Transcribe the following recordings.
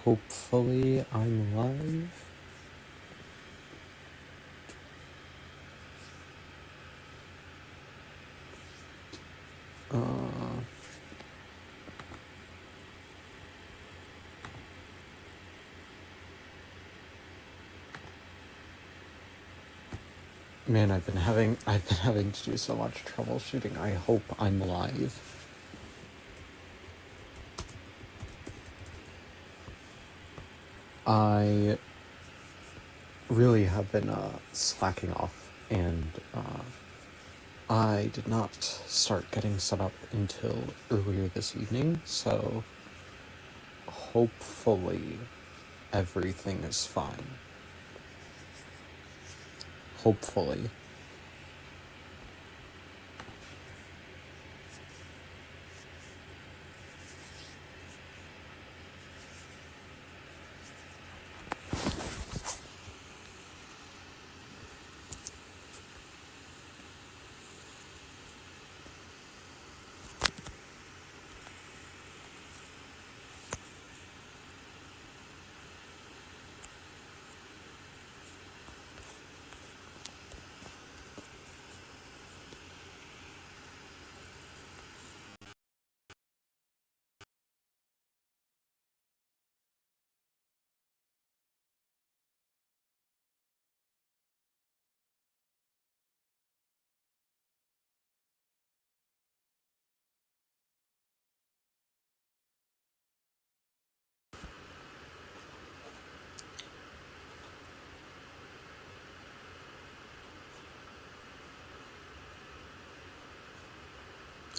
Hopefully I'm live. Man, I've been having to do so much troubleshooting. I hope I'm live. I really have been slacking off, and I did not start getting set up until earlier this evening, so hopefully everything is fine. Hopefully.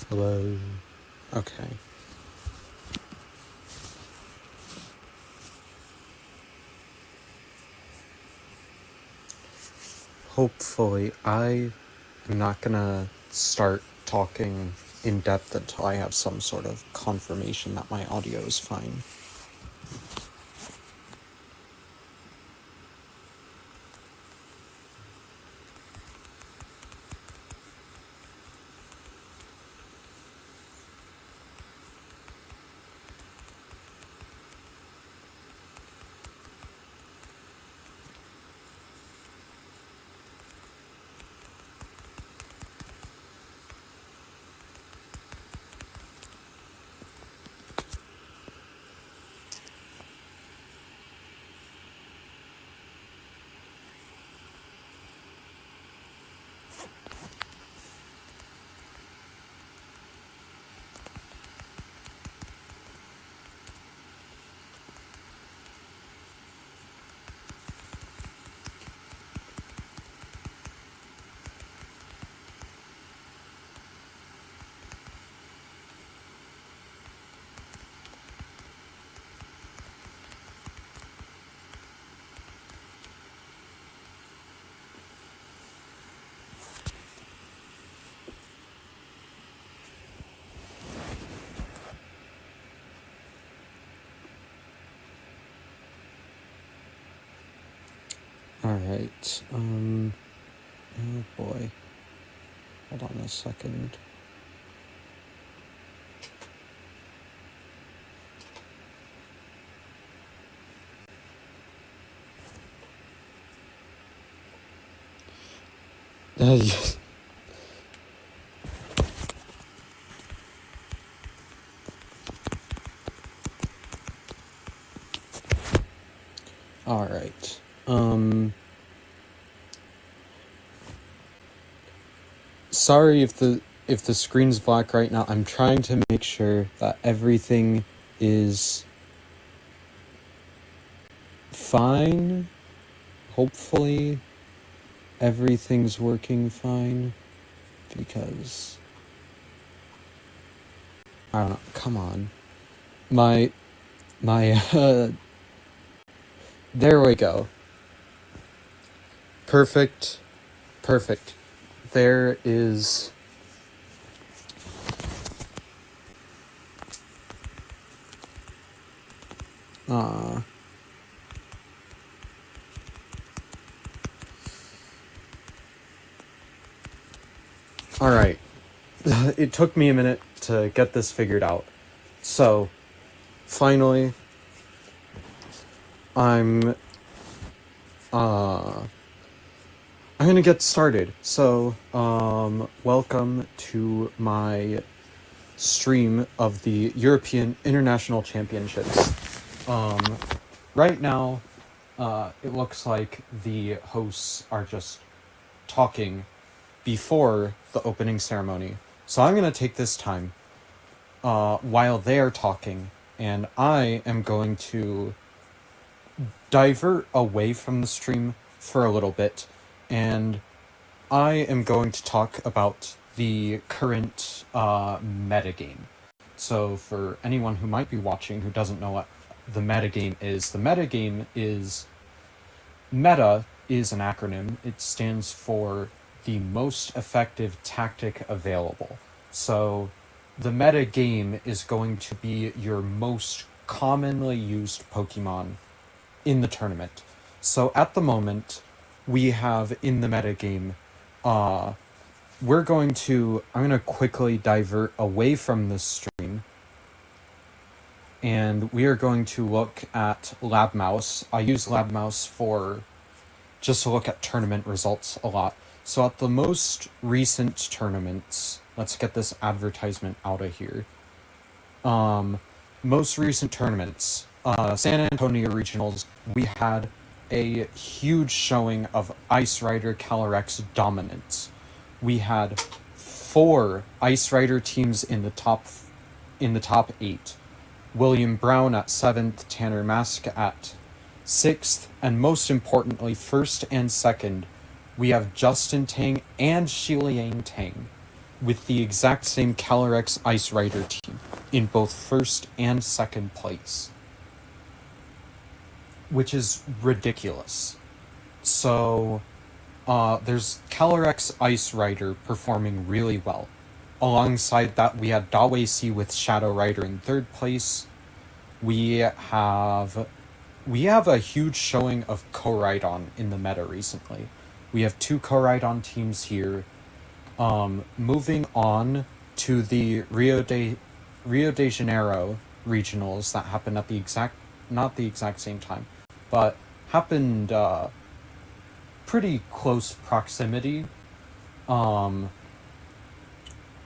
Hello. Okay. Hopefully, I am not gonna start talking in depth until I have some sort of confirmation that my audio is fine. Alright, oh boy. Hold on a second. Alright, sorry if the screen's black right now. I'm trying to make sure that everything is fine. Hopefully everything's working fine, because I don't know, come on. My there we go. Perfect. There is alright. It took me a minute to get this figured out. So, finally, I'm I'm gonna get started. So, welcome to my stream of the European International Championships. Right now, it looks like the hosts are just talking before the opening ceremony. So I'm gonna take this time, while they're talking, and I am going to divert away from the stream for a little bit, and I am going to talk about the current metagame. So for anyone who might be watching who doesn't know what the metagame is meta is an acronym. It stands for the most effective tactic available. So the metagame is going to be your most commonly used Pokemon in the tournament. So at the moment, we have in the metagame, I'm going to quickly divert away from this stream, and we are going to look at LabMouse. I use LabMouse just to look at tournament results a lot. So at the most recent tournaments, let's get this advertisement out of here. Most recent tournaments, San Antonio Regionals, we had a huge showing of Ice Rider Calyrex dominance. We had 4 Ice Rider teams in the top 8. William Brown at 7th, Tanner Mask at 6th, and most importantly, 1st and 2nd, we have Justin Tang and Shiliang Tang with the exact same Calyrex Ice Rider team in both 1st and 2nd place, which is ridiculous. So, there's Calyrex Ice Rider performing really well. Alongside that, we had Dawei C with Shadow Rider in 3rd place. We have a huge showing of Koraidon in the meta recently. We have 2 Koraidon teams here. Moving on to the Rio de Janeiro regionals that happened at not the exact same time, but happened pretty close proximity.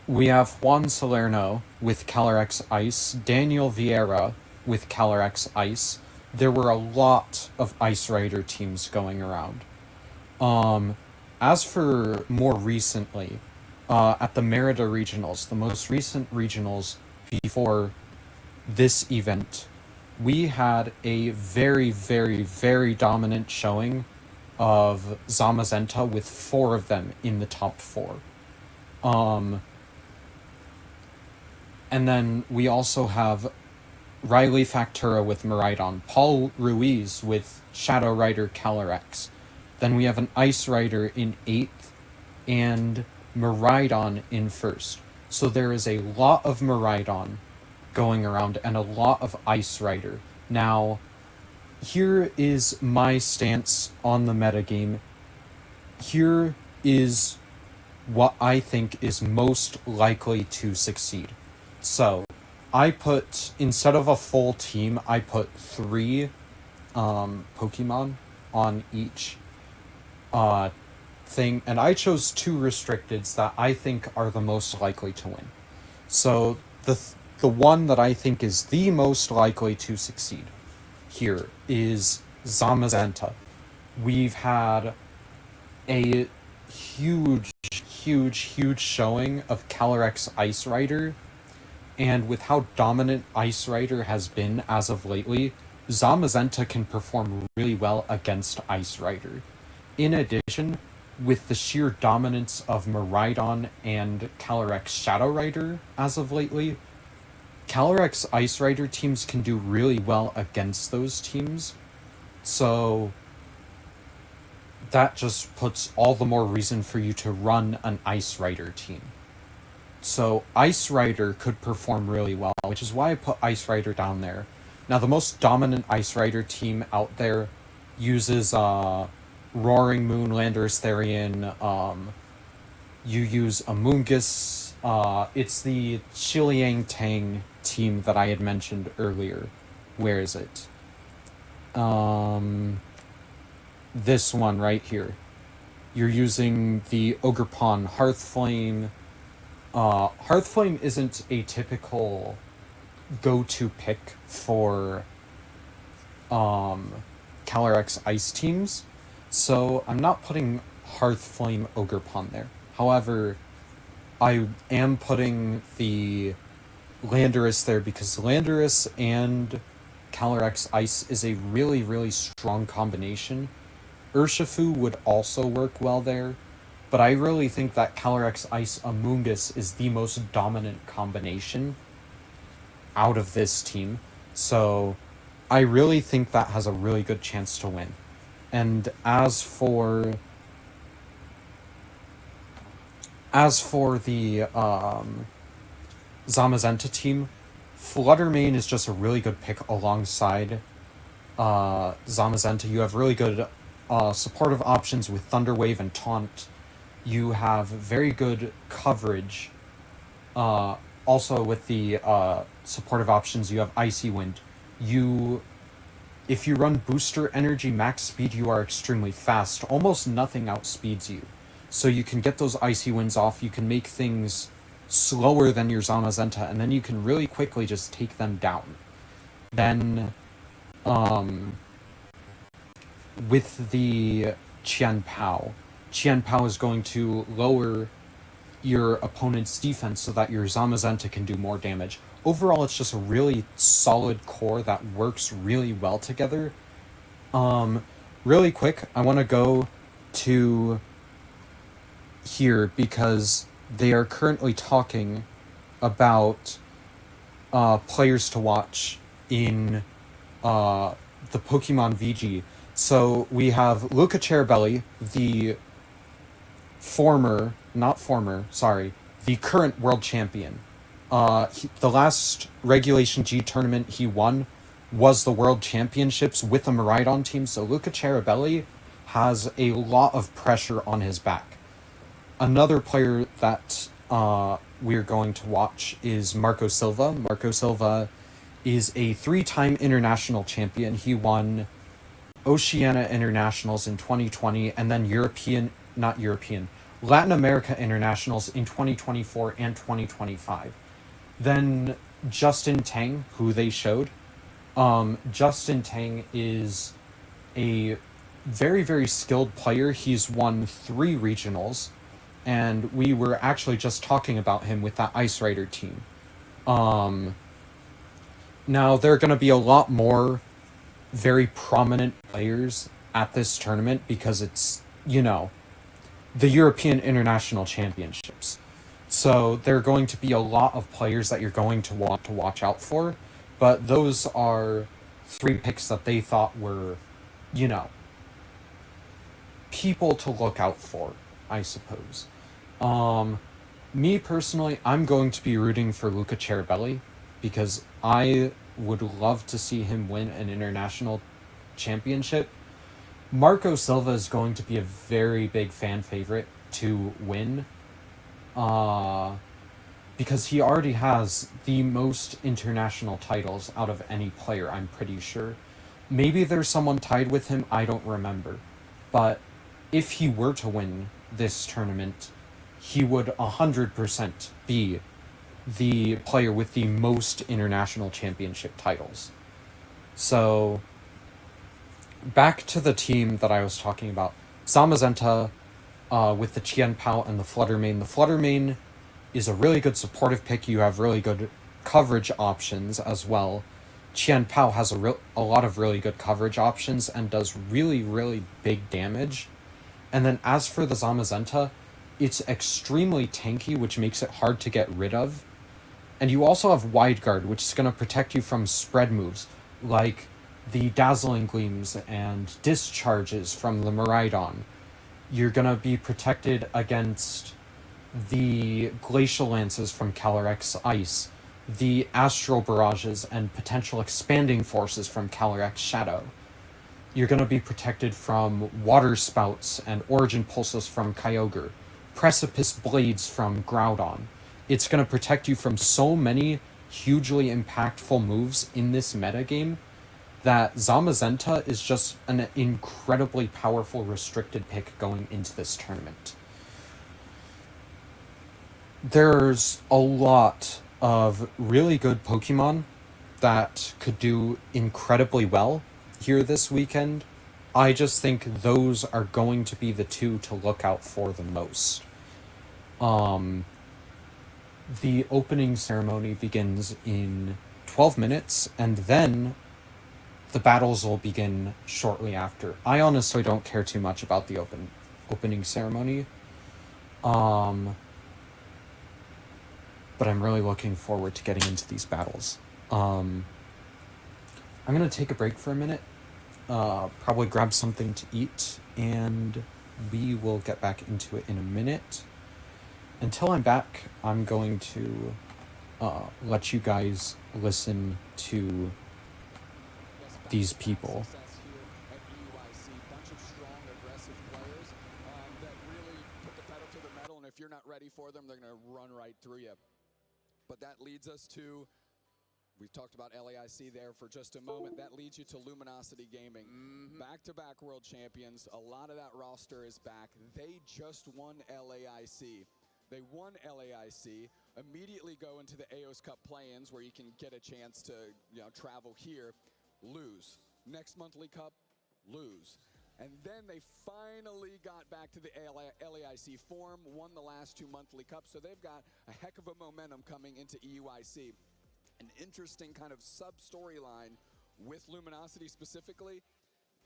We have Juan Salerno with Calyrex Ice, Daniel Vieira with Calyrex Ice. There were a lot of Ice Rider teams going around. As for more recently, at the Merida Regionals, the most recent regionals before this event, we had a very, very, very dominant showing of Zamazenta with 4 of them in the top 4. And then we also have Riley Factura with Miraidon, Paul Ruiz with Shadow Rider Calyrex. Then we have an Ice Rider in 8th and Miraidon in 1st. So there is a lot of Miraidon going around and a lot of Ice Rider. Now, here is my stance on the metagame. Here is what I think is most likely to succeed. So, instead of a full team, I put 3 Pokemon on each thing, and I chose 2 restricteds that I think are the most likely to win. So, the one that I think is the most likely to succeed here is Zamazenta. We've had a huge showing of Calyrex Ice Rider, and with how dominant Ice Rider has been as of lately, Zamazenta can perform really well against Ice Rider. In addition, with the sheer dominance of Miraidon and Calyrex Shadow Rider as of lately, Calyrex Ice Rider teams can do really well against those teams. So that just puts all the more reason for you to run an Ice Rider team. So Ice Rider could perform really well, which is why I put Ice Rider down there. Now, the most dominant Ice Rider team out there uses Roaring Moon, Landorus Therian. You use Amoonguss. It's the Shiliang Tang team that I had mentioned earlier. Where is it? this one right here. You're using the Ogre Pawn Hearthflame. Hearthflame isn't a typical go-to pick for CalRX Ice teams, so I'm not putting Hearthflame Ogre Pawn there. However, I am putting the Landorus there because Landorus and CalRX Ice is a really, really strong combination. Urshifu would also work well there, but I really think that CalRX Ice Amoonguss is the most dominant combination out of this team. So I really think that has a really good chance to win. And as for the Zamazenta team, Fluttermane is just a really good pick alongside Zamazenta. You have really good supportive options with Thunder Wave and Taunt. You have very good coverage. Also with the supportive options, you have Icy Wind. If you run Booster Energy Max Speed, you are extremely fast. Almost nothing outspeeds you. So you can get those Icy Winds off, you can make things slower than your Zamazenta, and then you can really quickly just take them down. Then, with the Qian Pao is going to lower your opponent's defense so that your Zamazenta can do more damage. Overall, it's just a really solid core that works really well together. Really quick, I want to go to here because they are currently talking about players to watch in the Pokemon VG. So we have Luca Ceribelli, the current world champion. The last Regulation G tournament he won was the World Championships with the Miraidon team, so Luca Ceribelli has a lot of pressure on his back. Another player that we're going to watch is Marco Silva. Marco Silva is a 3-time international champion. He won Oceania Internationals in 2020 and then Latin America Internationals in 2024 and 2025. Then Justin Tang, who they showed. Justin Tang is a very, very skilled player. He's won 3 regionals, and we were actually just talking about him with that Ice Rider team. Now, there are going to be a lot more very prominent players at this tournament because it's, the European International Championships. So there are going to be a lot of players that you're going to want to watch out for, but those are 3 picks that they thought were, people to look out for, I suppose. Me personally, I'm going to be rooting for Luca Ceribelli because I would love to see him win an international championship. Marco Silva is going to be a very big fan favorite to win because he already has the most international titles out of any player, I'm pretty sure. Maybe there's someone tied with him, I don't remember. But if he were to win this tournament, he would 100% be the player with the most international championship titles. So, back to the team that I was talking about. Zamazenta with the Qian Pao and the Fluttermane. The Fluttermane is a really good supportive pick. You have really good coverage options as well. Qian Pao has a lot of really good coverage options and does really, really big damage. And then as for the Zamazenta, it's extremely tanky, which makes it hard to get rid of. And you also have Wide Guard, which is going to protect you from spread moves, like the Dazzling Gleams and Discharges from the Miraidon. You're going to be protected against the Glacial Lances from CalRX Ice, the Astral Barrages and potential Expanding Forces from CalRX Shadow. You're going to be protected from Water Spouts and Origin Pulses from Kyogre, Precipice Blades from Groudon. It's going to protect you from so many hugely impactful moves in this metagame that Zamazenta is just an incredibly powerful restricted pick going into this tournament. There's a lot of really good Pokemon that could do incredibly well here this weekend. I just think those are going to be the two to look out for the most. The opening ceremony begins in 12 minutes, and then the battles will begin shortly after. I honestly don't care too much about the opening ceremony. But I'm really looking forward to getting into these battles. I'm going to take a break for a minute, probably grab something to eat, and we will get back into it in a minute. Until I'm back, I'm going to let you guys listen to these people. At EUIC, bunch of strong, aggressive players that really put the pedal to the metal, and if you're not ready for them, they're going to run right through you. But that leads us to, we've talked about LAIC there for just a moment, that leads you to Luminosity Gaming. Back-to-back world champions, a lot of that roster is back. They just won LAIC. They won LAIC, immediately go into the AOS Cup play-ins where you can get a chance to travel here, lose. Next monthly cup, lose. And then they finally got back to the LAIC form, won the last 2 monthly cups, so they've got a heck of a momentum coming into EUIC. An interesting kind of sub-storyline with Luminosity specifically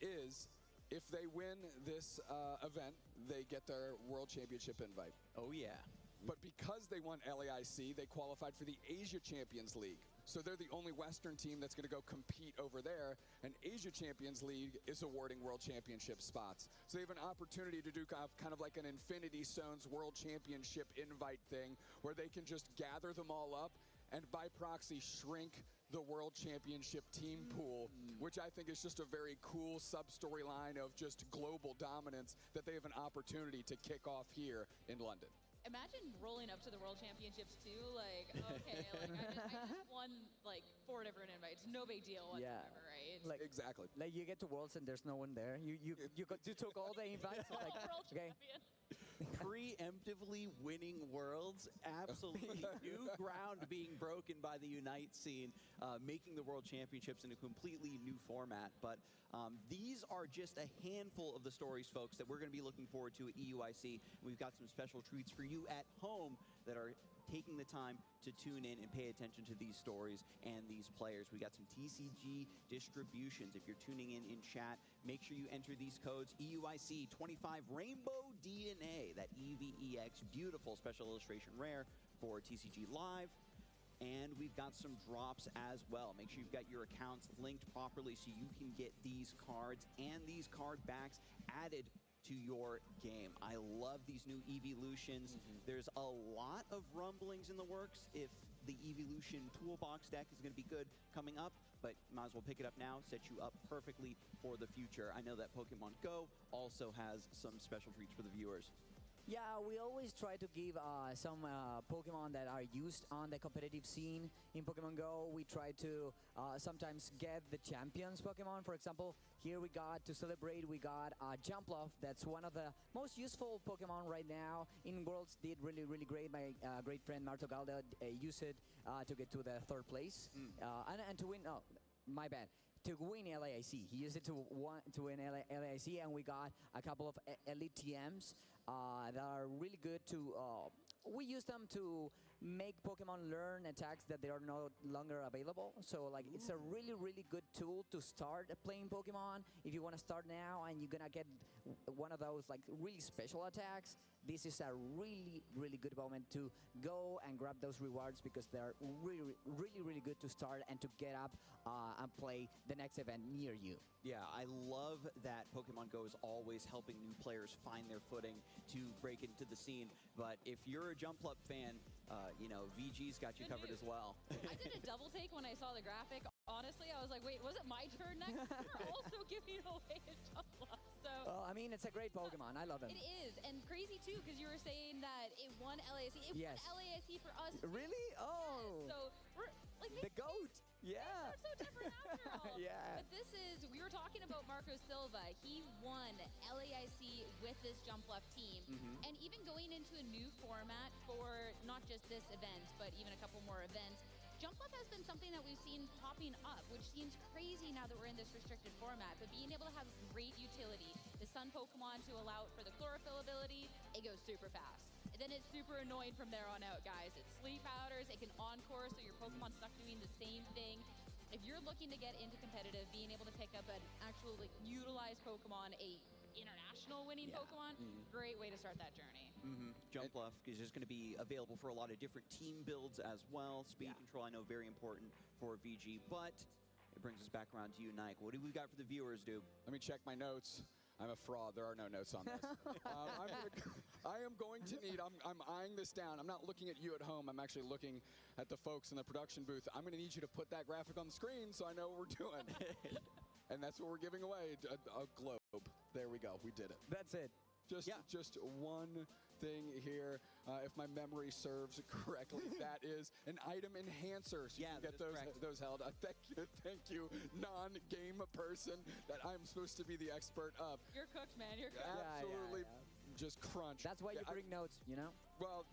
is if they win this event, they get their World Championship invite. Oh, yeah. But because they won LAIC, they qualified for the Asia Champions League. So they're the only Western team that's going to go compete over there. And Asia Champions League is awarding World Championship spots. So they have an opportunity to do kind of like an Infinity Stones World Championship invite thing where they can just gather them all up and by proxy shrink the World Championship team pool, which I think is just a very cool sub-storyline of just global dominance that they have an opportunity to kick off here in London. Imagine rolling up to the World Championships too, like, okay, like I just won like 4 different invites, no big deal whatsoever, right? Like, exactly. Like you get to Worlds and there's no one there. You took all the invites. Like, World okay. champion. Preemptively winning Worlds, absolutely new ground being broken by the Unite scene, making the World Championships in a completely new format. But these are just a handful of the stories, folks, that we're going to be looking forward to at EUIC. And we've got some special treats for you at home that are taking the time to tune in and pay attention to these stories and these players. We got some TCG distributions. If you're tuning in chat, make sure you enter these codes: EUIC 25 Rainbow DNA, that EVEX, beautiful special illustration rare for TCG Live. And we've got some drops as well. Make sure you've got your accounts linked properly so you can get these cards and these card backs added to your game. I love these new evolutions. There's a lot of rumblings in the works if the evolution toolbox deck is going to be good coming up, but might as well pick it up now, set you up perfectly for the future. I know that Pokemon Go also has some special treats for the viewers. Yeah, we always try to give some Pokemon that are used on the competitive scene in Pokemon Go. We try to sometimes get the champions Pokemon. For example, here we got, to celebrate, we got Jumpluff. That's one of the most useful Pokemon right now. In Worlds, did really, really great. My great friend Marto Galda used it to get to the 3rd place. And to win, oh, my bad. To win LAIC. He used it to win LAIC, and we got a couple of elite TMs that are really good to... we use them to make Pokemon learn attacks that they are no longer available. So like it's a really, really good tool to start playing Pokemon. If you want to start now and you're gonna get one of those like really special attacks, this is a really, really good moment to go and grab those rewards because they're really, really, really good to start and to get up and play the next event near you. Yeah, I love that Pokemon Go is always helping new players find their footing to break into the scene. But if you're a Jumpluff fan, VG's got you covered as well. I did a double take when I saw the graphic. Honestly, I was like, wait, was it my turn next? We're also giving away a Jumpluff. So I mean, it's a great Pokemon. I love him. it is, and crazy too, because you were saying that it won LAIC. It won LAIC for us. Really? Oh. So we're like the GOAT. Yeah. They're so different after all. Yeah. But this is, we were talking about Marco Silva. He won LAIC with this jump left team. And even going into a new format for not just this event, but even a couple more events, jump left has been something that we've seen popping up, which seems crazy now that we're in this restricted format. But being able to have great utility, the sun Pokemon to allow for the chlorophyll ability, it goes super fast. And then it's super annoying from there on out, guys. It's sleep powders, it can encore, so your Pokemon's stuck doing the same thing. If you're looking to get into competitive, being able to pick up an actual utilized Pokemon, a international winning Pokemon, great way to start that journey. Jump Bluff is just going to be available for a lot of different team builds as well. Speed control, I know, very important for VG, but it brings us back around to you, Nike. What do we got for the viewers, dude? Let me check my notes. I'm a fraud. There are no notes on this. I am going to need, I'm eyeing this down. I'm not looking at you at home. I'm actually looking at the folks in the production booth. I'm going to need you to put that graphic on the screen so I know what we're doing. And that's what we're giving away, a globe. There we go. We did it. That's it. Just one thing here, if my memory serves correctly, that is an item enhancer. So you can get those held. Thank you, non-game person that I'm supposed to be the expert of. You're cooked, man. You're cooked. Absolutely, just crunch. That's why you bring notes, you know? Well,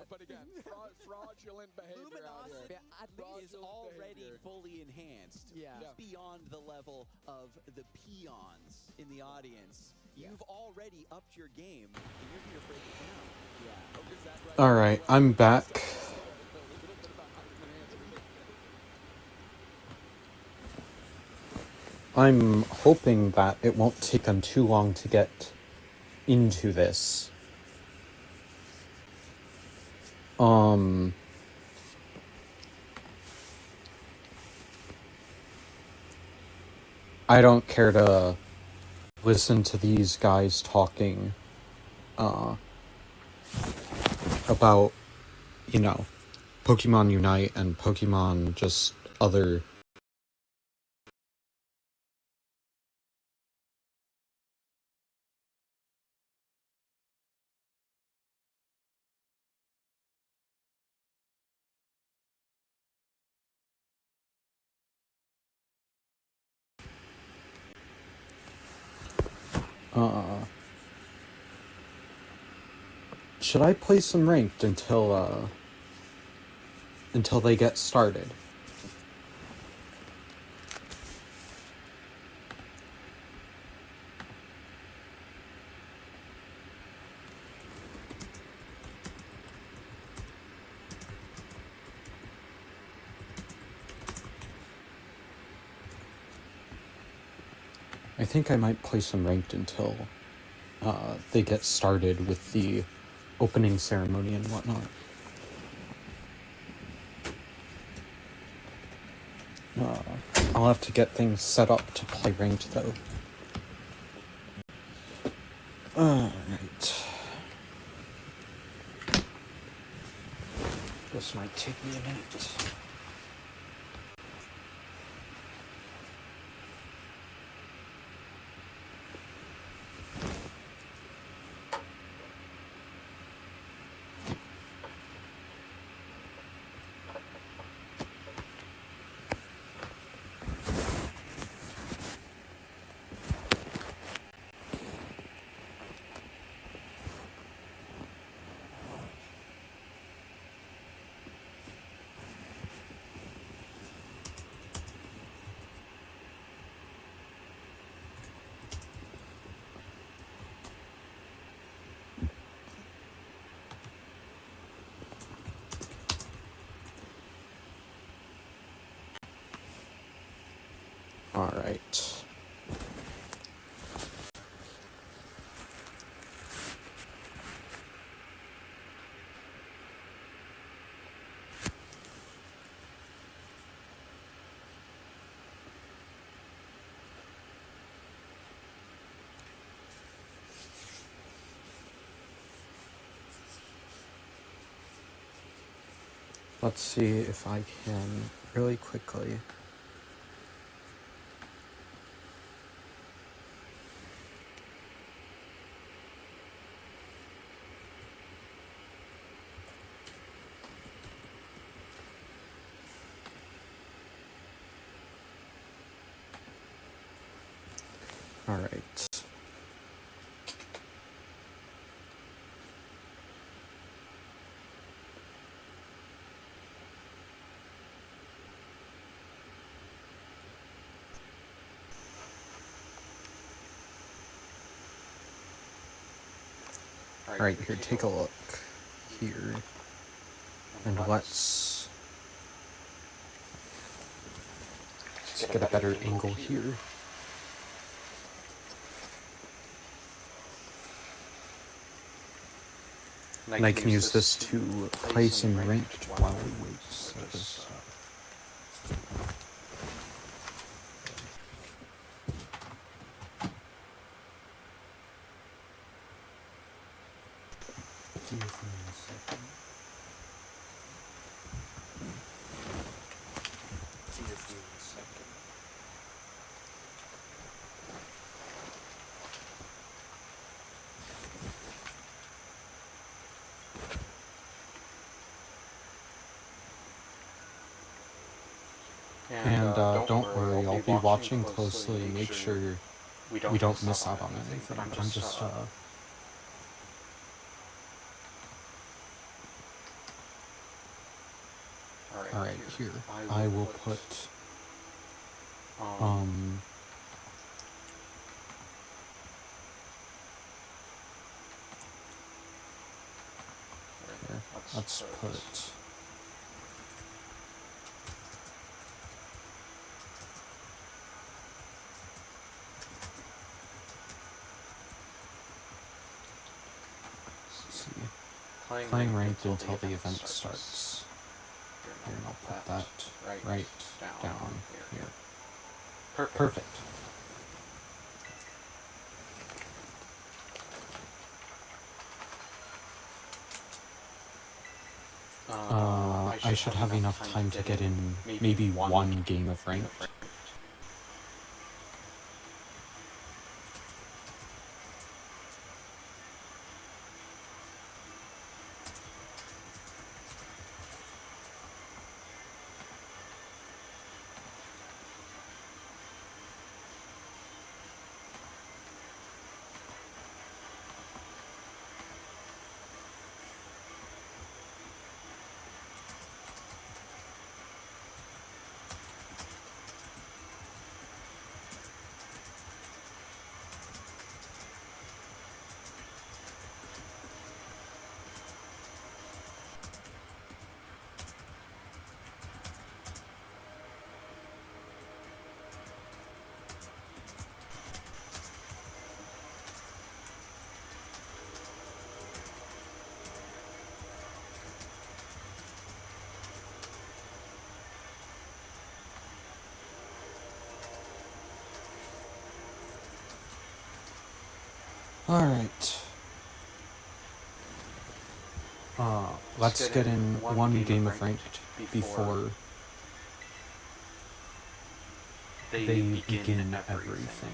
but again, fraudulent behavior out here. At least Is already fully enhanced. Just beyond the level of the peons in the audience. You've already upped your game, and you're here to break it down. All right, I'm back. I'm hoping that it won't take them too long to get into this. I don't care to listen to these guys talking about, you know, Pokemon Unite and Pokemon just other should I play some ranked until they get started? I think I might play some ranked until they get started with the opening ceremony and whatnot. I'll have to get things set up to play ranked though. Alright. This might take me a minute. All right. Let's see if I can really quickly. Alright. Alright, here, take a look here. And let's get a better angle here. And I can use this to place in ranked while we wait. So this, give me a second. Give me a second. And don't worry, I'll be watching closely, make sure we don't miss out on anything. But I'm just Alright, here. I will put here. Let's put playing ranked until the event starts. Here, and I'll put that right down here. Perfect. I should have enough time to get in maybe one game of ranked. Alright. Let's get in one game of ranked before they begin everything.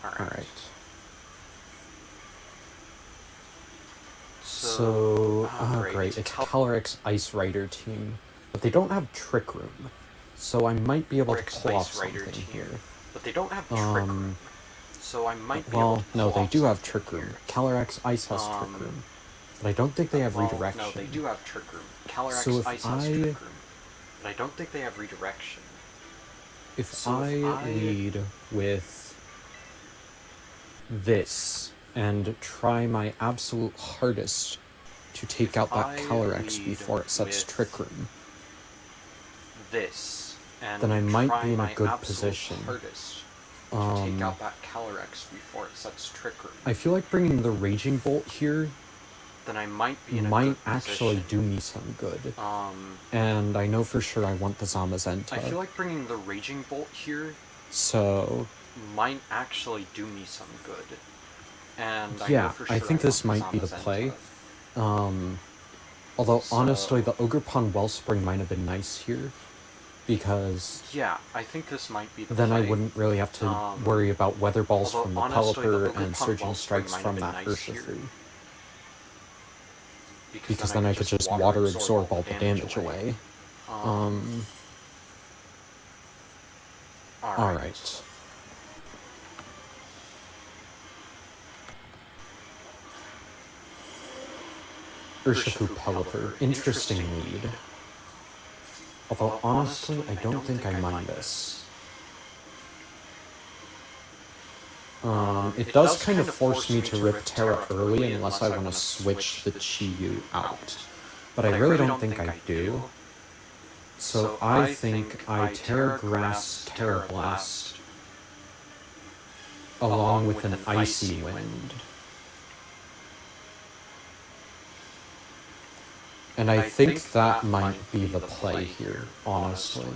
Alright. So, great, it's ColorX Ice Rider team, but they don't have Trick Room, so I might be able to pull off something here. But they don't have Trick Room, so I might be able to no, they do have Trick Room. ColorX Ice has Trick Room, but I don't think they have Redirection. No, they do have Trick Room. ColorX So if Ice has Trick Room, but I don't think they have Redirection. If I lead with this and try my absolute hardest to take out that ColorX before it sets Trick Room, then I might be in a good position. Take out that ColorX before it sets Trick Room. I feel like bringing the Raging Bolt here then I might be in a good actually position. do me some good. And I know for sure I want the Zamazenta. I feel like bringing the Raging Bolt here so might actually do me some good. And yeah, I think this might be the play. Although honestly, the Ogre Pawn Wellspring might have been nice here, because yeah, I think this might be the then play. I wouldn't really have to worry about Weather Balls from the honestly, Pelipper the and Surging Strikes from that nice Urshifu. because then I could just water absorb all the damage away. Alright. Urshifu Pelipper. Interesting lead. Although, honestly, I don't think I mind this. It does kind of force me to rip Terra early unless I want to switch the Chi-Yu out. But I really don't think I do. So I think I Terra Grass, Terra Blast, along with an Icy Wind. And I think that might be the play here, honestly.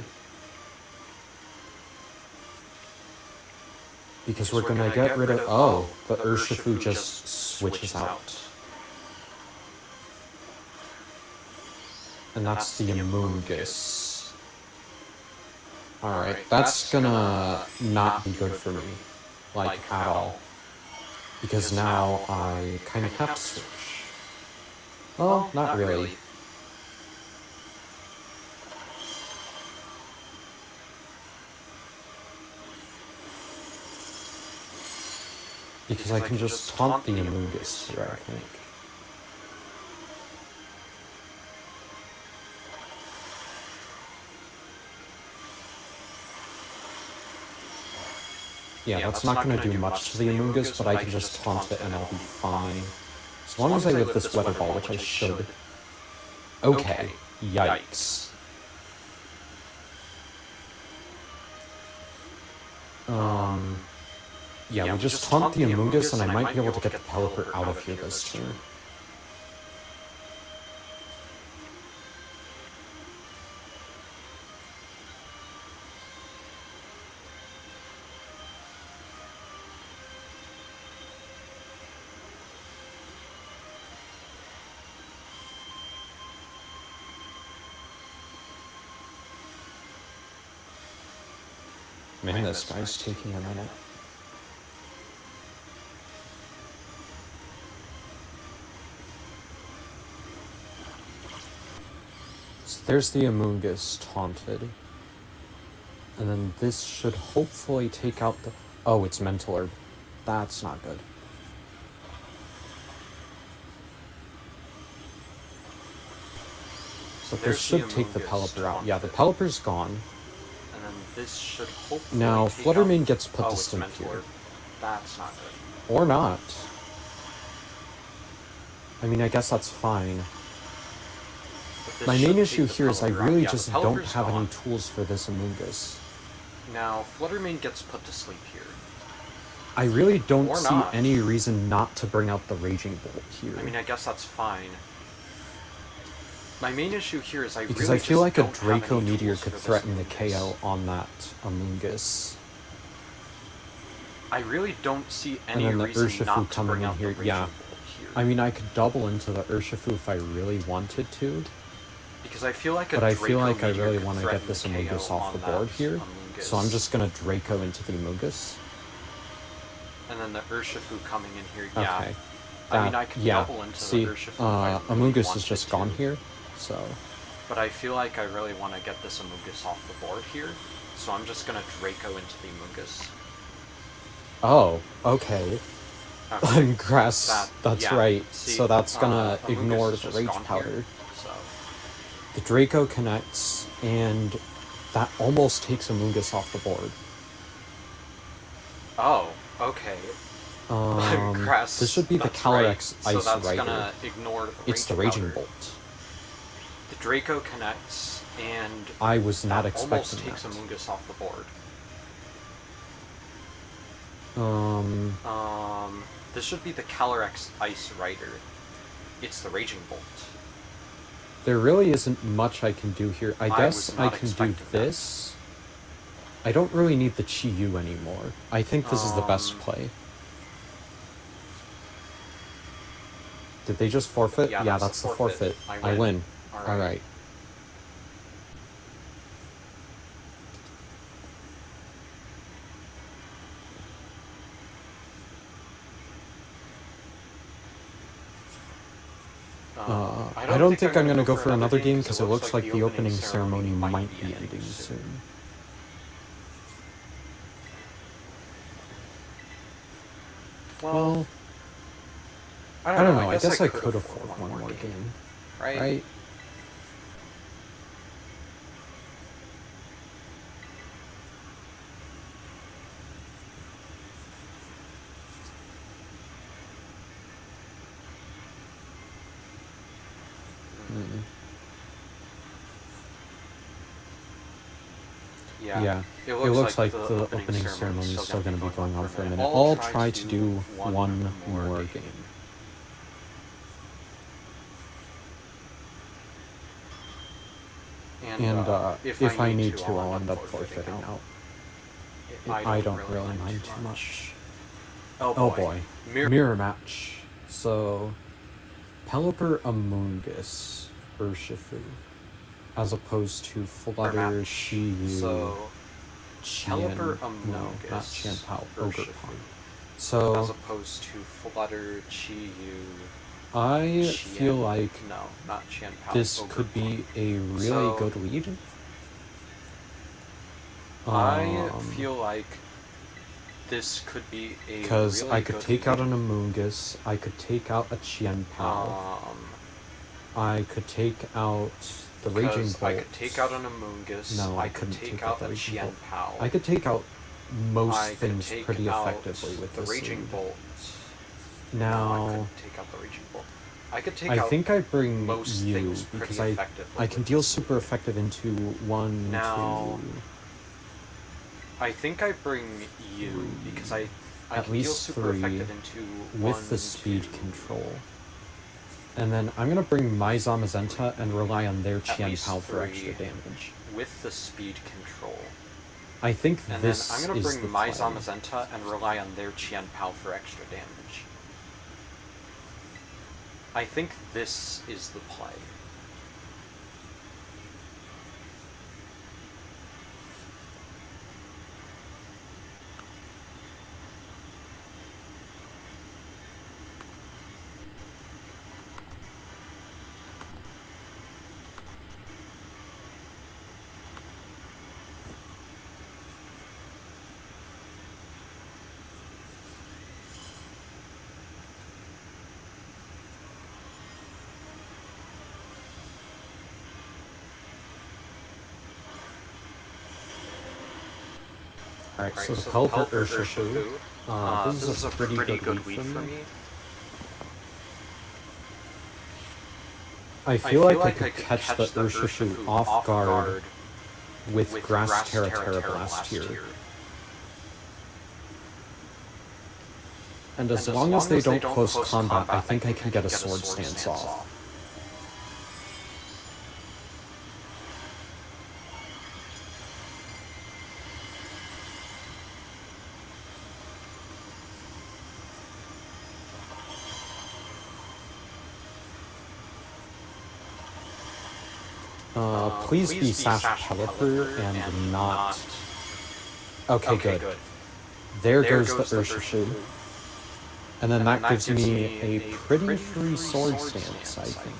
Because we're gonna get rid of... Oh, the Urshifu just switches out. And that's the Amoonguss. Alright, that's gonna not be good for me. Like, at all. Because now I kind of have to switch. Well, not really. Because I can just taunt the Amoonguss here, I think. Yeah, that's not going to do much to the Amoonguss, but I can just taunt it and I'll be fine. As long as I live this Weather Ball, which I should. Okay, yikes. Yeah, we just taunt the Amoonguss and I might be able to get the Pelipper out of here this turn. Man, this guy's taking a minute. So there's the Amoonguss taunted. And then this should hopefully take out the... Oh, it's Mental Herb. That's not good. So this should take the Pelipper out. Yeah, the Pelipper's gone. And then this should hopefully Now, take Fluttermane out... gets put Oh, to it's sleep Mental here. Herb. That's not good. Or not. I mean, I guess that's fine. But this My should main take issue the here is I Pelipper out. really Yeah, the just don't Pelipper's have any gone. tools for this Amoonguss. Now, Fluttermane gets put to sleep here. I really don't Or see not. any reason not to bring out the Raging Bolt here. I mean, I guess that's fine. My main issue here is because really I feel just like a don't have Draco any Meteor tools could for this threaten the Amoonguss. KO on that Amoonguss. I really don't see And any then the reason Urshifu not to coming bring in out here, the yeah. Raging Bolt here. I mean, I could double into the Urshifu if I really wanted to, Because I feel like a but I Draco feel like I Meteor really could want to threaten get this KO Amoonguss off the on board that here. Amoonguss. So I'm just gonna Draco into the Amoonguss. And then the Urshifu coming in here, yeah. Okay. I mean, I could yeah. double into See, the Urshifu if I really Amoonguss is wanted just to. gone here, so... But I feel like I really want to get this Amoonguss off the board here. So I'm just going to Draco into the Amoonguss. Oh, okay. Okay. Grass, that's yeah, right. see, So that's gonna Amoonguss ignore is the just Rage gone Powder. here, so. The Draco connects, and that almost takes Amoonguss off the board. Oh, okay. Grass, this should be the that's Calyrex right. Ice So that's Rider. gonna ignore the It's the Raging Powder. Bolt. The Draco connects, and I was not that expecting almost takes that. Amoonguss off the board. This should be the Calyrex Ice Rider. It's the Raging Bolt. There really isn't much I can do here. I guess was I not can do expecting that. this. I don't really need the Chi-Yu anymore. I think this is the best play. Did they just forfeit? Yeah, Yeah, that's that's the the forfeit. forfeit. I win. Alright. Alright. I don't think I'm gonna go for another game because it looks like the opening ceremony might be ending soon. Well, I don't know. I guess I could afford one more game, right? Yeah, it looks like the opening ceremony is still going to be going on for a minute. I'll try to do one more game. And if I need to, I'll end up forfeiting out. I don't really mind too much. Oh boy. Mirror match. So, Pelipper Among Us Urshifu, as opposed to Flutter, Shiyu, Pelipper Among no, not Us Qianpao, Urshifu. Ogerpon. So, as opposed to Flutter, Chiyu. I feel like No, not Qianpao. this Ogerpon. could be a really So, good lead. I feel like this could be a Because really I could good take out lead. an Among Us, I could take out a Qianpao, I could take out the Raging Because Bolt. I could take out an Among Us. No, I could couldn't take out the a Raging Bolt. Qianpao. I could take out most I could things take pretty out effectively with the this Raging lead. Bolt. No, I Now, couldn't take out the Raging Bolt. I could take I out think I bring most you things because pretty effectively I can with deal this super effective into one, Now, two, I think I bring you because I at can deal least super 3 effective into with one, the speed 2, control. And then I'm gonna bring my Zamazenta and rely on their At least Qianpao for 3 extra damage. with the speed control. I think And this then I'm going is to the bring my play. Zamazenta and rely on their Qianpao for extra damage. I think this is the play. Alright, so the Pelipper Pelipper Urshifu. This is a pretty good lead for me. I feel like I could catch the Urshifu off guard with Grass Terra Blast here. And as long as they don't close combat, I think I can get a Sword Stance off. Please be Sash Pelipper and not... Okay, good. There goes the Urshifu. And then that gives me a pretty free Sword Stance, I think.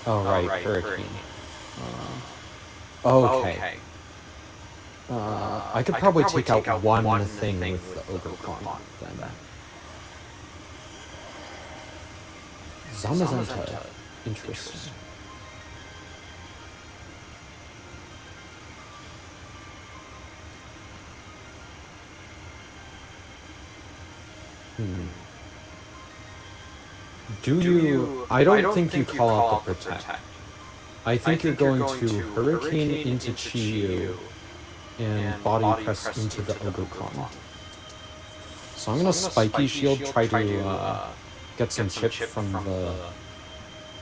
Oh, right, Hurricane. Okay. I could probably take out one thing with the Ogre Pond, then. Zamazenta. Interesting. Do you... I don't think you call out the Protect. I think you're going to Hurricane into Chiyu and Body Press into the Ogre Con. So I'm gonna Spiky Shield, try to get some chip from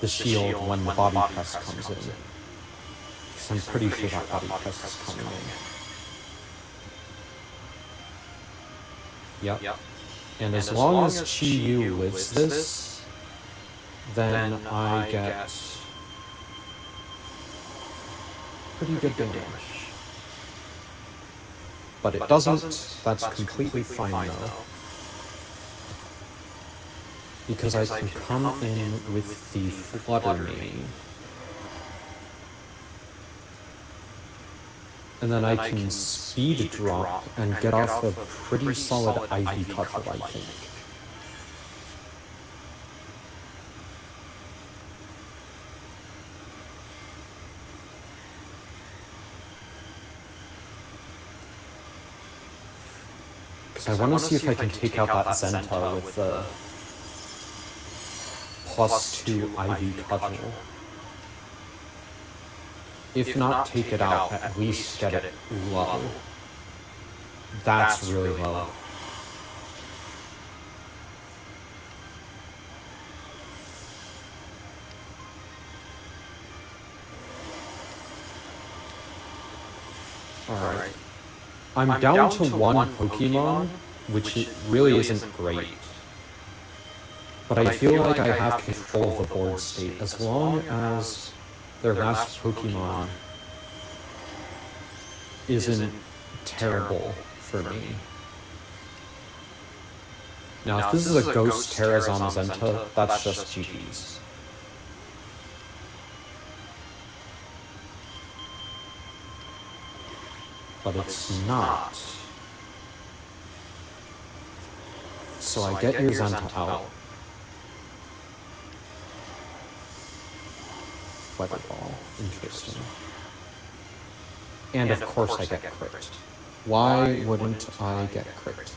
the shield when the Body Press comes in. Because I'm pretty sure that Body Press is coming in. Yep. And as long as Chiyu lives this, then I get pretty good damage. but it doesn't. That's completely fine though. Because I can come in with the Flutter Knee. And then I can speed drop and get off a pretty solid Ivy Cudgel, I think. Because I want to see if I can take out that Zenta with the +2 Ivy Cudgel. If not take it out, at least get it low. That's really low. Alright. I'm down to one Pokemon, which it really isn't great. But I feel like I have control of the board state as long as their last Pokemon isn't terrible for me. Now, if this is a Ghost Terrazon Zenta, that's just GG's. But it's not. So I get your Zenta out. Weather Ball. Interesting. And of course I get crit. Why wouldn't I get crit?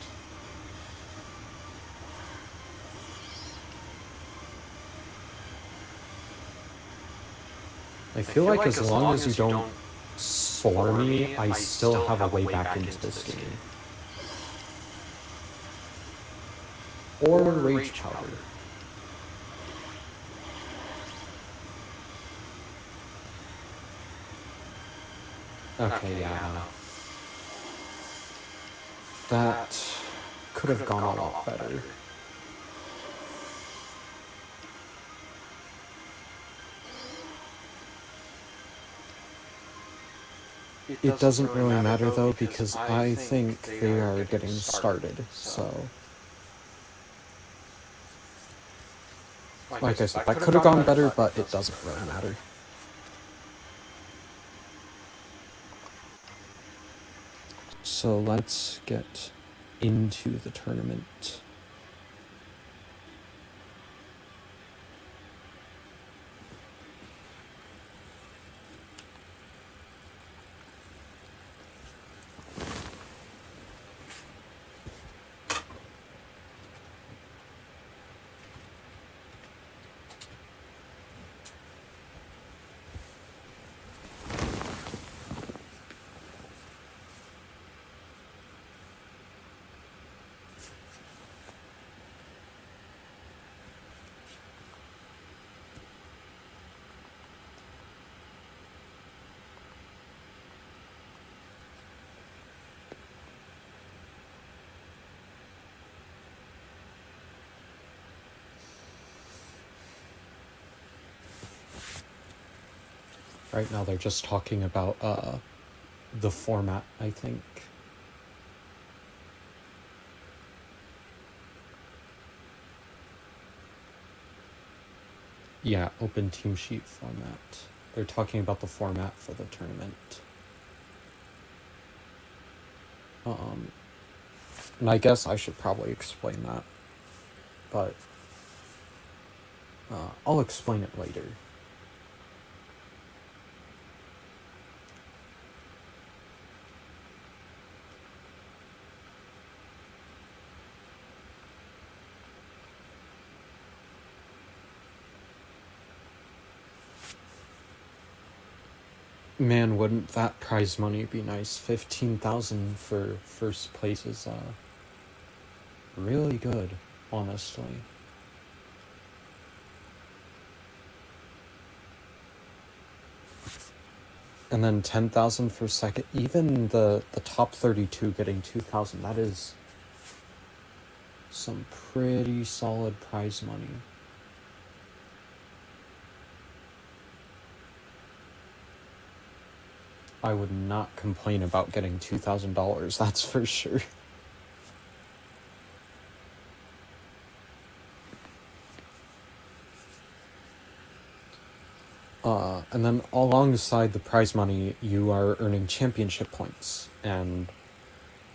I feel like as long as you don't Spore me, I still have a way back into this game. Or Rage Powder. Okay, yeah. That could have gone a lot better. It doesn't really matter though, because I think they are getting started, so... Like I said, that could have gone better, but it doesn't really matter. So let's get into the tournament. Right now they're just talking about the format, I think. Yeah, open team sheet format. They're talking about the format for the tournament. And I guess I should probably explain that, but I'll explain it later. Man, wouldn't that prize money be nice? 15,000 for first place is really good, honestly. And then 10,000 for second. Even the top 32 getting 2,000. That is some pretty solid prize money. I would not complain about getting $2,000, that's for sure. And then alongside the prize money, you are earning championship points, and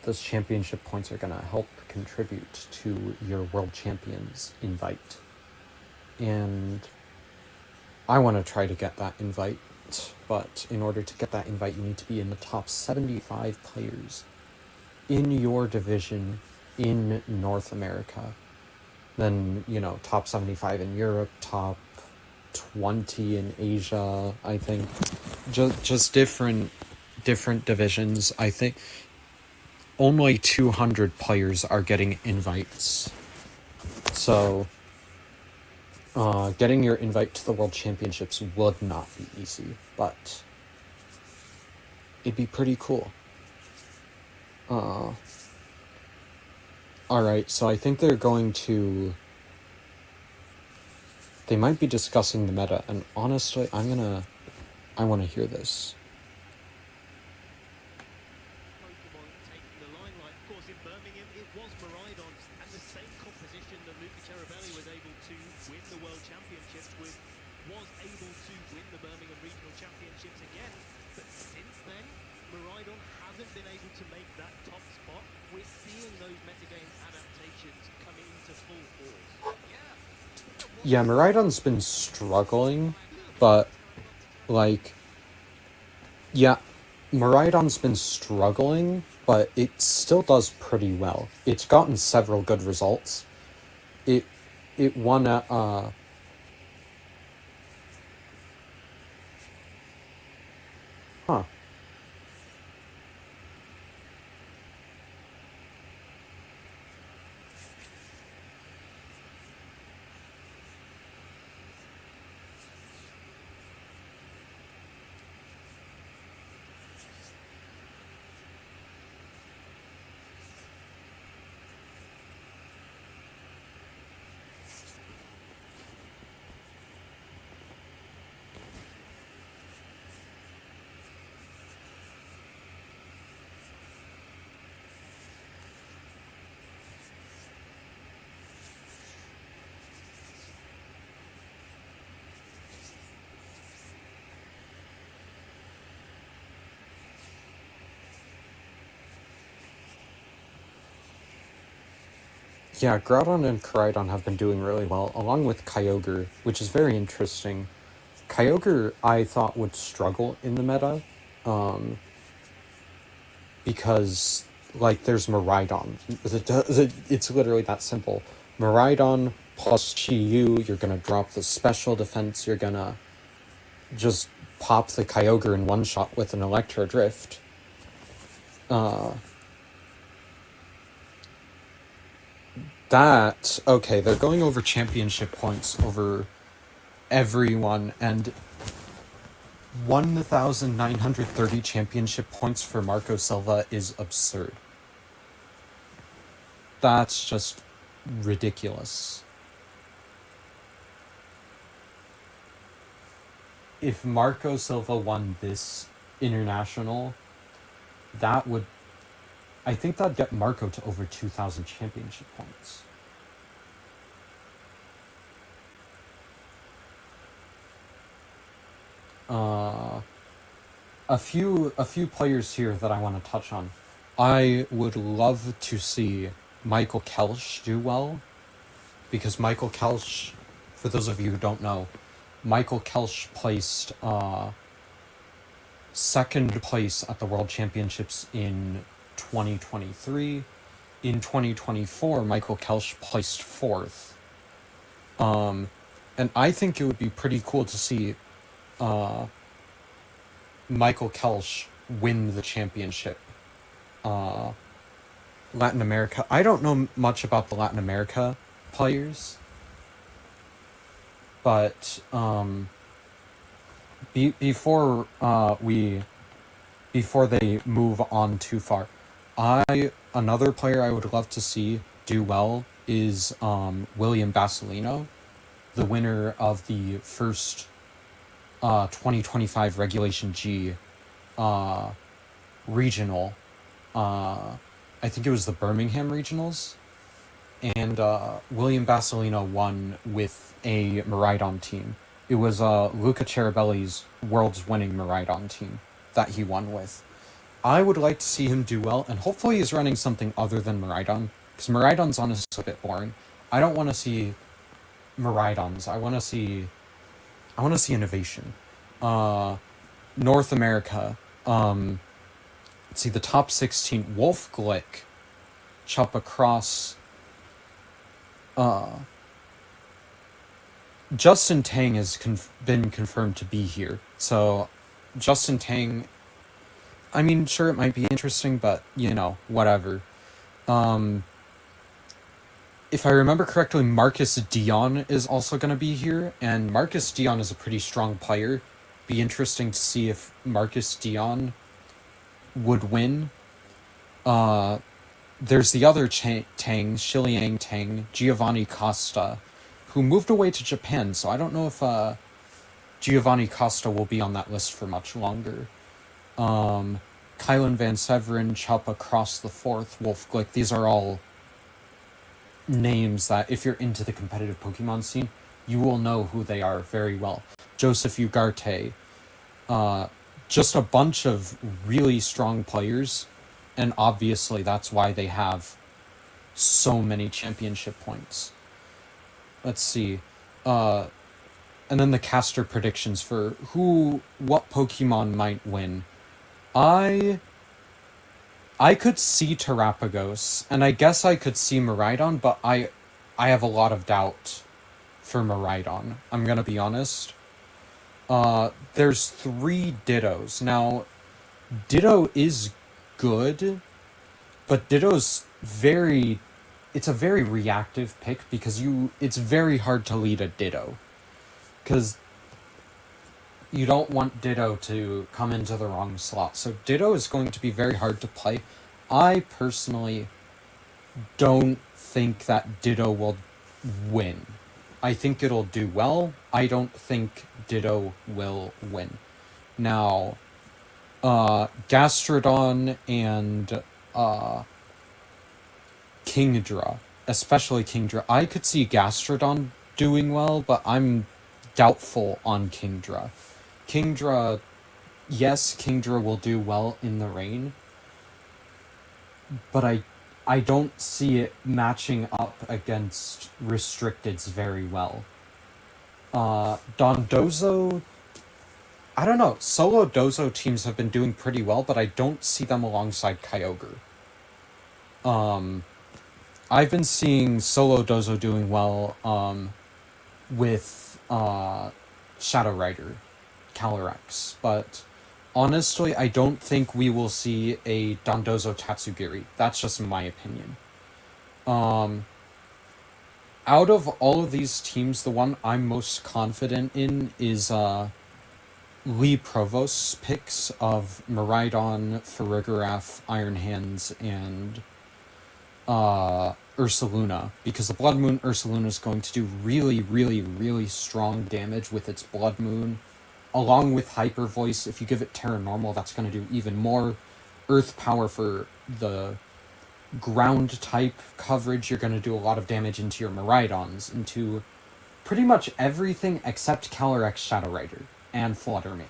those championship points are going to help contribute to your World Champions invite. And I want to try to get that invite, but in order to get that invite, you need to be in the top 75 players in your division in North America. Then, top 75 in Europe, top 20 in Asia, I think. Just different divisions. I think only 200 players are getting invites. So, getting your invite to the World Championships would not be easy, but it'd be pretty cool. Alright, so I think they're going to... They might be discussing the meta, and honestly, I want to hear this. Pokemon taking the limelight. Of course, in Birmingham, it was Miraidon, and the same composition that Luca Cherubelli was able to win the World Championships with, was able to win the Birmingham Regional Championships again. But since then, Miraidon hasn't been able to make that top spot. We're seeing those metagame adaptations coming into full force. Yeah, Miraidon's been struggling, but, Miraidon's been struggling, but it still does pretty well. It's gotten several good results. It won at, Yeah, Groudon and Koraidon have been doing really well, along with Kyogre, which is very interesting. Kyogre, I thought, would struggle in the meta, because, there's Miraidon. It's literally that simple. Miraidon plus Chi-Yu, you're gonna drop the special defense, you're gonna just pop the Kyogre in one shot with an Electro Drift. Okay, they're going over championship points over everyone, and 1,930 championship points for Marco Silva is absurd. That's just ridiculous. If Marco Silva won this international, I think that'd get Marco to over 2,000 championship points. A few players here that I want to touch on. I would love to see Michael Kelsch do well, because Michael Kelsch, for those of you who don't know, Michael Kelsch placed second place at the World Championships in 2023. In 2024, Michael Kelsch placed fourth. And I think it would be pretty cool to see Michael Kelsch win the championship. Latin America. I don't know much about the Latin America players, but before they move on too far, another player I would love to see do well is William Basilino, the winner of the first 2025 Regulation G regional. I think it was the Birmingham regionals, and William Basilino won with a Maridon team. It was Luca Ceribelli's world's winning Maridon team that he won with. I would like to see him do well, and hopefully he's running something other than Maridon, because Maridon's honestly a bit boring. I don't want to see Maridons. I want to see innovation. North America. Let's see, the top 16. Wolf Glick, Choppa Cross. Justin Tang has been confirmed to be here. So, Justin Tang, I mean, sure, it might be interesting, but, whatever. If I remember correctly, Marcus Dion is also going to be here, and Marcus Dion is a pretty strong player. Be interesting to see if Marcus Dion would win. There's the other Tang, Shiliang Tang, Giovanni Costa, who moved away to Japan, so I don't know if Giovanni Costa will be on that list for much longer. Kylan Van Severin, Choppa Cross the Fourth, Wolf Glick, these are all names that, if you're into the competitive Pokemon scene, you will know who they are very well. Joseph Ugarte, just a bunch of really strong players, and obviously that's why they have so many championship points. Let's see. And then the caster predictions for what Pokemon might win. I could see Terapagos, and I guess I could see Maridon, but I have a lot of doubt for Maridon. I'm gonna be honest. There's 3 Dittos. Now, Ditto is good, but Ditto's it's a very reactive pick because it's very hard to lead a Ditto. Because you don't want Ditto to come into the wrong slot. So Ditto is going to be very hard to play. I personally don't think that Ditto will win. I think it'll do well. I don't think Ditto will win. Now, Gastrodon and Kingdra, especially Kingdra. I could see Gastrodon doing well, but I'm doubtful on Kingdra. Kingdra, yes, Kingdra will do well in the rain, but I don't see it matching up against Restricteds very well. Dondozo, I don't know. Solo Dozo teams have been doing pretty well, but I don't see them alongside Kyogre. I've been seeing Solo Dozo doing well with Shadow Rider, Calyrex, but honestly, I don't think we will see a Dondozo Tatsugiri. That's just my opinion. Out of all of these teams, the one I'm most confident in is Lee Provost's picks of Maridon, Farigiraf, Iron Hands, and Ursaluna, because the Blood Moon Ursaluna is going to do really, really, really strong damage with its Blood Moon. Along with Hyper Voice, if you give it Terra Normal, that's going to do even more Earth Power for the ground type coverage. You're going to do a lot of damage into your Maridons, into pretty much everything except Calyrex, Shadow Rider, and Flutter Mane.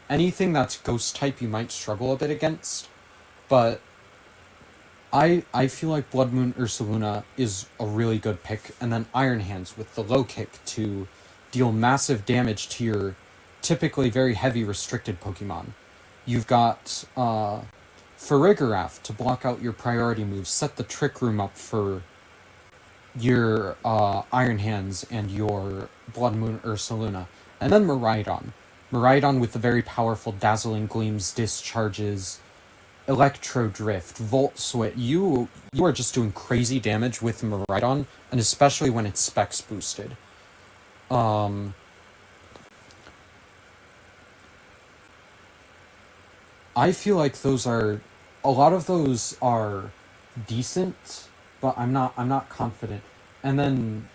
Anything that's Ghost type you might struggle a bit against, but I feel like Blood Moon Ursaluna is a really good pick, and then Iron Hands with the low kick to deal massive damage to your typically very heavy restricted Pokemon. You've got Farigiraf to block out your priority moves, set the Trick Room up for your Iron Hands and your Blood Moon Ursaluna. And then Maridon. Maridon with the very powerful Dazzling Gleams, Discharges, Electro Drift, Volt Switch. You are just doing crazy damage with Maridon, and especially when it's specs boosted. I feel like a lot of those are decent, but I'm not confident. And then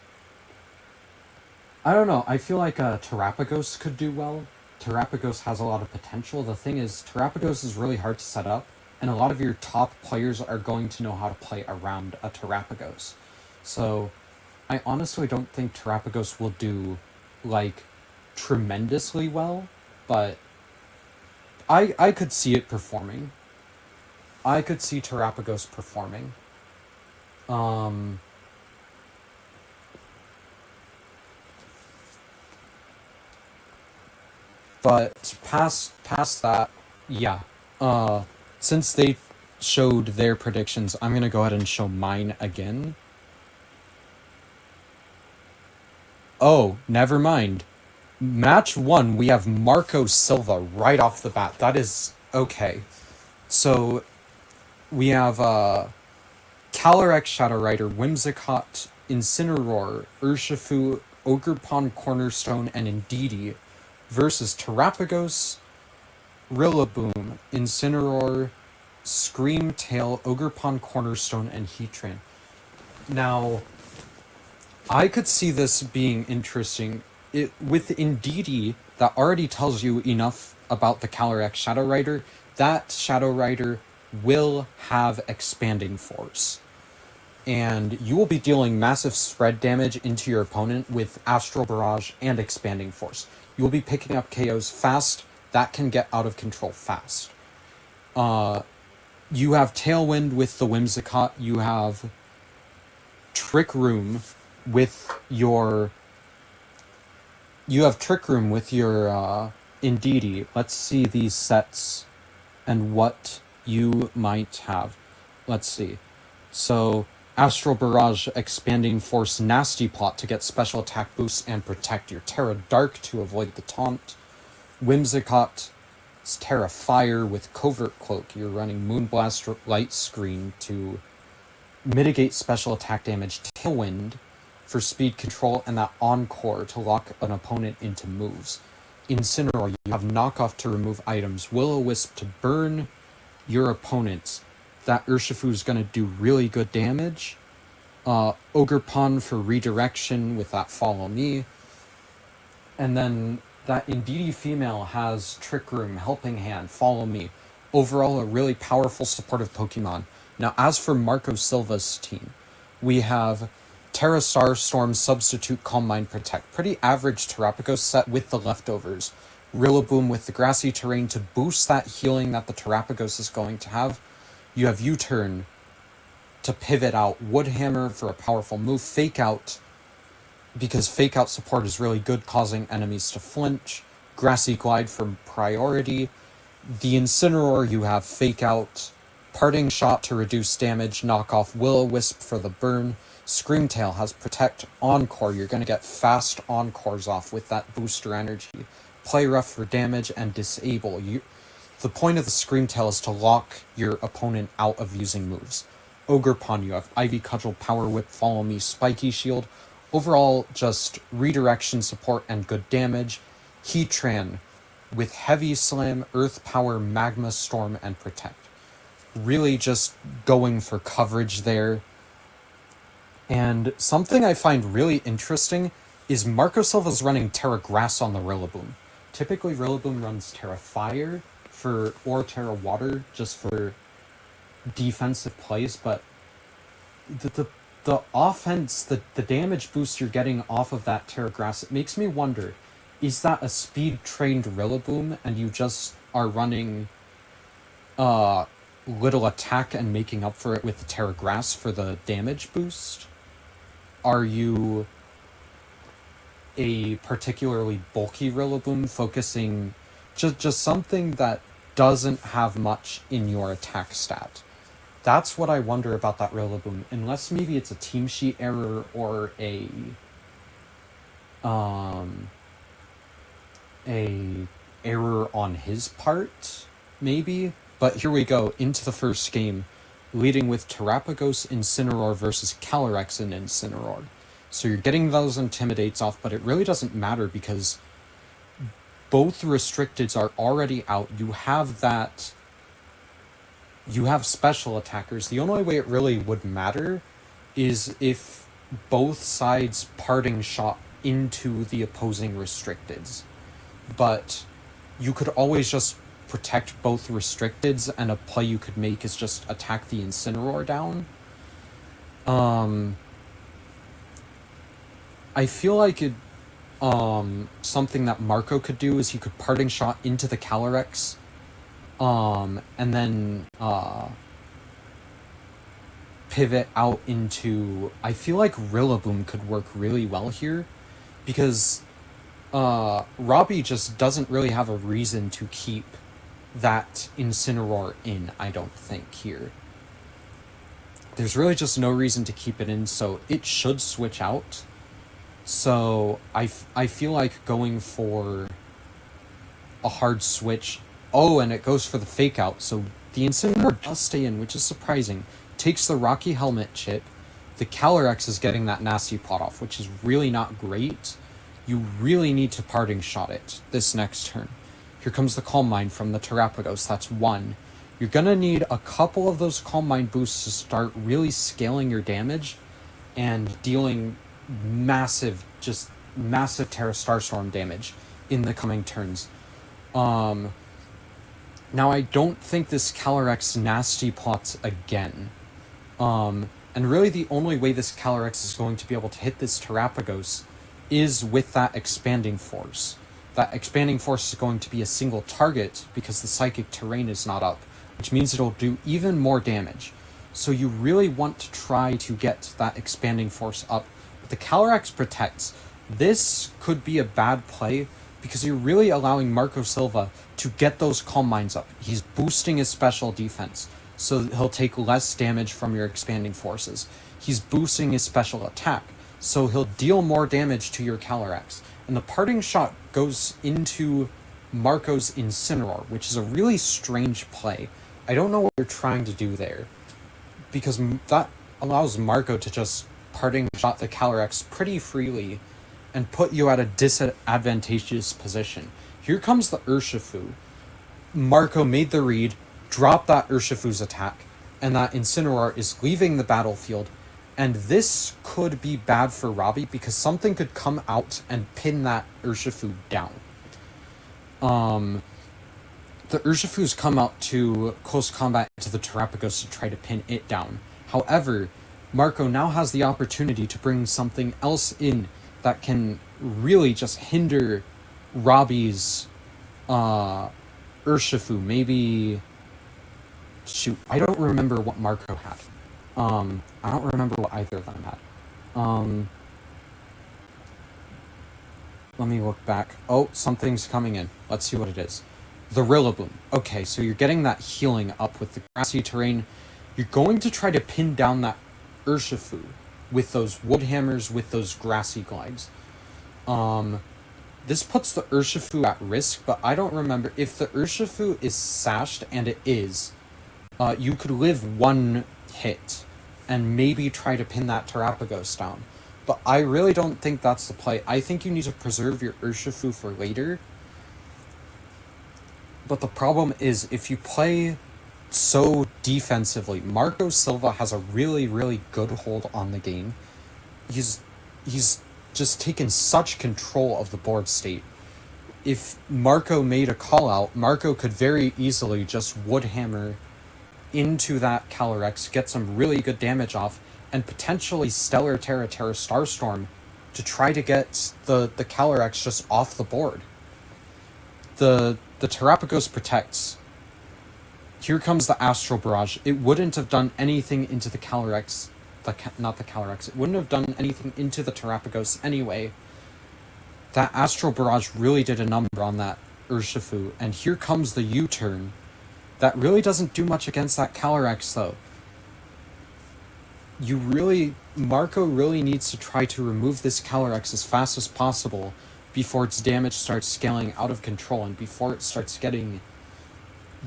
I don't know, I feel like Terapagos could do well. Terrapagos has a lot of potential. The thing is, Terrapagos is really hard to set up, and a lot of your top players are going to know how to play around a Terrapagos. So, I honestly don't think Terrapagos will do, like, tremendously well, but I could see it performing. I could see Terrapagos performing. But past that, yeah. Since they showed their predictions, I'm gonna go ahead and show mine again. Oh, never mind. Match 1, we have Marco Silva right off the bat. That is okay. So, we have Calyrex Shadow Rider, Whimsicott, Incineroar, Urshifu, Ogerpon Cornerstone, and Indeedee versus Terrapagos, Rillaboom, Incineroar, Screamtail, Ogerpon Cornerstone, and Heatran. Now, I could see this being interesting. With Indeedee, that already tells you enough about the Calyrex Shadow Rider. That Shadow Rider will have Expanding Force. And you will be dealing massive spread damage into your opponent with Astral Barrage and Expanding Force. You will be picking up KOs fast. That can get out of control fast. You have Tailwind with the Whimsicott. You have Trick Room with your... You have Trick Room with your Indeedee. Let's see these sets and what you might have. Let's see. So, Astral Barrage, Expanding Force, Nasty Plot to get special attack boosts and protect your Terra Dark to avoid the taunt. Whimsicott, Terra Fire with Covert Cloak. You're running Moonblast Light Screen to mitigate special attack damage. Tailwind for speed control, and that Encore to lock an opponent into moves. Incineroar, you have Knockoff to remove items. Will-O-Wisp to burn your opponents. That Urshifu is going to do really good damage. Ogerpon for redirection with that Follow Me. And then that Indeedee female has Trick Room, Helping Hand, Follow Me. Overall, a really powerful supportive Pokemon. Now, as for Marco Silva's team, we have Terra Starstorm, Substitute, Calm Mind, Protect. Pretty average Terrapagos set with the leftovers. Rillaboom with the grassy terrain to boost that healing that the Terrapagos is going to have. You have U-Turn to pivot out. Woodhammer for a powerful move. Fake Out, because Fake Out support is really good, causing enemies to flinch. Grassy Glide for priority. The Incineroar, you have Fake Out. Parting Shot to reduce damage. Knockoff Will-O-Wisp for the burn. Screamtail has Protect, Encore. You're going to get fast Encores off with that booster energy. Play Rough for damage, and Disable. The point of the Screamtail is to lock your opponent out of using moves. Ogerpon, you have Ivy Cudgel, Power Whip, Follow Me, Spiky Shield. Overall, just redirection support and good damage. Heatran with Heavy Slam, Earth Power, Magma Storm, and Protect. Really just going for coverage there. And something I find really interesting is Marco Silva's running Terra Grass on the Rillaboom. Typically, Rillaboom runs Terra Fire or Terra Water just for defensive plays, but the offense, the damage boost you're getting off of that Terra Grass, it makes me wonder, is that a speed-trained Rillaboom and you just are running little attack and making up for it with the Terra Grass for the damage boost? Are you a particularly bulky Rillaboom focusing just something that doesn't have much in your attack stat? That's what I wonder about that Rillaboom, unless maybe it's a team sheet error or a error on his part, maybe. But here we go, into the first game, leading with Terrapagos Incineroar versus Calyrex and Incineroar. So you're getting those Intimidates off, but it really doesn't matter because both Restricteds are already out. You have special attackers. The only way it really would matter is if both sides Parting Shot into the opposing Restricteds. But you could always just protect both restricteds, and a play you could make is just attack the Incineroar down. I feel like something that Marco could do is he could parting shot into the Calyrex, and then pivot out into... I feel like Rillaboom could work really well here, because Robbie just doesn't really have a reason to keep that Incineroar in, I don't think, here. There's really just no reason to keep it in, so it should switch out. So I feel like going for a hard switch. Oh, and it goes for the fake out, so the Incineroar does stay in, which is surprising. Takes the Rocky Helmet chip. The Calyrex is getting that nasty pot off, which is really not great. You really need to parting shot it this next turn. Here comes the Calm Mind from the Terrapagos. That's 1. You're gonna need a couple of those Calm Mind boosts to start really scaling your damage and dealing massive Terra Starstorm damage in the coming turns. Now I don't think this Calyrex nasty pots again. And really the only way this Calyrex is going to be able to hit this Terrapagos is with that Expanding Force. That Expanding Force is going to be a single target because the Psychic Terrain is not up, which means it'll do even more damage. So you really want to try to get that Expanding Force up. But the Calyrex protects. This could be a bad play because you're really allowing Marco Silva to get those Calm Minds up. He's boosting his special defense, so he'll take less damage from your Expanding Forces. He's boosting his special attack, so he'll deal more damage to your Calyrex. And the parting shot goes into Marco's Incineroar, which is a really strange play. I don't know what you're trying to do there, because that allows Marco to just parting shot the Calyrex pretty freely and put you at a disadvantageous position. Here comes the Urshifu. Marco made the read, dropped that Urshifu's attack, and that Incineroar is leaving the battlefield. And this could be bad for Robbie because something could come out and pin that Urshifu down. The Urshifu's come out to close combat into the Terrapagos to try to pin it down. However, Marco now has the opportunity to bring something else in that can really just hinder Robbie's Urshifu. Maybe... Shoot, I don't remember what Marco had. I don't remember what either of them had. Let me look back. Oh, something's coming in. Let's see what it is. The Rillaboom. Okay, so you're getting that healing up with the grassy terrain. You're going to try to pin down that Urshifu with those wood hammers, with those grassy glides. This puts the Urshifu at risk, but I don't remember. If the Urshifu is sashed, and it is, you could live one hit and maybe try to pin that Terrapagos down. But I really don't think that's the play. I think you need to preserve your Urshifu for later. But the problem is, if you play so defensively, Marco Silva has a really, really good hold on the game. He's just taken such control of the board state. If Marco made a call out, Marco could very easily just wood hammer into that Calyrex, get some really good damage off, and potentially Stellar Terra Starstorm to try to get the Calyrex just off the board. The Terrapagos protects. Here comes the Astral Barrage. It wouldn't have done anything into the Calyrex. Not the Calyrex. It wouldn't have done anything into the Terrapagos anyway. That Astral Barrage really did a number on that Urshifu. And here comes the U-turn. That really doesn't do much against that Calyrex, though. Marco really needs to try to remove this Calyrex as fast as possible before its damage starts scaling out of control and before it starts getting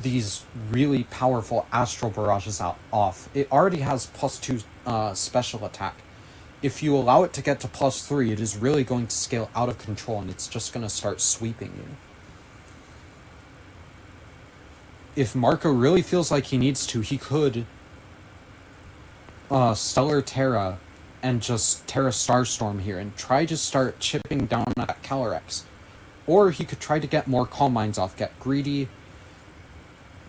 these really powerful Astral Barrages off. It already has +2 special attack. If you allow it to get to +3, it is really going to scale out of control and it's just going to start sweeping you. If Marco really feels like he needs to, he could Stellar Terra and just Terra Starstorm here and try to start chipping down at that Calyrex. or he could try to get more Calm Minds off, get greedy,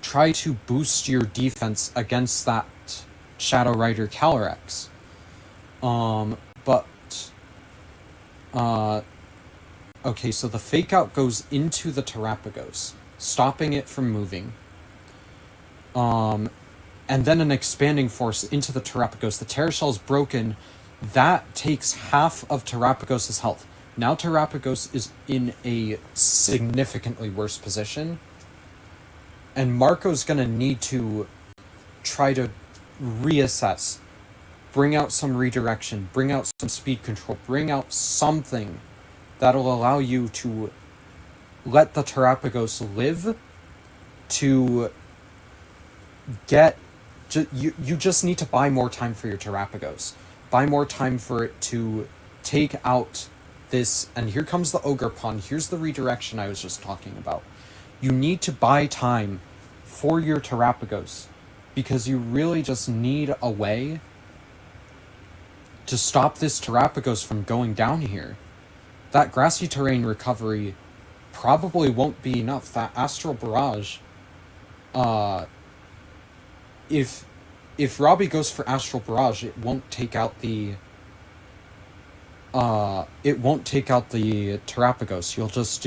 try to boost your defense against that Shadow Rider Calyrex. Okay, so the Fake Out goes into the Terapagos, stopping it from moving. And then an Expanding Force into the Terapagos. The Terra Shell is broken. That takes half of Terapagos' health. Now Terapagos is in a significantly worse position. And Marco's gonna need to try to reassess. Bring out some redirection. Bring out some speed control. Bring out something that'll allow you to let the Terapagos live, to get... You just need to buy more time for your Terapagos. Buy more time for it to take out this... And here comes the Ogerpon. Here's the redirection I was just talking about. You need to buy time for your Terapagos, because you really just need a way to stop this Terapagos from going down here. That Grassy Terrain recovery probably won't be enough. That Astral Barrage, if Robbie goes for Astral Barrage, it won't take out the Terapagos. You'll just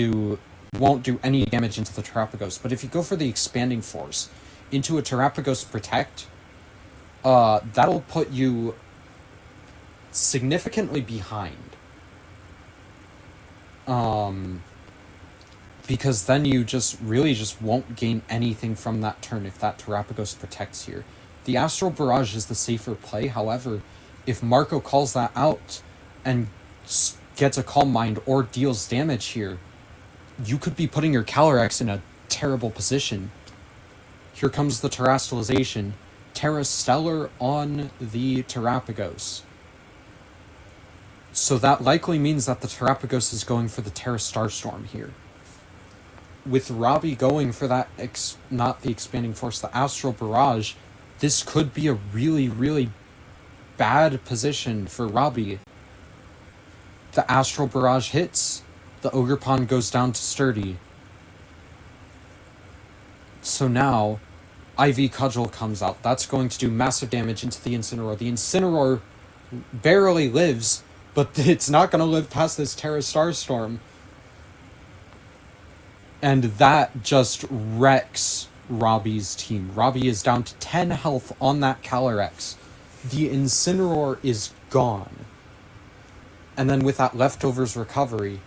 won't do any damage into the Terapagos. But if you go for the Expanding Force into a Terapagos Protect, that'll put you significantly behind. Because then you just won't gain anything from that turn if that Terapagos protects here. The Astral Barrage is the safer play. However, if Marco calls that out and gets a Calm Mind or deals damage here, you could be putting your Calyrex in a terrible position. Here comes the Terastallization. Terra Stellar on the Terapagos. So that likely means that the Terapagos is going for the Terra Starstorm here. With Robbie going for that, not the Expanding Force, the Astral Barrage, this could be a really, really bad position for Robbie. The Astral Barrage hits, the Ogerpon goes down to Sturdy. So now, IV Cudgel comes out. That's going to do massive damage into the Incineroar. The Incineroar barely lives, but it's not going to live past this Terra Starstorm. And that just wrecks Robbie's team. Robbie is down to 10 health on that Calyrex. The Incineroar is gone. And then with that Leftovers recovery,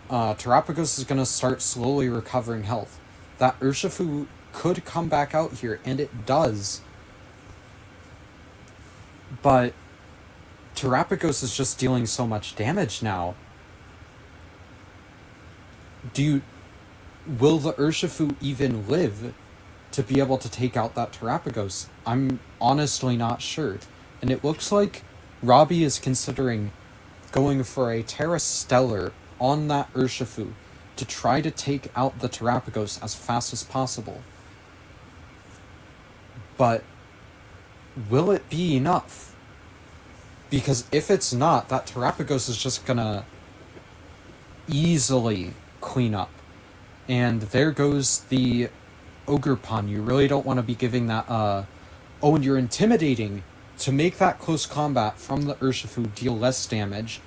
Terapagos is going to start slowly recovering health. That Urshifu could come back out here, and it does. But Terapagos is just dealing so much damage now. Will the Urshifu even live to be able to take out that Terapagos? I'm honestly not sure. And it looks like Robbie is considering going for a Terra Stellar on that Urshifu to try to take out the Terapagos as fast as possible. But will it be enough? Because if it's not, that Terapagos is just gonna easily clean up. And there goes the Ogerpon. You really don't want to be giving that, oh, and you're intimidating. To make that close combat from the Urshifu deal less damage,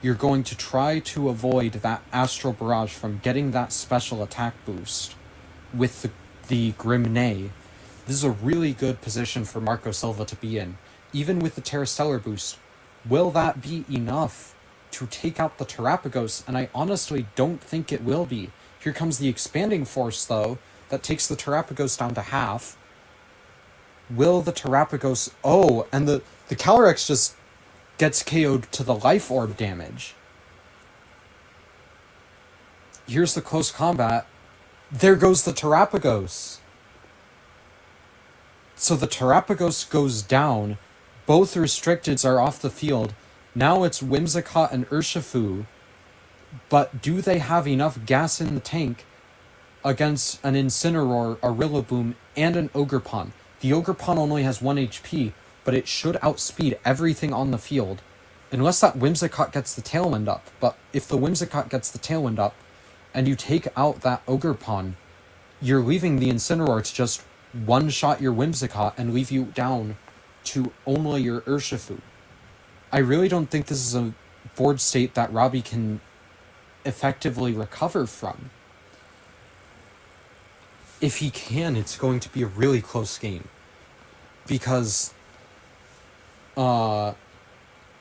you're going to try to avoid that Astral Barrage from getting that special attack boost with the Grimnay. This is a really good position for Marco Silva to be in. Even with the Terra Stellar boost, will that be enough to take out the Terapagos? And I honestly don't think it will be. Here comes the Expanding Force, though, that takes the Terapagos down to half. Will the Terapagos... Oh, and the Calyrex just gets KO'd to the Life Orb damage. Here's the close combat. There goes the Terapagos. So the Terapagos goes down. Both Restricteds are off the field. Now it's Whimsicott and Urshifu. But do they have enough gas in the tank against an Incineroar, a Rillaboom, and an Ogerpon? The Ogerpon only has 1 HP, but it should outspeed everything on the field. Unless that Whimsicott gets the Tailwind up. But if the Whimsicott gets the Tailwind up, and you take out that Ogre Pawn, you're leaving the Incineroar to just one-shot your Whimsicott and leave you down to only your Urshifu. I really don't think this is a board state that Robbie can effectively recover from. If he can, it's going to be a really close game. Because you're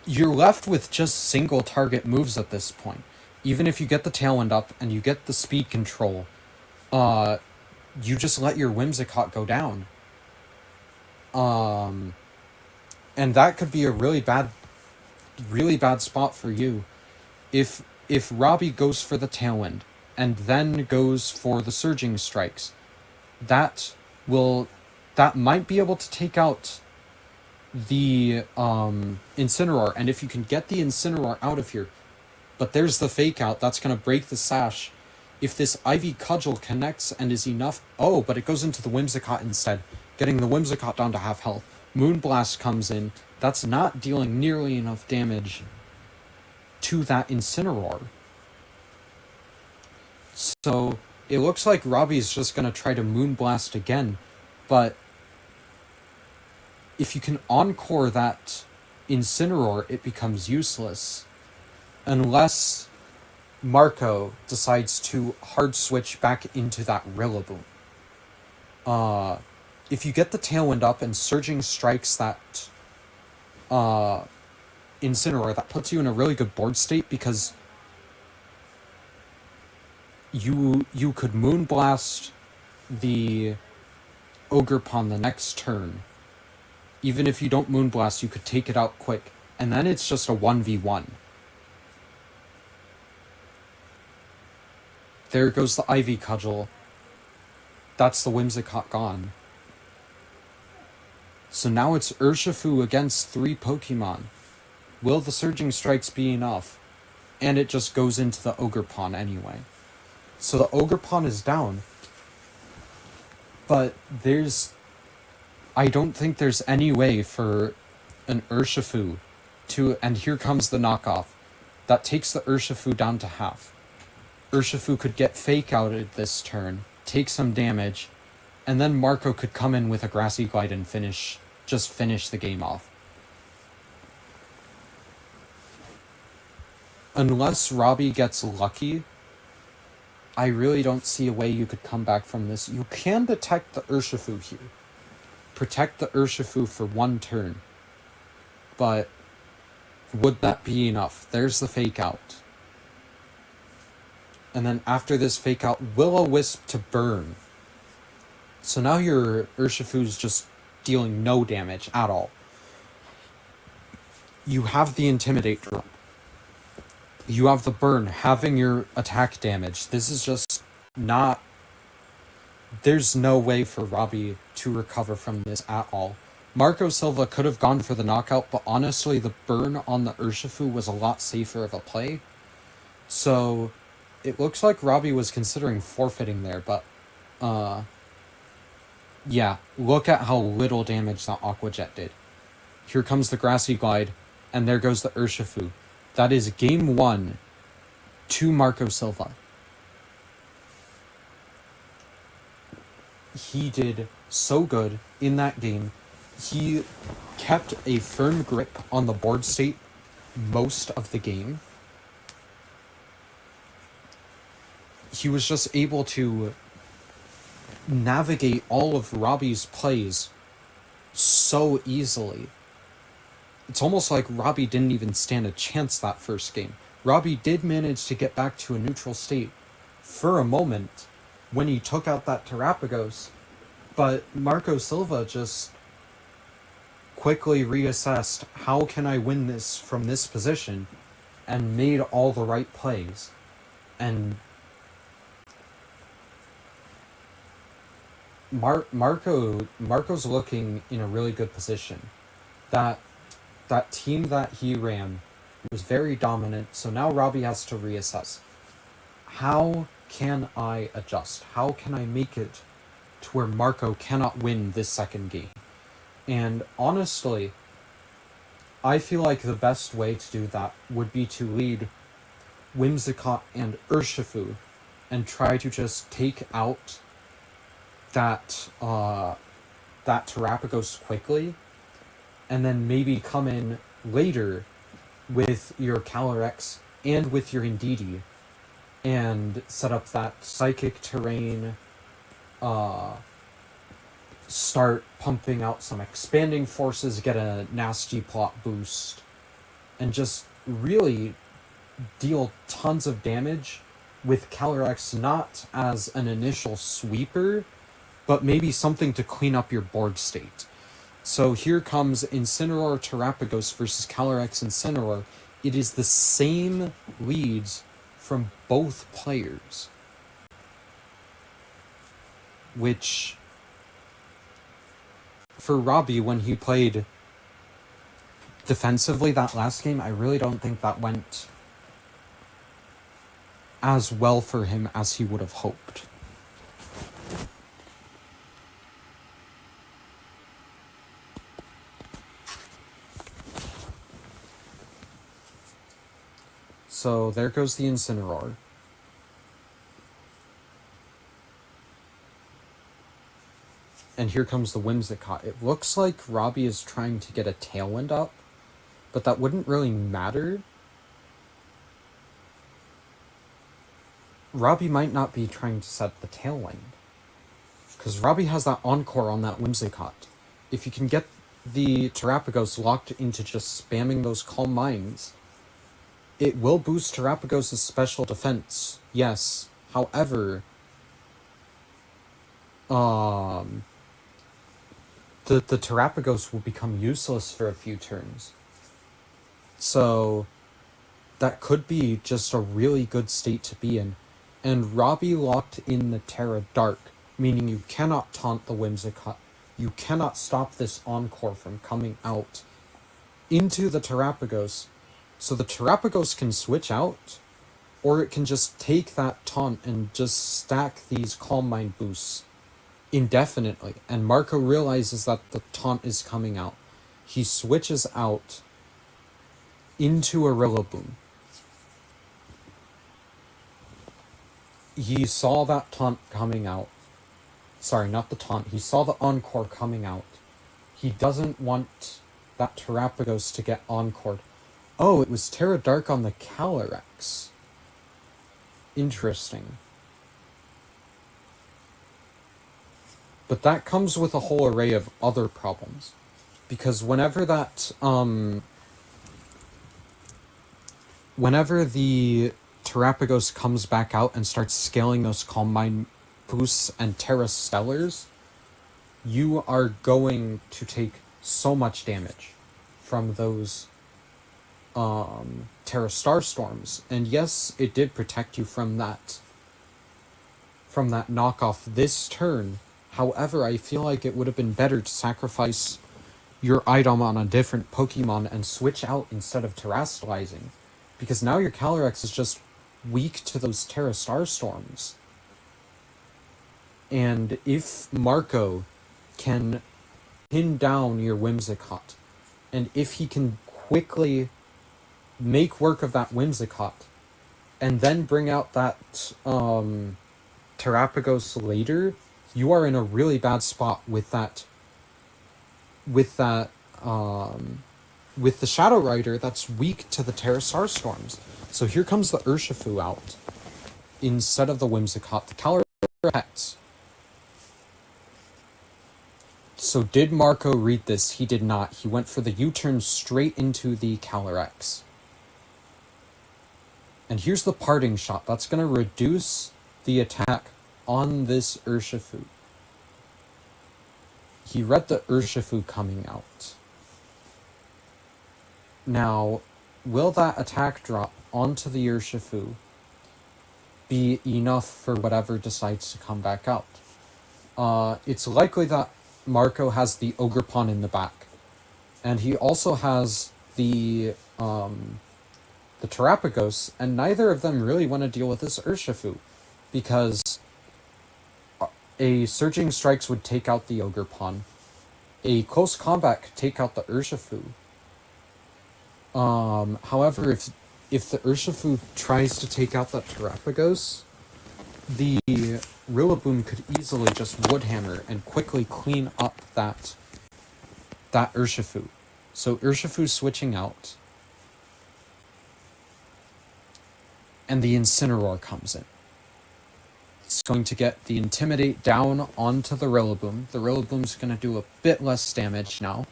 left with just single target moves at this point. Even if you get the Tailwind up and you get the speed control, you just let your Whimsicott go down. And that could be a really bad spot for you. If Robbie goes for the Tailwind and then goes for the Surging Strikes, that might be able to take out the Incineroar. And if you can get the Incineroar out of here, but there's the Fake Out, that's going to break the Sash. If this Ivy Cudgel connects and is enough... Oh, but it goes into the Whimsicott instead, getting the Whimsicott down to half health. Moonblast comes in. That's not dealing nearly enough damage to that Incineroar. So it looks like Robbie's just going to try to Moonblast again, but if you can Encore that Incineroar, it becomes useless. Unless Marco decides to hard switch back into that Rillaboom. If you get the Tailwind up and Surging Strikes that Incineroar, that puts you in a really good board state, because you could Moonblast the Ogerpon the next turn. Even if you don't Moonblast, you could take it out quick, and then it's just a 1v1. There goes the Ivy Cudgel. That's the Whimsicott gone. So now it's Urshifu against 3 Pokemon. Will the Surging Strikes be enough? And it just goes into the Ogerpon anyway. So the Ogerpon is down. But I don't think there's any way for an Urshifu to... And here comes the knockoff. That takes the Urshifu down to half. Urshifu could get Fake Outed this turn, take some damage, and then Marco could come in with a Grassy Glide and finish the game off. Unless Robbie gets lucky, I really don't see a way you could come back from this. You can detect the Urshifu here. Protect the Urshifu for 1 turn. But would that be enough? There's the Fake Out. And then after this Fake Out, Will-O-Wisp to burn. So now your Urshifu's just dealing no damage at all. You have the Intimidate drop. You have the burn, having your attack damage. This is just not... There's no way for Robbie to recover from this at all. Marco Silva could have gone for the knockout, but honestly, the burn on the Urshifu was a lot safer of a play. So it looks like Robbie was considering forfeiting there, but yeah, look at how little damage that Aqua Jet did. Here comes the Grassy Glide, and there goes the Urshifu. That is game 1 to Marco Silva. He did so good in that game. He kept a firm grip on the board state most of the game. He was just able to navigate all of Robbie's plays so easily. It's almost like Robbie didn't even stand a chance that first game. Robbie did manage to get back to a neutral state for a moment when he took out that Terapagos, but Marco Silva just quickly reassessed, how can I win this from this position, and made all the right plays. And Marco's looking in a really good position. That team that he ran was very dominant, so now Robbie has to reassess. How can I adjust? How can I make it to where Marco cannot win this second game? And honestly, I feel like the best way to do that would be to lead Whimsicott and Urshifu and try to just take out that Terrapagos quickly, and then maybe come in later with your Calyrex and with your Indeedee and set up that Psychic Terrain, start pumping out some Expanding Forces, get a nasty plot boost, and just really deal tons of damage with Calyrex, not as an initial sweeper, but maybe something to clean up your board state. So here comes Incineroar Terrapagos versus Calyrex Incineroar. It is the same leads from both players, which for Robbie, when he played defensively that last game, I really don't think that went as well for him as he would have hoped. So there goes the Incineroar. And here comes the Whimsicott. It looks like Robbie is trying to get a Tailwind up, but that wouldn't really matter. Robbie might not be trying to set the Tailwind, because Robbie has that Encore on that Whimsicott. If you can get the Terrapagos locked into just spamming those Calm Minds, it will boost Terrapagos' special defense, yes. However, the Terrapagos will become useless for a few turns. So that could be just a really good state to be in. And Robbie locked in the Terra Dark, meaning you cannot taunt the Whimsicott. You cannot stop this Encore from coming out into the Terrapagos. So the Terrapagos can switch out, or it can just take that taunt and just stack these Calm Mind boosts indefinitely. And Marco realizes that the taunt is coming out. He switches out into a Rillaboom. He saw that taunt coming out. Sorry, not the taunt. He saw the Encore coming out. He doesn't want that Terrapagos to get Encored. Oh, it was Terra Dark on the Calyrex. Interesting. But that comes with a whole array of other problems. Because whenever that, whenever the Terrapagos comes back out and starts scaling those Calm Mind boosts and Terra Stellars, you are going to take so much damage from those Terra Starstorms. And yes, it did protect you from that knockoff this turn. However, I feel like it would have been better to sacrifice your item on a different Pokemon and switch out instead of Terrastalizing. Because now your Calyrex is just weak to those Terra Starstorms. And if Marco can pin down your Whimsicott, and if he can quickly make work of that Whimsicott, and then bring out that Terrapagos later, you are in a really bad spot with the Shadow Rider that's weak to the Terra Starstorms. So here comes the Urshifu out instead of the Whimsicott. The Calyrex. So did Marco read this? He did not. He went for the U-turn straight into the Calyrex. And here's the parting shot. That's going to reduce the attack on this Urshifu. He read the Urshifu coming out. Now, will that attack drop onto the Urshifu be enough for whatever decides to come back out? It's likely that Marco has the Ogerpon in the back. And he also has the Terrapagos, and neither of them really want to deal with this Urshifu, because a Surging Strikes would take out the Ogerpon. A Close Combat could take out the Urshifu. However, if the Urshifu tries to take out that Terrapagos, the Rillaboom could easily just Woodhammer and quickly clean up that Urshifu. So Urshifu's switching out, and the Incineroar comes in. It's going to get the Intimidate down onto the Rillaboom. The Rillaboom's going to do a bit less damage now.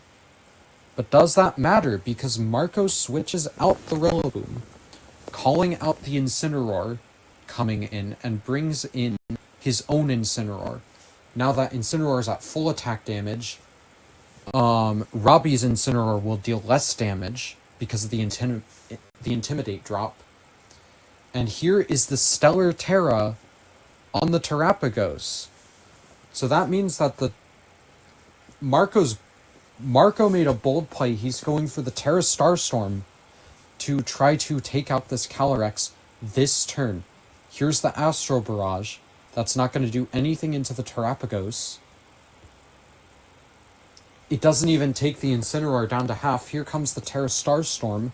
But does that matter? Because Marco switches out the Rillaboom, calling out the Incineroar coming in, and brings in his own Incineroar. Now that Incineroar is at full attack damage, Robbie's Incineroar will deal less damage because of the Intimidate drop. And here is the Stellar Terra on the Terrapagos. So that means that Marco made a bold play. He's going for the Terra Starstorm to try to take out this Calyrex this turn. Here's the Astro Barrage. That's not going to do anything into the Terrapagos. It doesn't even take the Incineroar down to half. Here comes the Terra Starstorm.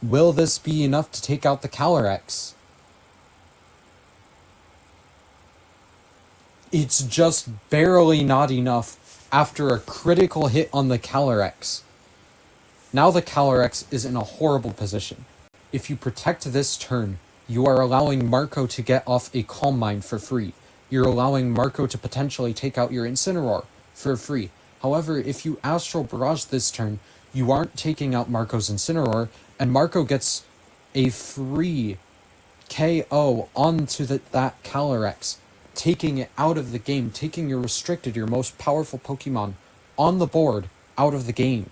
Will this be enough to take out the Calyrex? It's just barely not enough after a critical hit on the Calyrex. Now the Calyrex is in a horrible position. If you protect this turn, you are allowing Marco to get off a Calm Mind for free. You're allowing Marco to potentially take out your Incineroar for free. However, if you Astral Barrage this turn, you aren't taking out Marco's Incineroar, and Marco gets a free KO onto that Calyrex, taking it out of the game, taking your most powerful Pokemon on the board out of the game.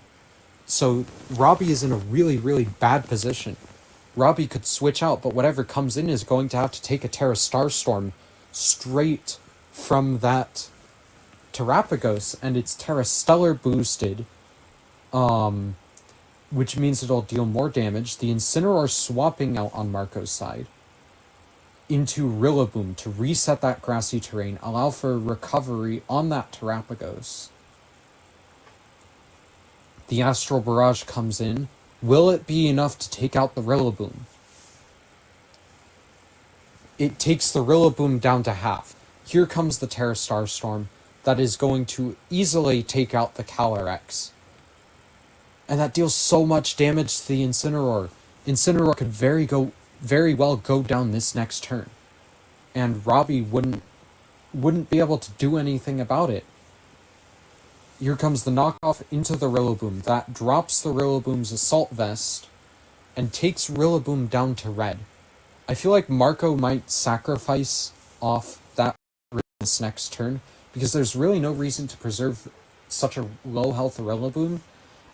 So Robbie is in a really, really bad position. Robbie could switch out, but whatever comes in is going to have to take a Terra Starstorm straight from that Terrapagos, and it's Terra Stellar boosted, which means it'll deal more damage. The Incineroar swapping out on Marco's side into Rillaboom to reset that grassy terrain, allow for recovery on that Terrapagos. The Astral Barrage comes in. Will it be enough to take out the Rillaboom? It takes the Rillaboom down to half. Here comes the Terra Starstorm that is going to easily take out the Calyrex. And that deals so much damage to the Incineroar. Incineroar could very well go down this next turn, and Robbie wouldn't be able to do anything about it. Here comes the knockoff into the Rillaboom. That drops the Rillaboom's Assault Vest and takes Rillaboom down to red. I feel like Marco might sacrifice off that this next turn, because there's really no reason to preserve such a low health Rillaboom,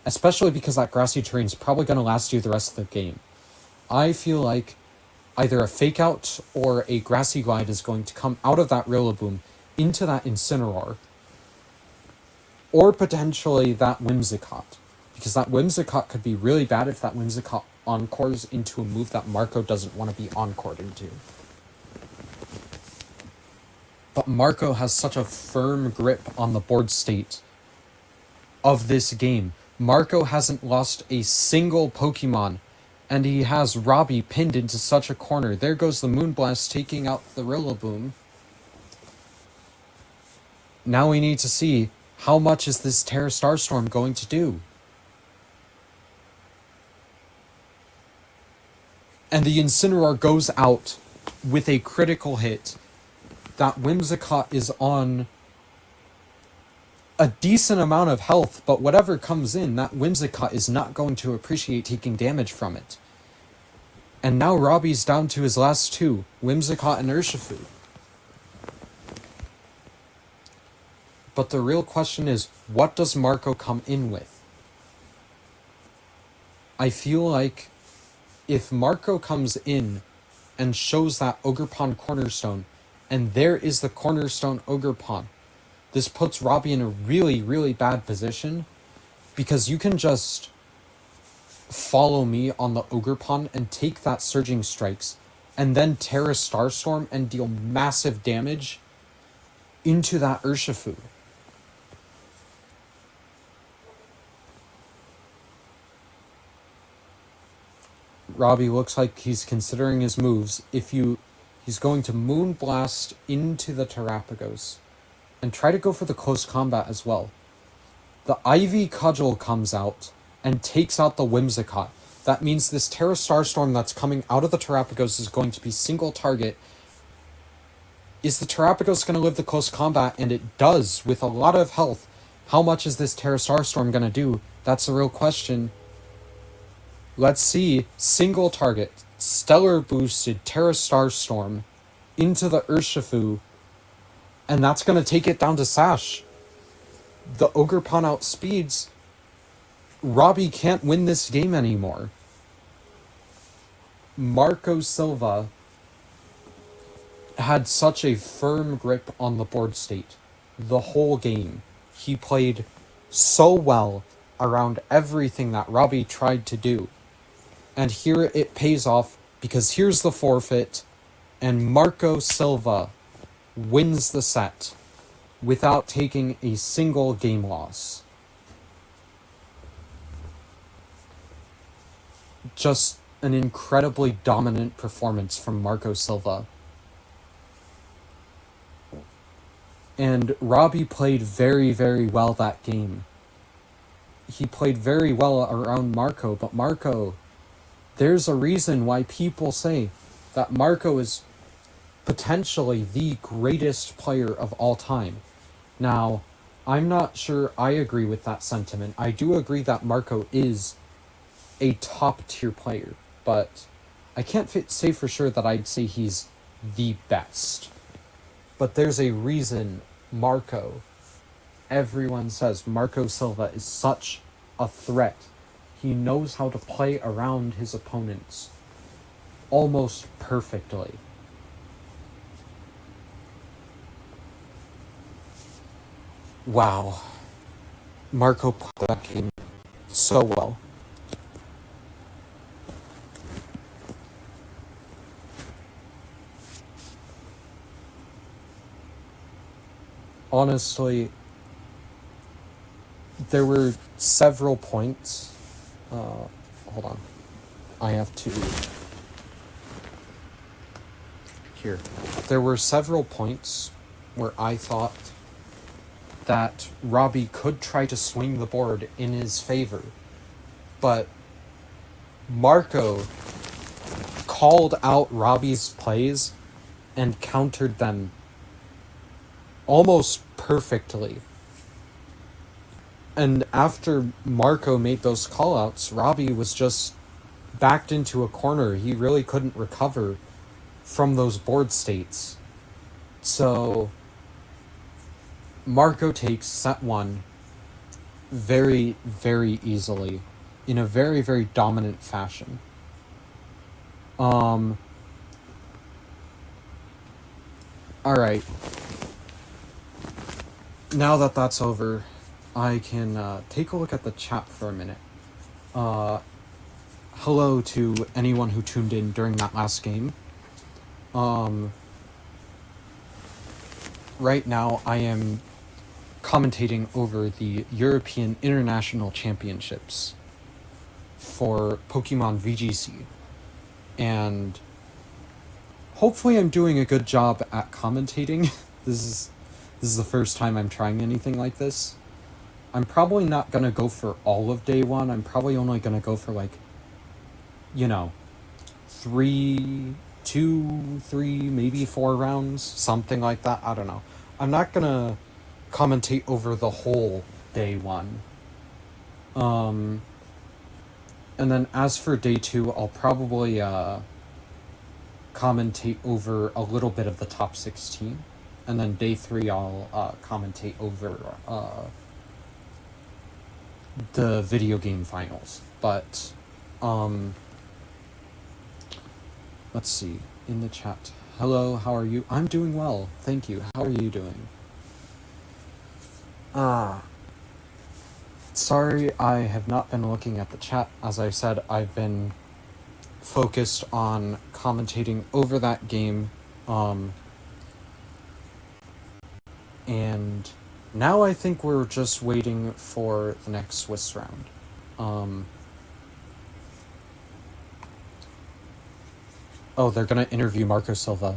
especially because that grassy terrain is probably going to last you the rest of the game. I feel like either a Fake Out or a Grassy Glide is going to come out of that Rillaboom into that Incineroar, or potentially that Whimsicott, because that Whimsicott could be really bad if that Whimsicott encores into a move that Marco doesn't want to be encored into. But Marco has such a firm grip on the board state of this game. Marco hasn't lost a single Pokemon, and he has Robbie pinned into such a corner. There goes the Moonblast taking out the Rillaboom. Now we need to see how much is this Terra Starstorm going to do. And the Incineroar goes out with a critical hit. That Whimsicott is on a decent amount of health, but whatever comes in, that Whimsicott is not going to appreciate taking damage from it. And now Robbie's down to his last two, Whimsicott and Urshifu. But the real question is, what does Marco come in with? I feel like if Marco comes in and shows that Ogerpon Cornerstone, and there is the Cornerstone Ogerpon, this puts Robbie in a really, really bad position, because you can just follow me on the Ogerpon and take that Surging Strikes, and then Terra Starstorm and deal massive damage into that Urshifu. Robbie looks like he's considering his moves. If you He's going to Moonblast into the Terrapagos and try to go for the close combat as well. The Ivy Cudgel comes out and takes out the Whimsicott. That means this Terra Starstorm that's coming out of the Terrapagos is going to be single target. Is the Terrapagos going to live the close combat? And it does, with a lot of health. How much is this Terra Starstorm going to do? That's the real question. Let's see. Single target. Stellar boosted Terra Starstorm into the Urshifu. And that's going to take it down to Sash. The Ogerpon outspeeds. Robbie can't win this game anymore. Marco Silva had such a firm grip on the board state the whole game. He played so well around everything that Robbie tried to do. And here it pays off, because here's the forfeit, and Marco Silva wins the set without taking a single game loss. Just an incredibly dominant performance from Marco Silva. And Robbie played very, very well that game. He played very well around Marco, but Marco, there's a reason why people say that Marco is potentially the greatest player of all time. Now, I'm not sure I agree with that sentiment. I do agree that Marco is a top-tier player, but I can't say for sure that I'd say he's the best. But there's a reason Marco, everyone says Marco Silva is such a threat. He knows how to play around his opponents almost perfectly. Wow. Marco played that game so well. Honestly, there were several points. Hold on. I have to... Here. There were several points where I thought that Robbie could try to swing the board in his favor. But Marco called out Robbie's plays and countered them almost perfectly. And after Marco made those callouts, Robbie was just backed into a corner. He really couldn't recover from those board states. So Marco takes set 1 very, very easily in a very, very dominant fashion. Alright. Now that that's over, I can take a look at the chat for a minute. Hello to anyone who tuned in during that last game. Right now I am commentating over the European International Championships for Pokemon VGC. And hopefully I'm doing a good job at commentating. This is the first time I'm trying anything like this. I'm probably not gonna go for all of day 1. I'm probably only gonna go for 3, maybe 4 rounds, something like that. I don't know. I'm not gonna commentate over the whole day 1. And then as for day 2, I'll probably commentate over a little bit of the top 16. And then day 3, I'll commentate over the video game finals. But, let's see, in the chat. Hello, how are you? I'm doing well, thank you. How are you doing? Sorry, I have not been looking at the chat. As I said, I've been focused on commentating over that game. And now I think we're just waiting for the next Swiss round. Oh, they're gonna interview Marco Silva.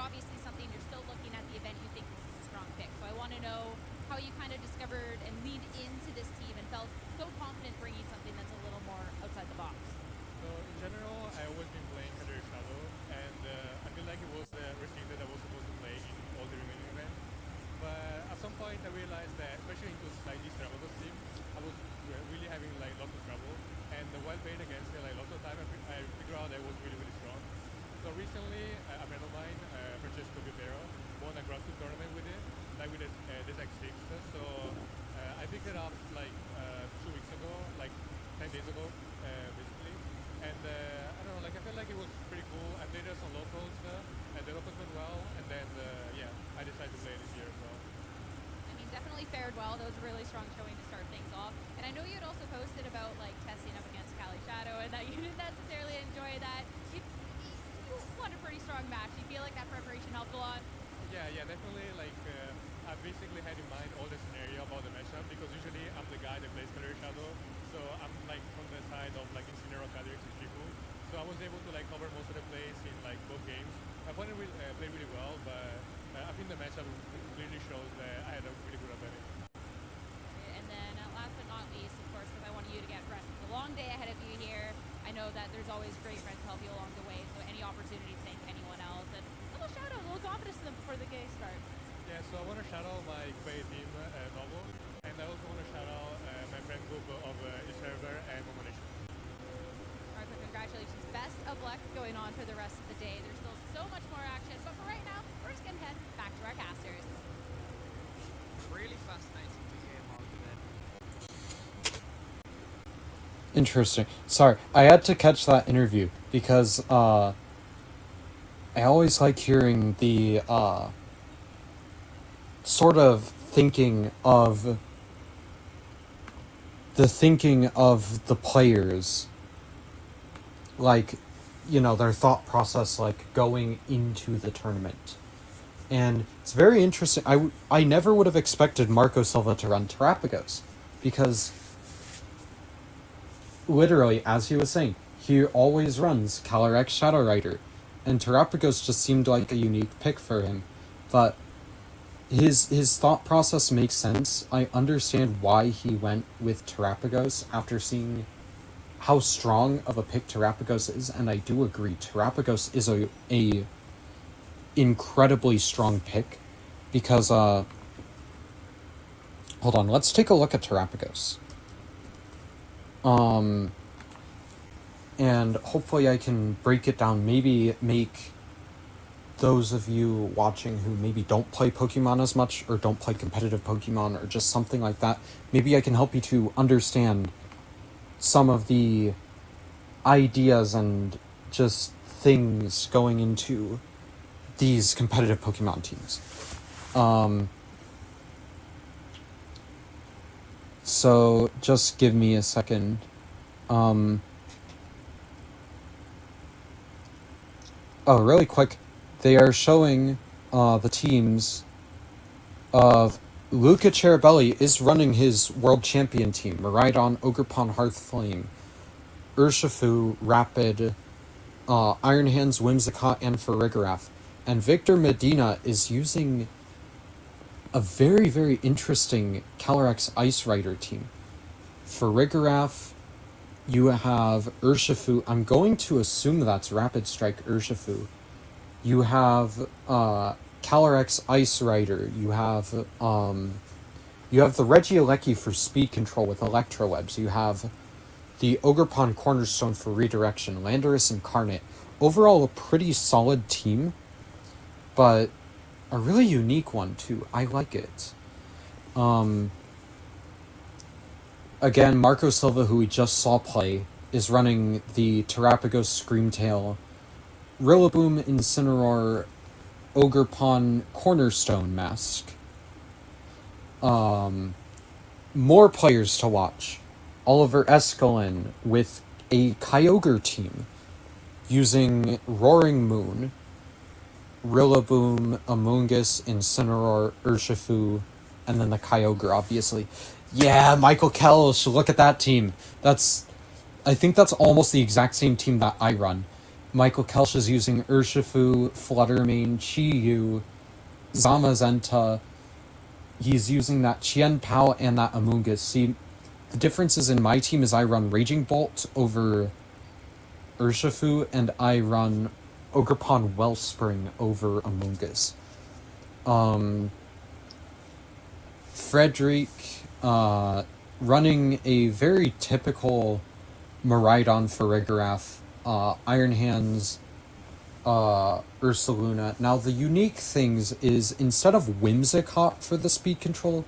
obviously something you're still looking at the event, you think this is a strong pick. So I want to know how you kind of discovered and leaned into this team and felt so confident bringing something that's a little more outside the box. So in general, I always been playing Heather Shadow, and I feel like it was the receiver that I was supposed to play in all the remaining events. But at some point, I realized that, especially into like this Travelers team, I was really having like lots of trouble. And while playing against it, like lots of time, I figured out I was really, really strong. So recently, a friend of mine, Francesco Vivero, won a grassroots tournament with it, like with this X6. So I picked it up like 2 weeks ago, like 10 days ago, basically. And I don't know, like I felt like it was pretty cool. I played there some locals, and the locals went well. And then, yeah, I decided to play this year as well. I mean, definitely fared well. That was a really strong showing to start things off. And I know you had also posted about like testing up against Cali Shadow and that you didn't necessarily enjoy that. You won a pretty strong match. You feel like that preparation helped a lot? Yeah, definitely. Like I basically had in mind all the scenario about the matchup because usually I'm the guy that plays Color Shadow, so I'm like from the side of like Incineroar Calyrex and Shifu. So I was able to like cover most of the plays in like both games. My opponent played really well, but I think the matchup clearly shows that I had a really good ability. And then last but not least, of course, because I wanted you to get rest. It's a long day ahead of you here. I know that there's always great friends to help you along the way, so any opportunity to thank anyone else. And a little shout out, a little confidence to them before the game starts. Yeah, so I want to shout out my play team, Novo, and I also want to shout out my friend group of Server and Momonation. All right, but congratulations. Best of luck going on for the rest of the day. There's still so much more action, but for right now, we're just going to head back to our casters. Really fascinating to hear Mark then. Interesting. Sorry, I had to catch that interview because I always like hearing the sort of thinking of the players, like, you know, their thought process, like going into the tournament. And it's very interesting. I never would have expected Marco Silva to run Terrapagos because literally, as he was saying, he always runs Calyrex Shadow Rider, and Terrapagos just seemed like a unique pick for him. But his thought process makes sense. I understand why he went with Terrapagos after seeing how strong of a pick Terrapagos is, and I do agree, Terrapagos is a incredibly strong pick, because, hold on, let's take a look at Terrapagos. And hopefully I can break it down, maybe make those of you watching who maybe don't play Pokemon as much, or don't play competitive Pokemon, or just something like that, maybe I can help you to understand some of the ideas and just things going into these competitive Pokemon teams. So just give me a second. Oh, really quick, they are showing the teams of Luca Ceribelli is running his world champion team. Miraidon, Ogerpon, Hearthflame, Urshifu, Rapid, Iron Hands, Whimsicott, and Farigiraf. And Victor Medina is using a very, very interesting Calyrex Ice Rider team. Farigiraf, you have Urshifu. I'm going to assume that's Rapid Strike Urshifu. You have Calyrex Ice Rider. You have the Regieleki for speed control with Electrowebs. You have the Ogerpon Cornerstone for redirection. Landorus Incarnate. Overall, a pretty solid team, but a really unique one too. I like it. Again, Marco Silva, who we just saw play, is running the Terrapagos Screamtail, Rillaboom, Incineroar, Ogerpon Cornerstone mask. More players to watch. Oliver Escalin with a Kyogre team using Roaring Moon, Rillaboom, Amoonguss, Incineroar, Urshifu, and then the Kyogre, obviously. Yeah, Michael Kelsch, look at that team. I think that's almost the exact same team that I run. Michael Kelch is using Urshifu, Fluttermane, Chi-Yu, Zamazenta. He's using that Qian Pao and that Amoonguss. See, the differences in my team is I run Raging Bolt over Urshifu, and I run Ogerpon Wellspring over Amoonguss. Frederick, running a very typical Miraidon for Farigiraf, Iron Hands, Ursaluna. Now, the unique things is, instead of Whimsicott for the speed control,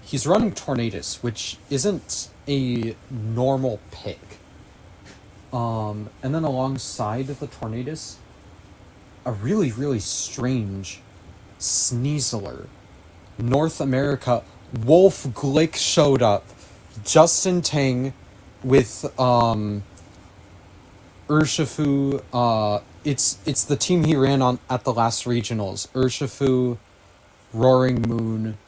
he's running Tornadus, which isn't a normal pick. And then alongside the Tornadus, a really, really strange Sneasler. North America, Wolf Glick showed up. Justin Tang with Urshifu. It's the team he ran on at the last regionals. Urshifu, Roaring Moon,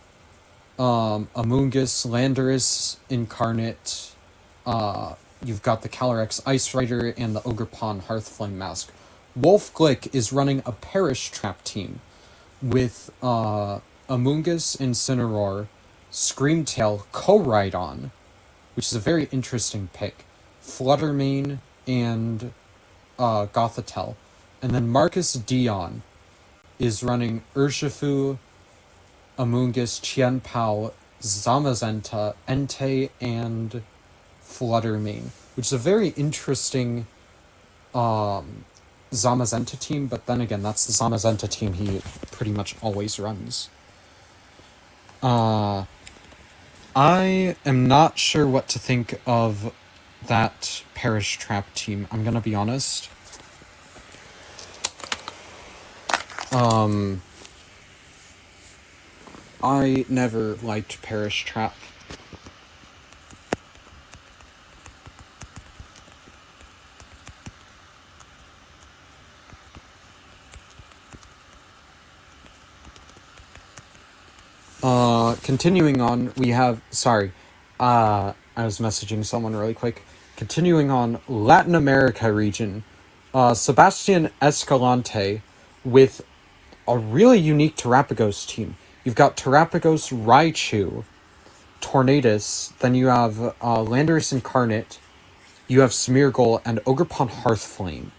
Amoonguss, Landorus Incarnate. You've got the Calyrex Ice Rider and the Ogerpon Hearthflame Mask. Wolf Glick is running a Perish Trap team with Amoonguss, Incineroar, Screamtail, Koraidon, which is a very interesting pick, Fluttermane, and Gothitelle. And then Marcus Dion is running Urshifu, Amoonguss, Qianpao, Zamazenta, Entei, and Fluttermane, which is a very interesting Zamazenta team, but then again, that's the Zamazenta team he pretty much always runs. I am not sure what to think of that Perish Trap team, I'm gonna be honest. I never liked Perish Trap. Continuing on, we have, I was messaging someone really quick. Continuing on, Latin America region, Sebastian Escalante with a really unique Terrapagos team. You've got Terrapagos, Raichu, Tornadus, then you have Landorus Incarnate, you have Smeargle, and Ogerpon Hearthflame,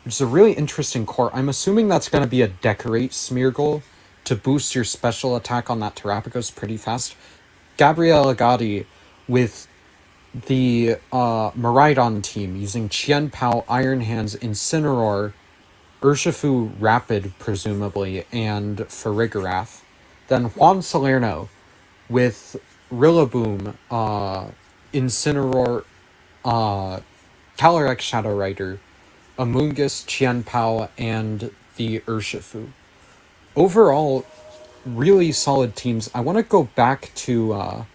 which is a really interesting core. I'm assuming that's going to be a Decorate Smeargle to boost your special attack on that Terrapagos pretty fast. Gabriel Agati with the Miraidon team using Qianpao, Iron Hands, Incineroar, Urshifu Rapid, presumably, and Farigiraf. Then Juan Salerno with Rillaboom, Incineroar, Calyrex Shadow Rider, Amoonguss, Qianpao, and the Urshifu. Overall, really solid teams. I want to go back to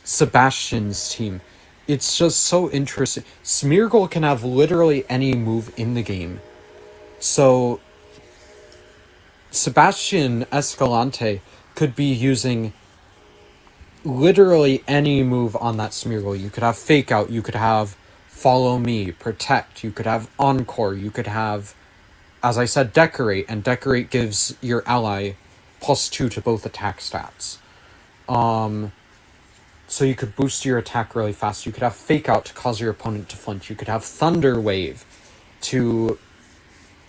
Sebastian's team. It's just so interesting. Smeargle can have literally any move in the game. So, Sebastian Escalante could be using literally any move on that Smeargle. You could have Fake Out, you could have Follow Me, Protect, you could have Encore, you could have, as I said, Decorate, and Decorate gives your ally +2 to both attack stats. So you could boost your attack really fast. You could have Fake Out to cause your opponent to flinch. You could have Thunder Wave to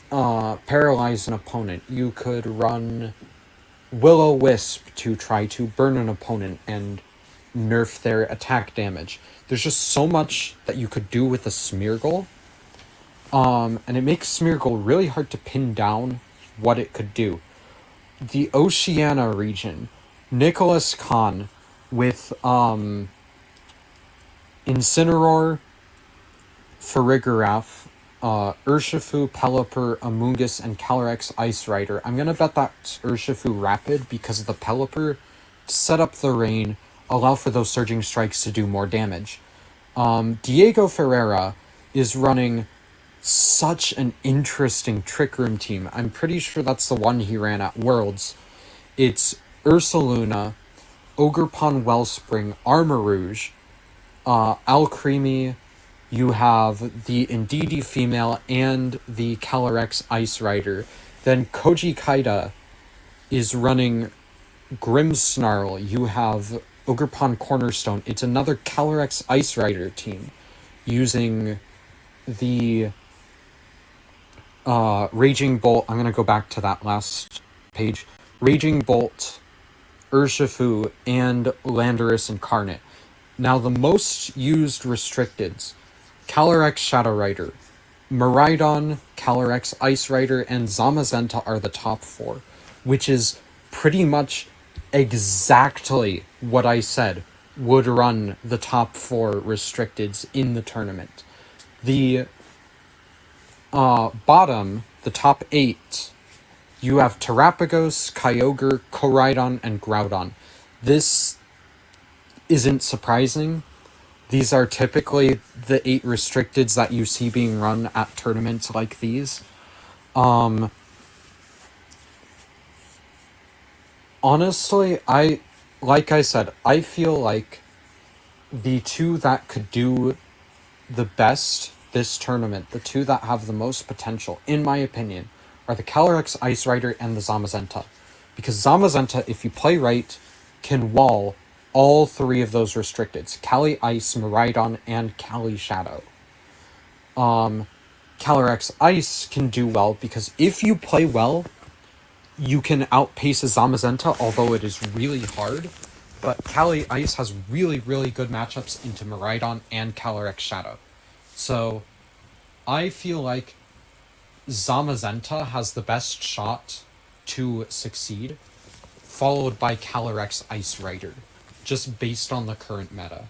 paralyze an opponent. You could run Will-O-Wisp to try to burn an opponent and nerf their attack damage. There's just so much that you could do with a Smeargle. And it makes Smeargle really hard to pin down what it could do. The Oceania region, Nicholas Kahn with Incineroar, Farigiraf, Urshifu, Pelipper, Amoonguss, and Calyrex Ice Rider. I'm going to bet that's Urshifu Rapid because of the Pelipper to set up the rain, allow for those Surging Strikes to do more damage. Diego Ferreira is running such an interesting Trick Room team. I'm pretty sure that's the one he ran at Worlds. It's Ursaluna, Ogerpon Wellspring, Armarouge, Alcremie, you have the Indeedee female and the Calyrex Ice Rider. Then Koji Kaida is running Grimmsnarl. You have Ogerpon Cornerstone. It's another Calyrex Ice Rider team using the Raging Bolt. I'm going to go back to that last page. Raging Bolt, Urshifu, and Landorus Incarnate. Now, the most used restricteds, Calyrex Shadow Rider, Miraidon, Calyrex Ice Rider, and Zamazenta are the top 4, which is pretty much exactly what I said would run the top 4 restricteds in the tournament. The bottom, the top 8, you have Terapagos, Kyogre, Koraidon, and Groudon. This isn't surprising. These are typically the 8 restricteds that you see being run at tournaments like these. Honestly, like I said, I feel like the 2 that could do the best this tournament, the 2 that have the most potential, in my opinion, are the Calyrex Ice Rider and the Zamazenta. Because Zamazenta, if you play right, can wall all 3 of those restricteds. Cali Ice, Miraidon, and Cali Shadow. Calyrex Ice can do well, because if you play well, you can outpace a Zamazenta, although it is really hard. But Cali Ice has really, really good matchups into Miraidon and Calyrex Shadow. So, I feel like Zamazenta has the best shot to succeed, followed by Calyrex Ice Rider, just based on the current meta.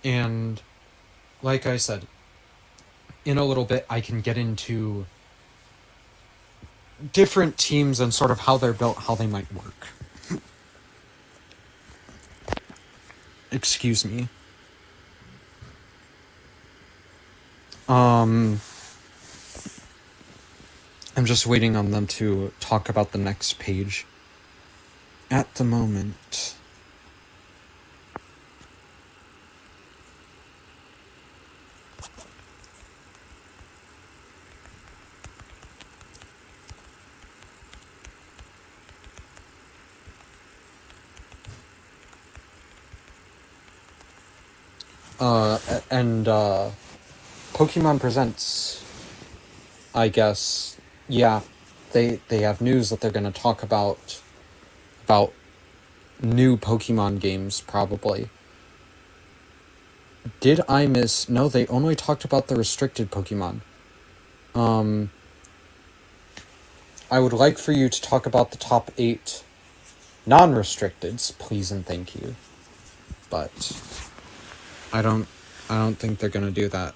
And, like I said, in a little bit I can get into different teams and sort of how they're built, how they might work. Excuse me. I'm just waiting on them to talk about the next page. At the moment, Pokemon Presents, I guess, yeah, they have news that they're going to talk about new Pokemon games, probably. Did I miss? No, they only talked about the restricted Pokemon. I would like for you to talk about the top 8 non-restricteds, please and thank you. But I don't think they're going to do that.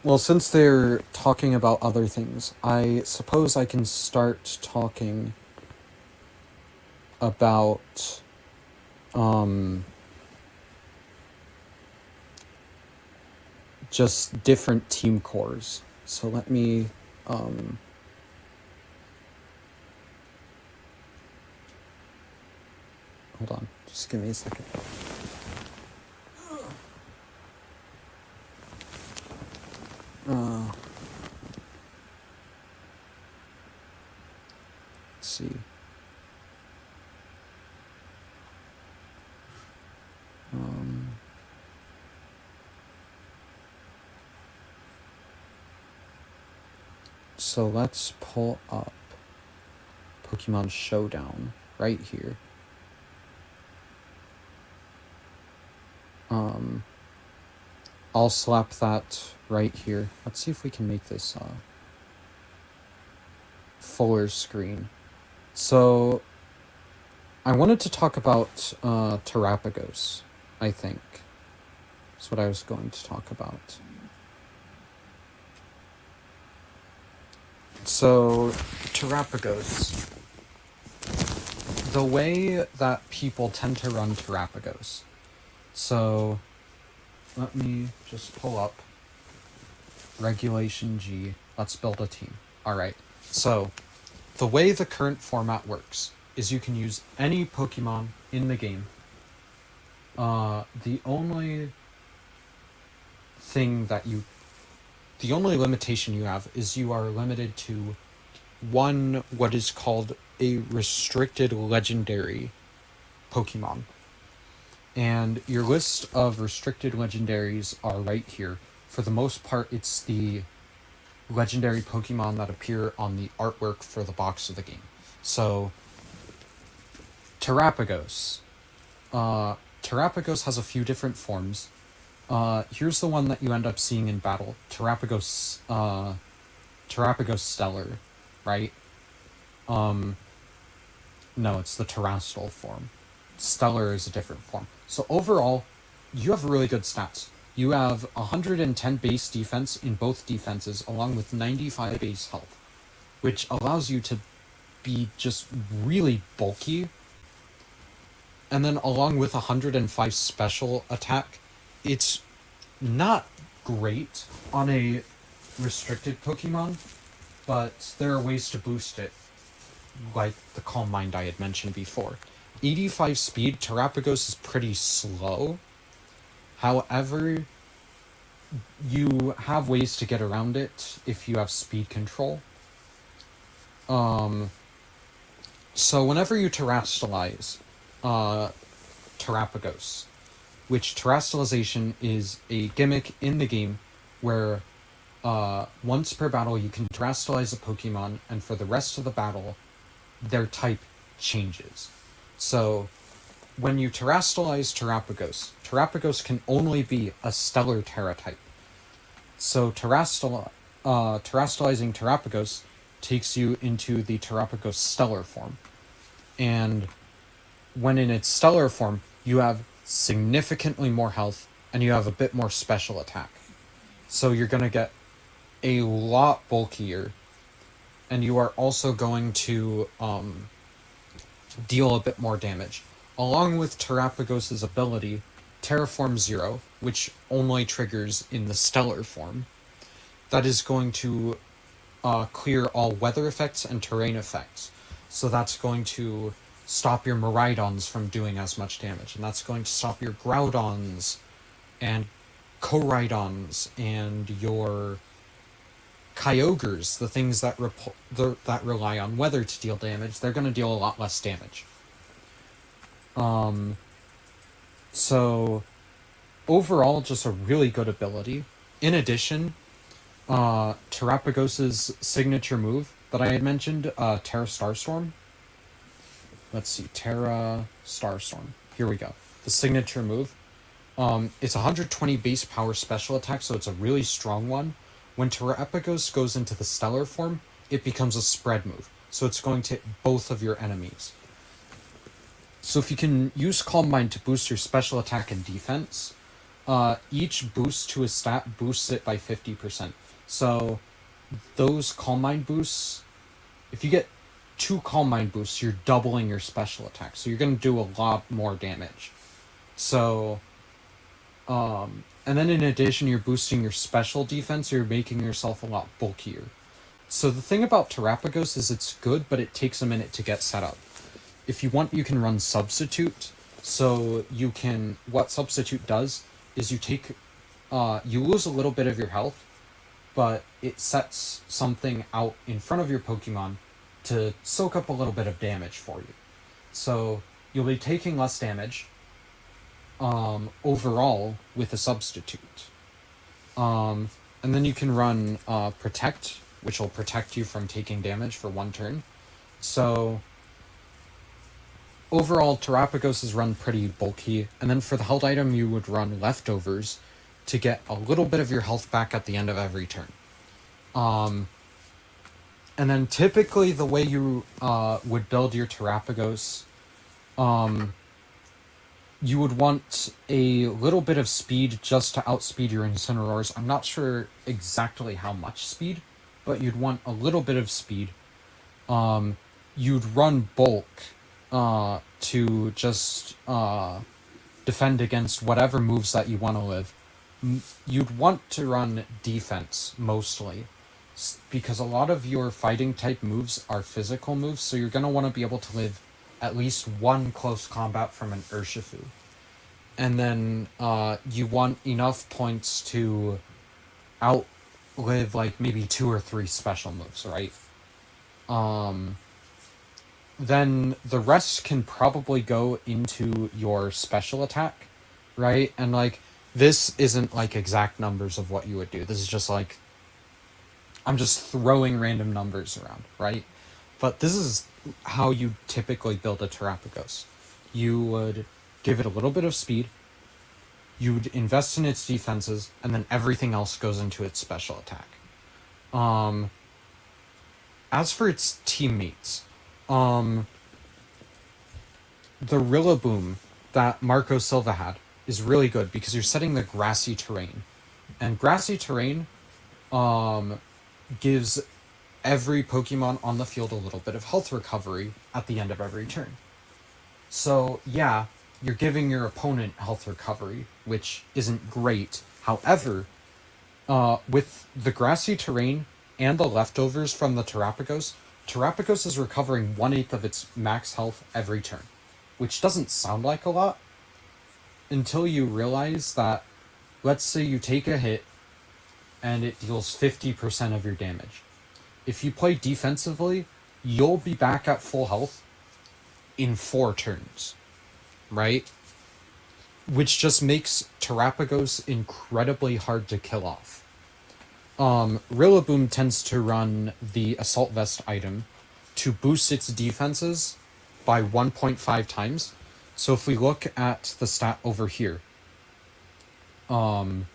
Well, since they're talking about other things, I suppose I can start talking about, just different team cores. So let me, hold on, just give me a second. Let's see. So let's pull up Pokemon Showdown right here. I'll slap that right here. Let's see if we can make this fuller screen. So I wanted to talk about Terapagos, I think. That's what I was going to talk about. So, Terapagos. The way that people tend to run Terapagos So, let me just pull up Regulation G. Let's build a team. Alright, so the way the current format works is you can use any Pokemon in the game. The only limitation you have is you are limited to one what is called a restricted legendary Pokemon. And your list of restricted legendaries are right here. For the most part, it's the legendary Pokemon that appear on the artwork for the box of the game. So, Terapagos. Terapagos has a few different forms. Here's the one that you end up seeing in battle. Terapagos Stellar, right? No, it's the Terastal form. Stellar is a different form. So overall, you have really good stats. You have 110 base defense in both defenses, along with 95 base health, which allows you to be just really bulky. And then along with 105 special attack, it's not great on a restricted Pokemon, but there are ways to boost it, like the Calm Mind I had mentioned before. 85 speed, Terapagos is pretty slow. However, you have ways to get around it if you have speed control. So whenever you terastalize Terapagos, which terastalization is a gimmick in the game where once per battle you can terastalize a Pokemon, and for the rest of the battle, their type changes. So, when you terastalize Terapagos, Terapagos can only be a Stellar Terra type. So, terastalizing Terapagos takes you into the Terapagos Stellar form. And when in its Stellar form, you have significantly more health, and you have a bit more special attack. So you're going to get a lot bulkier, and you are also going to deal a bit more damage. Along with Terapagos' ability, Terraform Zero, which only triggers in the Stellar form, that is going to clear all weather effects and terrain effects. So that's going to stop your Miraidons from doing as much damage, and that's going to stop your Groudons and Koraidons and your Kyogres, the things that that rely on weather to deal damage. They're going to deal a lot less damage. So overall, just a really good ability. In addition, Terapagos' signature move that I had mentioned, Terra Starstorm. Let's see, Terra Starstorm. Here we go. The signature move. It's 120 base power special attack, so it's a really strong one. When Terapagos goes into the Stellar form, it becomes a spread move. So it's going to hit both of your enemies. So if you can use Calm Mind to boost your special attack and defense, each boost to a stat boosts it by 50%. So those Calm Mind boosts, if you get 2 Calm Mind boosts, you're doubling your special attack. So you're going to do a lot more damage. So, and then in addition, you're boosting your special defense, you're making yourself a lot bulkier. So the thing about Terapagos is it's good, but it takes a minute to get set up. If you want, you can run Substitute. So you can, what Substitute does is you take, you lose a little bit of your health, but it sets something out in front of your Pokemon to soak up a little bit of damage for you. So you'll be taking less damage overall with a Substitute. And then you can run Protect, which will protect you from taking damage for 1 turn. So overall, Terapagos is run pretty bulky, and then for the held item, you would run Leftovers to get a little bit of your health back at the end of every turn. And then typically the way you would build your Terapagos, you would want a little bit of speed just to outspeed your Incineroars. I'm not sure exactly how much speed, but you'd want a little bit of speed. You'd run Bulk to just defend against whatever moves that you want to live, you'd want to run defense mostly, because a lot of your fighting type moves are physical moves, so you're going to want to be able to live at least one close combat from an Urshifu. And then you want enough points to outlive like maybe 2 or 3 special moves, right? Then the rest can probably go into your special attack, right? And like, this isn't like exact numbers of what you would do. This is just like, I'm just throwing random numbers around, right? But this is how you typically build a Terapagos. You would give it a little bit of speed, you'd invest in its defenses, and then everything else goes into its special attack. As for its teammates, the Rillaboom that Marco Silva had is really good because you're setting the grassy terrain. And grassy terrain gives every Pokemon on the field a little bit of health recovery at the end of every turn. So, yeah, you're giving your opponent health recovery, which isn't great. However, with the grassy terrain and the leftovers from the Terapagos, Terapagos is recovering 1/8 of its max health every turn, which doesn't sound like a lot until you realize that, let's say you take a hit and it deals 50% of your damage. If you play defensively, you'll be back at full health in 4 turns, right? Which just makes Terapagos incredibly hard to kill off. Rillaboom tends to run the Assault Vest item to boost its defenses by 1.5 times. So if we look at the stat over here, Rillaboom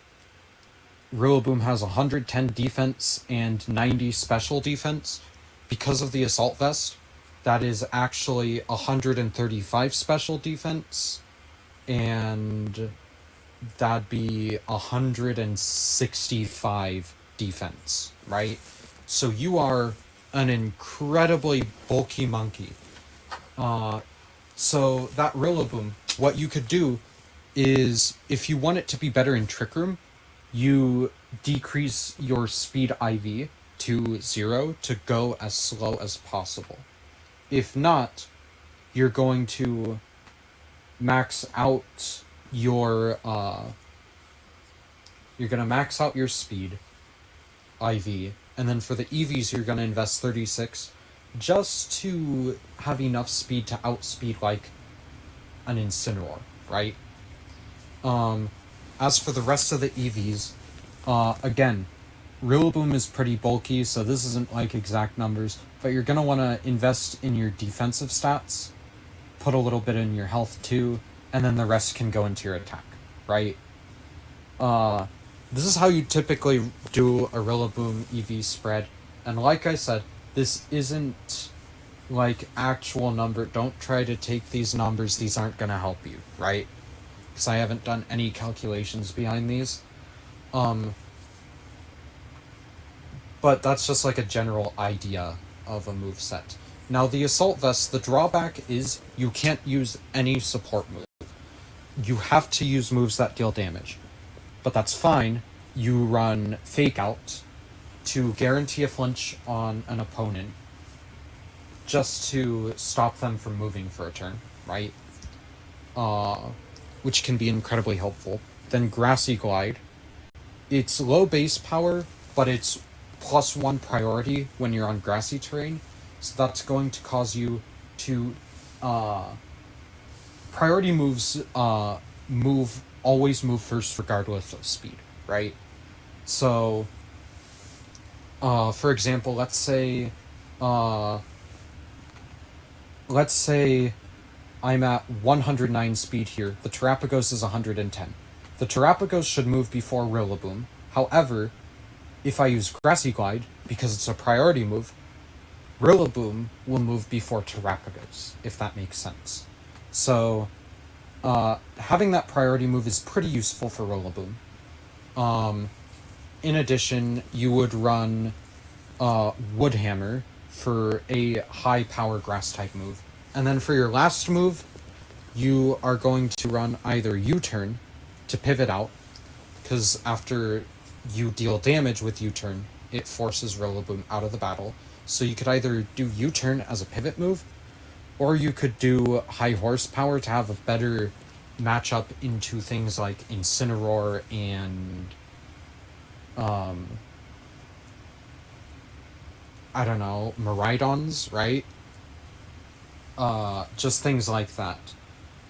has 110 defense and 90 special defense. Because of the Assault Vest, that is actually 135 special defense, and that'd be 165 defense, right? So you are an incredibly bulky monkey. So that Rillaboom, what you could do is, if you want it to be better in Trick Room, you decrease your speed IV to 0 to go as slow as possible. If not, you're going to max out your speed IV, and then for the EVs you're going to invest 36 just to have enough speed to outspeed like an Incineroar, right? As for the rest of the EVs, again, Rillaboom is pretty bulky, so this isn't like exact numbers, but you're going to want to invest in your defensive stats, put a little bit in your health too, and then the rest can go into your attack, right? This is how you typically do a Rillaboom EV spread, and like I said, this isn't like actual number. Don't try to take these numbers, these aren't going to help you, right? Because I haven't done any calculations behind these. But that's just like a general idea of a moveset. Now the Assault Vest, the drawback is you can't use any support move. You have to use moves that deal damage. But that's fine. You run Fake Out to guarantee a flinch on an opponent just to stop them from moving for a turn, right? Which can be incredibly helpful. Then Grassy Glide. It's low base power, but it's +1 priority when you're on grassy terrain, so that's going to cause you to priority moves always move first regardless of speed, right? So for example, let's say I'm at 109 speed here. The Terapagos is 110. The Terapagos should move before Rillaboom. However, if I use Grassy Glide, because it's a priority move, Rillaboom will move before Terapagos, if that makes sense. So, having that priority move is pretty useful for Rillaboom. In addition, you would run Woodhammer for a high power grass type move. And then for your last move, you are going to run either U-turn to pivot out, because after you deal damage with U-turn, it forces Rillaboom out of the battle. So you could either do U-turn as a pivot move, or you could do high horsepower to have a better matchup into things like Incineroar and I don't know, Miraidons, right? Just things like that.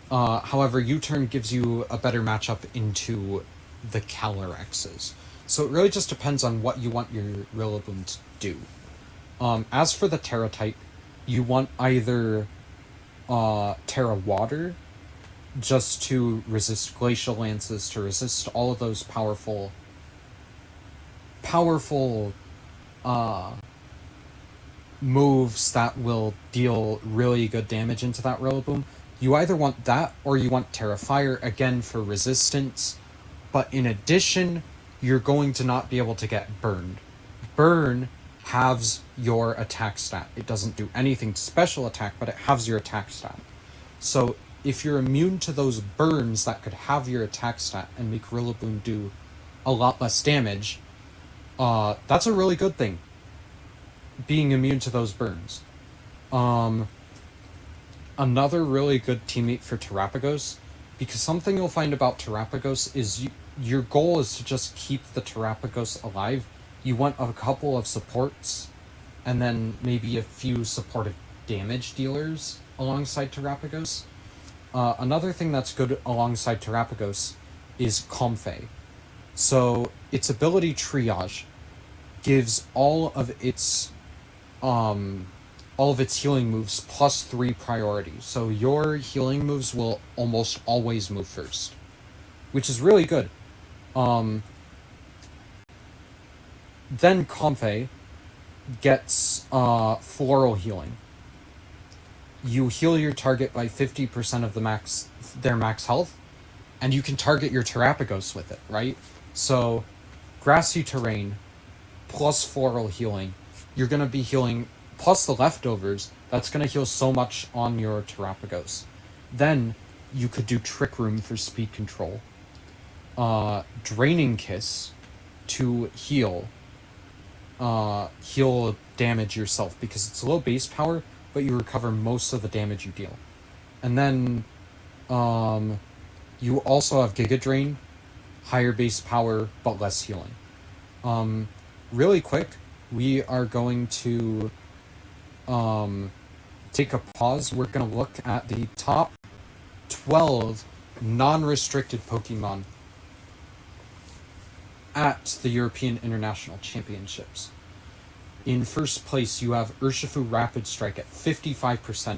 However, U-turn gives you a better matchup into the Calyrexes. So it really just depends on what you want your Rillaboom to do. As for the Terra type, you want either Terra Water, just to resist Glacial Lances, to resist all of those powerful moves that will deal really good damage into that Rillaboom. You either want that, or you want Terra Fire, again for resistance, but in addition, you're going to not be able to get burned. Burn halves your attack stat. It doesn't do anything to special attack, but it halves your attack stat. So if you're immune to those burns that could have your attack stat and make Rillaboom do a lot less damage, that's a really good thing, being immune to those burns. Another really good teammate for Terrapagos, because something you'll find about Terrapagos is your goal is to just keep the Terrapagos alive. You want a couple of supports, and then maybe a few supportive damage dealers alongside Terrapagos. Another thing that's good alongside Terrapagos is Comfey. So its ability Triage gives all of its healing moves plus 3 priority. So your healing moves will almost always move first, which is really good. Then Comfey gets Floral Healing. You heal your target by 50% of their max health, and you can target your Terrapagos with it, right? So, Grassy Terrain plus Floral Healing, you're going to be healing, plus the leftovers, that's going to heal so much on your Terrapagos. Then, you could do Trick Room for speed control. Draining Kiss to heal damage yourself, because it's low base power, but you recover most of the damage you deal. And then you also have Giga Drain, higher base power but less healing. Really quick, we are going to take a pause. We're going to look at the top 12 non-restricted Pokemon at the European International Championships. In first place, you have Urshifu Rapid Strike at 55%,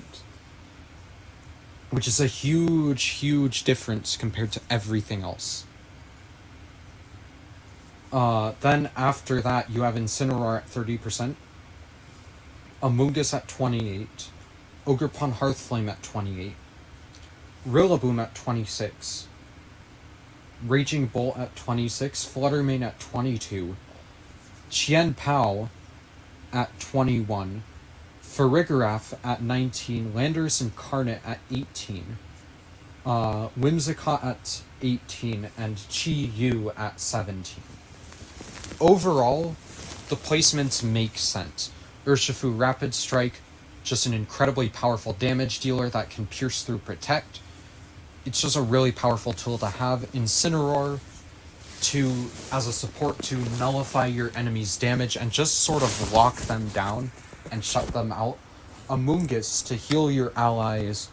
which is a huge, huge difference compared to everything else. Then after that, you have Incineroar at 30%, Amoonguss at 28%, Ogerpon Hearthflame at 28%, Rillaboom at 26%, Raging Bolt at 26%, Fluttermane at 22%, Qianpao at 21%, Farigiraf at 19%, Landorus Incarnate at 18%, Whimsicott at 18%, and Chi-Yu at 17%. Overall, the placements make sense. Urshifu Rapid Strike, just an incredibly powerful damage dealer that can pierce through Protect. It's just a really powerful tool to have. Incineroar as a support to nullify your enemy's damage and just sort of lock them down and shut them out. Amoonguss to heal your allies,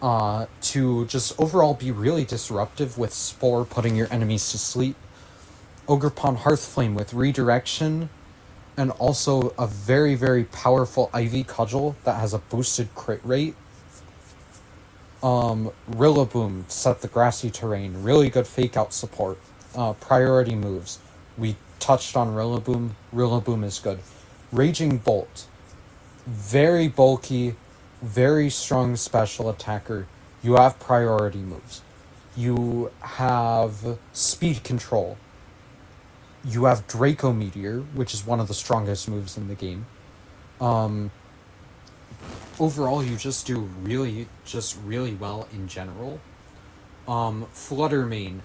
to just overall be really disruptive with Spore putting your enemies to sleep. Ogerpon Hearthflame with redirection, and also a very, very powerful Ivy Cudgel that has a boosted crit rate. Rillaboom to set the grassy terrain, really good fake out support. Priority moves, we touched on Rillaboom. Rillaboom is good. Raging Bolt, very bulky, very strong special attacker. You have priority moves. You have speed control. You have Draco Meteor, which is one of the strongest moves in the game. overall, you just do really well in general. Flutter Main,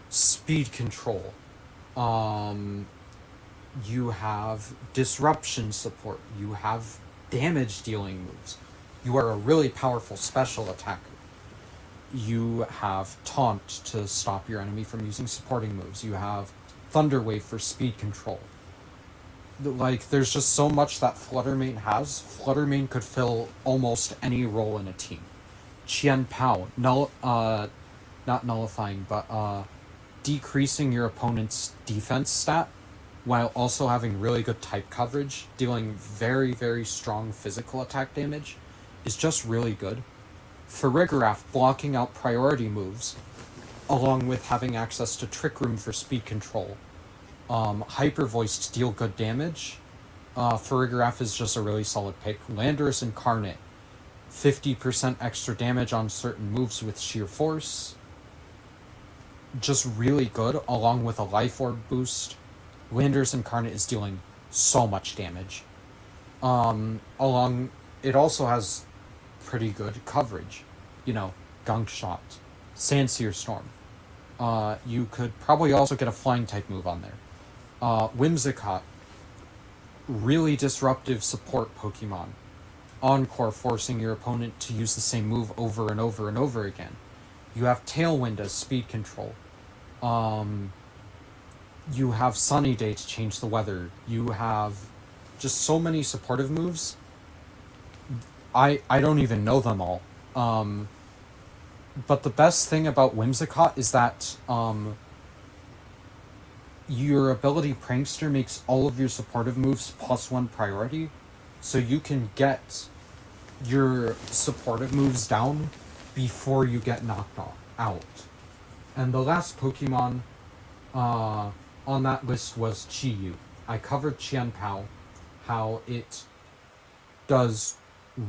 speed control. You have disruption support. You have damage dealing moves. You are a really powerful special attacker. You have Taunt to stop your enemy from using supporting moves. You have Thunder Wave for speed control. Like, there's just so much that Flutter Main has. Flutter Main could fill almost any role in a team. Qian Pao, not nullifying, but decreasing your opponent's defense stat while also having really good type coverage, dealing very, very strong physical attack damage, is just really good. Farigiraf blocking out priority moves, along with having access to Trick Room for speed control. Hyper Voice to deal good damage. Farigiraf is just a really solid pick. Landorus Incarnate, 50% extra damage on certain moves with sheer force. Just really good, along with a Life Orb boost. Landorus Incarnate is dealing so much damage. It also has pretty good coverage. You know, Gunk Shot, Sandseer Storm. You could probably also get a flying type move on there. Whimsicott, really disruptive support Pokemon. Encore, forcing your opponent to use the same move over and over and over again. You have Tailwind as speed control. You have Sunny Day to change the weather. You have just so many supportive moves. I don't even know them all. But the best thing about Whimsicott is that your ability Prankster makes all of your supportive moves +1 priority, so you can get your supportive moves down before you get knocked out. And the last Pokemon on that list was Chi-Yu. I covered Qian Pao, how it does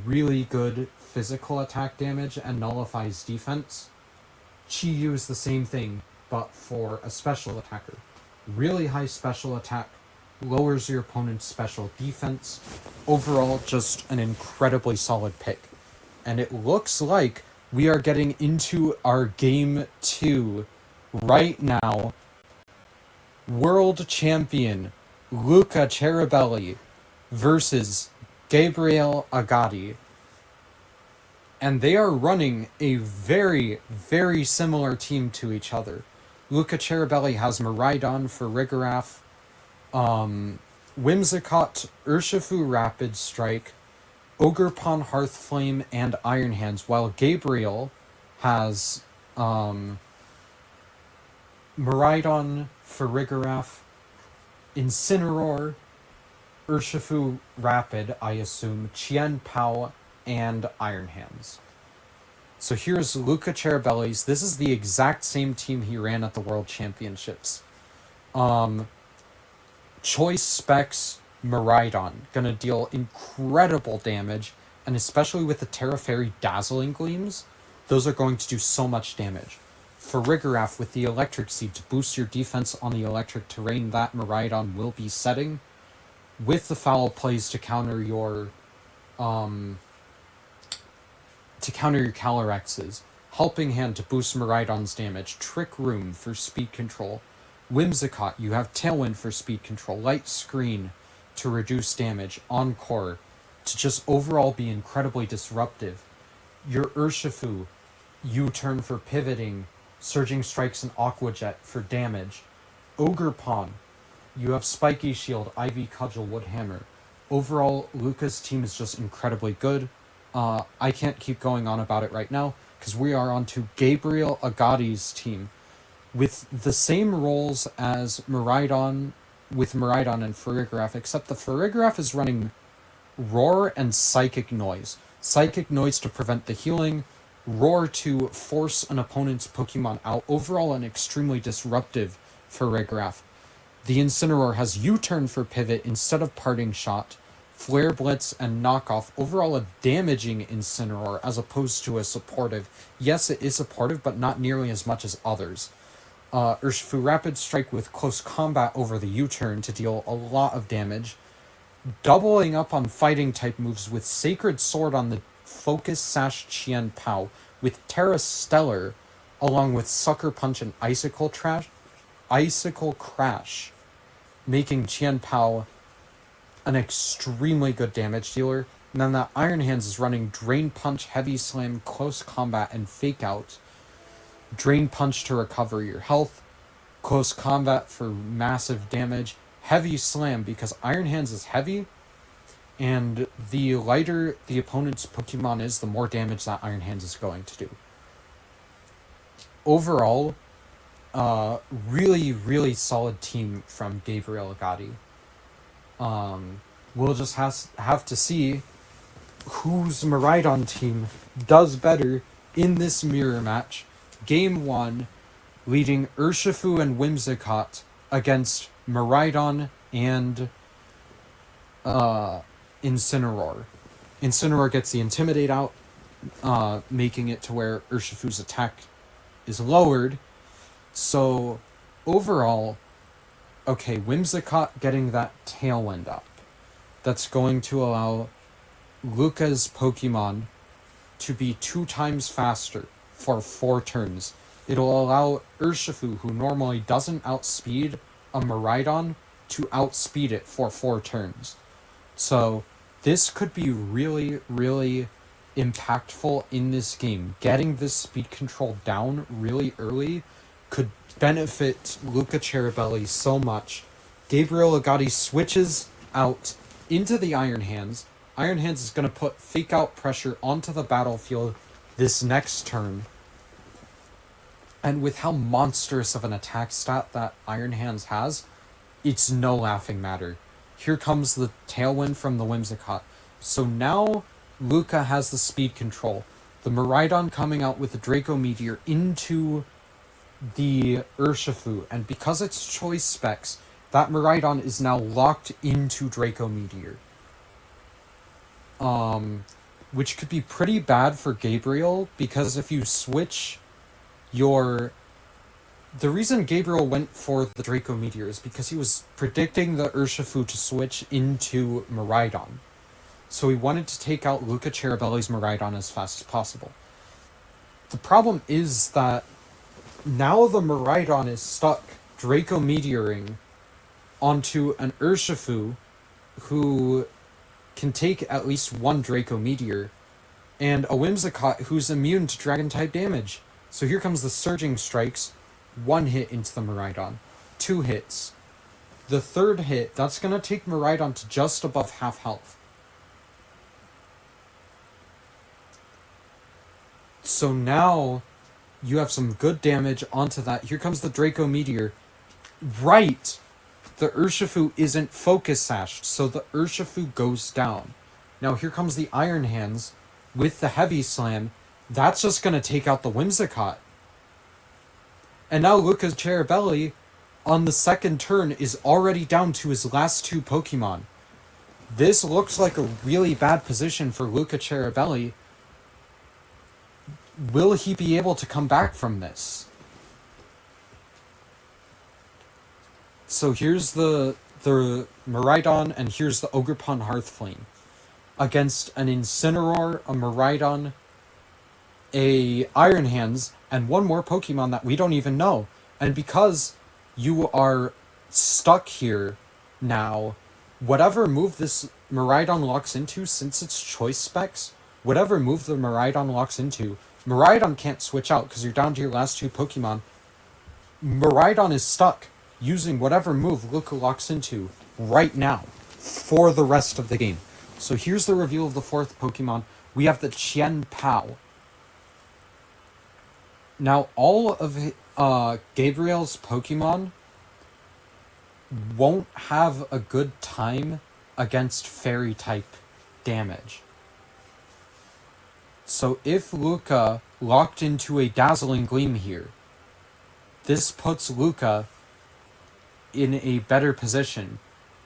really good physical attack damage and nullifies defense. Chi-Yu is the same thing, but for a special attacker. Really high special attack, lowers your opponent's special defense. Overall, just an incredibly solid pick. And it looks like we are getting into our Game 2 right now. World Champion Luca Ceribelli versus Gabriel Agati. And they are running a very, very similar team to each other. Luca Ceribelli has Miraidon for Farigiraf, Whimsicott, Urshifu Rapid Strike, Ogerpon Hearthflame, and Iron Hands, while Gabriel has Miraidon, Farigiraf, Incineroar, Urshifu Rapid, I assume, Qian Pao, and Iron Hands. So here's Luca Ceribelli's. This is the exact same team he ran at the World Championships. Choice Specs Miraidon, gonna deal incredible damage, and especially with the Terra Fairy Dazzling Gleams, those are going to do so much damage. Farigiraf with the Electric Seed to boost your defense on the electric terrain that Miraidon will be setting, with the Foul Plays to counter your Calyrexes, Helping Hand to boost Miraidon's damage, Trick Room for speed control, Whimsicott, you have Tailwind for speed control, Light Screen to reduce damage, Encore to just overall be incredibly disruptive. Your Urshifu, U-turn for pivoting, Surging Strikes and Aqua Jet for damage. Ogerpon, you have Spiky Shield, Ivy Cudgel, Woodhammer. Overall, Luca's team is just incredibly good. I can't keep going on about it right now, because we are on to Gabriel Agati's team. With the same roles as Miraidon, with Miraidon and Farigiraf, except the Farigiraf is running Roar and Psychic Noise. Psychic Noise to prevent the healing, Roar to force an opponent's Pokemon out. Overall, an extremely disruptive Farigiraf. The Incineroar has U-turn for pivot instead of Parting Shot, Flare Blitz, and Knockoff. Overall, a damaging Incineroar as opposed to a supportive. Yes, it is supportive, but not nearly as much as others. Urshifu Rapid Strike with Close Combat over the U-turn to deal a lot of damage. doubling up on fighting type moves with Sacred Sword on the Focus Sash Qian Pao, with Terra Stellar, along with Sucker Punch and Icicle Crash, making Qian Pao an extremely good damage dealer. And then that Iron Hands is running Drain Punch, Heavy Slam, Close Combat, and Fake Out. Drain Punch to recover your health, Close Combat for massive damage, Heavy Slam because Iron Hands is heavy, and the lighter the opponent's Pokemon is, the more damage that Iron Hands is going to do. Overall, really, really solid team from Gabriel Agati. We'll just have to see whose Miraidon team does better in this mirror match. Game 1, leading Urshifu and Whimsicott against Miraidon and Incineroar. Incineroar gets the Intimidate out, making it to where Urshifu's attack is lowered. So, overall, okay, Whimsicott getting that Tailwind up. That's going to allow Luca's Pokemon to be 2 times faster for 4 turns. It'll allow Urshifu, who normally doesn't outspeed a Miraidon, to outspeed it for 4 turns. So, this could be really, really impactful in this game. Getting this speed control down really early could benefit Luca Ceribelli so much. Gabriel Agati switches out into the Iron Hands. Iron Hands is going to put Fake Out pressure onto the battlefield this next turn. And with how monstrous of an attack stat that Iron Hands has, it's no laughing matter. Here comes the Tailwind from the Whimsicott. So now Luca has the speed control. The Miraidon coming out with the Draco Meteor into the Urshifu. And because it's choice specs, that Miraidon is now locked into Draco Meteor. Which could be pretty bad for Gabriel, because if you switch your... The reason Gabriel went for the Draco Meteor is because he was predicting the Urshifu to switch into Miraidon. So he wanted to take out Luca Ceribelli's Miraidon as fast as possible. The problem is that now the Miraidon is stuck Draco Meteoring onto an Urshifu who can take at least 1 Draco Meteor, and a Whimsicott who's immune to Dragon-type damage. So here comes the Surging Strikes. 1 hit into the Miraidon. 2 hits. The 3rd hit, that's going to take Miraidon to just above half health. So now you have some good damage onto that. Here comes the Draco Meteor. Right! The Urshifu isn't focus sashed, so the Urshifu goes down. Now here comes the Iron Hands with the Heavy Slam. That's just going to take out the Whimsicott. And now Luca Ceribelli, on the 2nd turn, is already down to his last 2 Pokemon. This looks like a really bad position for Luca Ceribelli. Will he be able to come back from this? So here's the Miraidon, and here's the Ogerpon Hearthflame. Against an Incineroar, a Miraidon, a Iron Hands, and 1 more Pokemon that we don't even know. And because you are stuck here now, whatever move this Miraidon locks into, since it's choice specs, whatever move the Miraidon locks into, Miraidon can't switch out because you're down to your last 2 Pokemon. Miraidon is stuck using whatever move Luca locks into right now for the rest of the game. So here's the reveal of the 4th Pokemon. We have the Qian Pao. Now, all of Gabriel's Pokemon won't have a good time against Fairy-type damage. So if Luca locked into a Dazzling Gleam here, this puts Luca in a better position.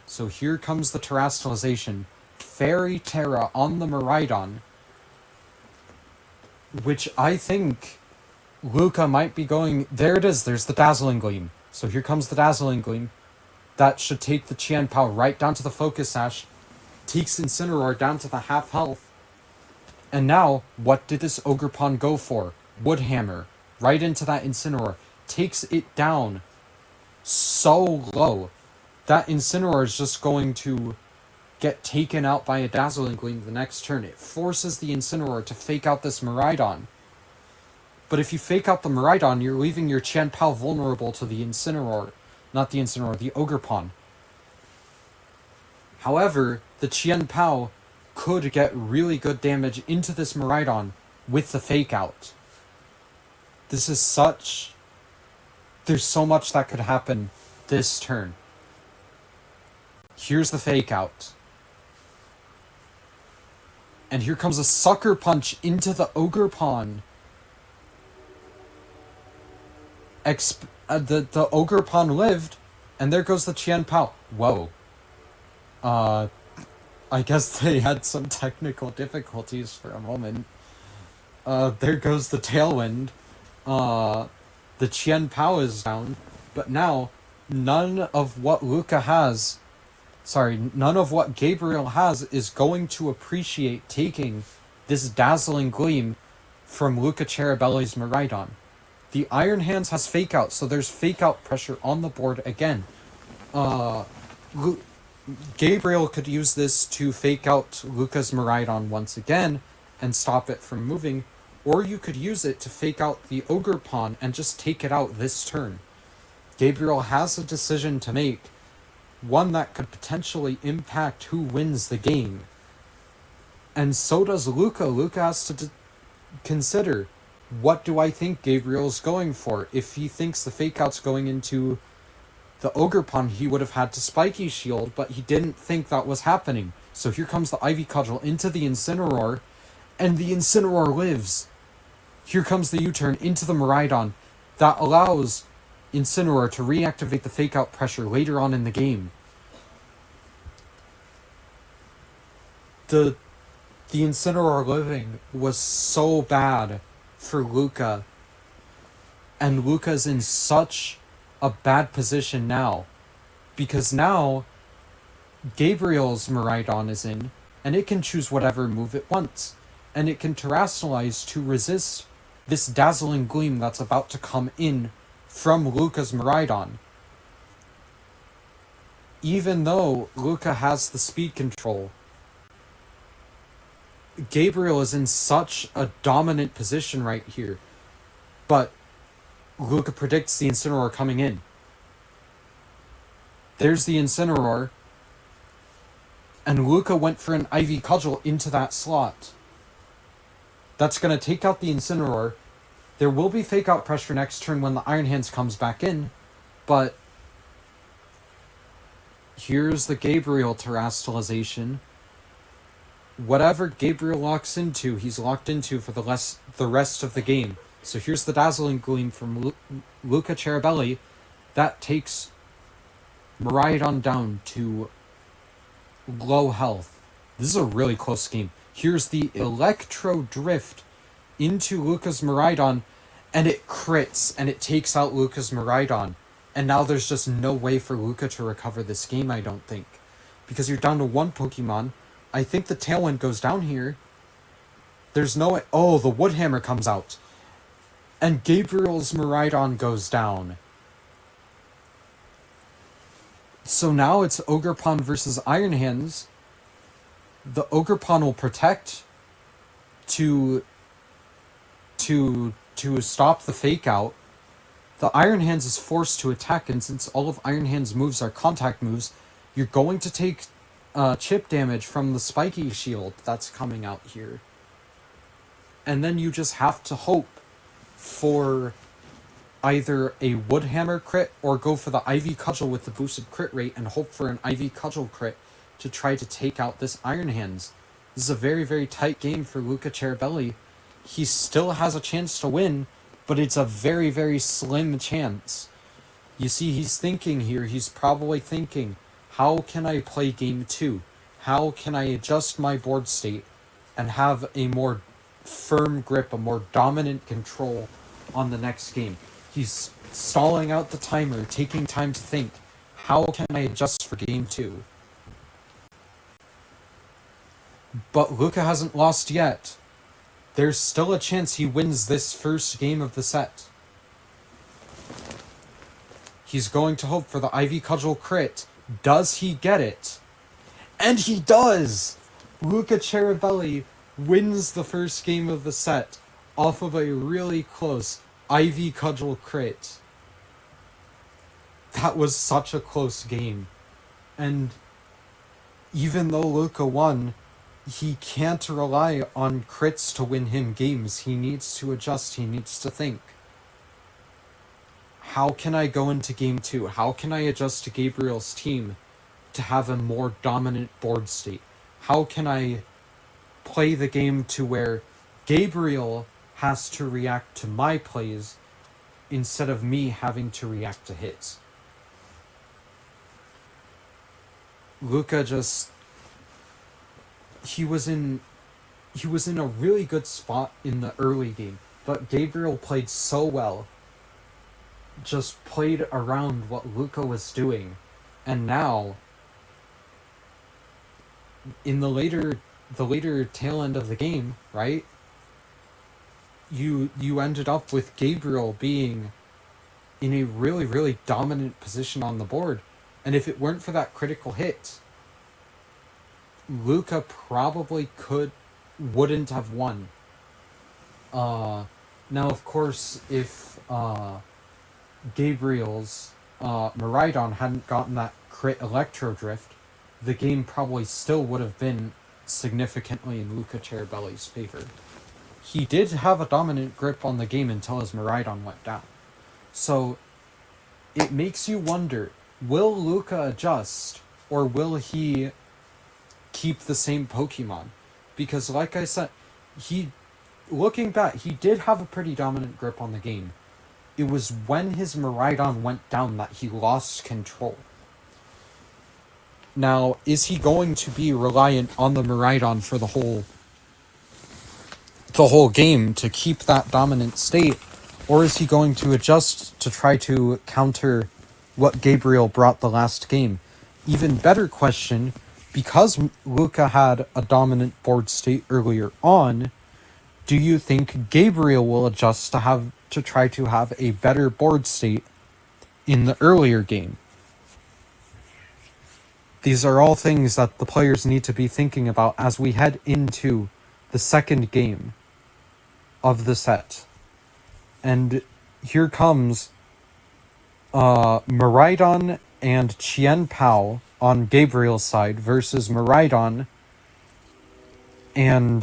So here comes the Terastallization. Fairy Terra on the Miraidon, which I think Luca might be going... There it is, there's the Dazzling Gleam. So here comes the Dazzling Gleam. That should take the Qian Pao right down to the Focus Sash. takes Incineroar down to the half health. And now, what did this Ogre Pawn go for? Woodhammer. Right into that Incineroar. Takes it down so low. That Incineroar is just going to get taken out by a Dazzling Gleam the next turn. It forces the Incineroar to fake out this Miraidon. But if you fake out the Miraidon, you're leaving your Qian Pao vulnerable to the Incineroar. Not the Incineroar, the Ogre Pawn. However, the Qian Pao could get really good damage into this Miraidon with the fake out. This is such... There's so much that could happen this turn. Here's the fake out. And here comes a Sucker Punch into the Ogre Pawn. The Ogre Pawn lived, and there goes the Qian Pao. Whoa. I guess they had some technical difficulties for a moment. There goes the Tailwind. The Qian Pao is down, but now none of what Gabriel has is going to appreciate taking this Dazzling Gleam from Luca Ceribelli's Miraidon. The Iron Hands has Fake Out, so there's Fake Out pressure on the board again. Gabriel could use this to Fake Out Luca's Miraidon once again and stop it from moving, or you could use it to Fake Out the Ogre Pawn and just take it out this turn. Gabriel has a decision to make, one that could potentially impact who wins the game. And so does Luca. Luca has to consider, what do I think Gabriel's going for? If he thinks the Fake Out's going into the Ogre Pawn, he would have had to Spiky Shield, but he didn't think that was happening. So here comes the Ivy Cudgel into the Incineroar, and the Incineroar lives. Here comes the U-turn into the Miraidon. That allows Incineroar to reactivate the Fake Out pressure later on in the game. The Incineroar living was so bad for Luca, and Luca's in such a bad position now, because now Gabriel's Miraidon is in, and it can choose whatever move it wants, and it can Terrasilize to resist this Dazzling Gleam that's about to come in from Luca's Miraidon. Even though Luca has the speed control, Gabriel is in such a dominant position right here, but Luca predicts the Incineroar coming in. There's the Incineroar, and Luca went for an Ivy Cudgel into that slot. That's going to take out the Incineroar. There will be Fake Out pressure next turn when the Iron Hands comes back in, but here's the Gabriel Terrastilization. Whatever Gabriel locks into, he's locked into for the rest of the game. So here's the Dazzling Gleam from Luca Ceribelli. That takes Miraidon down to low health. This is a really close game. Here's the Electro Drift into Luca's Miraidon, and it crits, and it takes out Luca's Miraidon. And now there's just no way for Luca to recover this game, I don't think. Because you're down to one Pokemon. I think the Tailwind goes down here. There's no way... Oh, the Woodhammer comes out. And Gabriel's Miraidon goes down. So now it's Ogre Pawn versus Iron Hands. The Ogre Pawn will protect to stop the Fake Out. The Iron Hands is forced to attack, and since all of Iron Hands' moves are contact moves, you're going to take chip damage from the Spiky Shield that's coming out here. And then you just have to hope for either a Woodhammer crit or go for the Ivy Cudgel with the boosted crit rate and hope for an Ivy Cudgel crit to try to take out this Iron Hands. This is a very, very tight game for Luca Ceribelli. He still has a chance to win, but it's a very, very slim chance. You see, he's thinking here, he's probably thinking, how can I play game 2? How can I adjust my board state and have a more firm grip, a more dominant control on the next game? He's stalling out the timer, taking time to think, how can I adjust for game 2? But Luka hasn't lost yet. There's still a chance he wins this first game of the set. He's going to hope for the Ivy Cudgel crit. Does he get it? And he does! Luca Cherubelli wins the first game of the set off of a really close Ivy Cudgel crit. That was such a close game. And even though Luca won, he can't rely on crits to win him games. He needs to adjust. He needs to think. How can I go into game 2? How can I adjust to Gabriel's team to have a more dominant board state? How can I play the game to where Gabriel has to react to my plays instead of me having to react to his? Luka just... He was in a really good spot in the early game, but Gabriel played so well. Just played around what Luka was doing, and now in the later tail end of the game, right? You ended up with Gabriel being in a really, really dominant position on the board, and if it weren't for that critical hit, Luka probably wouldn't have won. Now of course, if Gabriel's Miraidon hadn't gotten that crit Electro Drift, the game probably still would have been significantly in Luca Cherubelli's favor. He did have a dominant grip on the game until his Miraidon went down. So, it makes you wonder, will Luca adjust, or will he keep the same Pokemon? Because like I said, looking back, he did have a pretty dominant grip on the game. It was when his Miraidon went down that he lost control. Now, is he going to be reliant on the Miraidon for the whole game to keep that dominant state, or is he going to adjust to try to counter what Gabriel brought the last game? Even better question, because Luka had a dominant board state earlier on, do you think Gabriel will adjust to try to have a better board state in the earlier game? These are all things that the players need to be thinking about as we head into the second game of the set. And here comes Miraidon and Chien Pao on Gabriel's side versus Miraidon and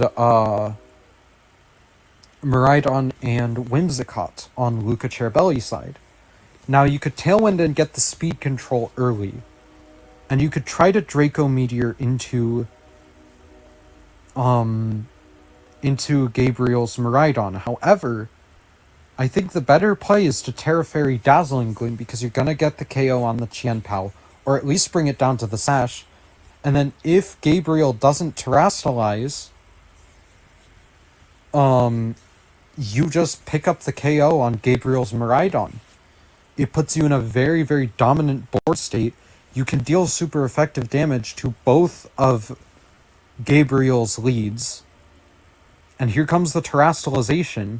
Whimsicott on Luca Cherubelli's side. Now you could Tailwind and get the speed control early, and you could try to Draco Meteor into Gabriel's Miraidon. However, I think the better play is to Terra Fairy Dazzling Gleam, because you're gonna get the KO on the Chien Pao, or at least bring it down to the Sash. And then if Gabriel doesn't Terrastalize, you just pick up the KO on Gabriel's Miraidon. It puts you in a very, very dominant board state. You can deal super effective damage to both of Gabriel's leads. And here comes the Terrastalization.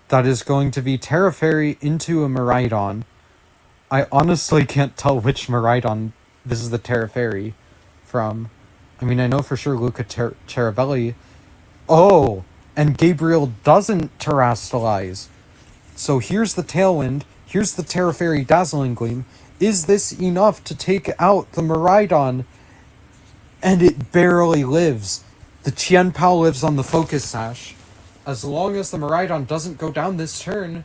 That is going to be Terra Fairy into a Miraidon. I honestly can't tell which Miraidon this is the Terra Fairy from. I mean, I know for sure Luca Cherubelli. Oh! And Gabriel doesn't Terrastalize. So here's the Tailwind. Here's the Terra Fairy Dazzling Gleam. Is this enough to take out the Miraidon? And it barely lives. The Chien Pao lives on the Focus Sash. As long as the Miraidon doesn't go down this turn,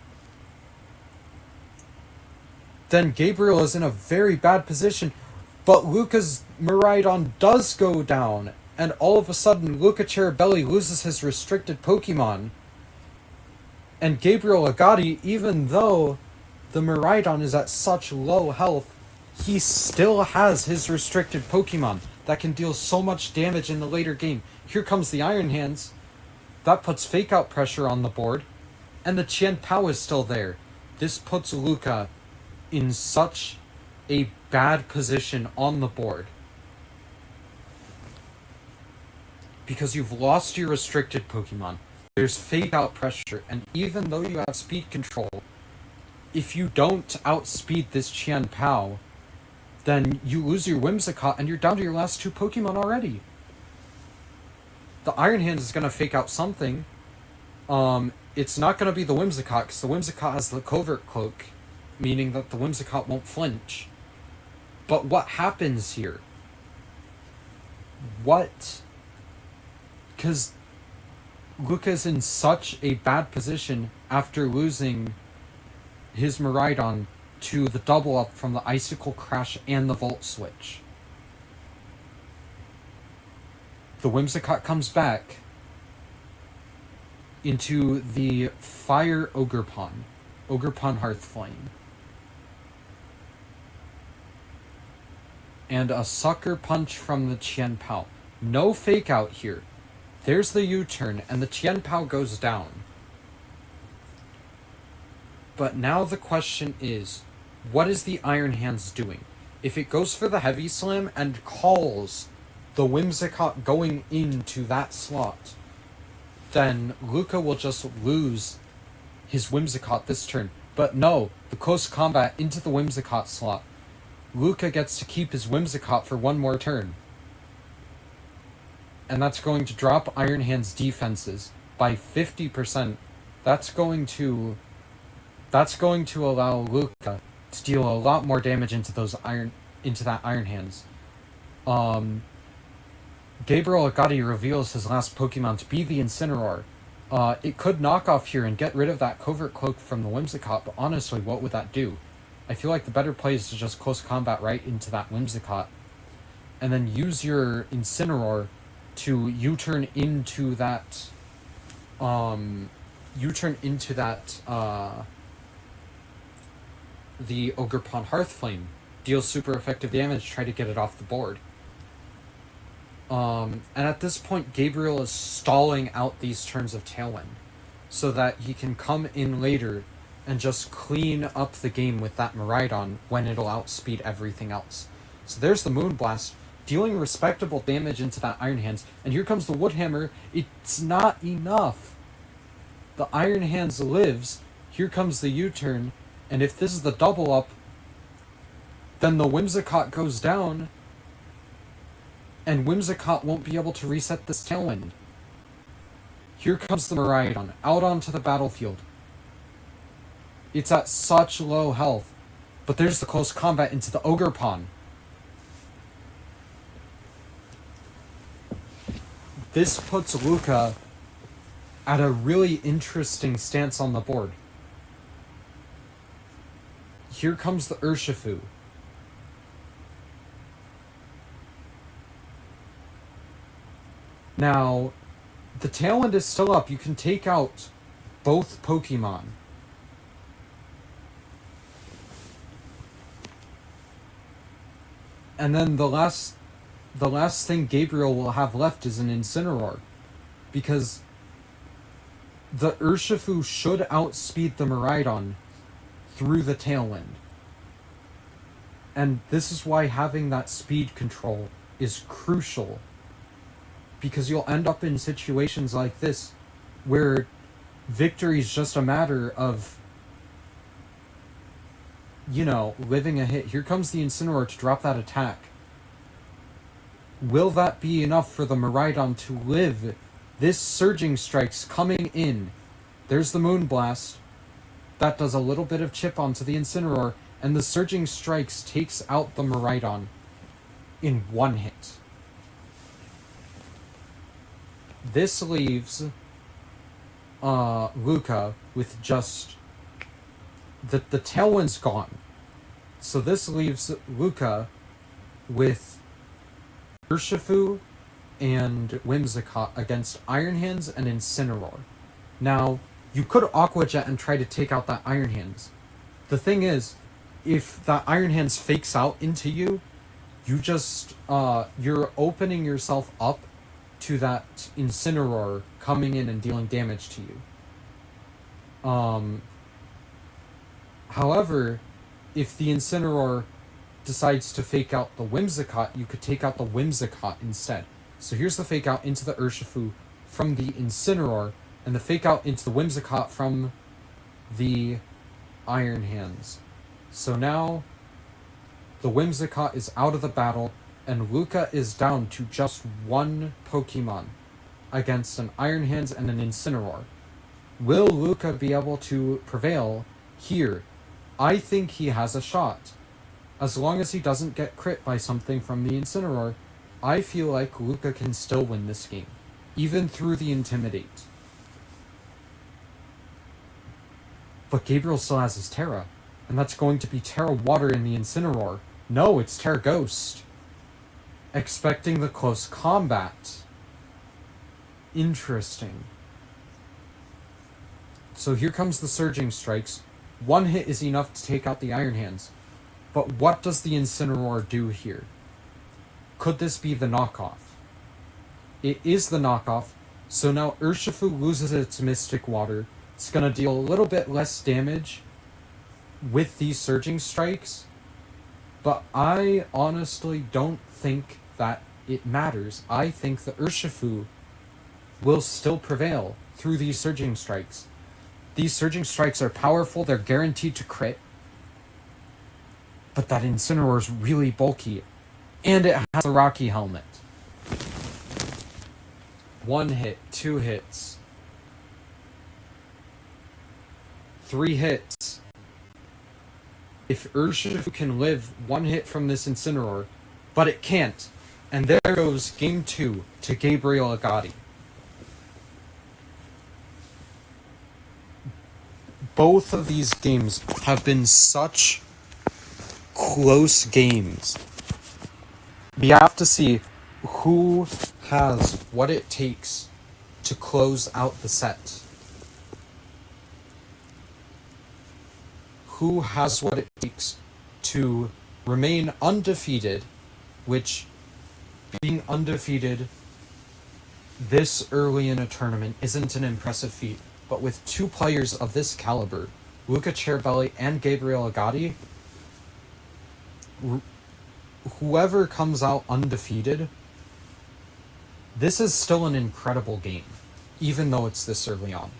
then Gabriel is in a very bad position. But Luca's Miraidon does go down, and all of a sudden Luca Cherubelli loses his restricted Pokemon. And Gabriel Agati, even though the Miraidon is at such low health, he still has his restricted Pokemon that can deal so much damage in the later game. Here comes the Iron Hands. That puts Fake Out pressure on the board, and the Chien Pao is still there. This puts Luca in such a bad position on the board. because you've lost your restricted Pokemon. There's fake out pressure, and even though you have speed control, if you don't outspeed this Qianpao, then you lose your Whimsicott and you're down to your last 2 Pokemon already. The Iron Hand is going to fake out something. It's not going to be the Whimsicott, because the Whimsicott has the Covert Cloak, meaning that the Whimsicott won't flinch. But what happens here? What? Because Luca's in such a bad position after losing his Miraidon to the double up from the Icicle Crash and the Volt Switch. The Whimsicott comes back into the Fire Ogerpon Hearthflame. And a Sucker Punch from the Qianpao. No fake out here. There's the U-turn, and the Qianpao goes down. But now the question is, what is the Iron Hands doing? If it goes for the Heavy Slam and calls the Whimsicott going into that slot, then Luca will just lose his Whimsicott this turn. But no, the close combat into the Whimsicott slot. Luca gets to keep his Whimsicott for 1 more turn. And that's going to drop Iron Hand's defenses by 50%. That's going to allow Luca to deal a lot more damage into that Iron Hands. Gabriel Agati reveals his last Pokemon to be the Incineroar. It could knock off here and get rid of that Covert Cloak from the Whimsicott, but honestly, what would that do? I feel like the better play is to just close combat right into that Whimsicott, and then use your Incineroar to U-turn into that, the Ogerpon Hearthflame. Deal super effective damage, try to get it off the board. And at this point, Gabriel is stalling out these turns of Tailwind, so that he can come in later and just clean up the game with that Miraidon when it'll outspeed everything else. So there's the Moonblast, dealing respectable damage into that Iron Hands, and here comes the Woodhammer. It's not enough. The Iron Hands lives, here comes the U-turn, and if this is the double up, then the Whimsicott goes down, and Whimsicott won't be able to reset this Tailwind. Here comes the Miraidon, out onto the battlefield. It's at such low health, but there's the close combat into the Ogerpon. This puts Luca at a really interesting stance on the board. Here comes the Urshifu. Now, the Tailwind is still up. You can take out both Pokemon. And then the last thing Gabriel will have left is an Incineroar. Because the Urshifu should outspeed the Miraidon through the Tailwind. And this is why having that speed control is crucial. Because you'll end up in situations like this, where victory is just a matter of, living a hit. Here comes the Incineroar to drop that attack. Will that be enough for the Miraidon to live? This Surging Strike's coming in. There's the Moonblast. That does a little bit of chip onto the Incineroar, and the Surging Strikes takes out the Miraidon in 1 hit. This leaves Luca with just the Tailwind's gone. So this leaves Luca with Urshifu and Whimsicott against Iron Hands and Incineroar. Now, you could Aqua Jet and try to take out that Iron Hands. The thing is, if that Iron Hands fakes out into you, you just, you're opening yourself up to that Incineroar coming in and dealing damage to you. However, if the Incineroar decides to fake out the Whimsicott, you could take out the Whimsicott instead. So here's the fake out into the Urshifu from the Incineroar, and the fake out into the Whimsicott from the Iron Hands. So now the Whimsicott is out of the battle, and Luca is down to just one Pokemon against an Iron Hands and an Incineroar. Will Luca be able to prevail here? I think he has a shot. As long as he doesn't get crit by something from the Incineroar, I feel like Luca can still win this game, even through the Intimidate. But Gabriel still has his Terra, and that's going to be Terra Water in the Incineroar. No, it's Terra Ghost. Expecting the close combat. Interesting. So here comes the Surging Strikes. One hit is enough to take out the Iron Hands. But what does the Incineroar do here? Could this be the knockoff? It is the knockoff, so now Urshifu loses its Mystic Water. It's going to deal a little bit less damage with these Surging Strikes, but I honestly don't think that it matters. I think the Urshifu will still prevail through these Surging Strikes. These Surging Strikes are powerful, they're guaranteed to crit, but that Incineroar is really bulky, and it has a Rocky Helmet. 1 hit, 2 hits, 3 hits. If Urshifu can live 1 hit from this Incineroar, but it can't, and there goes Game 2 to Gabriel Agati. Both of these games have been such close games. We have to see who has what it takes to close out the set. Who has what it takes to remain undefeated, which being undefeated this early in a tournament isn't an impressive feat. But with 2 players of this caliber, Luca Ceribelli and Gabriel Agati, whoever comes out undefeated, this is still an incredible game, even though it's this early on.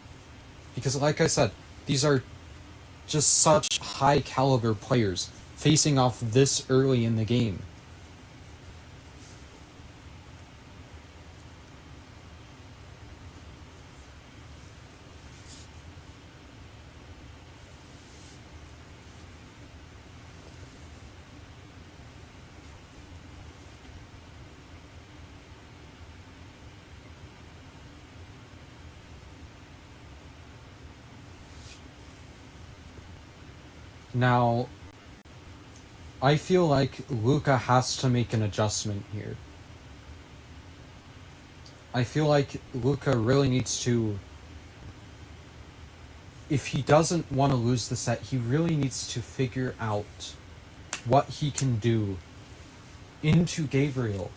Because like I said, these are just such high caliber players facing off this early in the game. Now, I feel like Luca has to make an adjustment here. I feel like Luca really needs to, if he doesn't want to lose the set, he really needs to figure out what he can do into Gabriel.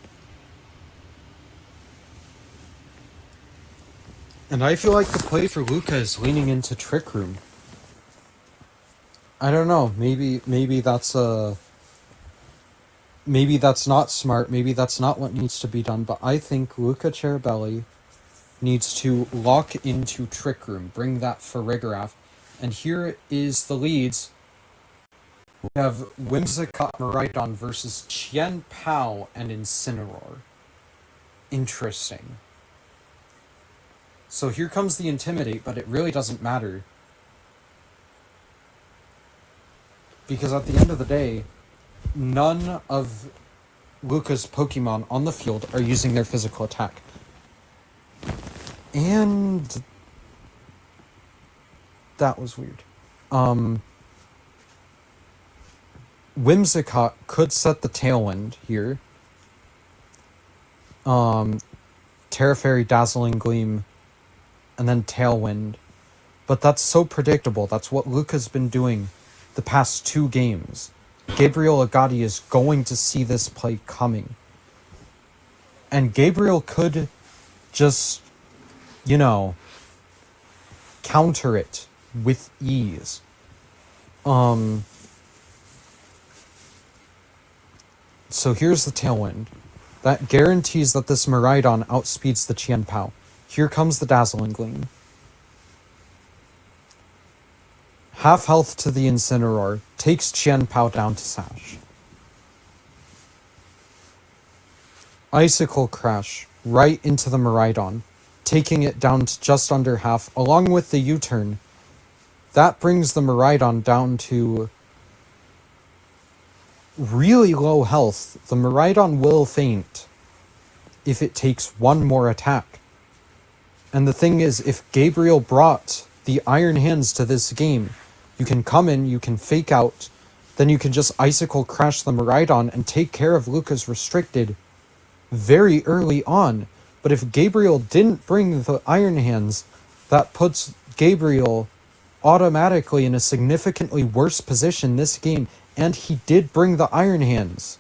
And I feel like the play for Luca is leaning into Trick Room. I don't know, maybe that's maybe that's not smart, maybe that's not what needs to be done, but I think Luca Ceribelli needs to lock into Trick Room, bring that Farigiraf, and here is the leads. We have Whimsicott Miraidon versus Chien Pao and Incineroar. Interesting. So here comes the Intimidate, but it really doesn't matter. Because at the end of the day, none of Luca's Pokemon on the field are using their physical attack. And that was weird. Whimsicott could set the Tailwind here. Terra Fairy, Dazzling Gleam, and then Tailwind. But that's so predictable. That's what Luca's been doing the past 2 games. Gabriel Agati is going to see this play coming. And Gabriel could just, counter it with ease. So here's the Tailwind. that guarantees that this Miraidon outspeeds the Qian Pao. Here comes the Dazzling Gleam. Half health to the Incineroar, takes Qian Pao down to Sash. Icicle Crash, right into the Miraidon, taking it down to just under half, along with the U-turn. That brings the Miraidon down to really low health. The Miraidon will faint if it takes one more attack. And the thing is, if Gabriel brought the Iron Hands to this game, you can come in, you can fake out, then you can just Icicle Crash the Miraidon and take care of Luca's Restricted very early on. But if Gabriel didn't bring the Iron Hands, that puts Gabriel automatically in a significantly worse position this game, and he did bring the Iron Hands.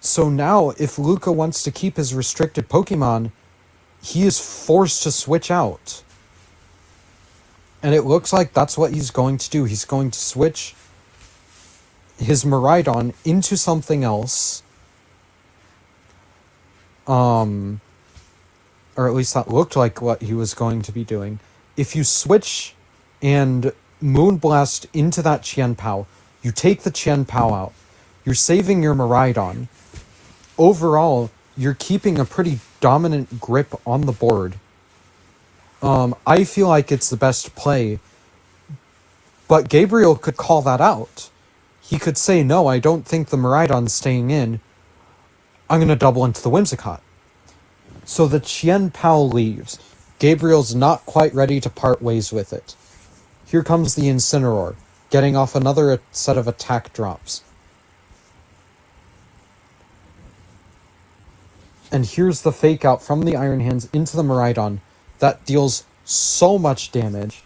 So now, if Luca wants to keep his restricted Pokemon, he is forced to switch out. And it looks like that's what he's going to do. He's going to switch his Miraidon into something else. Or at least that looked like what he was going to be doing. If you switch and Moonblast into that Qian Pao, you take the Qian Pao out. You're saving your Miraidon. Overall, you're keeping a pretty dominant grip on the board. I feel like it's the best play. But Gabriel could call that out. He could say, no, I don't think the Miraidon's staying in. I'm going to double into the Whimsicott. So the Qian Pao leaves. Gabriel's not quite ready to part ways with it. Here comes the Incineroar, getting off another set of attack drops. And here's the fake out from the Iron Hands into the Miraidon that deals so much damage.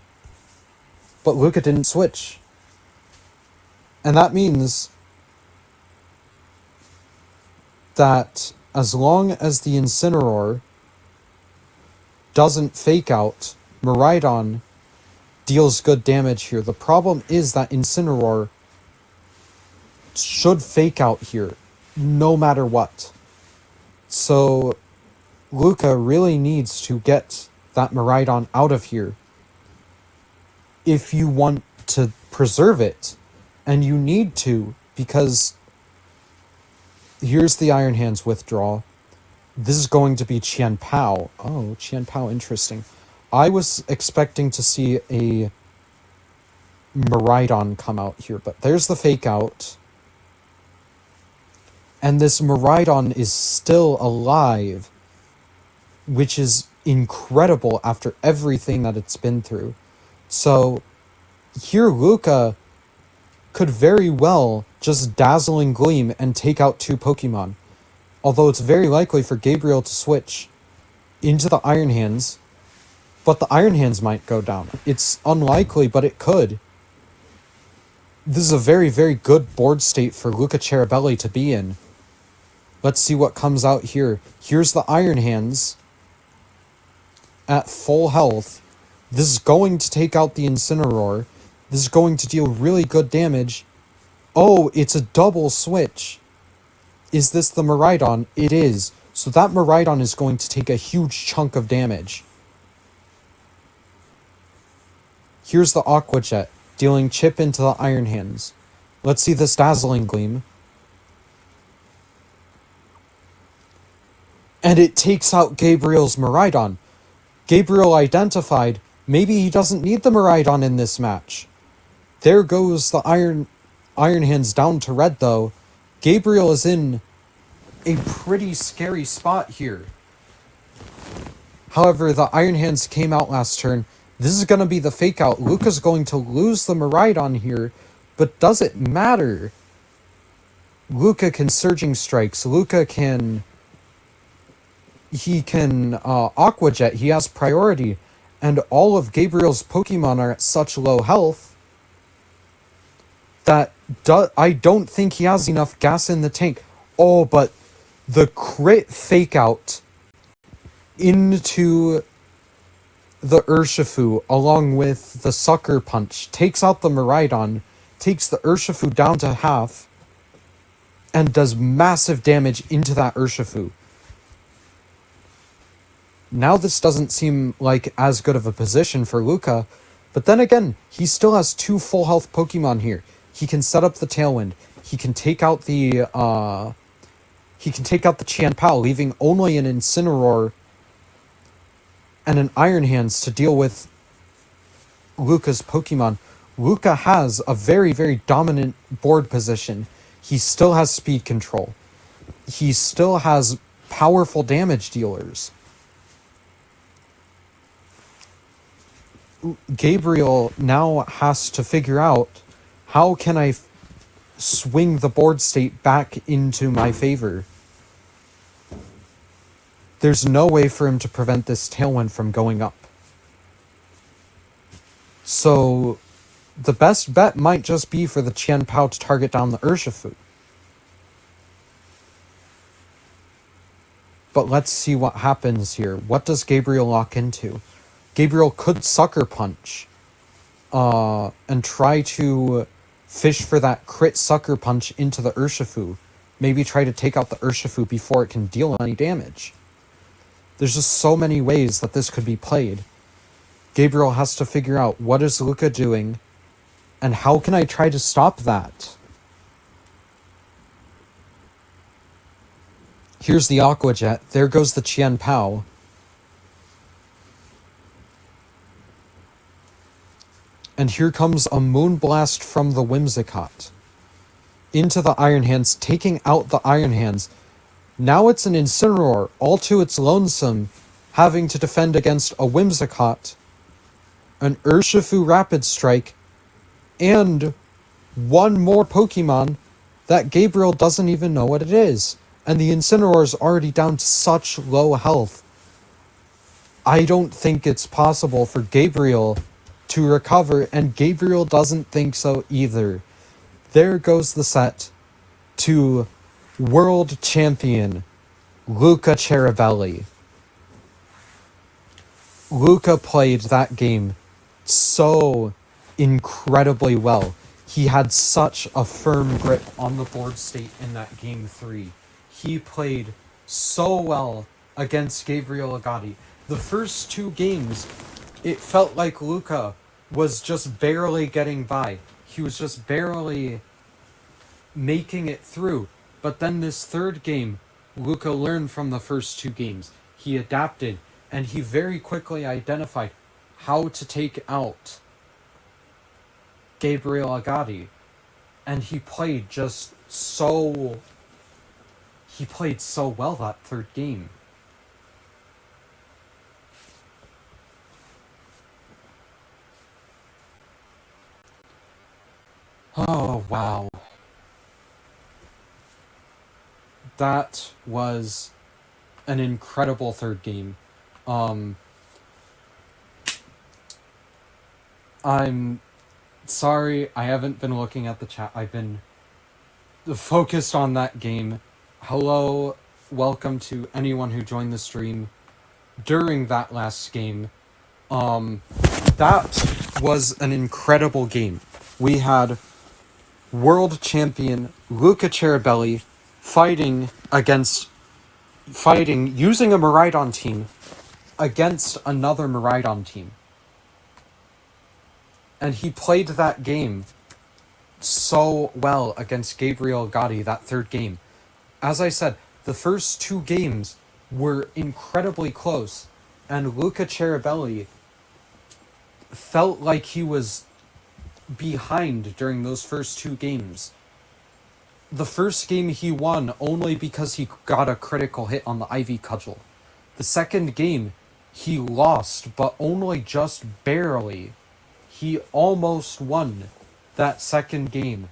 But Luca didn't switch. And that means that as long as the Incineroar doesn't fake out, Miraidon deals good damage here. The problem is that Incineroar should fake out here, no matter what. So Luca really needs to get that Miraidon out of here if you want to preserve it. And you need to, because here's the Iron Hands withdrawal. This is going to be Qian Pao. Oh, Qian Pao, interesting. I was expecting to see a Miraidon come out here, but there's the fake out. And this Miraidon is still alive, which is incredible after everything that it's been through. So here Luca could very well just Dazzling Gleam and take out two Pokemon. Although it's very likely for Gabriel to switch into the Iron Hands, but the Iron Hands might go down. It's unlikely, but it could. This is a very, very good board state for Luca Ceribelli to be in. Let's see what comes out here. Here's the Iron Hands at full health. This is going to take out the Incineroar. This is going to deal really good damage. Oh, it's a double switch. Is this the Miraidon? It is. So that Miraidon is going to take a huge chunk of damage. Here's the Aqua Jet, dealing chip into the Iron Hands. Let's see this Dazzling Gleam. And it takes out Gabriel's Miraidon. Gabriel identified, maybe he doesn't need the Miraidon in this match. There goes the Iron Hands down to red, though. Gabriel is in a pretty scary spot here. However, the Iron Hands came out last turn. This is going to be the fake out. Luca's going to lose the Miraidon here, but does it matter? Luca can Surging Strikes. Luca can... He can Aqua Jet. He has priority. And all of Gabriel's Pokemon are at such low health that I don't think he has enough gas in the tank. Oh, but the crit fake out into the Urshifu along with the Sucker Punch takes out the Miraidon, takes the Urshifu down to half. and does massive damage into that Urshifu. Now this doesn't seem like as good of a position for Luca, but then again, he still has 2 full health Pokemon here. He can set up the Tailwind. He can take out the Chien-Pao, leaving only an Incineroar and an Iron Hands to deal with Luca's Pokemon. Luca has a very, very dominant board position. He still has speed control. He still has powerful damage dealers. Gabriel now has to figure out, how can I swing the board state back into my favor? There's no way for him to prevent this Tailwind from going up. So the best bet might just be for the Chien-Pao to target down the Urshifu. But let's see what happens here. What does Gabriel lock into? Gabriel could Sucker Punch and try to fish for that crit Sucker Punch into the Urshifu. Maybe try to take out the Urshifu before it can deal any damage. There's just so many ways that this could be played. Gabriel has to figure out, what is Luca doing, and how can I try to stop that? Here's the Aqua Jet. There goes the Chien-Pao. And here comes a Moonblast from the Whimsicott into the Iron Hands, taking out the Iron Hands. Now it's an Incineroar, all to its lonesome, having to defend against a Whimsicott, an Urshifu Rapid Strike, and one more Pokemon that Gabriel doesn't even know what it is. And the Incineroar is already down to such low health. I don't think it's possible for Gabriel to recover, and Gabriel doesn't think so either. There goes the set to World Champion Luca Ceribelli. Luca played that game so incredibly well. He had such a firm grip on the board state in that game 3. He played so well against Gabriel Agati. The first 2 games, it felt like Luca was just barely getting by. He was just barely making it through. But then this 3rd game, Luca learned from the first 2 games. He adapted, and he very quickly identified how to take out Gabriel Agati. And he played so well that 3rd game. Oh, wow. That was an incredible 3rd game. I'm sorry, I haven't been looking at the chat. I've been focused on that game. Hello, welcome to anyone who joined the stream during that last game. That was an incredible game. We had World Champion Luca Ceribelli fighting using a Miraidon team against another Miraidon team. And he played that game so well against Gabriel Agati, that 3rd game. As I said, the first 2 games were incredibly close, and Luca Ceribelli felt like he was behind during those first 2 games. The first game he won only because he got a critical hit on the Ivy Cudgel. The 2nd game he lost, but only just barely. He almost won that 2nd game.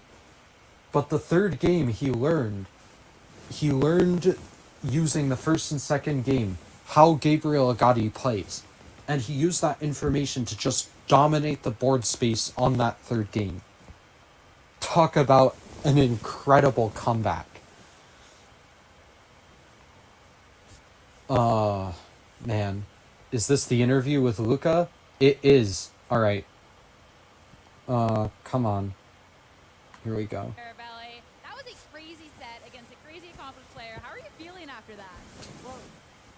But the 3rd game he learned using the 1st and 2nd game how Gabriel Agati plays. And he used that information to just dominate the board space on that 3rd game. Talk about an incredible comeback. Man. Is this the interview with Luca? It is. Alright. Come on. Here we go. Ceribelli. That was a crazy set accomplished player. How are you feeling after that? Well,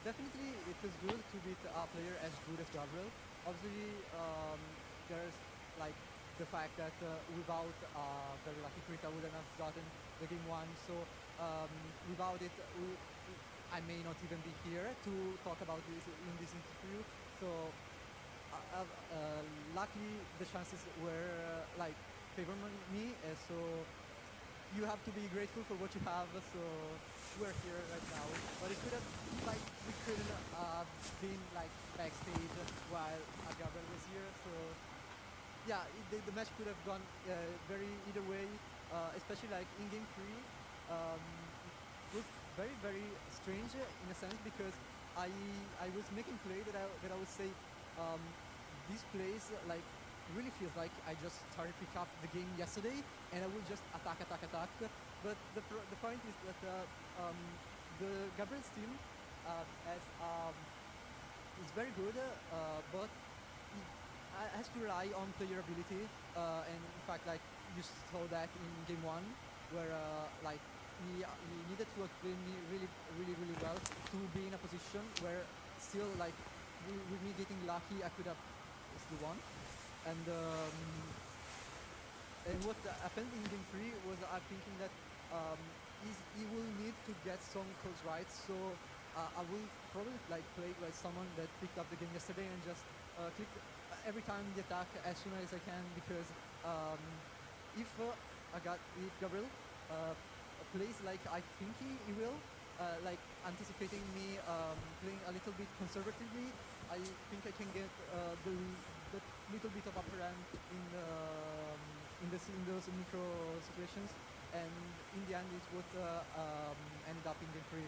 definitely it is good to beat a player as good as Gabriel. Obviously, there's like the fact that without very lucky crit, I would not have gotten the game one. So without it, I may not even be here to talk about this in this interview. So luckily, the chances were like favoring me. So you have to be grateful for what you have. So we're here right now. But it could have like we couldn't been like backstage while Gabriel was here. So yeah, the match could have gone very either way. Especially like in game 3, it was very very strange in a sense because I was making play that I would say this plays like really feels like I just started pick up the game yesterday and I would just attack. But the point is that the Gabriel's team is very good, but it has to rely on player ability. And in fact, like you saw that in game 1, where like he needed to explain me really well to be in a position where still like with me getting lucky, I could have still won. And what happened in game 3 was I'm thinking that he will need to get some calls right. So I will probably like play like someone that picked up the game yesterday and just click every time the attack as soon as I can, because if Gabriel plays like I think he will, like anticipating me playing a little bit conservatively, I think I can get the little bit of upper hand in those micro situations, and in the end it's what ended up in game 3. I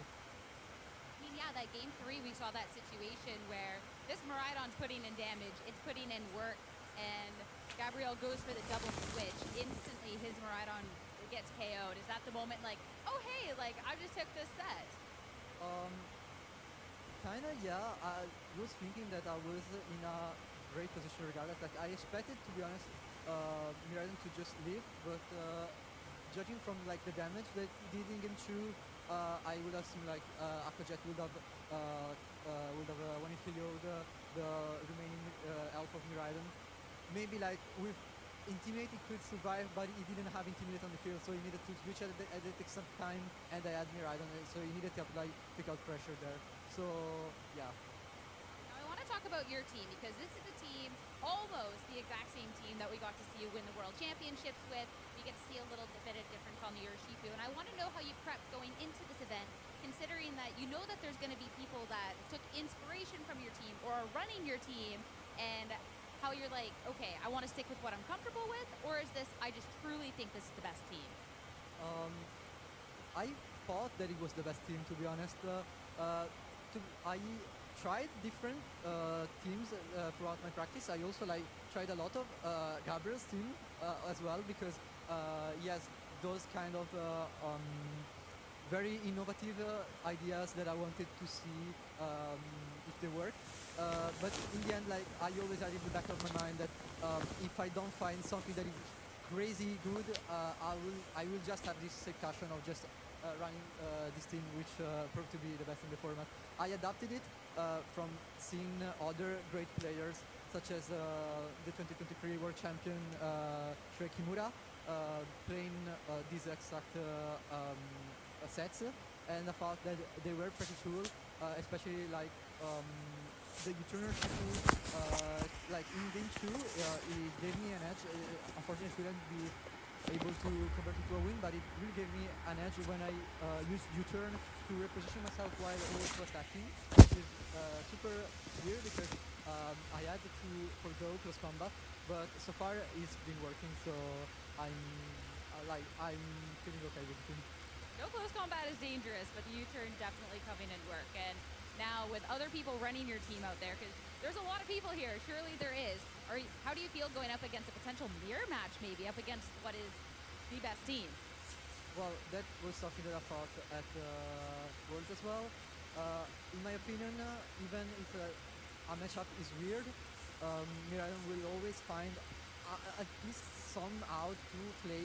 mean, yeah, that game 3, we saw that situation where this Miraidon's putting in damage, it's putting in work, and Gabriel goes for the double switch. Instantly, his Miraidon gets KO'd. Is that the moment like, oh hey, like I just took this set? Kinda, yeah. I was thinking that I was in a great position regardless. Like I expected, to be honest, Miraidon to just leave, but judging from like the damage that he did in game 2, I would assume like Aquajet would have when he KO'd the remaining health of Miraidon. Maybe like with Intimidate he could survive, but he didn't have Intimidate on the field, so he needed to switch at the exact time, and I had Miraidon, so he needed to apply pick out pressure there. So yeah. Now I want to talk about your team, because this is a team, almost the exact same team that we got to see you win the World Championships with. You get to see a little bit of difference on the Urshifu, and I want to know how you prepped going into this event, considering that you know that there's going to be people that took inspiration from your team or are running your team, and how you're like, okay, I want to stick with what I'm comfortable with, or is this, I just truly think this is the best team? I thought that it was the best team, to be honest. I tried different teams throughout my practice. I also like tried a lot of Gabriel's team as well, because he has those kind of very innovative ideas that I wanted to see if they work. But in the end, like I always had in the back of my mind that if I don't find something that is crazy good, I will just have this passion of just running this team, which proved to be the best in the format. I adapted it from seeing other great players such as the 2023 World Champion Shrek Kimura playing these exact sets, and I thought that they were pretty cool, especially like the U-turner like in game 2, he gave me an edge. Unfortunately, I couldn't be able to convert it to a win, but it really gave me an edge when I used U-turn to reposition myself while also attacking, which is super weird because I had to forgo close combat, but so far it's been working, so I'm feeling okay with the team. No close combat is dangerous, but the U-turn definitely coming in work. And now with other people running your team out there, because there's a lot of people here, surely there is. How do you feel going up against a potential mirror match, maybe, up against what is the best team? Well, that was something that I thought at Worlds as well. In my opinion, even if a matchup is weird, Miraidon will always find at least some out to play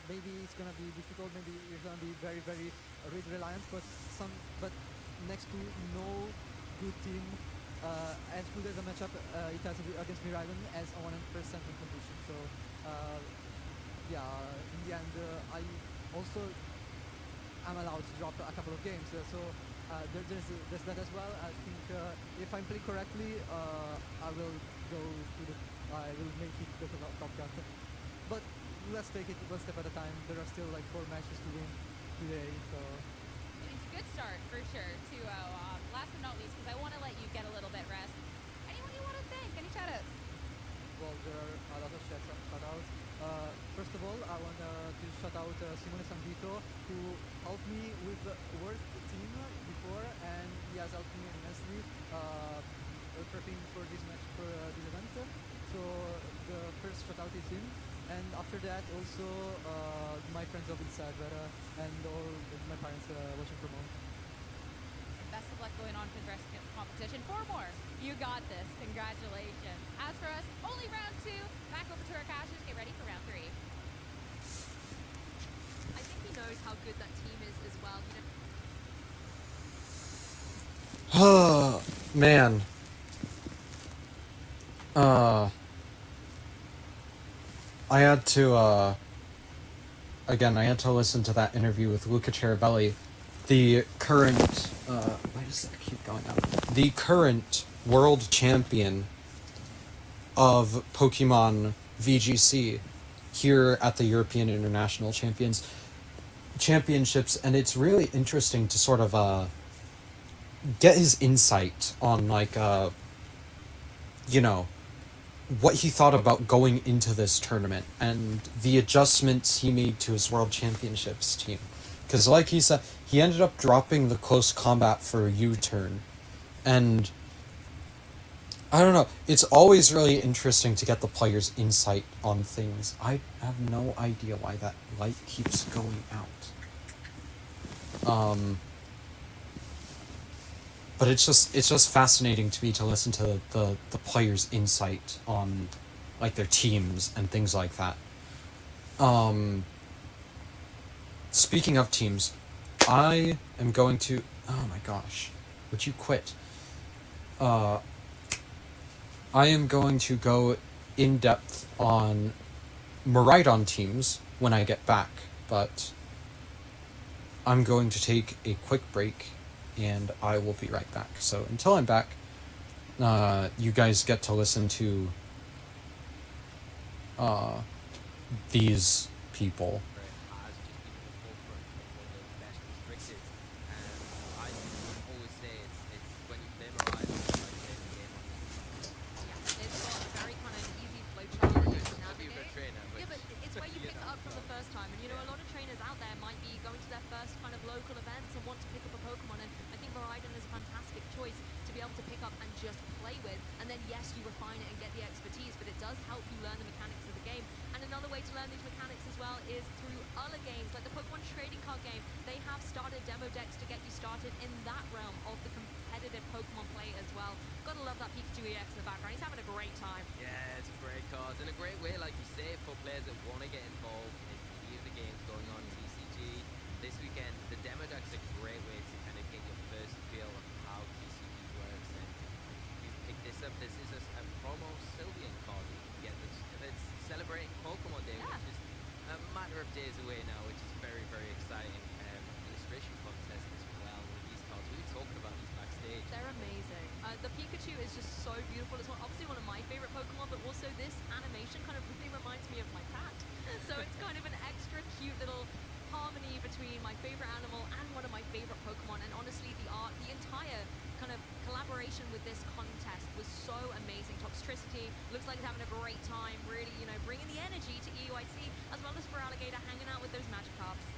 maybe it's gonna be difficult. Maybe you're gonna be very, very read reliant. But next to no good team, as good as a matchup it has against Miraidon as a 100% in competition. So yeah, in the end, I also am allowed to drop a couple of games. There's that as well. I think if I'm playing correctly, I will I will make it to the top cut. But let's take it one step at a time. There are still like 4 matches to win today, so. It's a good start for sure. To last but not least, because I want to let you get a little bit rest. Anyone you want to thank? Any shout outs? Well, there are a lot of shout outs. First of all, I want to shout out Simone Sanvito, who helped me with the work team before, and he has helped me immensely prepping for this match, for this event. So the first shout out is him, and after that also my friends of inside and all my parents watching from home. Best of luck going on for the rest of the competition. 4 more. You got this. Congratulations. As for us, only round 2. Back over to our cashes. Get ready for round 3. I think he knows how good that team is as well. Oh, man. I had to, again, I had to listen to that interview with Luca Cherubelli, the current, why does that keep going up? The current world champion of Pokemon VGC here at the European International Championships, and it's really interesting to sort of, get his insight on, like, you know, what he thought about going into this tournament and the adjustments he made to his World Championships team. Because like he said, he ended up dropping the close combat for a U-turn. And I don't know, it's always really interesting to get the player's insight on things. I have no idea why that light keeps going out. But it's just fascinating to me to listen to the players' insight on, like, their teams and things like that. Speaking of teams, I am going to... Oh my gosh. Would you quit? I am going to go in depth on Miraidon teams when I get back, but I'm going to take a quick break and I will be right back. So until I'm back, you guys get to listen to these people. Looks like it's having a great time, really, you know, bringing the energy to EUIC, as well as for Alligator hanging out with those Magikarps.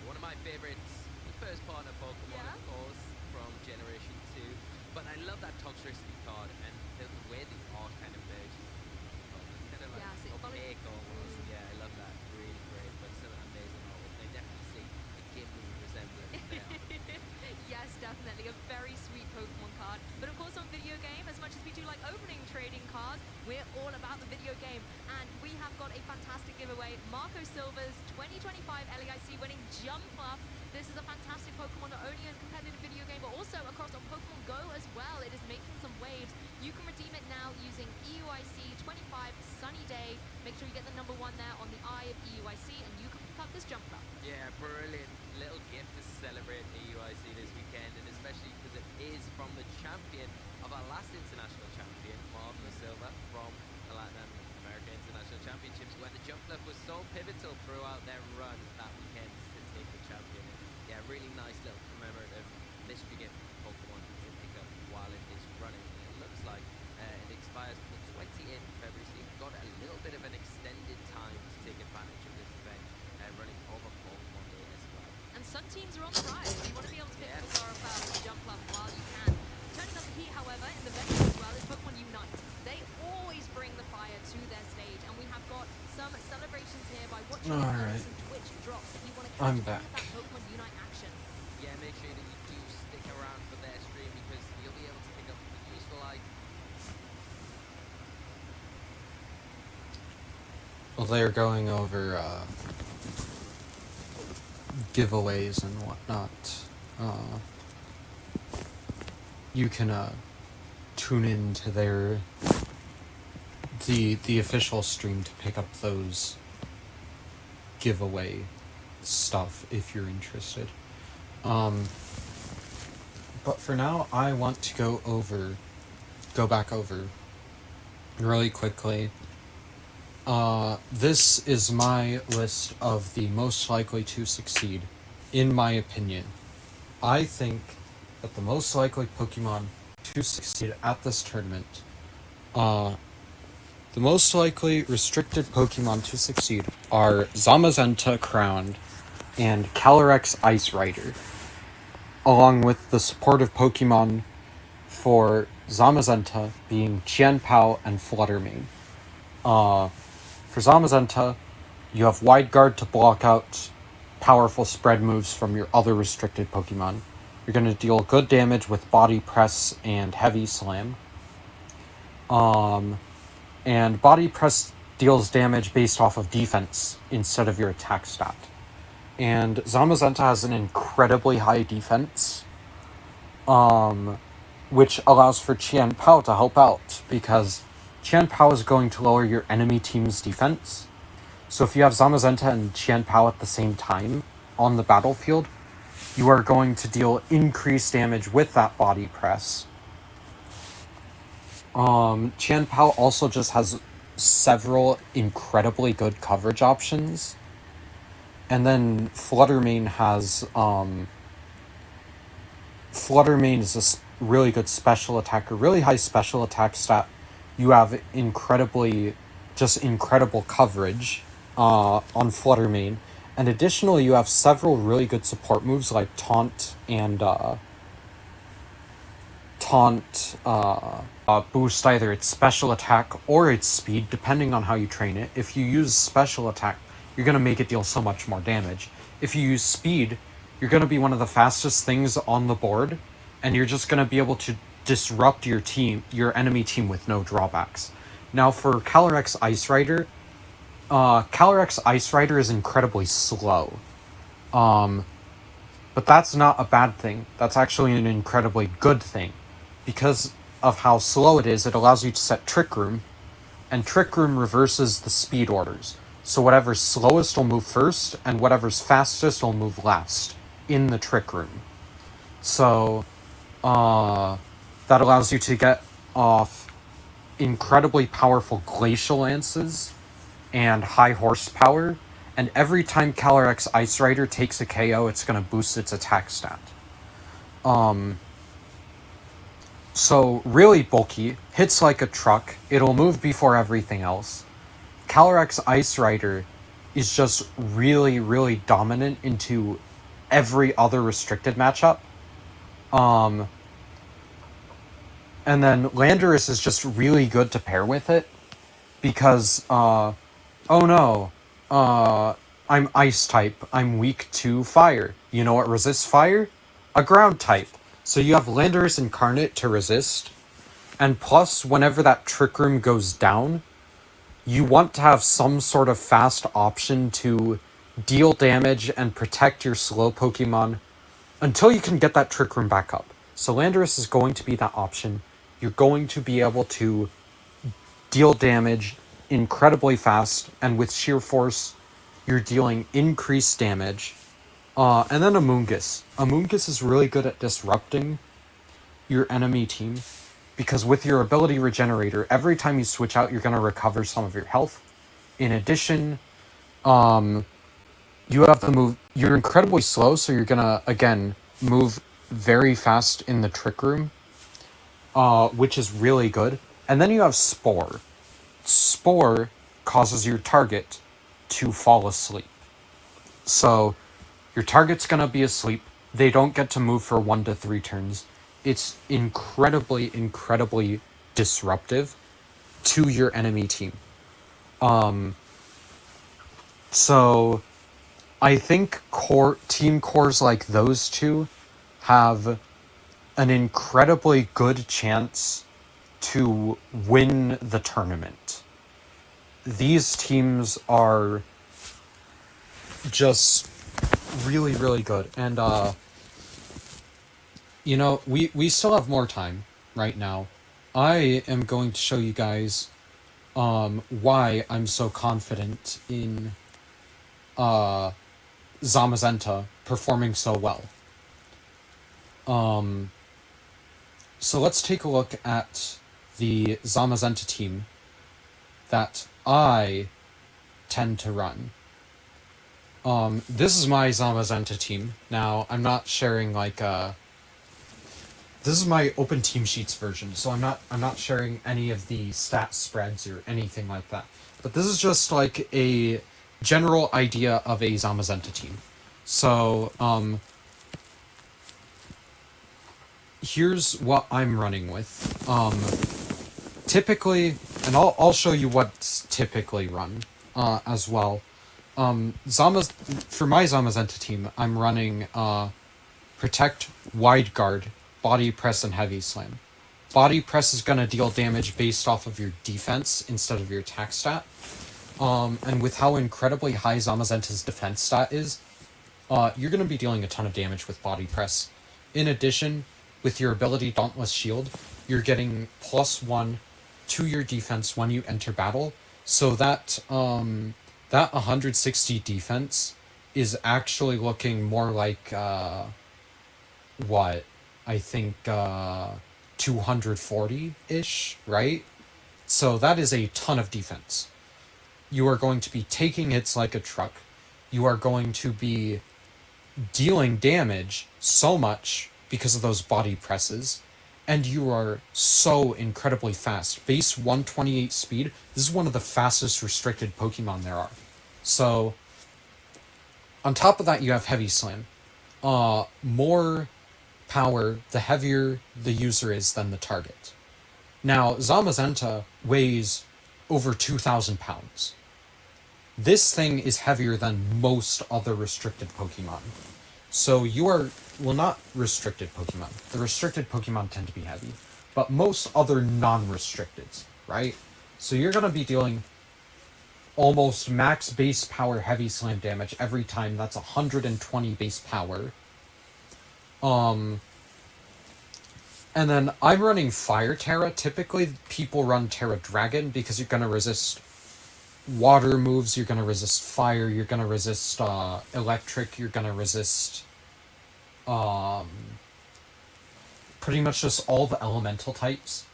One of my favorites, the first partner Pokemon, Yeah. of course, from Generation 2. But I love that Toxtricity card and the way the art kind of merges. It's kind of like opaque almost. Yeah, I love that. Really great, but still amazing art. I definitely see a Gimli resemblance there. Yes, definitely. A very sweet Pokemon card. But of course on video game, as much as we do like opening trading cards, We're all about the video game, and we have got a fantastic giveaway. Marco Silva's 2025 LAIC winning Jump Up. This is a fantastic Pokemon, not only in competitive video game, but also across on Pokemon Go as well. It is making some waves. You can redeem it now using EUIC 25 Sunny Day. Make sure you get the number 1 there on the eye of EUIC, and you can pick up this Jump Up. Yeah, brilliant little gift to celebrate EUIC this weekend, and especially because it is from the champion of our last international champion, Marco Silva, from the Latin America International Championships, where the jump lift was so pivotal throughout their run that weekend to take the champion. And yeah, really nice little commemorative mystery gift Pokemon to pick up while it is running. And it looks like it expires on the 28th of February, so you've got a little bit of an extended time to take advantage of this event, running over Pokemon Day as well. And some teams are on the rise. You want to be able to pick up a Zoroark and Jump Up while you can. Turning up the heat, however, in the venue as well is Pokemon Unite. They always bring the fire to their stage, and we have got some celebrations here by watching some Twitch drops if you want to catch that Pokemon Unite action. Yeah, make sure that you do stick around for their stream because you'll be able to pick up the useful items. Well, they're going over giveaways and whatnot. You can tune into the official stream to pick up those giveaway stuff if you're interested. But for now, I want to go back over really quickly. This is my list of the most likely to succeed, in my opinion. I think that the most likely Pokemon to succeed at this tournament, the most likely restricted Pokemon to succeed are Zamazenta Crowned and Calyrex Ice Rider, along with the supportive Pokemon for Zamazenta being Qianpao and Fluttermane. For Zamazenta, you have Wide Guard to block out powerful spread moves from your other restricted Pokemon. You're going to deal good damage with Body Press and Heavy Slam. And Body Press deals damage based off of defense instead of your attack stat. And Zamazenta has an incredibly high defense, which allows for Qianpao to help out, because Qianpao is going to lower your enemy team's defense. So if you have Zamazenta and Qianpao at the same time on the battlefield, you are going to deal increased damage with that Body Press. Qianpao also just has several incredibly good coverage options. And then Fluttermane has... Fluttermane is a really good special attacker, really high special attack stat. You have incredible coverage on Fluttermane. And additionally, you have several really good support moves like Taunt and boost either its special attack or its speed, depending on how you train it. If you use special attack, you're going to make it deal so much more damage. If you use speed, you're going to be one of the fastest things on the board, and you're just going to be able to disrupt your enemy team with no drawbacks. Now for Calyrex Ice Rider, Calyrex Ice Rider is incredibly slow. But that's not a bad thing. That's actually an incredibly good thing. Because of how slow it is, it allows you to set Trick Room, and Trick Room reverses the speed orders. So whatever's slowest will move first, and whatever's fastest will move last in the Trick Room. So, that allows you to get off incredibly powerful Glacial Lances and high horsepower, and every time Calyrex Ice Rider takes a KO, it's going to boost its attack stat. So really bulky, hits like a truck, it'll move before everything else. Calyrex Ice Rider is just really, really dominant into every other restricted matchup. And then Landorus is just really good to pair with it, because, oh no, I'm Ice type, I'm weak to Fire. You know what resists Fire? A Ground type. So you have Landorus Incarnate to resist, And plus, whenever that Trick Room goes down, you want to have some sort of fast option to deal damage and protect your slow Pokemon until you can get that Trick Room back up. So Landorus is going to be that option. You're going to be able to deal damage incredibly fast, and with Sheer Force, you're dealing increased damage. And then Amoonguss. Amoonguss is really good at disrupting your enemy team, because with your ability Regenerator, every time you switch out, you're going to recover some of your health. In addition, you have the move. You're incredibly slow, so you're going to, again, move very fast in the Trick Room, which is really good. And then you have Spore. Spore causes your target to fall asleep. So your target's going to be asleep. They don't get to move for 1 to 3 turns. It's incredibly, incredibly disruptive to your enemy team. So I think team cores like those two have an incredibly good chance to win the tournament. These teams are just really, really good. And, you know, we still have more time right now. I am going to show you guys why I'm so confident in Zamazenta performing so well. So let's take a look at the Zamazenta team that I tend to run. This is my Zamazenta team. Now, I'm not sharing like this is my open team sheets version, so I'm not sharing any of the stat spreads or anything like that. But this is just like a general idea of a Zamazenta team. So, here's what I'm running with. Typically, and I'll show you what's typically run as well. For my Zamazenta team, I'm running Protect, Wide Guard, Body Press, and Heavy Slam. Body Press is going to deal damage based off of your defense instead of your attack stat. And with how incredibly high Zamazenta's defense stat is, you're going to be dealing a ton of damage with Body Press. In addition, with your ability Dauntless Shield, you're getting +1 to your defense when you enter battle. So that 160 defense is actually looking more like, what? I think 240-ish, right? So that is a ton of defense. You are going to be taking hits like a truck. You are going to be dealing damage so much because of those body presses, and you are so incredibly fast. Base 128 speed, this is one of the fastest restricted Pokemon there are. So, on top of that, you have Heavy Slam. More power, the heavier the user is than the target. Now, Zamazenta weighs over 2,000 pounds. This thing is heavier than most other restricted Pokemon. So you are, well, not restricted Pokemon. The restricted Pokemon tend to be heavy. But most other non-restricteds, right? So you're going to be dealing almost max base power Heavy Slam damage every time. That's 120 base power. And then I'm running Fire Terra. Typically, people run Terra Dragon because you're going to resist water moves, you're going to resist fire, you're going to resist electric, you're going to resist pretty much just all the elemental types.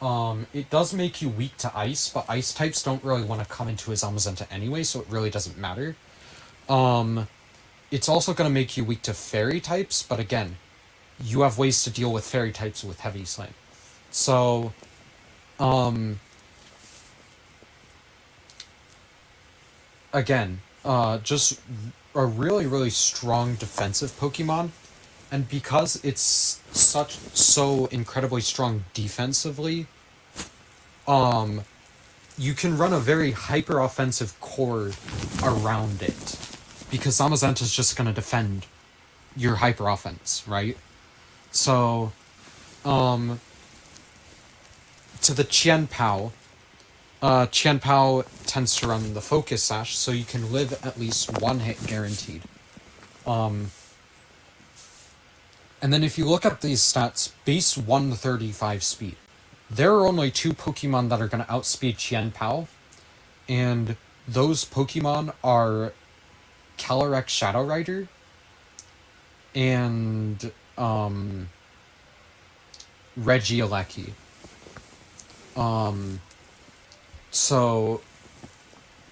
It does make you weak to ice, but ice types don't really want to come into a Zamazenta anyway, so it really doesn't matter. It's also going to make you weak to fairy types, but again, you have ways to deal with fairy types with Heavy Slam. So, again, just a really, really strong defensive Pokemon, and because it's so incredibly strong defensively, you can run a very hyper-offensive core around it, because Zamazenta's just going to defend your hyper-offense, right? So, to the Qianpao, Qianpao tends to run the Focus Sash, so you can live at least one hit guaranteed. And then if you look at these stats, base 135 speed, there are only 2 Pokemon that are going to outspeed Qianpao, and those Pokemon are Calyrex Shadow Rider and Regieleki. So,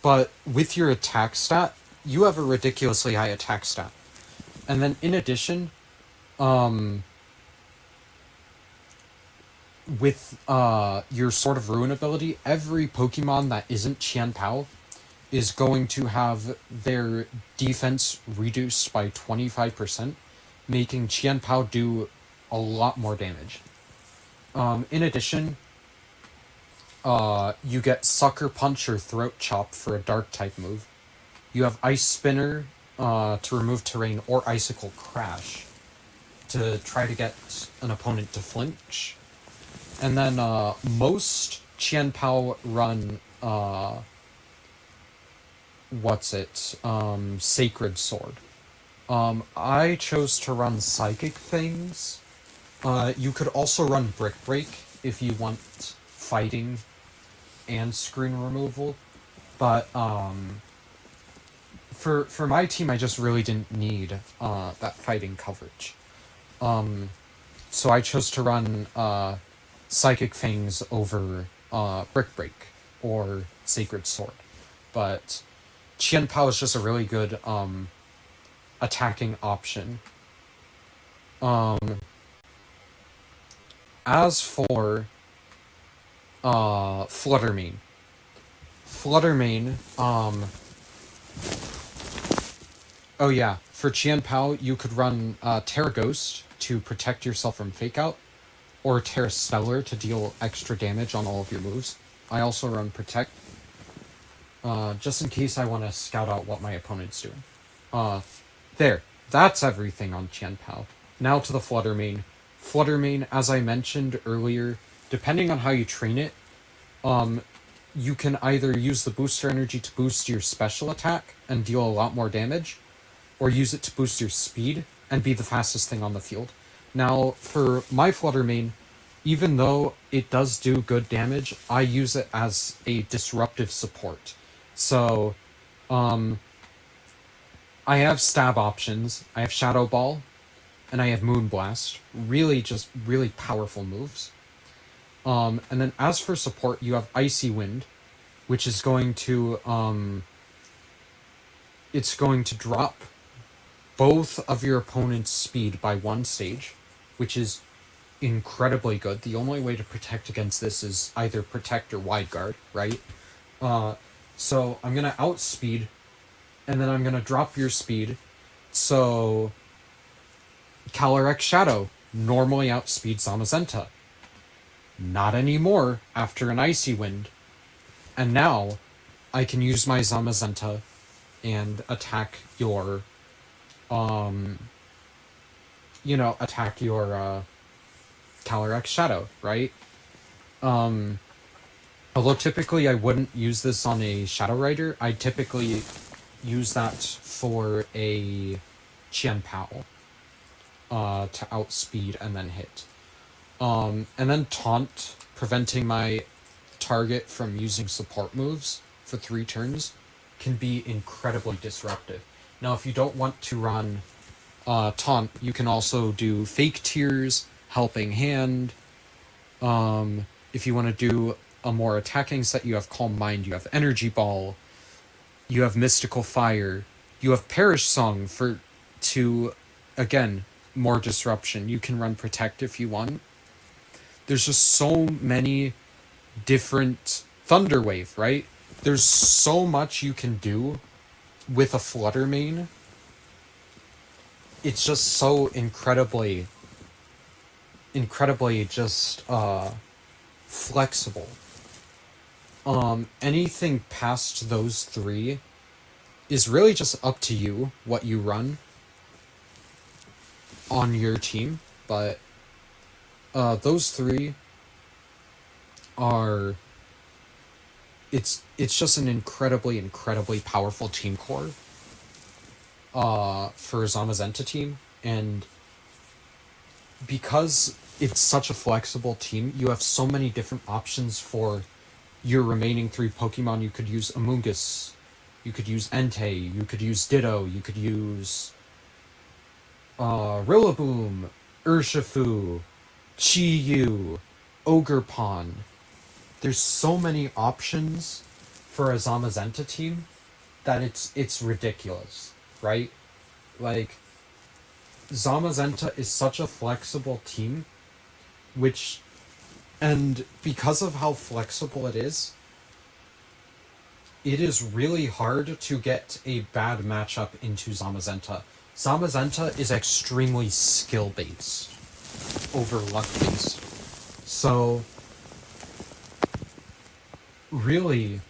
but with your attack stat, you have a ridiculously high attack stat. And then in addition, with your Sword of Ruin ability, every Pokemon that isn't Qianpao is going to have their defense reduced by 25%, making Qianpao do a lot more damage. In addition, you get Sucker Punch or Throat Chop for a Dark-type move. You have Ice Spinner to remove terrain, or Icicle Crash to try to get an opponent to flinch. And then most Qianpao run Sacred Sword. I chose to run Psychic Things. You could also run Brick Break if you want fighting and screen removal, but for my team, I just really didn't need that fighting coverage. So I chose to run Psychic Fangs over Brick Break or Sacred Sword. But Qianpao is just a really good attacking option. As for Fluttermane. Oh yeah, for Qianpao, you could run Terra Ghost to protect yourself from Fake Out, or Terra Stellar to deal extra damage on all of your moves. I also run Protect, just in case I want to scout out what my opponent's doing. There, that's everything on Qianpao. Now to the Fluttermane. Fluttermane, as I mentioned earlier, depending on how you train it, you can either use the booster energy to boost your special attack and deal a lot more damage, or use it to boost your speed and be the fastest thing on the field. Now, for my Fluttermane, even though it does do good damage, I use it as a disruptive support. So, I have stab options, I have Shadow Ball, and I have Moonblast. Really powerful moves. And then as for support, you have Icy Wind, which is going to, it's going to drop both of your opponent's speed by 1 stage, which is incredibly good. The only way to protect against this is either Protect or Wide Guard, right? So I'm going to outspeed, and then I'm going to drop your speed. So Calyrex Shadow normally outspeeds Zamazenta. Not anymore after an Icy Wind. And now I can use my Zamazenta and attack your Calyrex Shadow, right? Although typically I wouldn't use this on a Shadow Rider, I typically use that for a Qianpao to outspeed and then hit. And then Taunt, preventing my target from using support moves for 3 turns, can be incredibly disruptive. Now, if you don't want to run Taunt, you can also do Fake Tears, Helping Hand. If you want to do a more attacking set, you have Calm Mind, you have Energy Ball, you have Mystical Fire, you have Perish Song to, again, more disruption. You can run Protect if you want. There's just so many different Thunder Wave, right? There's so much you can do with a Fluttermane. It's just so incredibly just flexible. Anything past those 3 is really just up to you what you run on your team, but those 3 are it's just an incredibly powerful team core for Zamazenta team, and because it's such a flexible team, you have so many different options for your remaining 3 Pokemon. You could use Amoonguss, you could use Entei, you could use Ditto, you could use Rillaboom, Urshifu, Chi-Yu, Ogerpon. There's so many options for a Zamazenta team that it's ridiculous, right? Like, Zamazenta is such a flexible team, and because of how flexible it is really hard to get a bad matchup into Zamazenta. Zamazenta is extremely skill-based over luck-based. So, really,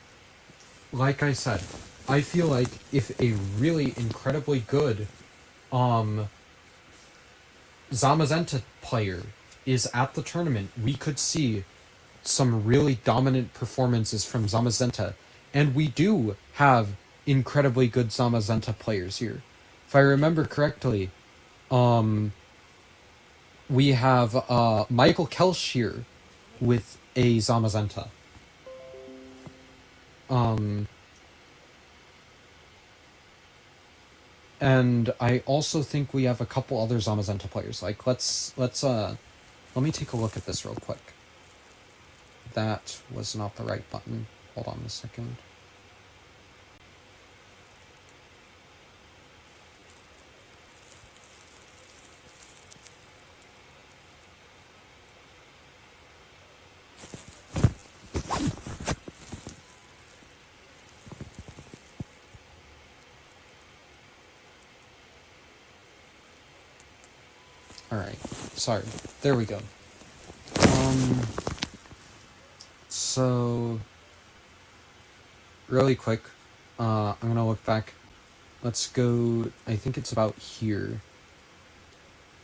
like I said, I feel like if a really incredibly good Zamazenta player is at the tournament, we could see some really dominant performances from Zamazenta. And we do have incredibly good Zamazenta players here. If I remember correctly, we have Michael Kelsch here with a Zamazenta. And I also think we have a couple other Zamazenta players. Like, let me take a look at this real quick. That was not the right button. Hold on a second. Alright, sorry. There we go. So, really quick, I'm gonna look back. Let's go, I think it's about here,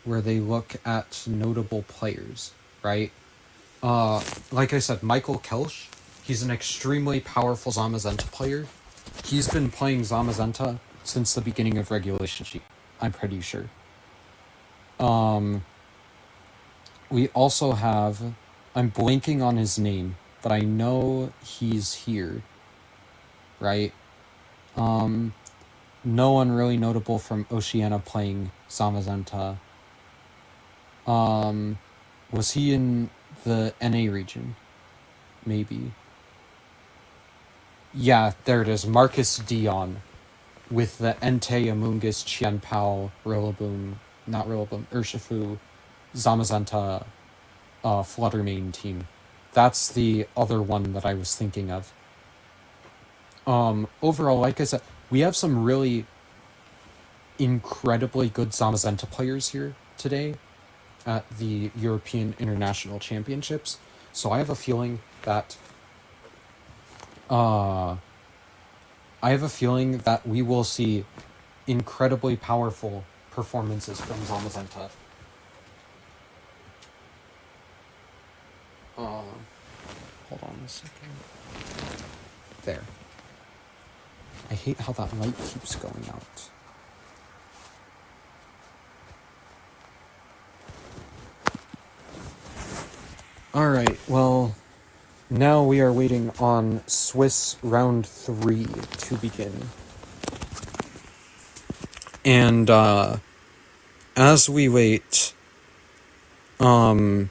where they look at notable players, right? Like I said, Michael Kelsch, he's an extremely powerful Zamazenta player. He's been playing Zamazenta since the beginning of Regulation G, I'm pretty sure. We also have, I'm blanking on his name, but I know he's here, right? No one really notable from Oceania playing Zamazenta. Was he in the NA region? Maybe. Yeah, there it is. Marcus Dion with the Entei, Amoonguss, Qianpao, Urshifu, Zamazenta, Fluttermane team. That's the other one that I was thinking of. Overall, like I said, we have some really incredibly good Zamazenta players here today at the European International Championships. So I have a feeling that we will see incredibly powerful performances from Zamazenta. Hold on a second. There. I hate how that light keeps going out. Alright, well, now we are waiting on Swiss round 3 to begin. And, as we wait, I'm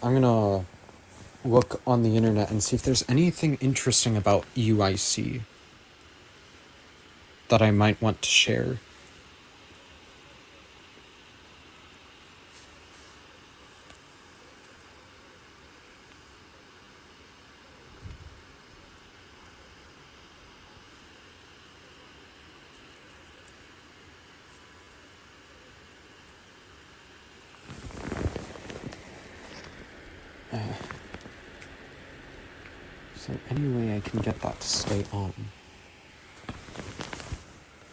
gonna look on the internet and see if there's anything interesting about EUIC that I might want to share. Is there any way I can get that to stay on?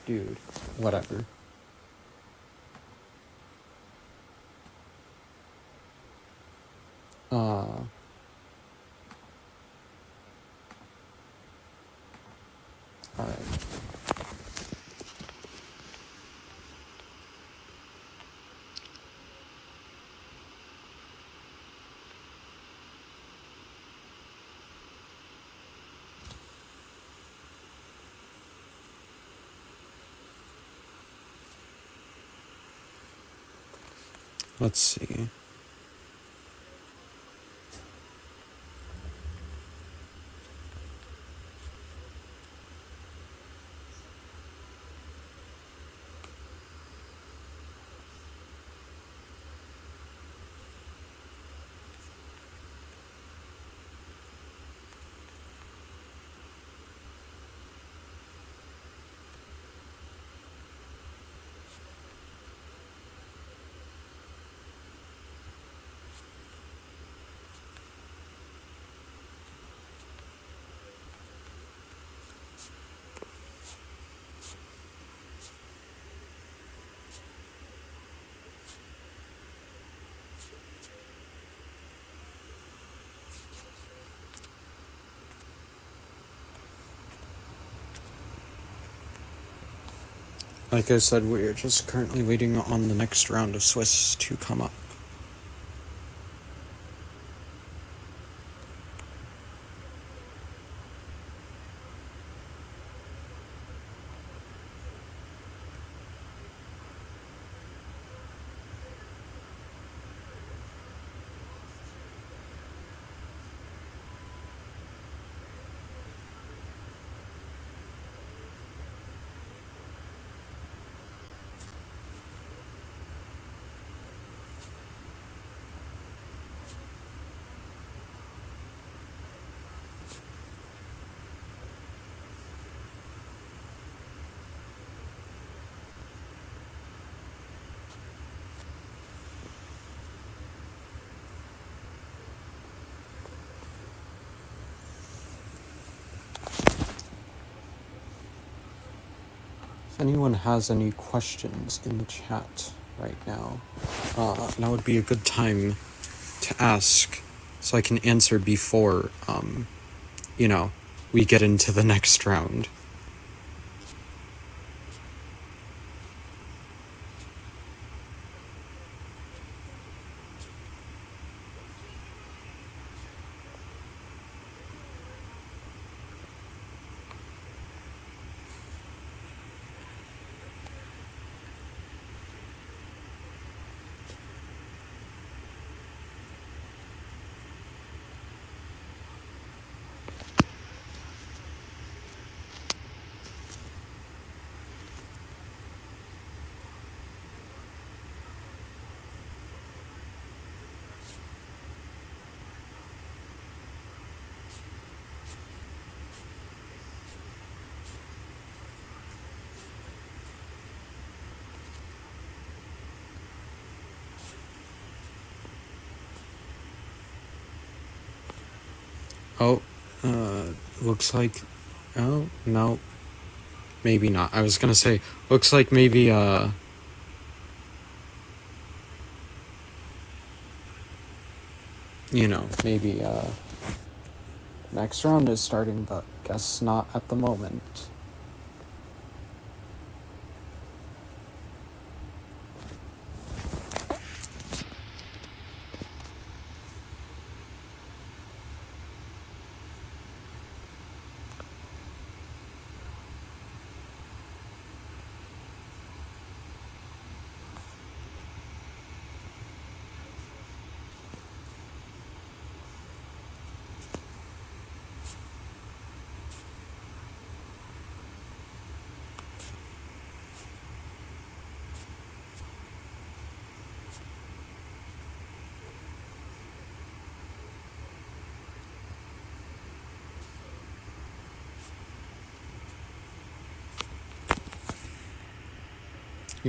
dude, whatever. Alright. Let's see. Like I said, we're just currently waiting on the next round of Swiss to come up. If anyone has any questions in the chat right now, now would be a good time to ask so I can answer before, we get into the next round. Oh, looks like... Oh, no. Maybe not. I was gonna say, looks like maybe, maybe, next round is starting, but guess not at the moment.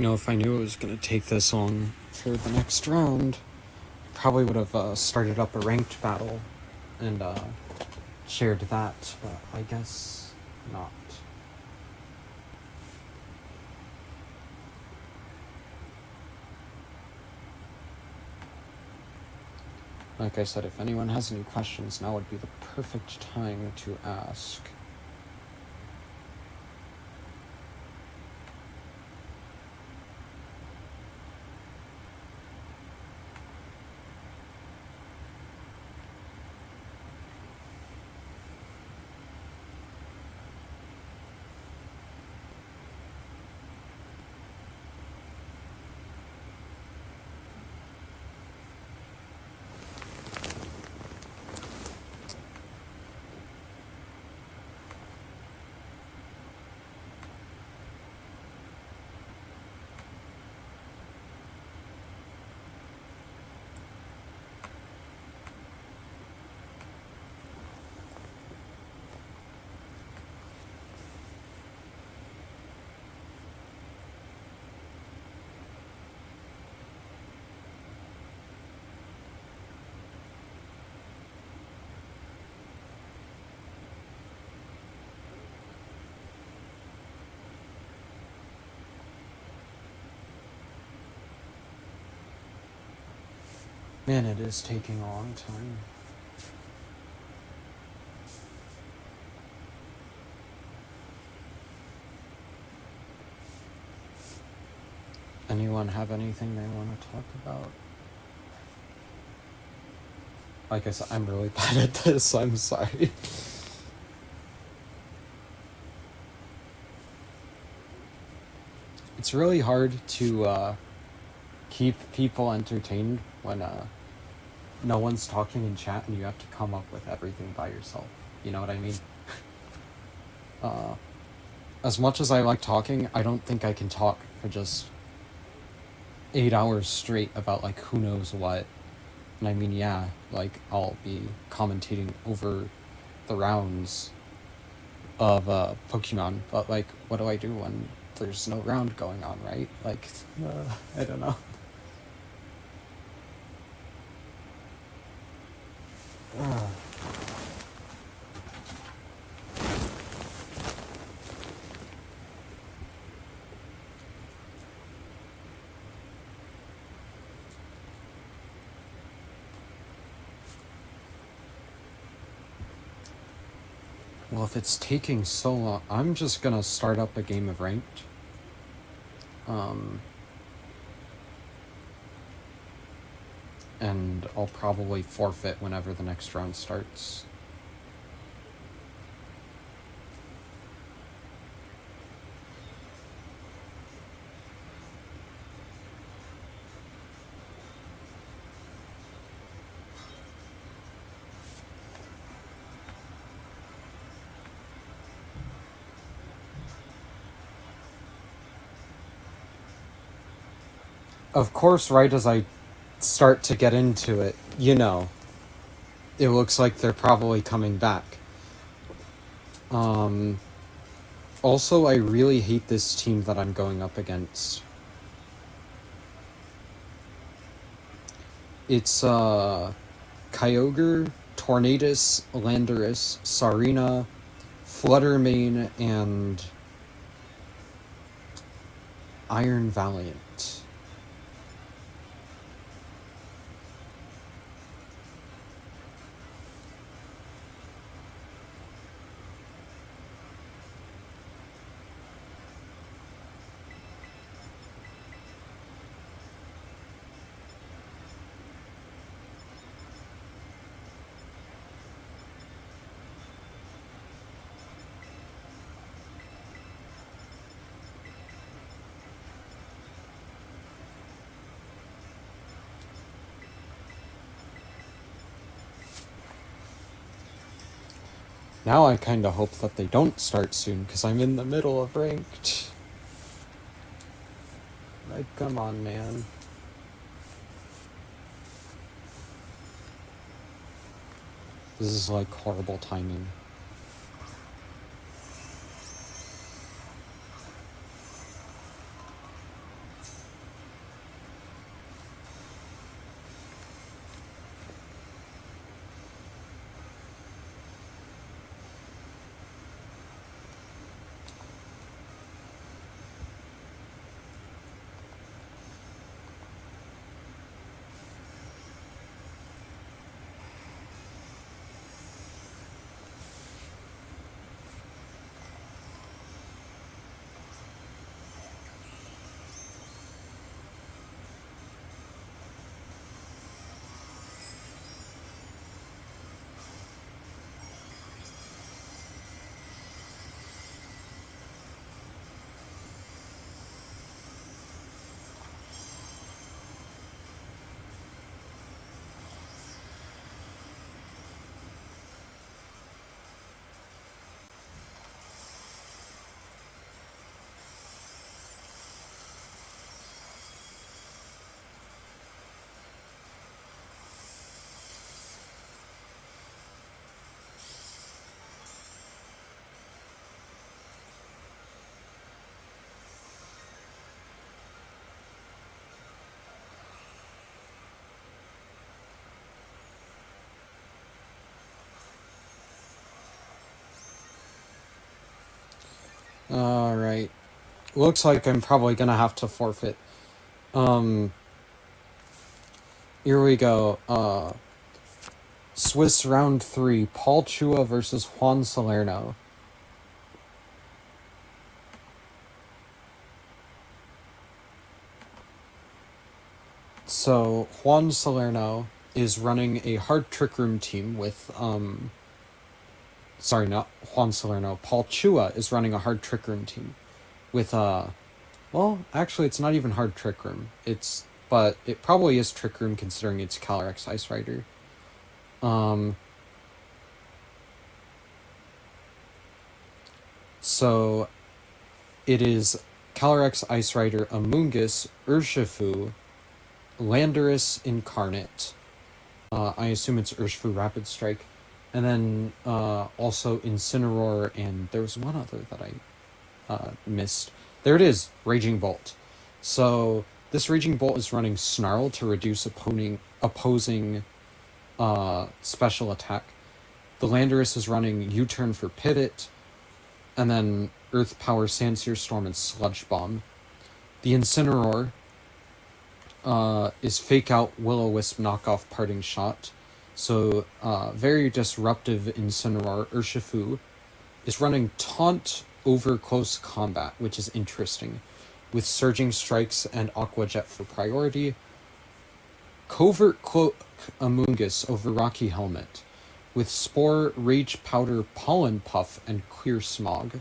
If I knew it was going to take this long for the next round, I probably would have started up a ranked battle and shared that, but I guess not. Like I said, if anyone has any questions, now would be the perfect time to ask. Man, it is taking a long time. Anyone have anything they want to talk about? Like I said, I'm really bad at this, I'm sorry. It's really hard to keep people entertained when no one's talking in chat and you have to come up with everything by yourself. You know what I mean? As much as I like talking, I don't think I can talk for just 8 hours straight about like who knows what. And I mean, yeah, like I'll be commentating over the rounds of Pokemon, but like what do I do when there's no round going on, right? Like, I don't know. Well, if it's taking so long, I'm just gonna start up a game of ranked. And I'll probably forfeit whenever the next round starts. Of course, right as I start to get into it, you know, it looks like they're probably coming back. Also, I really hate this team that I'm going up against. It's, Kyogre, Tornadus, Landorus, Sarina, Fluttermane, and Iron Valiant. Now I kinda hope that they don't start soon, because I'm in the middle of ranked. Like, come on, man. This is like horrible timing. Alright. Looks like I'm probably gonna have to forfeit. Here we go. Swiss round 3. Paul Chua versus Juan Salerno. So, Juan Salerno is running a hard trick room team with, sorry, not Juan Salerno. Paul Chua is running a hard trick room team with, well, actually, it's not even hard trick room. But it probably is trick room considering it's CalRX Ice Rider. So, it is CalRX Ice Rider Amoonguss, Urshifu, Landorus Incarnate. I assume it's Urshifu Rapid Strike. And then also Incineroar, and there was one other that I missed. There it is, Raging Bolt. So this Raging Bolt is running Snarl to reduce opposing special attack. The Landorus is running U-Turn for Pivot, and then Earth Power, Sandsear Storm, and Sludge Bomb. The Incineroar is Fake Out, Will-O-Wisp, Knockoff, Parting Shot. So, very disruptive Incineroar. Urshifu is running Taunt over Close Combat, which is interesting, with Surging Strikes and Aqua Jet for priority. Covert Cloak Amoonguss over Rocky Helmet, with Spore, Rage Powder, Pollen Puff, and Clear Smog.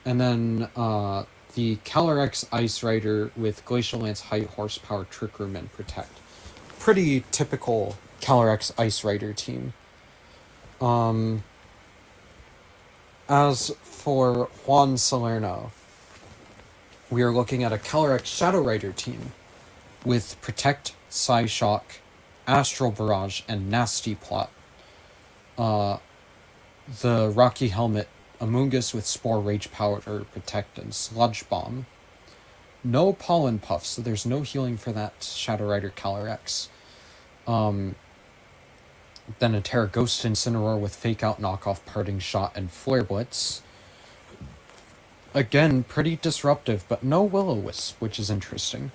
And then the CalRX Ice Rider with Glacial Lance, Height, Horsepower, Trick Room, and Protect. Pretty typical CalRX Ice Rider team. As for Juan Salerno, we are looking at a CalRX Shadow Rider team with Protect, Psyshock, Astral Barrage, and Nasty Plot. The Rocky Helmet, Amoonguss with Spore, Rage Powder, Protect, and Sludge Bomb. No Pollen Puff, so there's no healing for that Shadow Rider CalRX. Then a Terra Ghost Incineroar with Fake Out, Knockoff, Parting Shot, and Flare Blitz. Again, pretty disruptive, but no Will-O-Wisp, which is interesting.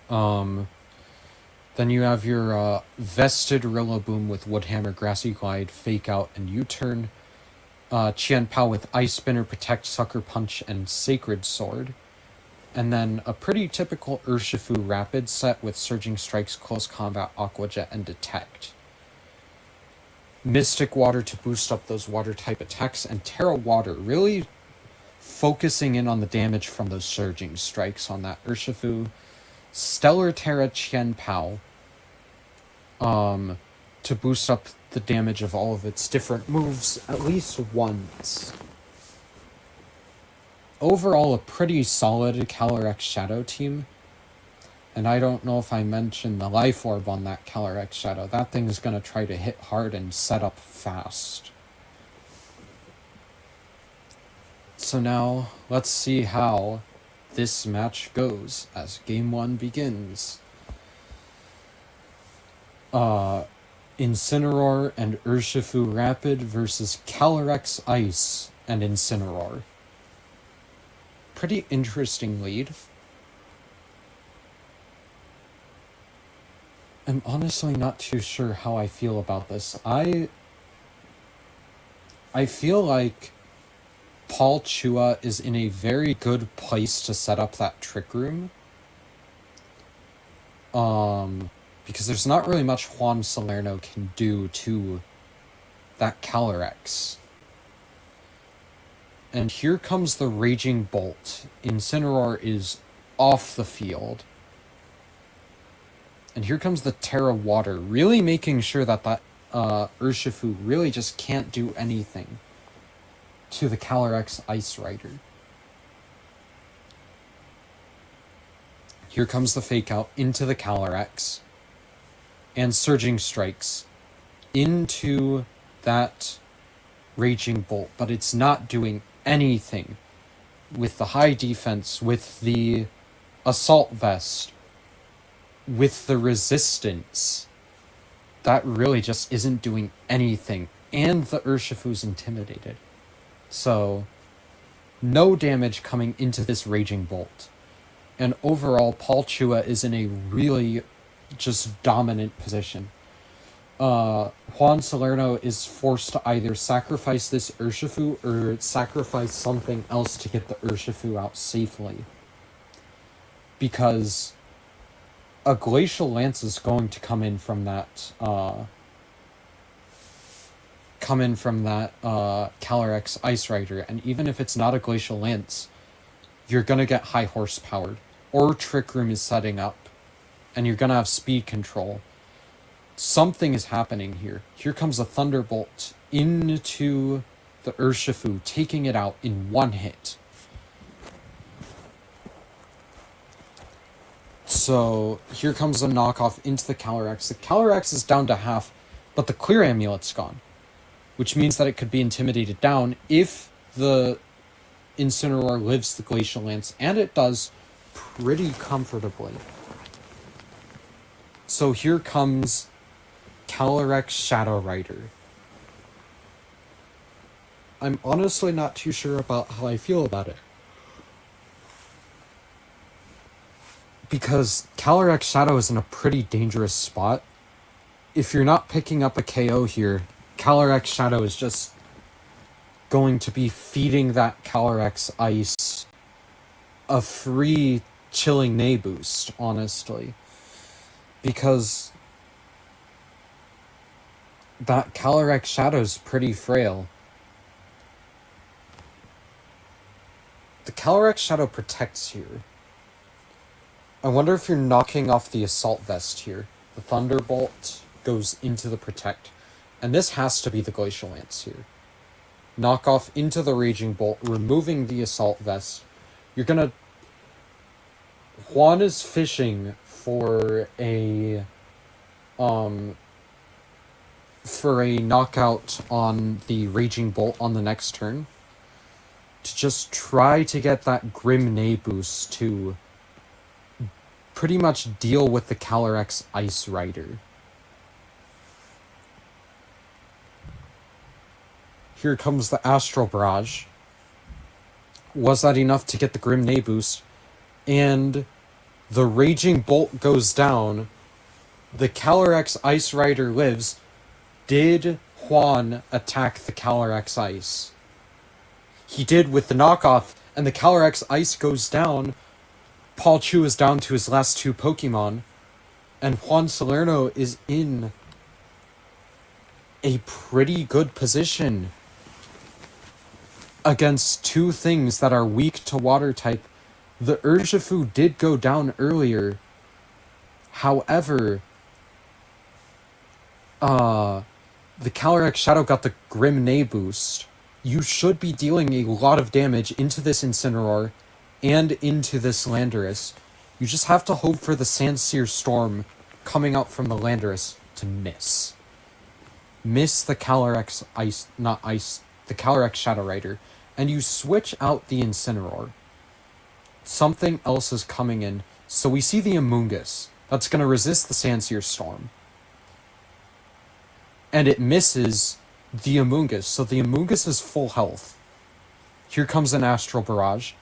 Then you have your Vested Rillaboom with Woodhammer, Grassy Glide, Fake Out, and U-Turn. Qianpao with Ice Spinner, Protect, Sucker Punch, and Sacred Sword. And then a pretty typical Urshifu Rapid set with Surging Strikes, Close Combat, Aqua Jet, and Detect. Mystic Water to boost up those Water-type attacks, and Terra Water, really focusing in on the damage from those Surging Strikes on that Urshifu. Stellar Terra Qianpao to boost up the damage of all of its different moves at least once. Overall, a pretty solid CalRX Shadow team. And I don't know if I mentioned the Life Orb on that CalRX Shadow. That thing's gonna try to hit hard and set up fast. So now, let's see how this match goes as Game 1 begins. Incineroar and Urshifu Rapid versus CalRX Ice and Incineroar. Pretty interesting lead. I'm honestly not too sure how I feel about this. I feel like Paul Chua is in a very good place to set up that Trick Room. Because there's not really much Juan Salerno can do to that CalRX. And here comes the Raging Bolt. Incineroar is off the field. And here comes the Terra Water, really making sure that Urshifu really just can't do anything to the CalRX Ice Rider. Here comes the Fake Out into the CalRX. And Surging Strikes into that Raging Bolt, but it's not doing anything with the high defense, with the Assault Vest, with the Resistance. That really just isn't doing anything, and the Urshifu's intimidated. So, no damage coming into this Raging Bolt. And overall, Paul Chua is in a really just dominant position. Juan Salerno is forced to either sacrifice this Urshifu or sacrifice something else to get the Urshifu out safely. Because a Glacial Lance is going to come in from that Calyrex Ice Rider, and even if it's not a Glacial Lance, you're gonna get high horsepowered, or Trick Room is setting up, and you're gonna have speed control. Something is happening here. Here comes a Thunderbolt into the Urshifu, taking it out in one hit. So here comes a knockoff into the Calyrex. The Calyrex is down to half, but the Clear Amulet's gone, which means that it could be intimidated down if the Incineroar lives the Glacial Lance, and it does pretty comfortably. So here comes Calyrex Shadow Rider. I'm honestly not too sure about how I feel about it. Because Calyrex Shadow is in a pretty dangerous spot. If you're not picking up a KO here, Calyrex Shadow is just going to be feeding that Calyrex Ice a free Chilling Neigh boost, honestly. Because that Calyrex Shadow's pretty frail. The Calyrex Shadow protects here. I wonder if you're knocking off the Assault Vest here. The Thunderbolt goes into the Protect. And this has to be the Glacial Lance here. Knock off into the Raging Bolt, removing the Assault Vest. You're gonna... Juan is fishing for a knockout on the Raging Bolt on the next turn. To just try to get that Grim Neigh boost to pretty much deal with the Calyrex Ice Rider. Here comes the Astral Barrage. Was that enough to get the Grim Neigh boost? And the Raging Bolt goes down. The Calyrex Ice Rider lives. Did Juan attack the Calyrex Ice? He did with the knockoff, and the Calyrex Ice goes down. Paul Chu is down to his last two Pokemon, and Juan Salerno is in a pretty good position against two things that are weak to Water type. The Urshifu did go down earlier. However, the Calyrex Shadow got the Grim Neigh boost. You should be dealing a lot of damage into this Incineroar and into this Landorus. You just have to hope for the Sandsear Storm coming out from the Landorus to miss. Miss the Calyrex the Calyrex Shadow Rider, and you switch out the Incineroar. Something else is coming in, so we see the Amoonguss. That's going to resist the Sandsear Storm. And it misses the Amoonguss, so the Amoonguss is full health. Here comes an Astral Barrage.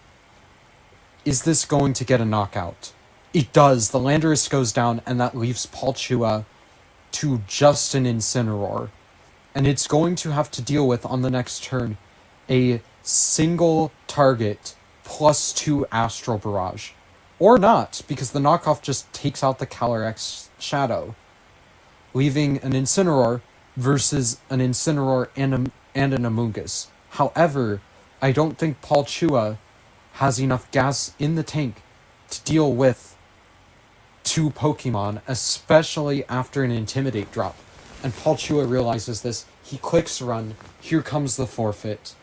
Is this going to get a knockout? It does. The Landorus goes down, and that leaves Paul Chua to just an Incineroar. And it's going to have to deal with, on the next turn, a single target plus 2 Astral Barrage. Or not, because the knockoff just takes out the Calyrex Shadow, leaving an Incineroar versus an Incineroar and an Amoonguss. However, I don't think Paul Chua has enough gas in the tank to deal with 2 Pokemon, especially after an Intimidate drop. And Paul Chua realizes this. He clicks run. Here comes the forfeit.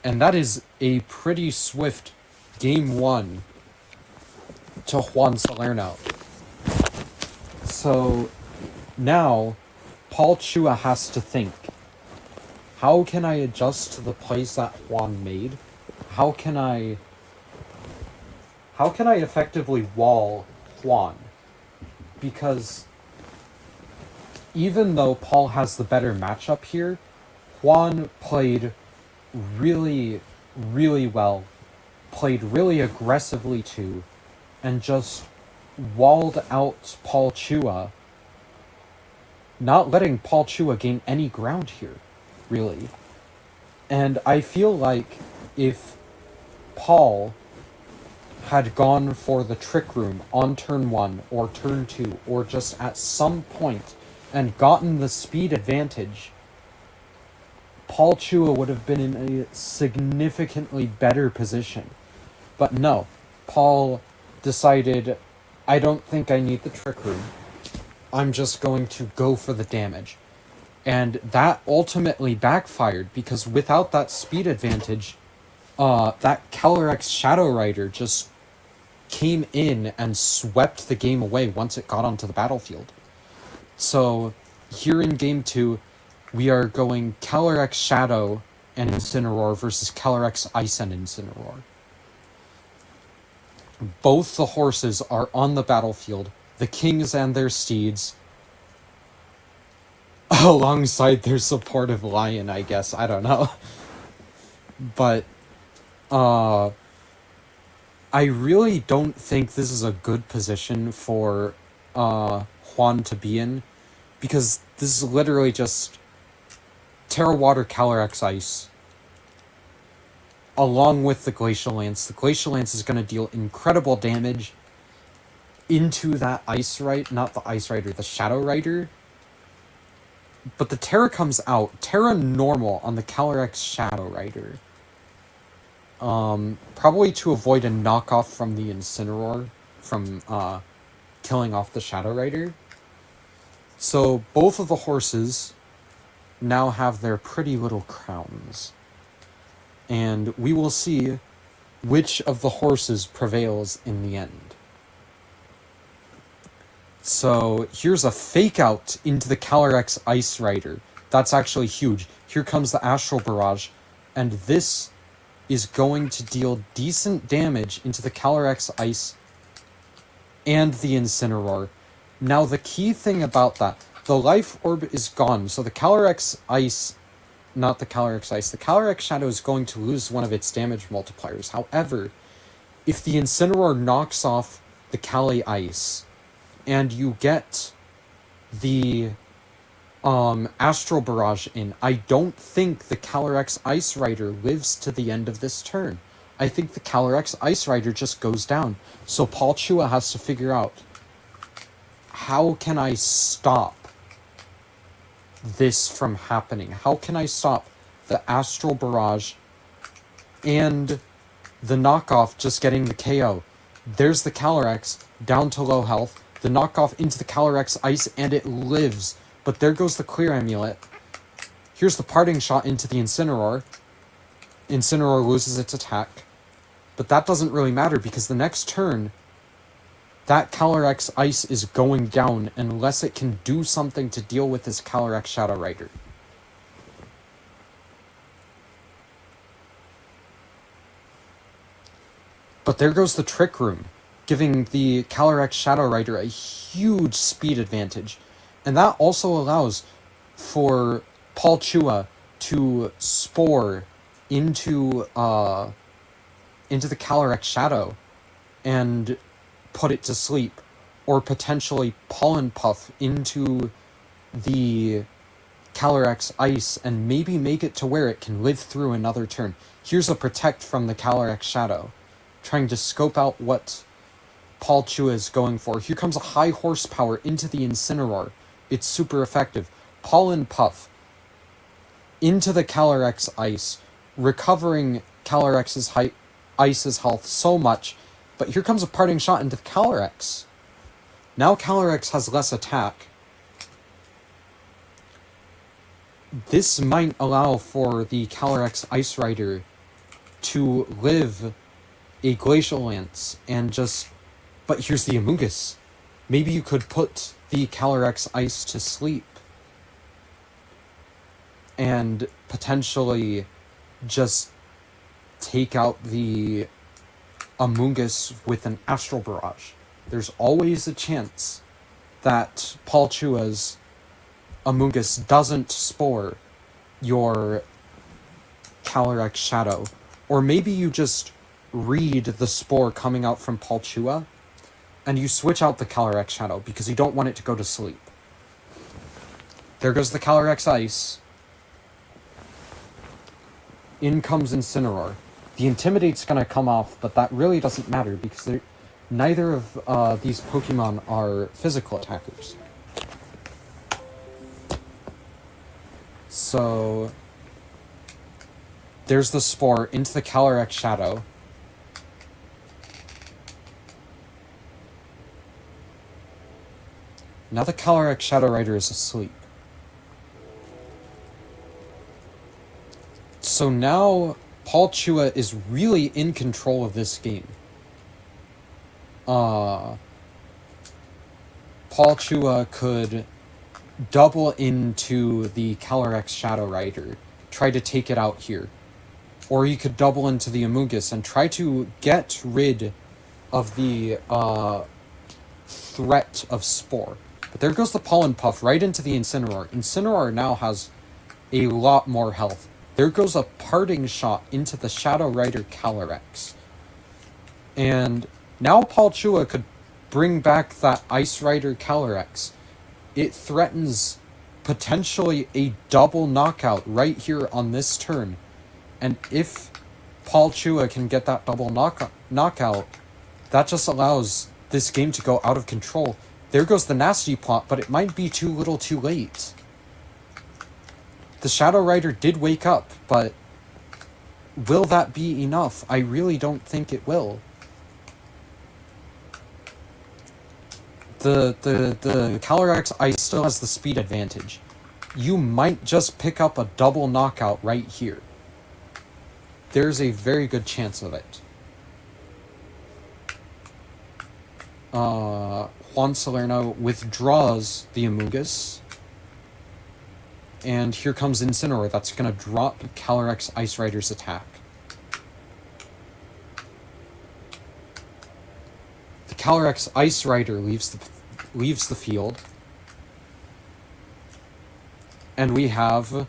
And that is a pretty swift game 1 to Juan Salerno. So now Paul Chua has to think, how can I adjust to the plays that Juan made? How can I effectively wall Juan? Because even though Paul has the better matchup here, Juan played really really well, played really aggressively too, and just walled out Paul Chua, not letting Paul Chua gain any ground here, really. And I feel like if Paul had gone for the Trick Room on turn 1 or turn 2, or just at some point, and gotten the speed advantage, Paul Chua would have been in a significantly better position. But no, Paul decided, I don't think I need the Trick Room. I'm just going to go for the damage. And that ultimately backfired, because without that speed advantage, that Calyrex Shadow Rider just came in and swept the game away once it got onto the battlefield. So here in Game 2, we are going Calyrex Shadow and Incineroar versus Calyrex Ice and Incineroar. Both the horses are on the battlefield, the kings and their steeds, alongside their supportive lion, I guess. I don't know. But, I really don't think this is a good position for, Juan to be in, because this is literally just Terra Water Calyrex Ice, along with the Glacial Lance. The Glacial Lance is going to deal incredible damage into that Ice Rider, not the Ice Rider, the Shadow Rider. But the Terra comes out, Terra normal on the Calyrex Shadow Rider. Probably to avoid a knockoff from the Incineroar, from killing off the Shadow Rider. So both of the horses now have their pretty little crowns. And we will see which of the horses prevails in the end. So here's a fake out into the Calyrex Ice Rider. That's actually huge. Here comes the Astral Barrage, and this is going to deal decent damage into the Calyrex Ice and the Incineroar. Now the key thing about that, the Life Orb is gone, so the Calyrex Ice, not the Calyrex Ice, the Calyrex Shadow is going to lose one of its damage multipliers. However, if the Incineroar knocks off the Cali Ice, and you get the Astral Barrage in, I don't think the Calyrex Ice Rider lives to the end of this turn. I think the Calyrex Ice Rider just goes down. So Paul Chua has to figure out, how can I stop this from happening? How can I stop the Astral Barrage and the knockoff just getting the KO? There's the Calyrex, down to low health. The knockoff into the Calyrex Ice, and it lives. But there goes the Clear Amulet. Here's the Parting Shot into the Incineroar. Incineroar loses its attack. But that doesn't really matter, because the next turn, that Calyrex Ice is going down unless it can do something to deal with this Calyrex Shadow Rider. But there goes the Trick Room, giving the Calyrex Shadow Rider a huge speed advantage. And that also allows for Paul Chua to spore into the Calyrex Shadow and put it to sleep, or potentially Pollen Puff into the Calyrex Ice and maybe make it to where it can live through another turn. Here's a Protect from the Calyrex Shadow, trying to scope out what Paul Chua is going for. Here comes a high horsepower into the Incineroar. It's super effective. Pollen Puff into the Calyrex Ice, recovering Calyrex's Ice's health so much. But here comes a Parting Shot into the Calyrex. Now Calyrex has less attack. This might allow for the Calyrex Ice Rider to live a Glacial Lance and just... But here's the Amoonguss. Maybe you could put the Calyrex Ice to sleep and potentially just take out the Amoonguss with an Astral Barrage. There's always a chance that Paul Chua's Amoonguss doesn't spore your Calyrex Shadow Or maybe you just read the Spore coming out from Palchua, and you switch out the Calyrex Shadow because you don't want it to go to sleep. There goes the Calyrex Ice. In comes Incineroar. The Intimidate's gonna come off, but that really doesn't matter because neither of these Pokemon are physical attackers. So there's the Spore into the Calyrex Shadow. Now the Calyrex Shadow Rider is asleep. So now Palchua is really in control of this game. Palchua could double into the Calyrex Shadow Rider, try to take it out here. Or he could double into the Amoonguss and try to get rid of the threat of Spore. But there goes the Pollen Puff right into the Incineroar. Incineroar now has a lot more health. There goes a Parting Shot into the Shadow Rider Calyrex. And now Palchua could bring back that Ice Rider Calyrex. It threatens potentially a double knockout right here on this turn. And if Palchua can get that double knockout, that just allows this game to go out of control. There goes the Nasty Plot, but it might be too little too late. The Shadow Rider did wake up, but will that be enough? I really don't think it will. The Calyrex Ice still has the speed advantage. You might just pick up a double knockout right here. There's a very good chance of it. Juan Salerno withdraws the Amoonguss. And here comes Incineroar. That's going to drop Calyrex Ice Rider's attack. The Calyrex Ice Rider leaves the field. And we have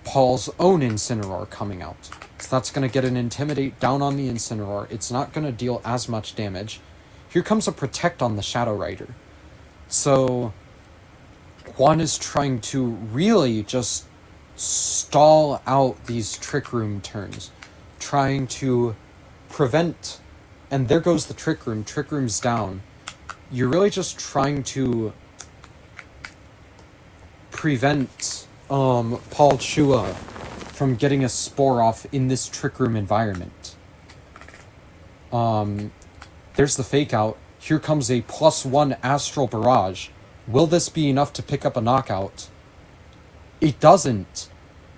Paul's own Incineroar coming out. So that's going to get an Intimidate down on the Incineroar. It's not going to deal as much damage. Here comes a Protect on the Shadow Rider. So Juan is trying to really just stall out these Trick Room turns. Trying to prevent... And there goes the Trick Room. Trick Room's down. You're really just trying to prevent Palchua from getting a Spore off in this Trick Room environment. There's the Fake Out. Here comes a +1 Astral Barrage. Will this be enough to pick up a knockout? It doesn't.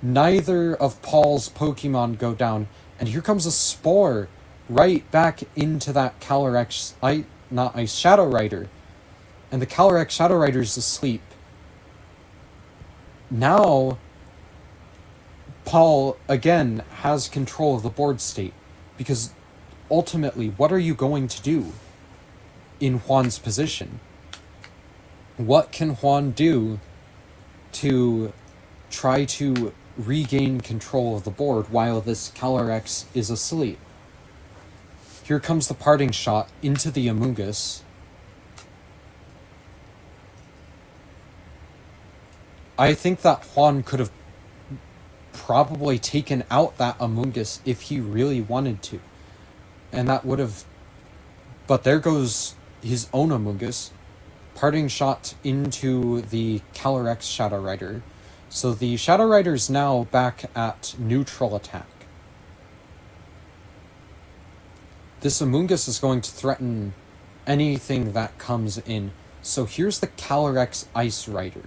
Neither of Paul's Pokemon go down. And here comes a Spore right back into that Calyrex, Shadow Rider. And the Calyrex Shadow Rider is asleep. Now, Paul, again, has control of the board state. Because ultimately, what are you going to do in Juan's position? What can Juan do to try to regain control of the board while this Calyrex is asleep? Here comes the Parting Shot into the Amoonguss. I think that Juan could have probably taken out that Amoonguss if he really wanted to. And that would have... But there goes his own Amoonguss. Parting Shot into the Calyrex Shadow Rider. So the Shadow Rider's now back at neutral attack. This Amoonguss is going to threaten anything that comes in. So here's the Calyrex Ice Rider.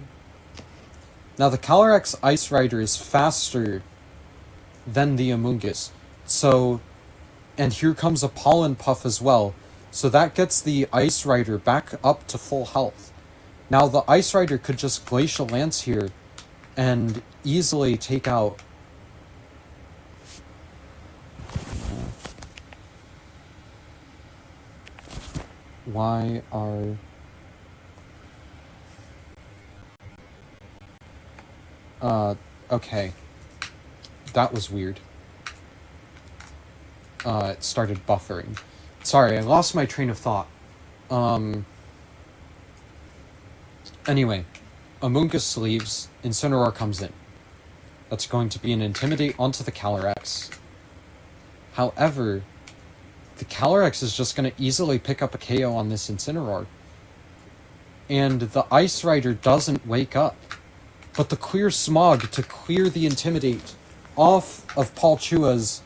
Now the Calyrex Ice Rider is faster than the Amoonguss. So, and here comes a Pollen Puff as well. So that gets the Ice Rider back up to full health. Now the Ice Rider could just Glacial Lance here and easily take out... Why are... Okay. That was weird. it started buffering. Sorry, I lost my train of thought. Anyway, Amoonguss leaves, Incineroar comes in. That's going to be an Intimidate onto the Calyrex. However, the Calyrex is just going to easily pick up a KO on this Incineroar. And the Ice Rider doesn't wake up. But the Clear Smog to clear the Intimidate off of Palchua's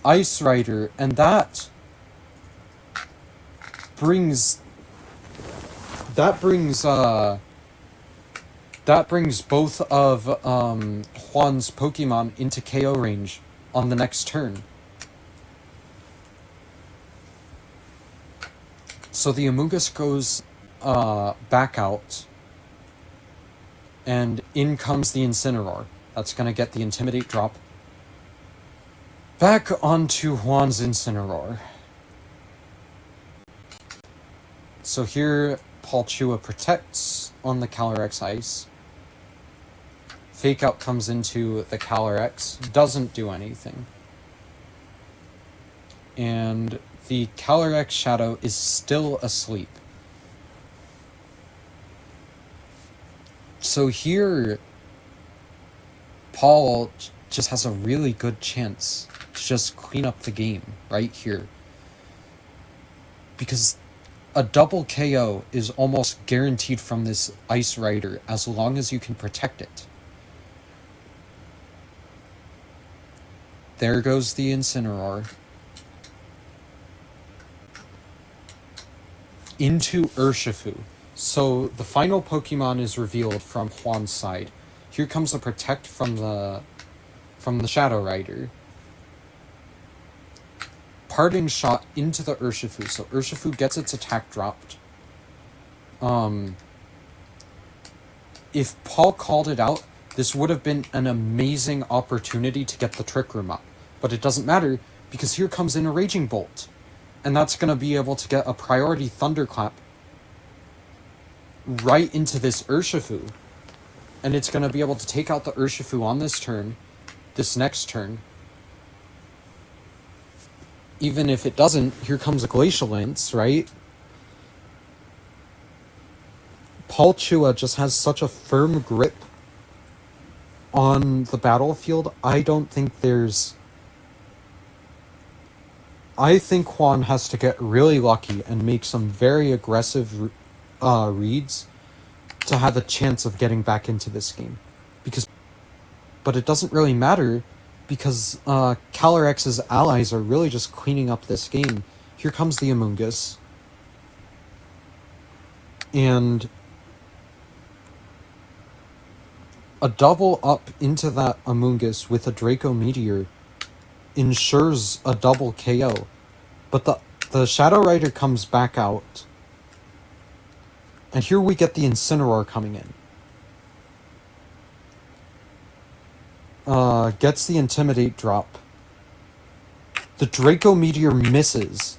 Ice Rider, and that brings both of Juan's Pokemon into KO range on the next turn. So the Amoonguss goes back out, and in comes the Incineroar. That's going to get the Intimidate drop back onto Juan's Incineroar. So here, Palchua protects on the Calyrex Ice. Fake Out comes into the Calyrex, doesn't do anything. And the Calyrex Shadow is still asleep. So here, Paul just has a really good chance to just clean up the game right here. Because a double KO is almost guaranteed from this Ice Rider as long as you can protect it. There goes the Incineroar. Into Urshifu. So the final Pokemon is revealed from Juan's side. Here comes the Protect from the Shadow Rider. Parting Shot into the Urshifu. So Urshifu gets its attack dropped. If Paul called it out, this would have been an amazing opportunity to get the Trick Room up. But it doesn't matter, because here comes in a Raging Bolt. And that's going to be able to get a priority Thunderclap right into this Urshifu. And it's going to be able to take out the Urshifu on this turn, this next turn. Even if it doesn't, here comes a Glacial Lance, right? Palchua just has such a firm grip on the battlefield. I think Juan has to get really lucky and make some very aggressive reads to have a chance of getting back into this game. But it doesn't really matter, because Calyrex's allies are really just cleaning up this game. Here comes the Amoonguss. And a double up into that Amoonguss with a Draco Meteor ensures a double KO. But the Shadow Rider comes back out. And here we get the Incineroar coming in. Gets the Intimidate drop. The Draco Meteor misses.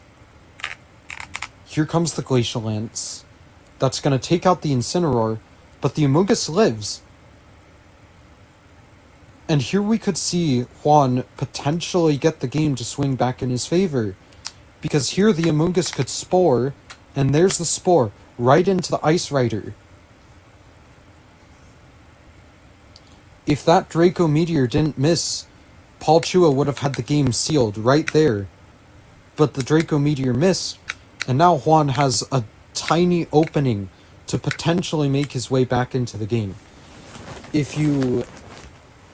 Here comes the Glacial Lance. That's going to take out the Incineroar, but the Amoonguss lives. And here we could see Juan potentially get the game to swing back in his favor. Because here the Amoonguss could Spore, and there's the Spore, right into the Ice Rider. If that Draco Meteor didn't miss, Palchua would have had the game sealed right there. But the Draco Meteor missed, and now Juan has a tiny opening to potentially make his way back into the game. If you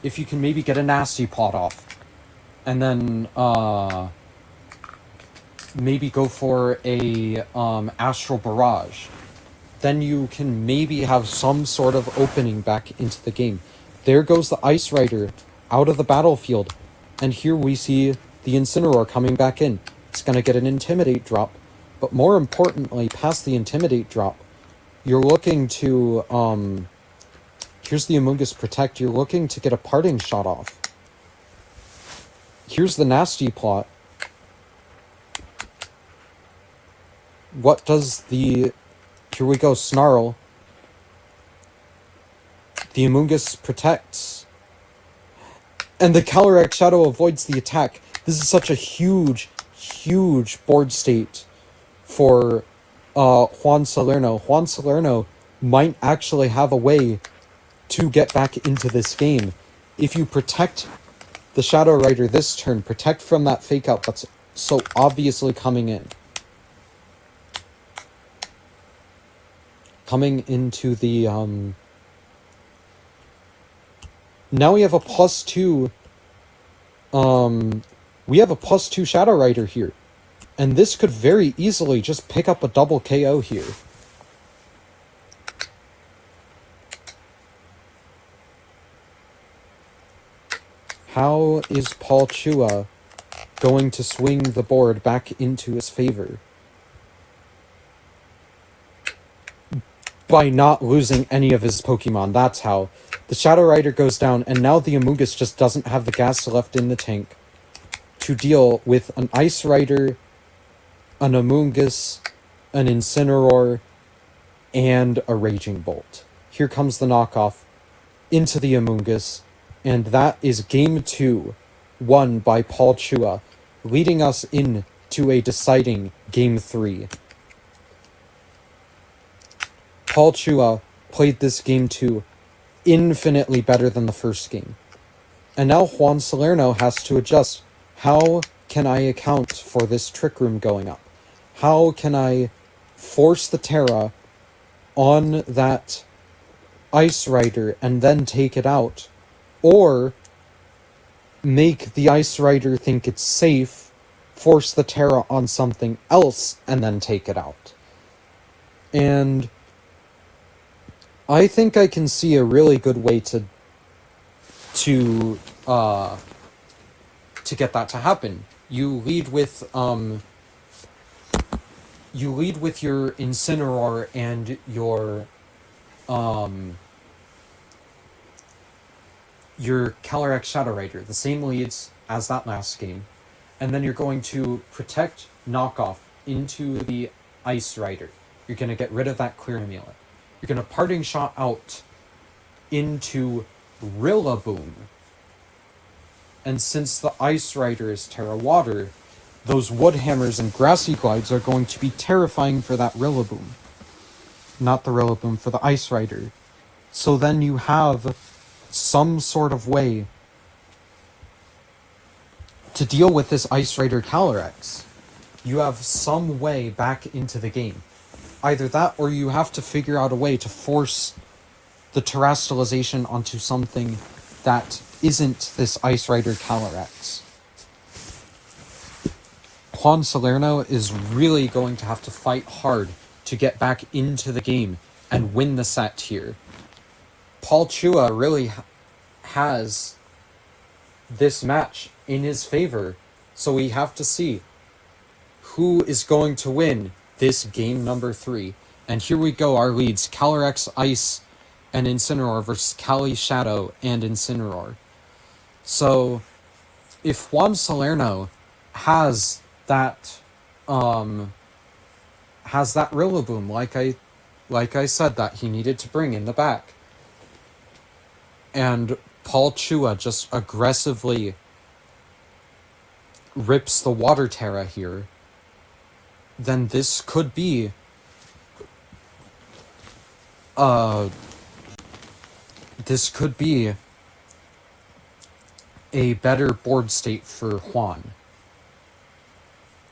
can maybe get a Nasty Plot off, and then maybe go for a Astral Barrage, then you can maybe have some sort of opening back into the game. There goes the Ice Rider out of the battlefield, and here we see the Incineroar coming back in. It's going to get an Intimidate drop, but more importantly, past the Intimidate drop, you're looking to, here's the Amoonguss Protect, you're looking to get a Parting Shot off. Here's the Nasty Plot. What does the, here we go, Snarl. The Amoonguss protects. And the Calyrex Shadow avoids the attack. This is such a huge, huge board state for Juan Salerno. Juan Salerno might actually have a way to get back into this game. If you protect the Shadow Rider this turn, protect from that fake out that's so obviously coming in. Coming into the, now we have a +2, we have a +2 Shadow Rider here. And this could very easily just pick up a double KO here. How is Paul Chua going to swing the board back into his favor? By not losing any of his Pokemon, that's how. The Shadow Rider goes down, and now the Amoonguss just doesn't have the gas left in the tank to deal with an Ice Rider, an Amoonguss, an Incineroar, and a Raging Bolt. Here comes the knockoff into the Amoonguss, and that is Game 2, won by Paul Chua, leading us into a deciding Game 3. Paul Chua played this Game 2 infinitely better than the first game. And now Juan Salerno has to adjust. How can I account for this Trick Room going up? How can I force the Terra on that Ice Rider and then take it out? Or make the Ice Rider think it's safe, force the Terra on something else, and then take it out? And I think I can see a really good way to get that to happen. You lead with your Incineroar and your Calyrex Shadow Rider, the same leads as that last game, and then you're going to protect knockoff into the Ice Rider. You're going to get rid of that Clear Amulet. You're going to Parting Shot out into Rillaboom. And since the Ice Rider is Terra Water, those Wood Hammers and Grassy Glides are going to be terrifying for that Rillaboom. Not the Rillaboom, for the Ice Rider. So then you have some sort of way to deal with this Ice Rider Calyrex. You have some way back into the game. Either that, or you have to figure out a way to force the terrestrialization onto something that isn't this Ice Rider Calyrex. Juan Salerno is really going to have to fight hard to get back into the game and win the set here. Paul Chua really has this match in his favor, so we have to see who is going to win this game number 3. And here we go, our leads: Calyrex Ice and Incineroar versus Cali Shadow and Incineroar. So if Juan Salerno has that Rillaboom, like I said that he needed to bring in the back, and Paul Chua just aggressively rips the Water Terra here, then this could be a better board state for Juan.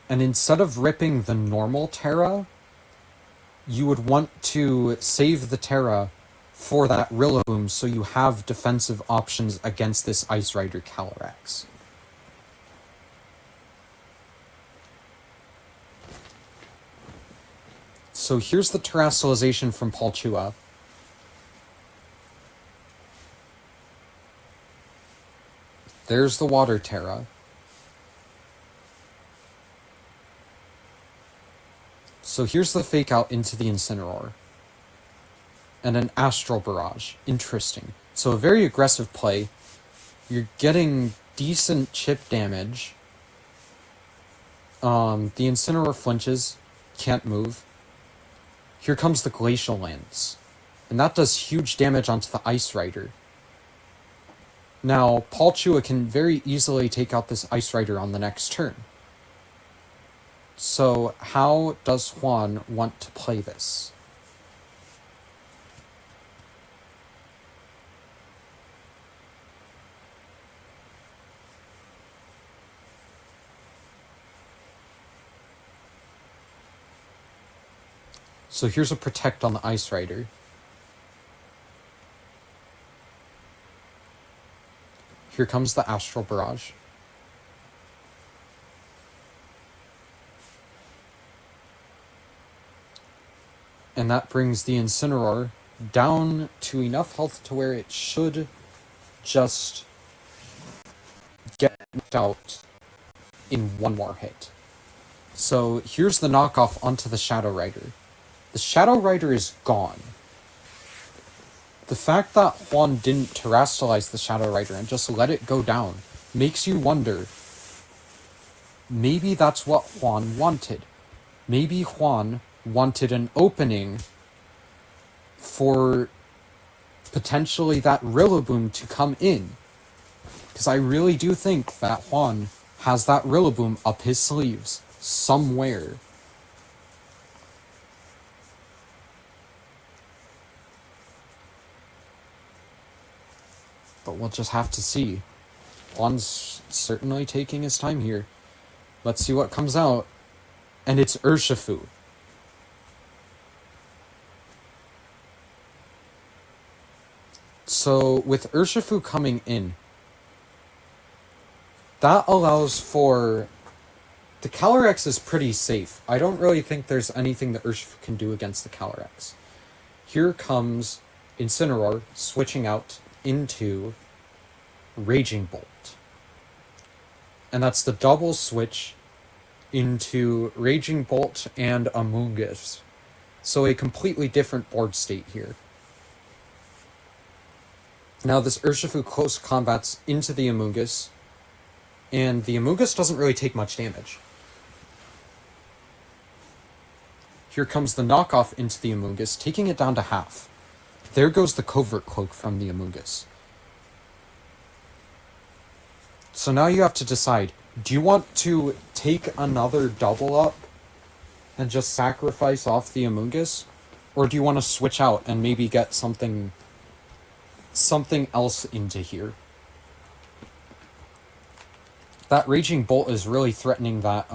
And instead of ripping the normal Terra, you would want to save the Terra for that Rillaboom so you have defensive options against this Ice Rider Calyrex. So here's the terrestrialization from Paul Chua. There's the Water Terra. So here's the fake out into the Incineroar. And an Astral Barrage. Interesting. So a very aggressive play. You're getting decent chip damage. The Incineroar flinches. Can't move. Here comes the Glacial Lance. And that does huge damage onto the Ice Rider. Now, Paul Chua can very easily take out this Ice Rider on the next turn. So, how does Juan want to play this? So here's a Protect on the Ice Rider. Here comes the Astral Barrage. And that brings the Incineroar down to enough health to where it should just get knocked out in one more hit. So here's the knockoff onto the Shadow Rider. The Shadow Rider is gone. The fact that Juan didn't terrestrialize the Shadow Rider and just let it go down makes you wonder, maybe that's what Juan wanted. Maybe Juan wanted an opening for potentially that Rillaboom to come in. Because I really do think that Juan has that Rillaboom up his sleeves somewhere. But we'll just have to see. Juan's certainly taking his time here. Let's see what comes out. And it's Urshifu. So, with Urshifu coming in, that allows for... The Calyrex is pretty safe. I don't really think there's anything that Urshifu can do against the Calyrex. Here comes Incineroar switching out into Raging Bolt. And that's the double switch into Raging Bolt and Amoonguss. So a completely different board state here. Now this Urshifu close combats into the Amoonguss, and the Amoonguss doesn't really take much damage. Here comes the knockoff into the Amoonguss, taking it down to half. There goes the Covert Cloak from the Amoonguss. So now you have to decide, do you want to take another double up and just sacrifice off the Amoonguss? Or do you want to switch out and maybe get something else into here? That Raging Bolt is really threatening that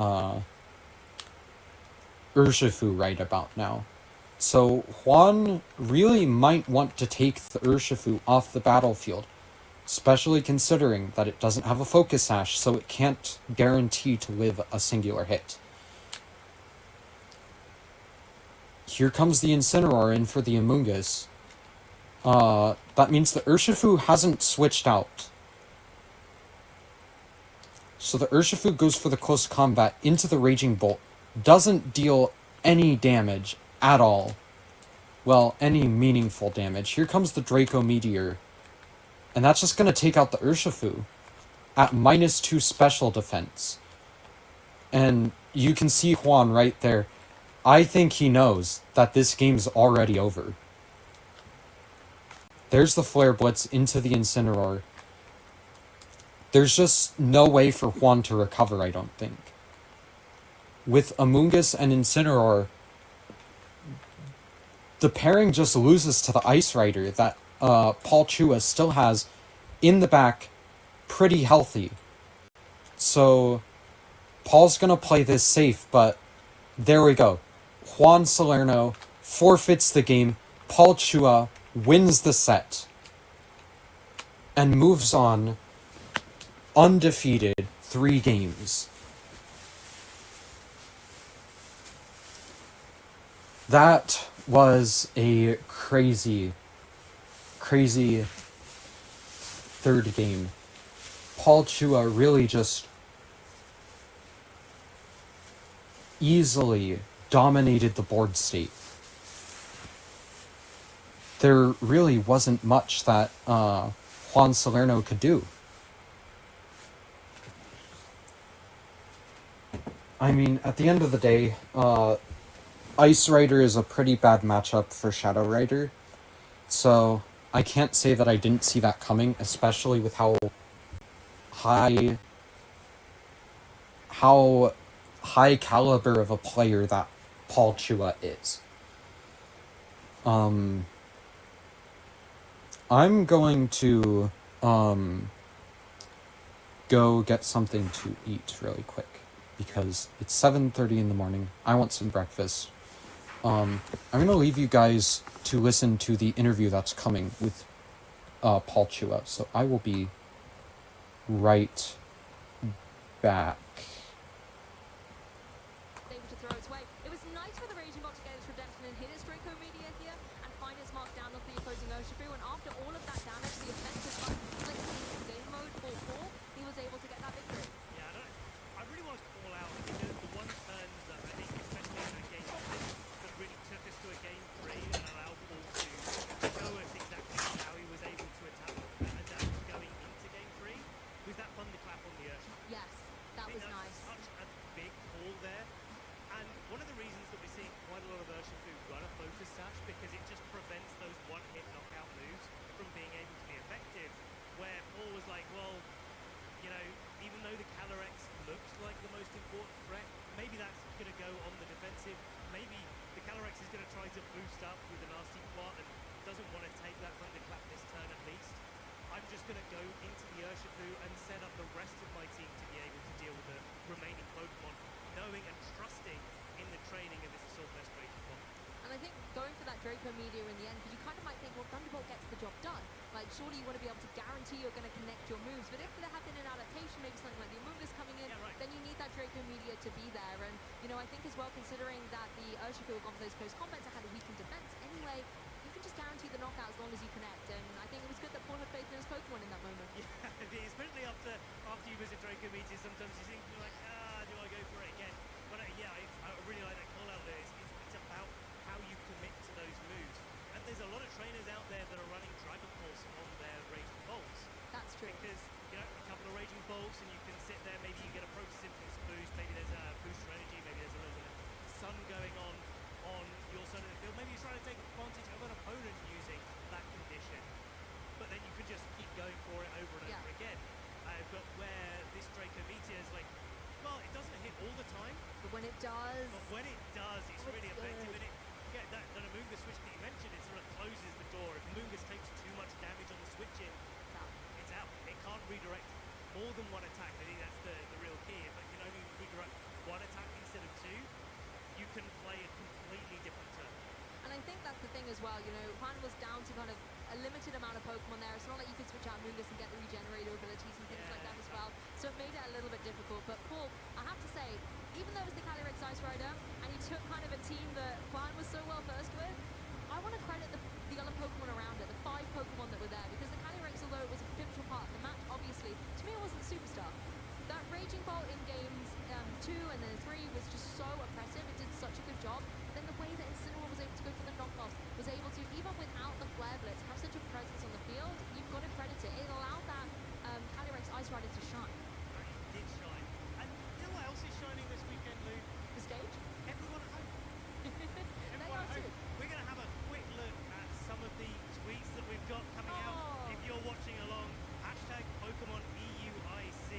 Urshifu right about now. So Juan really might want to take the Urshifu off the battlefield, especially considering that it doesn't have a Focus Sash, so it can't guarantee to live a singular hit. Here comes the Incineroar in for the Amoonguss. That means the Urshifu hasn't switched out. So the Urshifu goes for the close combat into the Raging Bolt. Doesn't deal any damage at all. Well, any meaningful damage. Here comes the Draco Meteor. And that's just going to take out the Urshifu at -2 special defense. And you can see Juan right there. I think he knows that this game's already over. There's the Flare Blitz into the Incineroar. There's just no way for Juan to recover, I don't think. With Amoonguss and Incineroar, the pairing just loses to the Ice Rider that Paul Chua still has in the back pretty healthy. So Paul's going to play this safe, but there we go. Juan Salerno forfeits the game. Paul Chua wins the set and moves on undefeated 3 games. That was a crazy third game. Paul Chua really just easily dominated the board state. There really wasn't much that Juan Salerno could do. I mean, at the end of the day, Ice Rider is a pretty bad matchup for Shadow Rider. So I can't say that I didn't see that coming, especially with how high caliber of a player that Paul Chua is. I'm going to go get something to eat really quick because it's 7:30 in the morning. I want some breakfast. I'm gonna leave you guys to listen to the interview that's coming with Paul Chua. So I will be right back. Able to throw its way. It was nice for the Raging Bot to get its redemption and hit its Draco Meteor here and find its mark down off the opposing Urshifu, and after all of that damage, the effective button flicked into game mode for Paul, he was able to get that victory. Yeah, I really want to call out the one turn that I think, especially in that game, that really took us to a game 3 and allowed Paul to show us exactly how he was able to adapt going into game 3 was that thunderclap on the Urshifu. Yes, that was that's nice. Such a big call there. And one of the reasons that we're seeing quite a lot of Urshifu run a focus sash because it just prevents those one-hit knockout moves from being able to be effective. Where Paul was like, well, you know, even though the Calyrex looks like the most important threat, maybe that's going to go on the defensive. Maybe the Calyrex is going to try to boost up with a nasty plot and doesn't want to take that thunderclap this turn at least. I'm just going to go into the Urshifu and set up the rest of my team to be able to deal with the remaining Pokemon, knowing and trusting in the training of this Assault Vest Raging Bot. And I think going for that Draco Meteor in the end, because you kind of might think, well, Thunderbolt gets the job done. Like, surely you want to be able to guarantee you're going to connect your moves. But if there had been an adaptation, maybe something like the Amoonguss coming in, then you need that Draco Meteor to be there. And, you know, I think as well, considering that the Urshifu have gone for those close combats that had a weakened defense anyway, you can just guarantee the knockout as long as you connect. And I think it was good that Paul had faith in his Pokemon in that moment. Yeah, especially after you visit Draco Meteor, sometimes you think, you're like, do I go for it again? But yeah, I really like that call out there. It's about how you commit to those moves. And there's a lot of trainers out there that are running Dragon Pulse on their Raging Bolts. That's true. Because, you know, a couple of Raging Bolts and you can sit there, maybe you get a Photosynthesis boost, maybe there's a boost for energy, maybe there's a little bit of sun going on your side of the field. Maybe you're trying to take advantage of an opponent using that condition. But then you could just keep going for it over and over again. But where this Draco Meteor is like, well, it doesn't hit all the time. But when it does... But when it does, it's really effective. And that Amoonguss switch that you mentioned, it sort of closes the door. If Amoonguss takes too much damage on the switch in, it's out. It can't redirect more than one attack. I think that's the real key. If it can only redirect one attack instead of two, you can play a completely different turn. And I think that's the thing as well, you know, Juan was down to kind of a limited amount of Pokemon there. It's not like you could switch out Amoonguss and get the regenerator abilities and things like that as well. So it made it a little bit difficult. But Paul, I have to say, even though it was the Calyrex Ice Rider, and he took kind of a team that Juan was so well versed with, I want to credit the other Pokemon around it, the 5 Pokemon that were there, because the Calyrex, although it was a pivotal part of the match, obviously, to me it wasn't a superstar. That Raging Bolt in games 2 and then 3 was just so oppressive. It did such a good job. But then the way that Incineroar was able to go for the knockoffs, was able to, even without the Flare Blitz, have such a presence on the field, you've got to credit it. It allowed that Calyrex Ice Rider to shine. It did shine. And you know what else is shining this weekend, Lou? The stage? Everyone at home. Everyone at home. We're going to have a quick look at some of the tweets that we've got coming out. If you're watching along, hashtag Pokemon EUIC.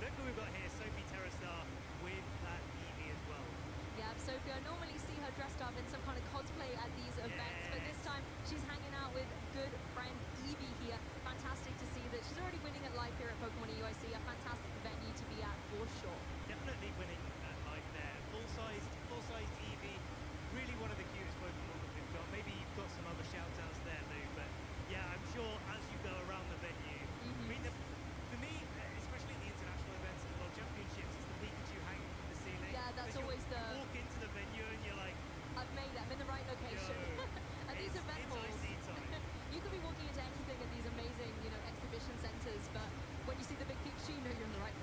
Look who we've got here, Sophie Terrastar with that Eevee as well. Yeah, Sophie, I normally see her dressed up in some kind of cosplay at these events, but this time she's hanging out with good friend Eevee here. Fantastic to see that she's already winning at live here at Pokemon EUIC, a fantastic venue to be at for sure. Definitely winning at live there. Full-sized Eevee, really one of the cutest Pokemon that we've got. Maybe you've got some other shout-outs there, Lou, but yeah, I'm sure as you go around the venue, I mean, for me, especially at the international events and the World Championships, it's the Pikachu hanging from the ceiling. Yeah, that's always the... You walk into the venue and you're like... I've made it, I'm in the right location. At these event halls, you could be walking into anything at these amazing, you know, exhibition centres, but when you see the big Pikachu, you know you're in the right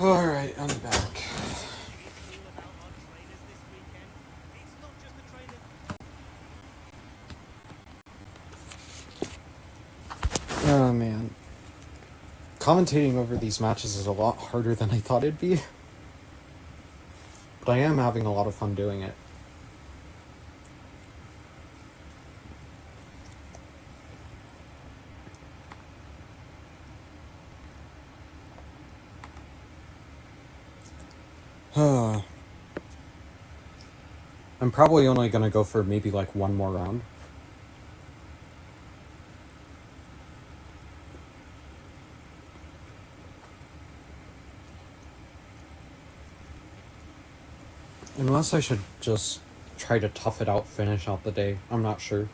Alright, I'm back. It's all about our trainers this weekend. It's not just the trainers. Oh man. Commentating over these matches is a lot harder than I thought it'd be. But I am having a lot of fun doing it. I'm probably only gonna go for maybe like one more round. Unless I should just try to tough it out, finish out the day. I'm not sure.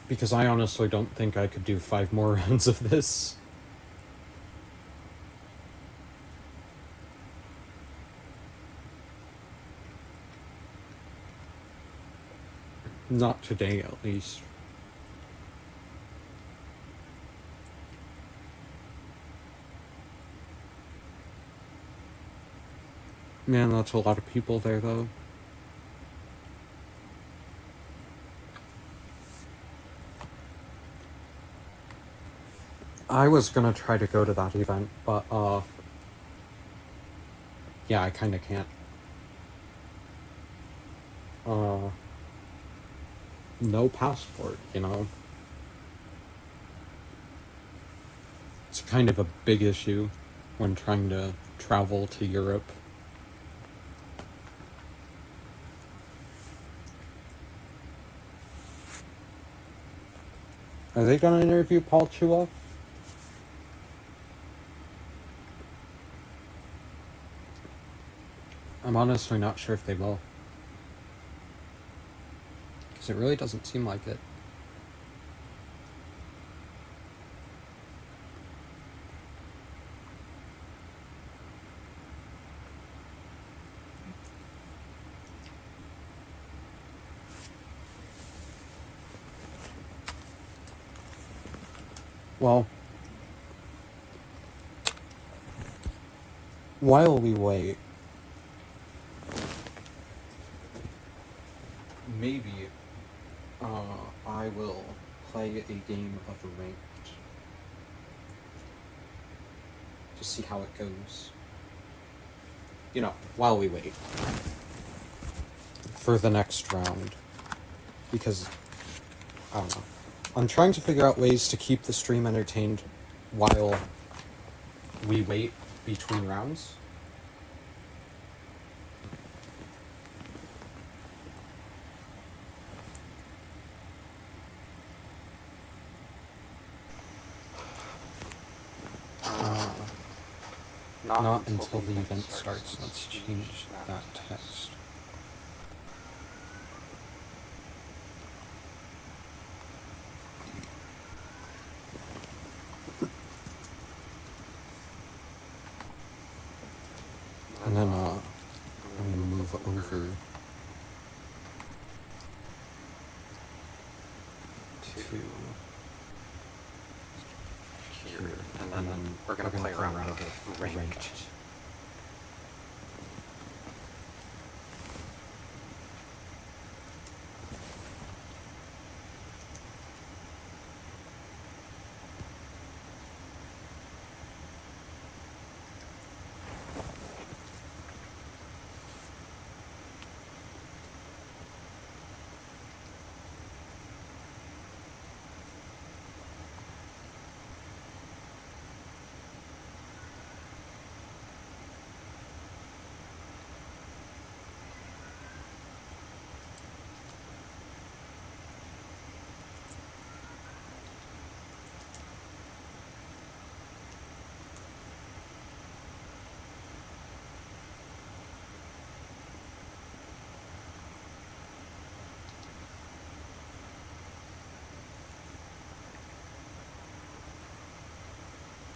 Because I honestly don't think I could do 5 more rounds of this. Not today, at least. Man, that's a lot of people there, though. I was gonna try to go to that event, but, yeah, I kinda can't. No passport, you know? It's kind of a big issue when trying to travel to Europe. Are they gonna interview Paul Chua? I'm honestly not sure if they will. Because it really doesn't seem like it. Well, while we wait, maybe I will play a game of Ranked to see how it goes. You know, while we wait for the next round. Because, I don't know. I'm trying to figure out ways to keep the stream entertained while we wait between rounds. Not until the event starts. Let's change that text. And then, I'm gonna move over to here, and then we're gonna play around with Ranked.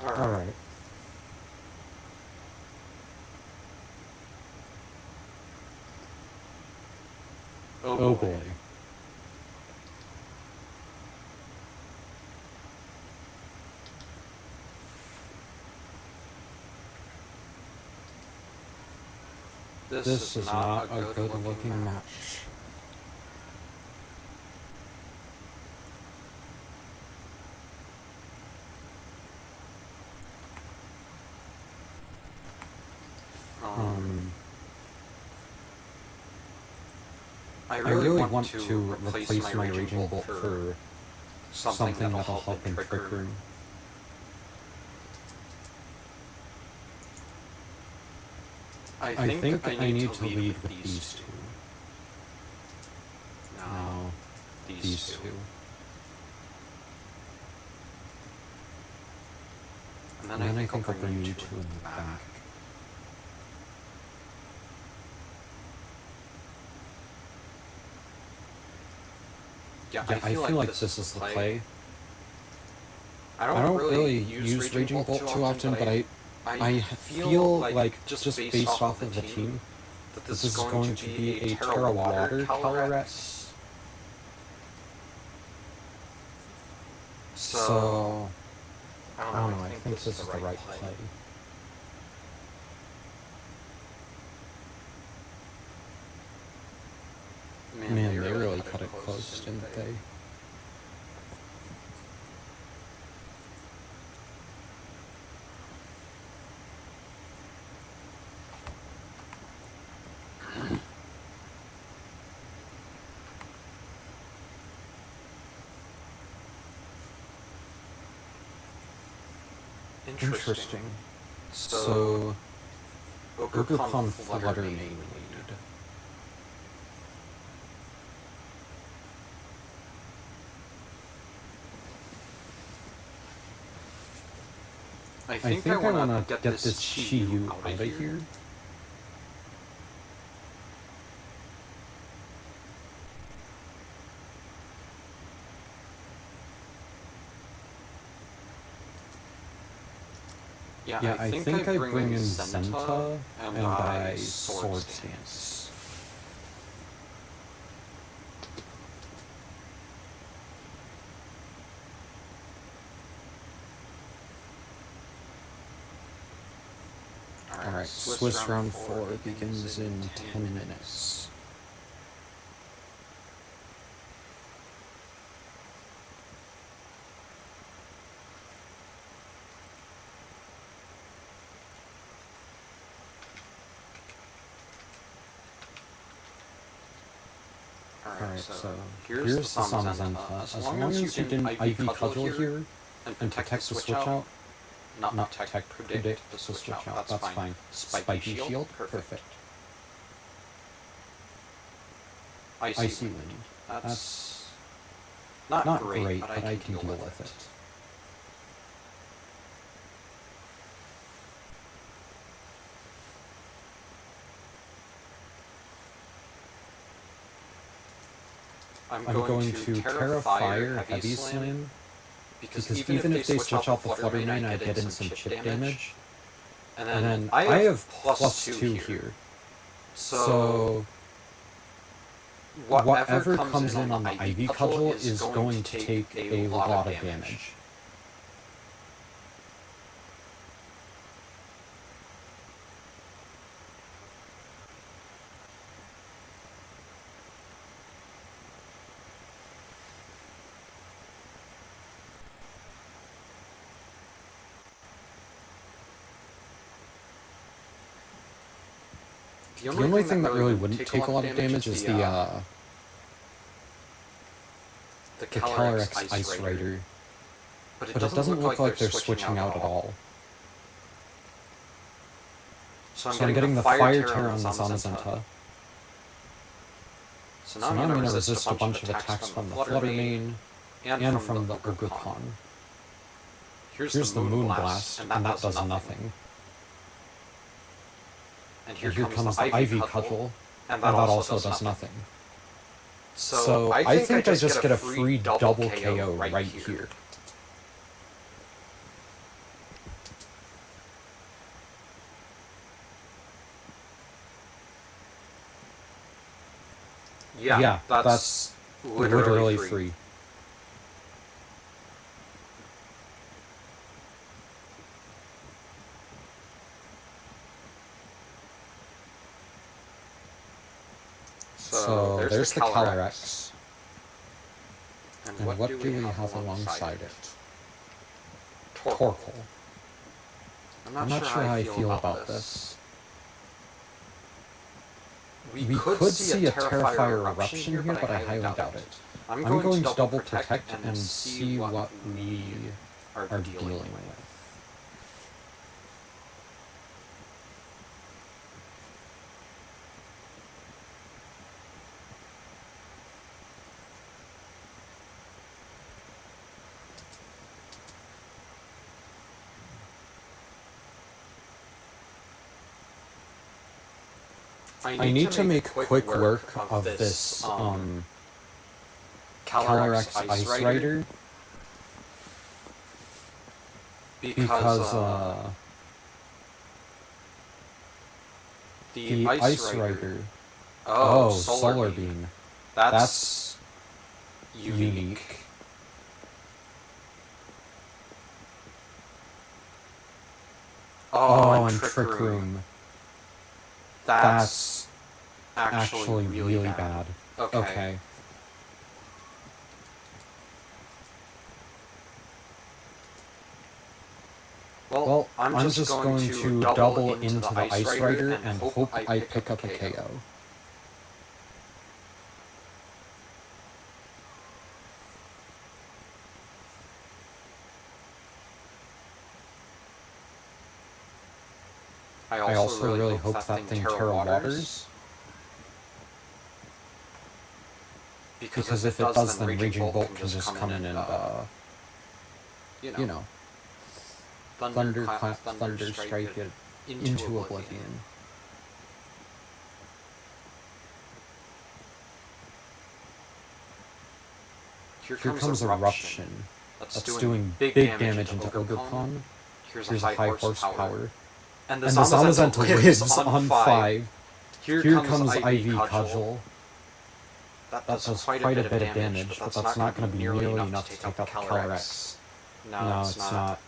Alright. Oh boy. This is not a good looking match. I really want to replace my Raging Bolt for something that'll help in Trick Room. I think I need to lead with these two. No, these two. And then I think I'll bring you two in the back. Yeah, I feel like this is the play. I don't really use Raging Bolt too often, but I feel like just based off of the team that this is going to be a Terra Water Calyrex. So I don't know, I think this is the right play. Man, they really cut it close, didn't they? Interesting. So Ogre-Con Flutter main lead. I think I want to get this Chi-Yu out of here. Yeah, I think I bring in Zenta and I Sword Stance. Alright, Swiss round 4 begins in 10 minutes. Alright, so here's the Samazenta. As long as you didn't IV Cudgel here and protect the switch out, not protect, predict the switch out, that's fine. Spiky Shield, perfect. Icy Wind, that's not great, but I can deal with it. I'm going to Terra Fire Heavy Slam, because even if they switch out the Flutter Main, I get in some chip damage. And then I have +2 here. So whatever comes in on the IV Cudgel is going to take a lot of damage. The only thing that really wouldn't take a lot of damage is the Calyrex Ice Rider. But it doesn't look like they're switching out at all. So I'm getting the Fire Terror on the Zamazenta. So now I'm going to resist a bunch of attacks from the Flutter Main and from the Ogre-Con. Here's the Moon Blast, and that does nothing. And here comes the IV Cudgel, and that also does nothing. So I think I just get a free double KO right here. Yeah, that's literally free. So there's the Calyrex. And what do we have alongside it? Torkoal. I'm not sure how I feel about this. We could see a Terrifier eruption here, but I highly doubt it. I'm going to double protect and see what we are dealing with. I need to make quick work of this Calyrex Ice Rider because the Ice Rider, Solar Beam, that's unique. And Trick Room. That's actually really bad. Okay. Well, I'm just going to double into the Ice Rider and hope I pick up a KO. I also really hope that thing Terra Waters. Because if it does, then Raging Bolt can just come in and, you know, Thunder Strike it into oblivion. Here comes Eruption. That's doing big damage into Ogerpon. Here's a high horsepower. And the Zamazenta lives on 5. Here comes IV Cudgel. That does quite a bit of damage, but that's not going to be nearly enough to take out the Calyrex. No, it's not.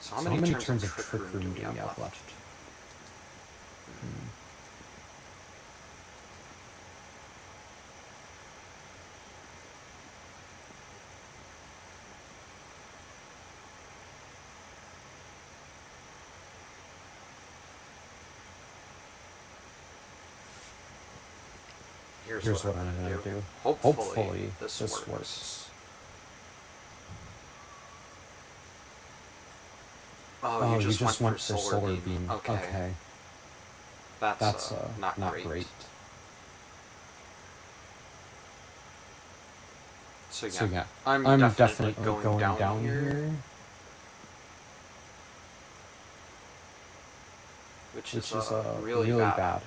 So how many turns of Trick Room do we have left? Here's what I'm going to do. Hopefully this works. Oh, you just went for Solar Beam. Okay. That's not great. So yeah, I'm definitely going down here. Which is really bad.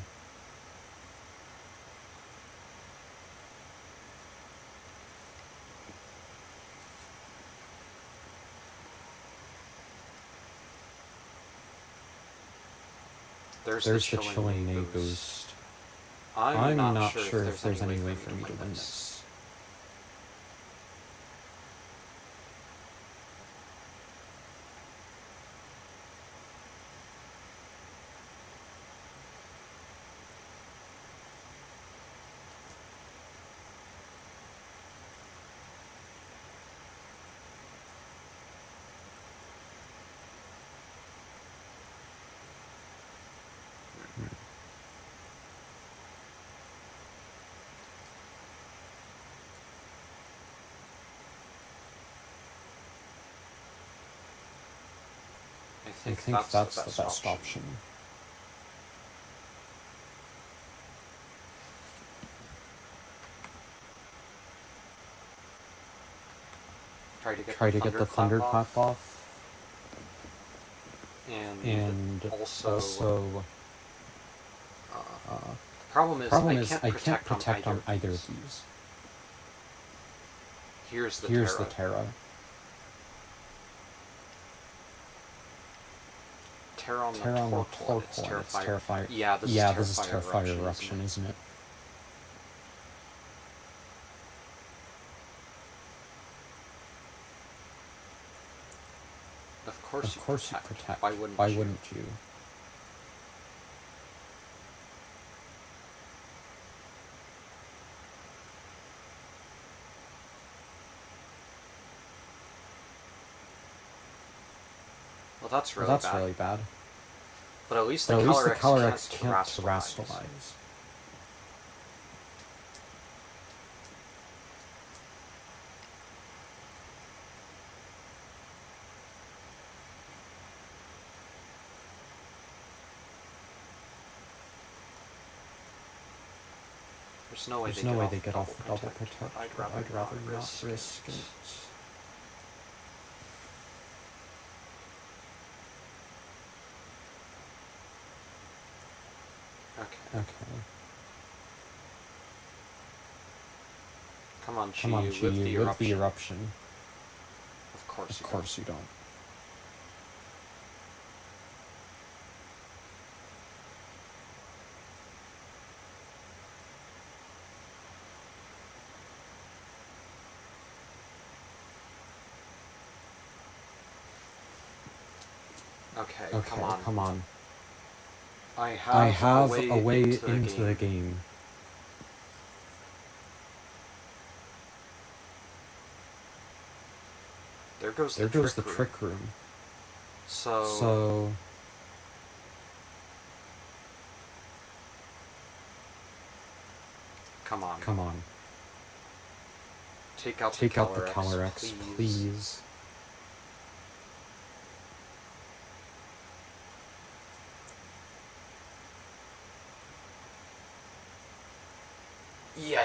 There's the Chilling A boost. I'm not sure if there's any way for me to win this. I think that's the best option. Try to get the Thunderclap off. And also problem is I can't protect on either of these. Here's the Terra. Terra on the Torkoal, and it's Terrifier. Yeah, this is Terrifier Eruption, isn't it? Of course you protect. Why wouldn't you? Well, that's really Well, that's bad. really bad. But at least But the at least the Color Color X X can't can't terrestrialize. terrestrialize. There's no way There's no way they get off the double protect, but I'd rather not risk it. Okay. Okay. Come on, Come on, Chi, live the eruption. Of Of course you don't. Okay, Okay, come on. I I have a a way into the game. There goes There the goes the trick room. trick room. So come on. Come on. Take out Take the out the Color X, please.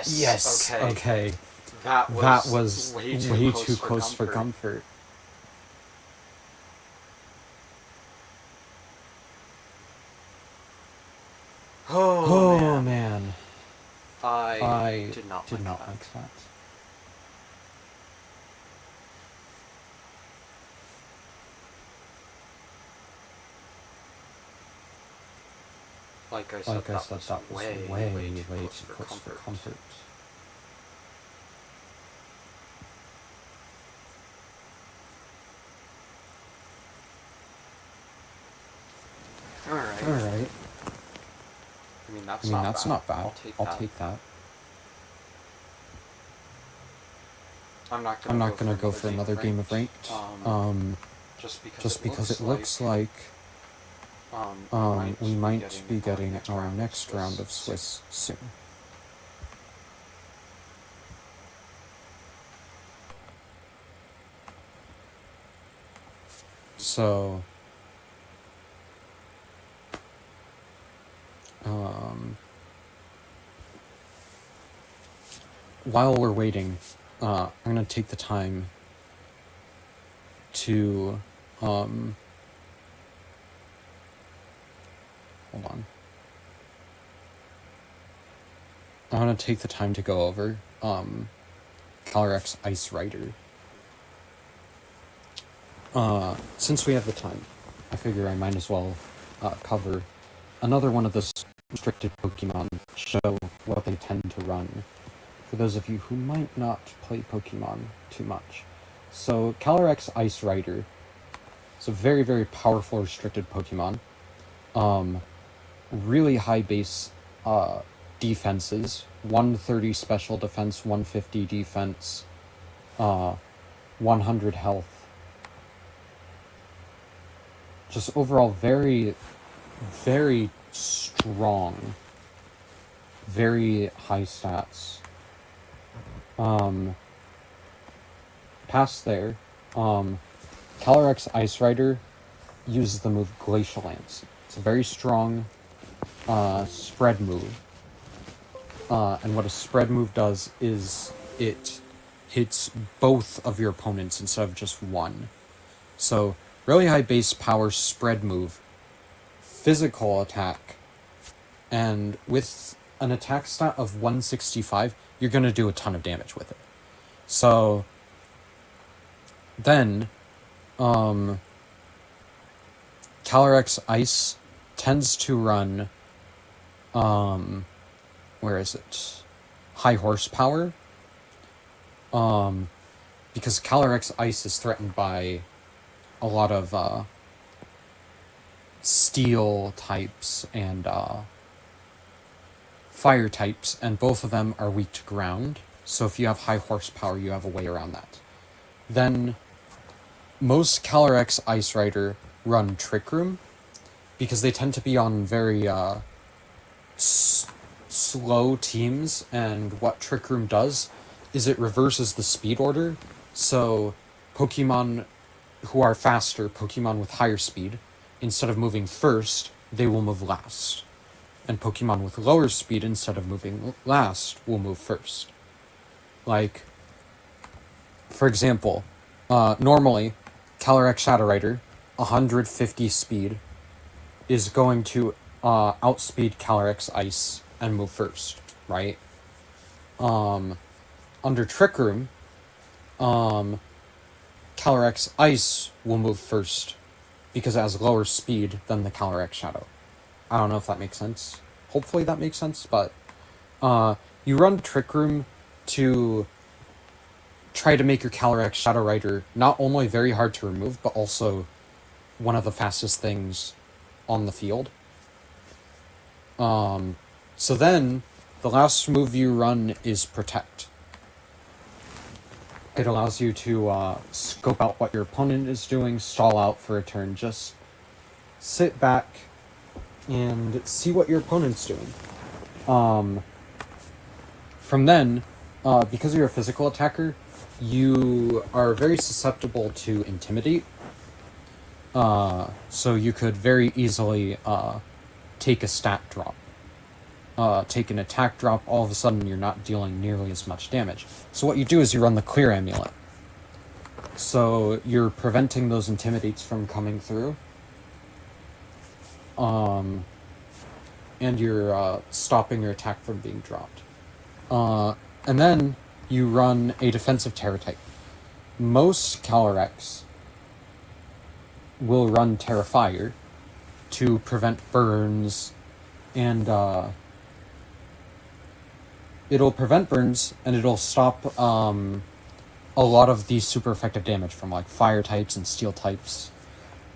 Yes. Okay. That was way too close for comfort. Oh, man. I did not like that. that. Like I said, that was way too close for comfort. Alright. I mean, that's not bad. I'll take that. I'm not gonna go for another game of ranked. Just because it looks like we might be getting our next round of Swiss soon. So while we're waiting, I'm gonna take the time to hold on. I'm gonna take the time to go over Color X Ice Rider. Since we have the time, I figure I might as well cover another one of the restricted Pokemon that show what they tend to run, for those of you who might not play Pokemon too much. So, Color X Ice Rider is a very, very powerful restricted Pokemon. Really high base defenses, 130 special defense, 150 defense, 100 health. Just overall very, very strong, very high stats. Past there, Color X Ice Rider uses the move Glacial Lance. It's a very strong spread move. And what a spread move does is it hits both of your opponents instead of just one. So, really high base power spread move, physical attack, and with an attack stat of 165, you're going to do a ton of damage with it. So, then, Color X Ice tends to run, where is it? High horsepower. Because Color X Ice is threatened by a lot of steel types and fire types, and both of them are weak to ground. So if you have high horsepower, you have a way around that. Then most Calyrex Ice Rider run Trick Room because they tend to be on very slow teams, and what Trick Room does is it reverses the speed order. So Pokemon who are faster, Pokemon with higher speed, instead of moving first, they will move last. And Pokemon with lower speed, instead of moving last, will move first. Like, for example, normally, Calyrex Shadow Rider, 150 speed, is going to outspeed Calyrex Ice and move first, right? Under Trick Room, Calyrex Ice will move first because it has lower speed than the Calyrex Shadow. I don't know if that makes sense. Hopefully that makes sense, but you run Trick Room to try to make your Calyrex Shadow Rider not only very hard to remove, but also one of the fastest things on the field. So then, the last move you run is Protect. It allows you to scope out what your opponent is doing, stall out for a turn, just sit back and see what your opponent's doing. From then, because you're a physical attacker, you are very susceptible to Intimidate. So you could very easily take a stat drop. Take an attack drop, all of a sudden you're not dealing nearly as much damage. So what you do is you run the Clear Amulet. So you're preventing those Intimidates from coming through. And you're stopping your attack from being dropped. And then you run a defensive Terra type. Most Calyrex will run Terra Fire to prevent burns, and it'll prevent burns, and it'll stop a lot of the super effective damage from like fire types and steel types.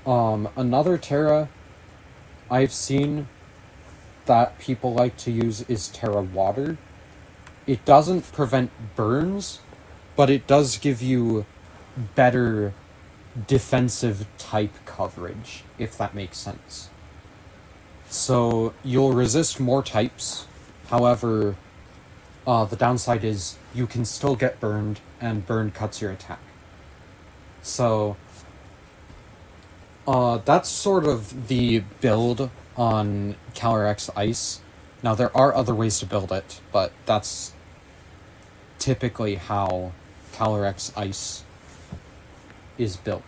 Another Terra I've seen that people like to use is Terra Water. It doesn't prevent burns, but it does give you better defensive type coverage, if that makes sense. So you'll resist more types, however, the downside is you can still get burned, and burn cuts your attack. So that's sort of the build on Calyrex Ice. Now there are other ways to build it, but that's typically how Calyrex Ice is built.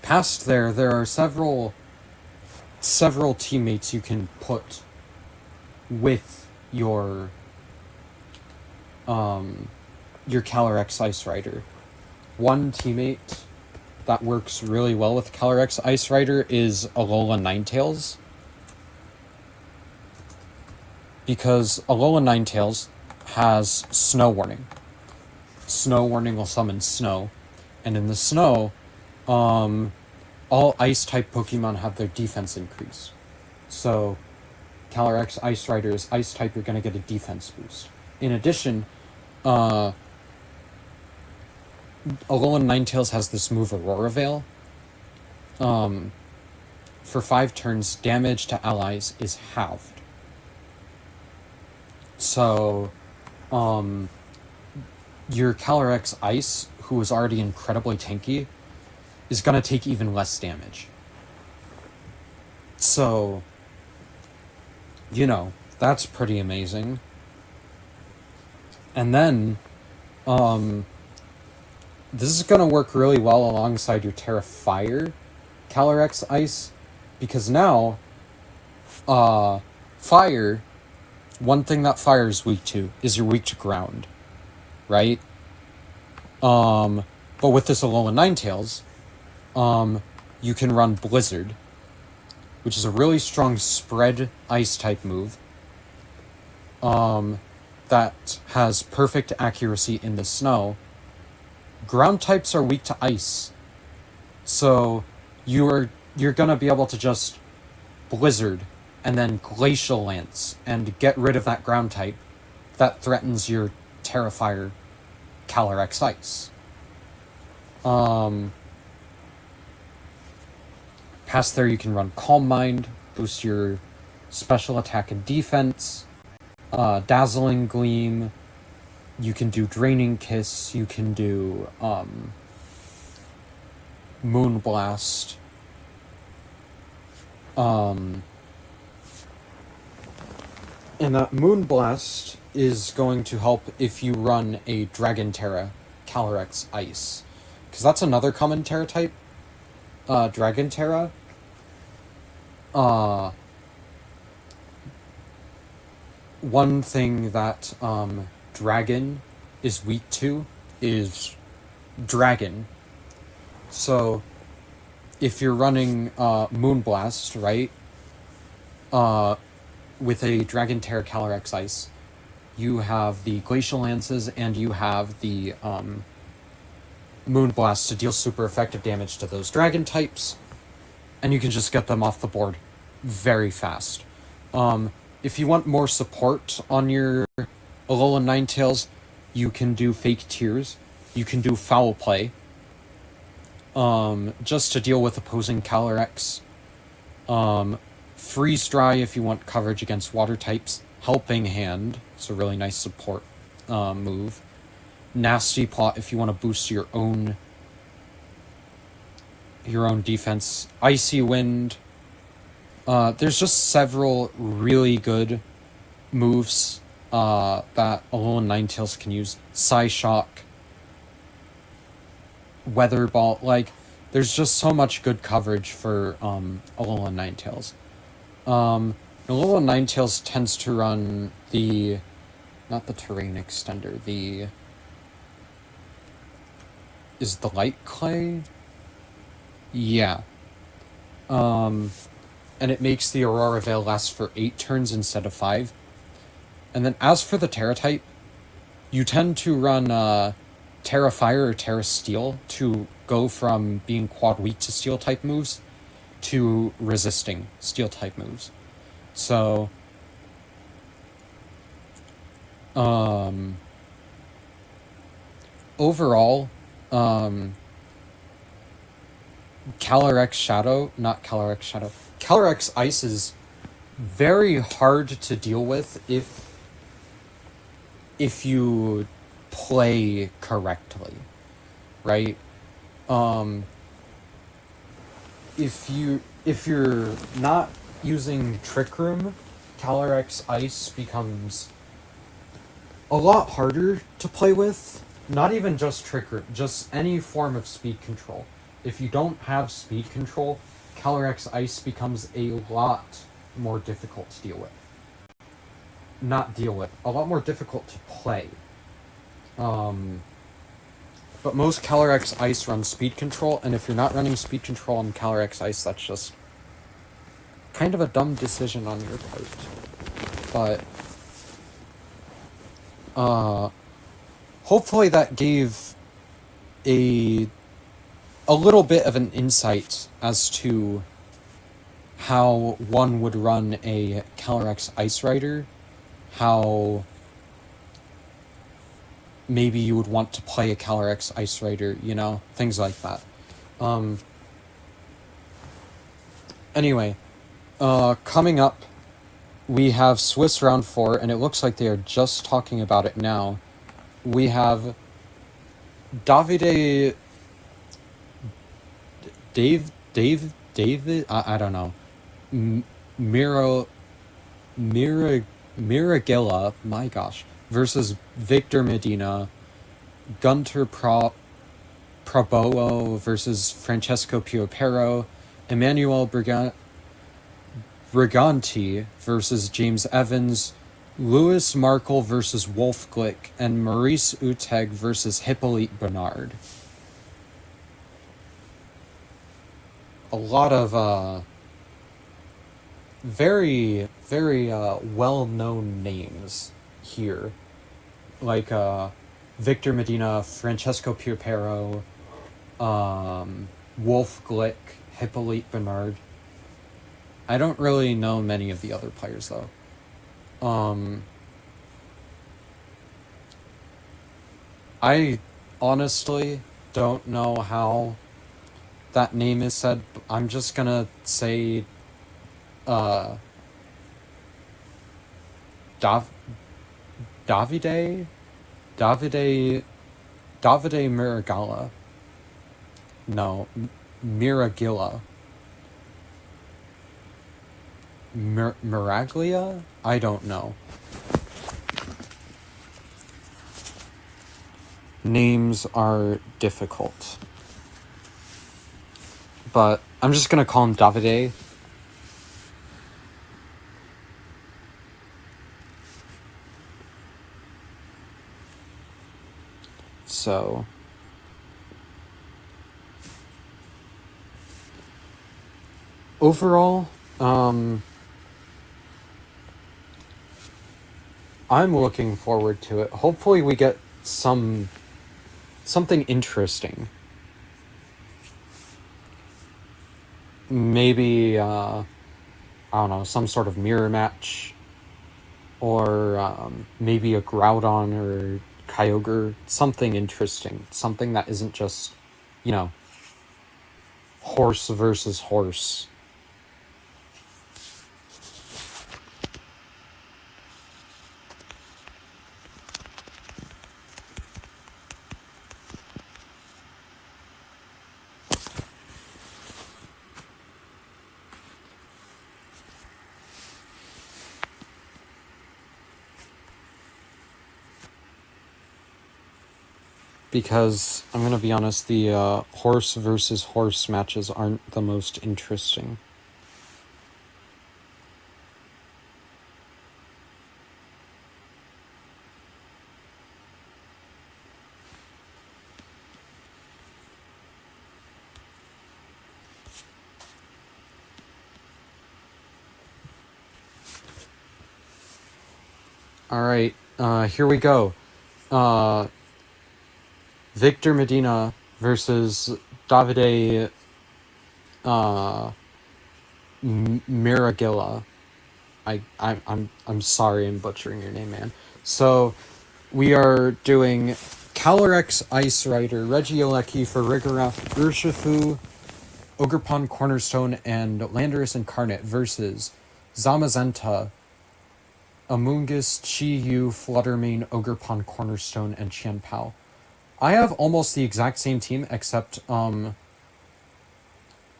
Past there are several teammates you can put with your Calyrex Ice Rider. One teammate that works really well with Calyrex Ice Rider is Alola Ninetales, because Alola Ninetales has Snow Warning. Snow Warning will summon snow, and in the snow, all Ice-type Pokemon have their defense increased. So, Calyrex Ice Rider is Ice-type, you're going to get a defense boost. In addition, Alolan Ninetales has this move Aurora Veil. For 5 turns, damage to allies is halved. So, your Calyrex Ice, who is already incredibly tanky, is going to take even less damage. So, you know, that's pretty amazing. And then, this is going to work really well alongside your Terra Fire Calyrex Ice, because now, Fire, one thing that Fire is weak to is you're weak to ground, right? But with this Alolan Ninetales, you can run Blizzard, which is a really strong spread Ice-type move. that has perfect accuracy in the snow, ground types are weak to ice. So you're gonna be able to just Blizzard and then Glacial Lance and get rid of that ground type that threatens your Terrifier Calyrex Ice. Past there you can run Calm Mind, boost your special attack and defense, Dazzling Gleam, you can do Draining Kiss, you can do Moonblast. And that Moonblast is going to help if you run a Dragon Terra Calyrex Ice. Because that's another common Terra type. Dragon Terra. One thing that Dragon is weak to is Dragon. So if you're running Moonblast, right? With a Dragon Terra Calyrex Ice, you have the Glacial Lances and you have the Moonblast to deal super effective damage to those dragon types, and you can just get them off the board very fast. If you want more support on your Alolan Ninetales, you can do Fake Tears, you can do Foul Play, just to deal with opposing Calyrex. Freeze Dry if you want coverage against water types. Helping Hand, it's a really nice support move. Nasty Plot if you want to boost your own defense. Icy Wind. There's just several really good moves that Alolan Ninetales can use. Psyshock, Weather Ball, like, there's just so much good coverage for Alolan Ninetales. Alolan Ninetales tends to run not the Terrain Extender, is the Light Clay? Yeah. And it makes the Aurora Veil last for 8 turns instead of 5. And then as for the Terra type, you tend to run Terra Fire or Terra Steel to go from being quad weak to Steel type moves to resisting Steel type moves. So, overall, Calyrex Ice is very hard to deal with if you play correctly, right? If you're not using Trick Room, Calyrex Ice becomes a lot harder to play with. Not even just Trick Room, just any form of speed control. If you don't have speed control, Calyrex Ice becomes a lot more difficult to deal with. A lot more difficult to play. But most Calyrex Ice runs speed control, and if you're not running speed control on Calyrex Ice, that's just kind of a dumb decision on your part. But hopefully that gave a little bit of an insight as to how one would run a Calyrex Ice Rider, how maybe you would want to play a Calyrex Ice Rider, things like that. Anyway, coming up, we have Swiss Round 4, and it looks like they are just talking about it now. We have David, I don't know, Miragilla, my gosh, versus Victor Medina, Gunter Probowo versus Francesco Piopero, Emmanuel Briganti versus James Evans, Lewis Markle versus Wolf Glick, and Maurice Uteg versus Hippolyte Bernard. A lot of very, very well-known names here. like Victor Medina, Francesco Pierpero, Wolf Glick, Hippolyte Bernard. I don't really know many of the other players though. I honestly don't know how that name is said. I'm just gonna say Davide Miragala. No, Miragilla. Miraglia? I don't know. Names are difficult. But I'm just gonna call him Davide. So overall, I'm looking forward to it. Hopefully we get something interesting. Maybe I don't know, some sort of mirror match, or maybe a Groudon or Kyogre, something interesting, something that isn't just, you know, horse versus horse. Because, I'm gonna be honest, the horse versus horse matches aren't the most interesting. Alright, here we go. Victor Medina versus Davide Miragilla. I'm sorry I'm butchering your name, man. So we are doing Calyrex Ice Rider, Regieleki for Farigiraf, Urshifu, Ogerpon Cornerstone, and Landorus Incarnate versus Zamazenta, Amoonguss, Chi-Yu, Fluttermane, Ogerpon Cornerstone, and Qianpao. I have almost the exact same team, except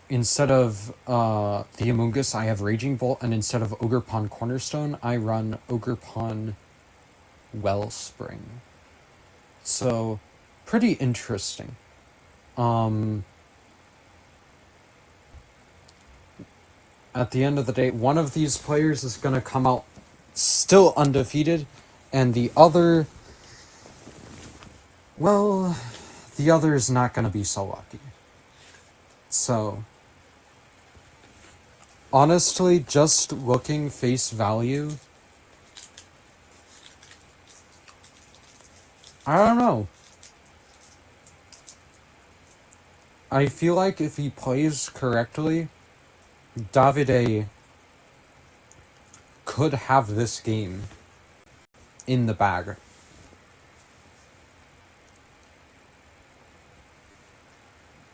instead of the Amoonguss, I have Raging Bolt, and instead of Ogerpon Cornerstone, I run Ogerpon Wellspring. So, pretty interesting. At the end of the day, one of these players is going to come out still undefeated, and the other, well, the other is not going to be so lucky. So, honestly, just looking face value, I don't know. I feel like if he plays correctly, Davide could have this game in the bag.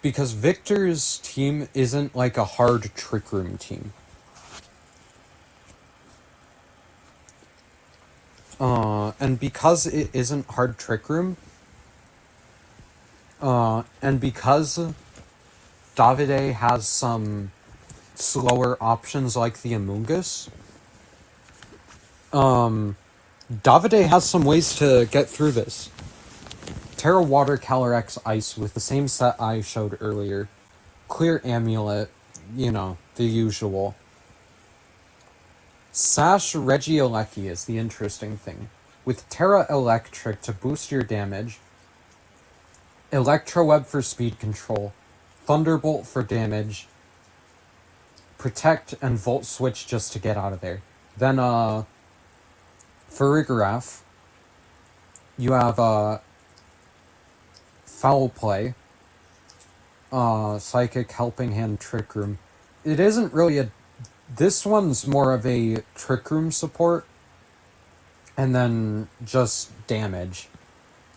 Because Victor's team isn't like a hard Trick Room team. And because it isn't hard Trick Room, and because Davide has some slower options like the Amoonguss, Davide has some ways to get through this. Terra Water, Calyrex Ice with the same set I showed earlier. Clear Amulet, you know, the usual. Sash Regieleki is the interesting thing. With Terra Electric to boost your damage, Electroweb for speed control, Thunderbolt for damage, Protect and Volt Switch just to get out of there. Then, Farigiraf You have Foul Play, Psychic, Helping Hand, Trick Room. It isn't really a... This one's more of a Trick Room support, and then just damage.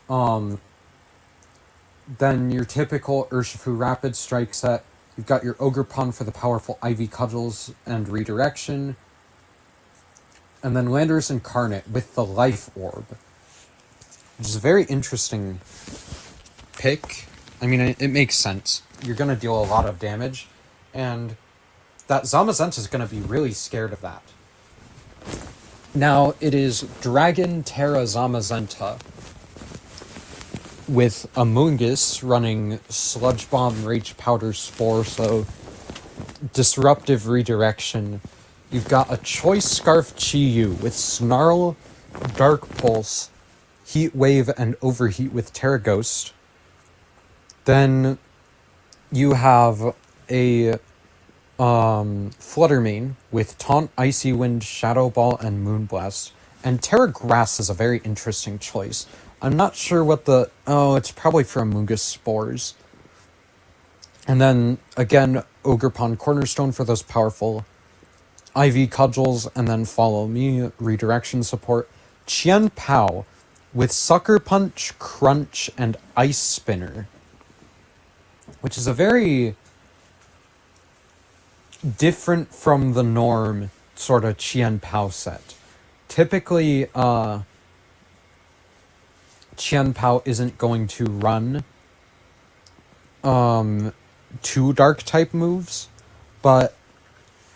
Then your typical Urshifu Rapid Strike set. You've got your Ogre Pun for the powerful Ivy Cudgels and Redirection. And then Landorus Incarnate with the Life Orb, which is a very interesting pick. I mean, it makes sense. You're going to deal a lot of damage, and that Zamazenta is going to be really scared of that. Now, it is Dragon Terra Zamazenta with Amoonguss running Sludge Bomb, Rage Powder, Spore, so Disruptive Redirection. You've got a Choice Scarf Chi-Yu with Snarl, Dark Pulse, Heat Wave, and Overheat with Terra Ghost. Then you have a Fluttermane with Taunt, Icy Wind, Shadow Ball, and Moonblast. And Terra Grass is a very interesting choice. I'm not sure what the... Oh, it's probably for Amoonguss Spores. And then, again, Ogre Pond Cornerstone for those powerful IV Cudgels, and then Follow Me, Redirection support. Qian Pao with Sucker Punch, Crunch, and Ice Spinner, which is a very different from the norm sort of Qian Pao set. Typically, Qian Pao isn't going to run 2 dark type moves, but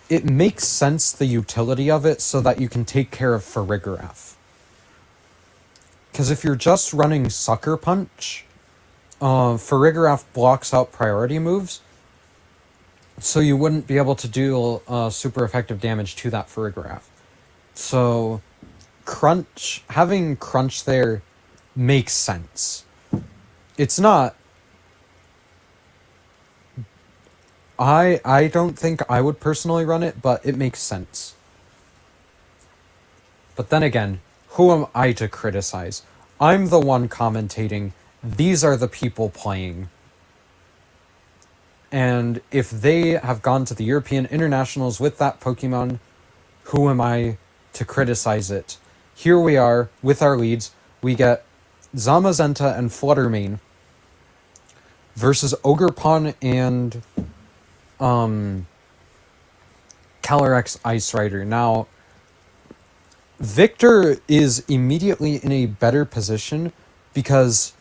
it makes sense, the utility of it, so that you can take care of Farigiraf. Because if you're just running Sucker Punch, Farigiraf blocks out priority moves, so you wouldn't be able to do super effective damage to that Farigiraf. So, Crunch, having Crunch there makes sense. It's not... I don't think I would personally run it, but it makes sense. But then again, who am I to criticize? I'm the one commentating. These are the people playing. And if they have gone to the European Internationals with that Pokemon, who am I to criticize it? Here we are with our leads. We get Zamazenta and Fluttermane versus Ogerpon and Calyrex Ice Rider. Now, Victor is immediately in a better position because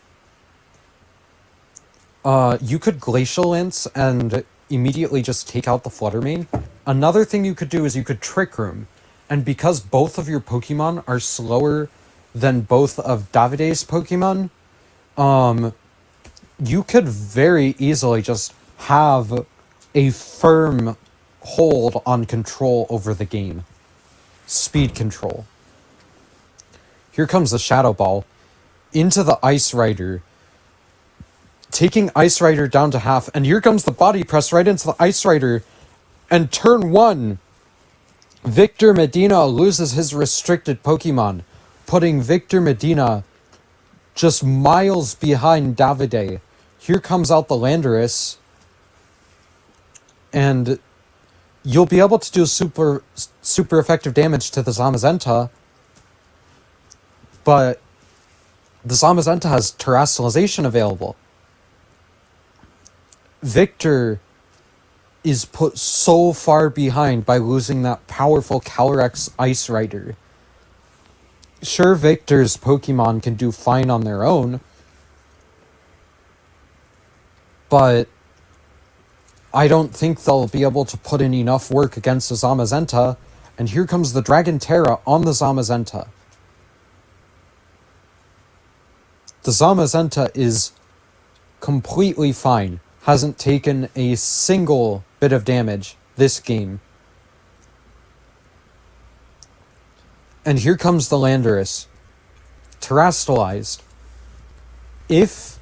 you could Glacial Lance and immediately just take out the Fluttermane. Another thing you could do is you could Trick Room. And because both of your Pokemon are slower than both of Davide's Pokemon, you could very easily just have a firm hold on control over the game. Speed control. Here comes the Shadow Ball into the Ice Rider, taking Ice Rider down to half, and here comes the Body Press right into the Ice Rider, and turn 1, Victor Medina loses his restricted Pokemon, putting Victor Medina just miles behind Davide. Here comes out the Landorus, and you'll be able to do super effective damage to the Zamazenta, but the Zamazenta has Terrestrialization available. Victor is put so far behind by losing that powerful Calyrex Ice Rider. Sure, Victor's Pokemon can do fine on their own, but I don't think they'll be able to put in enough work against the Zamazenta, and here comes the Dragon Terra on the Zamazenta. The Zamazenta is completely fine, hasn't taken a single bit of damage this game. And here comes the Landorus, Terrestrialized. If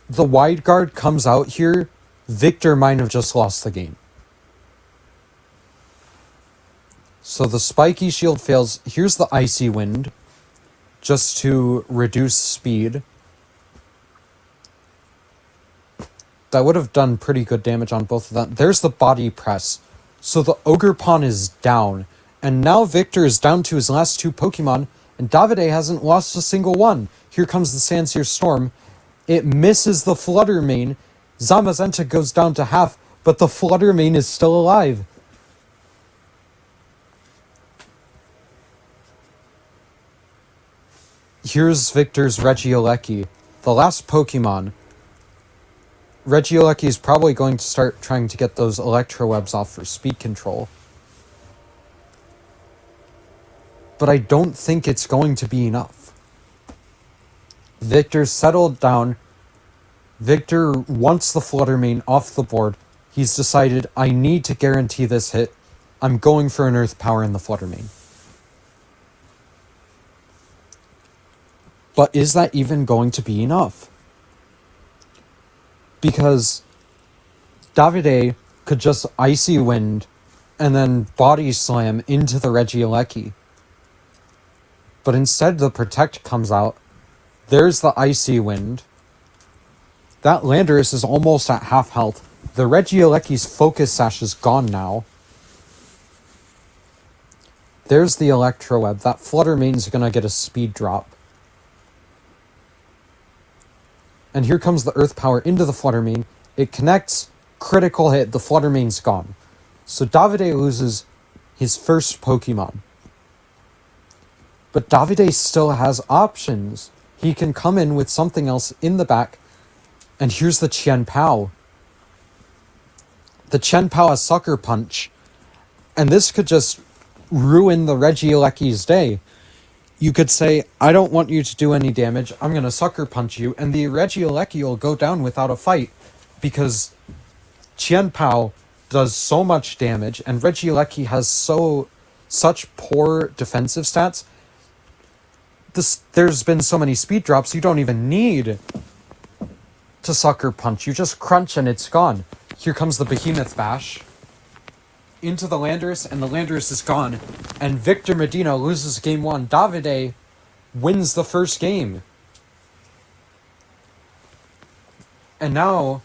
the Wide Guard comes out here, Victor might have just lost the game. So the Spiky Shield fails. Here's the Icy Wind. just to reduce speed. That would have done pretty good damage on both of them. There's the body press. So the Ogre Pawn is down. And now Victor is down to his last 2 Pokemon, and Davide hasn't lost a single one. Here comes the Sandsear Storm. It misses the Flutter Mane. Zamazenta goes down to half, but the Flutter Mane is still alive. Here's Victor's Regieleki, the last Pokemon. Regieleki is probably going to start trying to get those Electrowebs off for speed control. But I don't think it's going to be enough. Victor's settled down. Victor wants the Flutter Mane off the board. He's decided, I need to guarantee this hit. I'm going for an Earth Power in the Flutter Mane. But is that even going to be enough? Because Davide could just Icy Wind and then Body Slam into the Regieleki. But instead the Protect comes out. There's the Icy Wind. That Landorus is almost at half health. The Regioleki's Focus Sash is gone now. There's the Electroweb. That Flutter Mane's gonna get a speed drop. And here comes the Earth Power into the Flutter Mane. It connects, critical hit, the Flutter Mane's gone. So Davide loses his first Pokemon. But Davide still has options. He can come in with something else in the back. And here's the Qian Pao. The Qian Pao has Sucker Punch. And this could just ruin the Regioleki's day. You could say, I don't want you to do any damage, I'm going to Sucker Punch you, and the Regieleki will go down without a fight, because Qian Pao does so much damage, and Regieleki has such poor defensive stats. There's been so many speed drops, you don't even need to Sucker Punch. You just crunch and it's gone. Here comes the Behemoth Bash into the Landorus, and the Landorus is gone. And Victor Medina loses game 1. Davide wins the first game. And now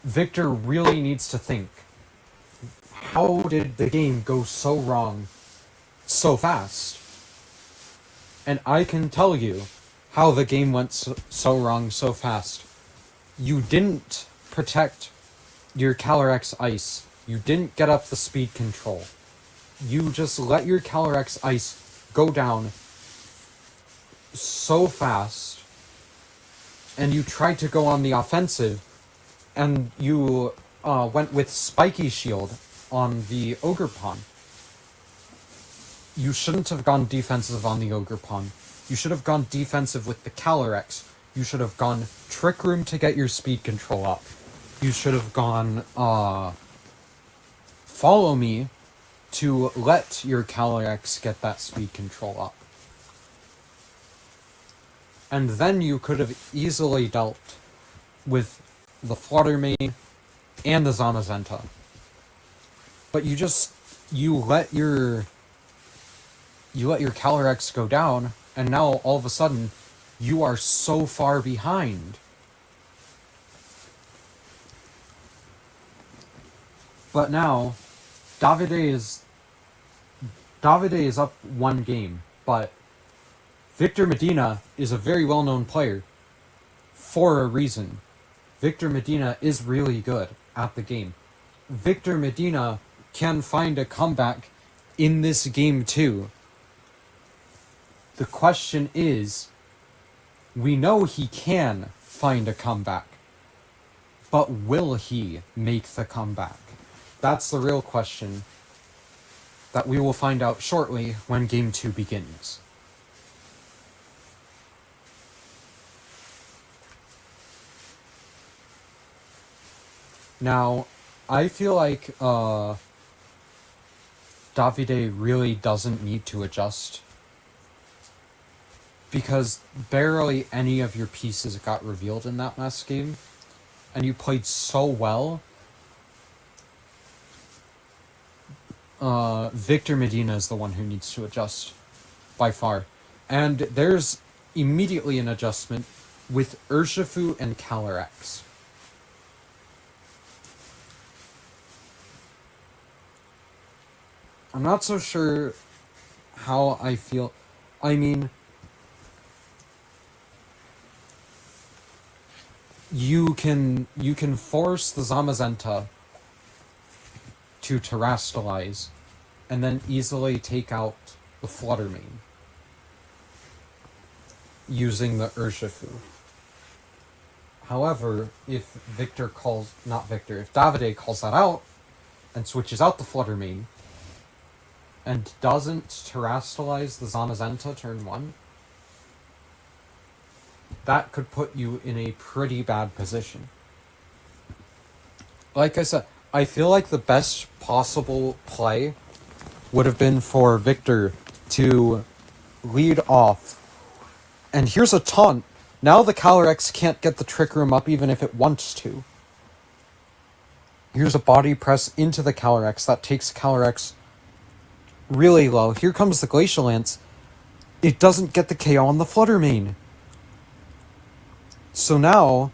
Victor really needs to think. How did the game go so wrong so fast? And I can tell you how the game went so wrong so fast. You didn't protect your Calyrex Ice. You didn't get up the speed control. You just let your Calyrex Ice go down so fast, and you tried to go on the offensive, and you went with Spiky Shield on the Ogre Pawn. You shouldn't have gone defensive on the Ogre Pawn. You should have gone defensive with the Calyrex. You should have gone Trick Room to get your speed control up. You should have gone Follow Me to let your Calyrex get that speed control up. And then you could have easily dealt with the Flutter Mane and the Zamazenta. But you let your Calyrex go down, and now all of a sudden you are so far behind. But now Davide is up 1 game, but Victor Medina is a very well-known player for a reason. Victor Medina is really good at the game. Victor Medina can find a comeback in this game too. The question is, we know he can find a comeback, but will he make the comeback? That's the real question that we will find out shortly when Game 2 begins. Now, I feel like Davide really doesn't need to adjust, because barely any of your pieces got revealed in that last game, and you played so well. Victor Medina is the one who needs to adjust. by far. And there's immediately an adjustment with Urshifu and Calyrex. I'm not so sure how I feel. I mean, you can force the Zamazenta to terrestrialize and then easily take out the Fluttermane using the Urshifu. However, if Davide calls that out and switches out the Fluttermane and doesn't terrestrialize the Zamazenta turn 1, that could put you in a pretty bad position. Like I said, I feel like the best possible play would have been for Victor to lead off. And here's a taunt. Now the Calyrex can't get the Trick Room up even if it wants to. Here's a body press into the Calyrex that takes Calyrex really low. Here comes the Glacial Lance. It doesn't get the KO on the Fluttermane. So now,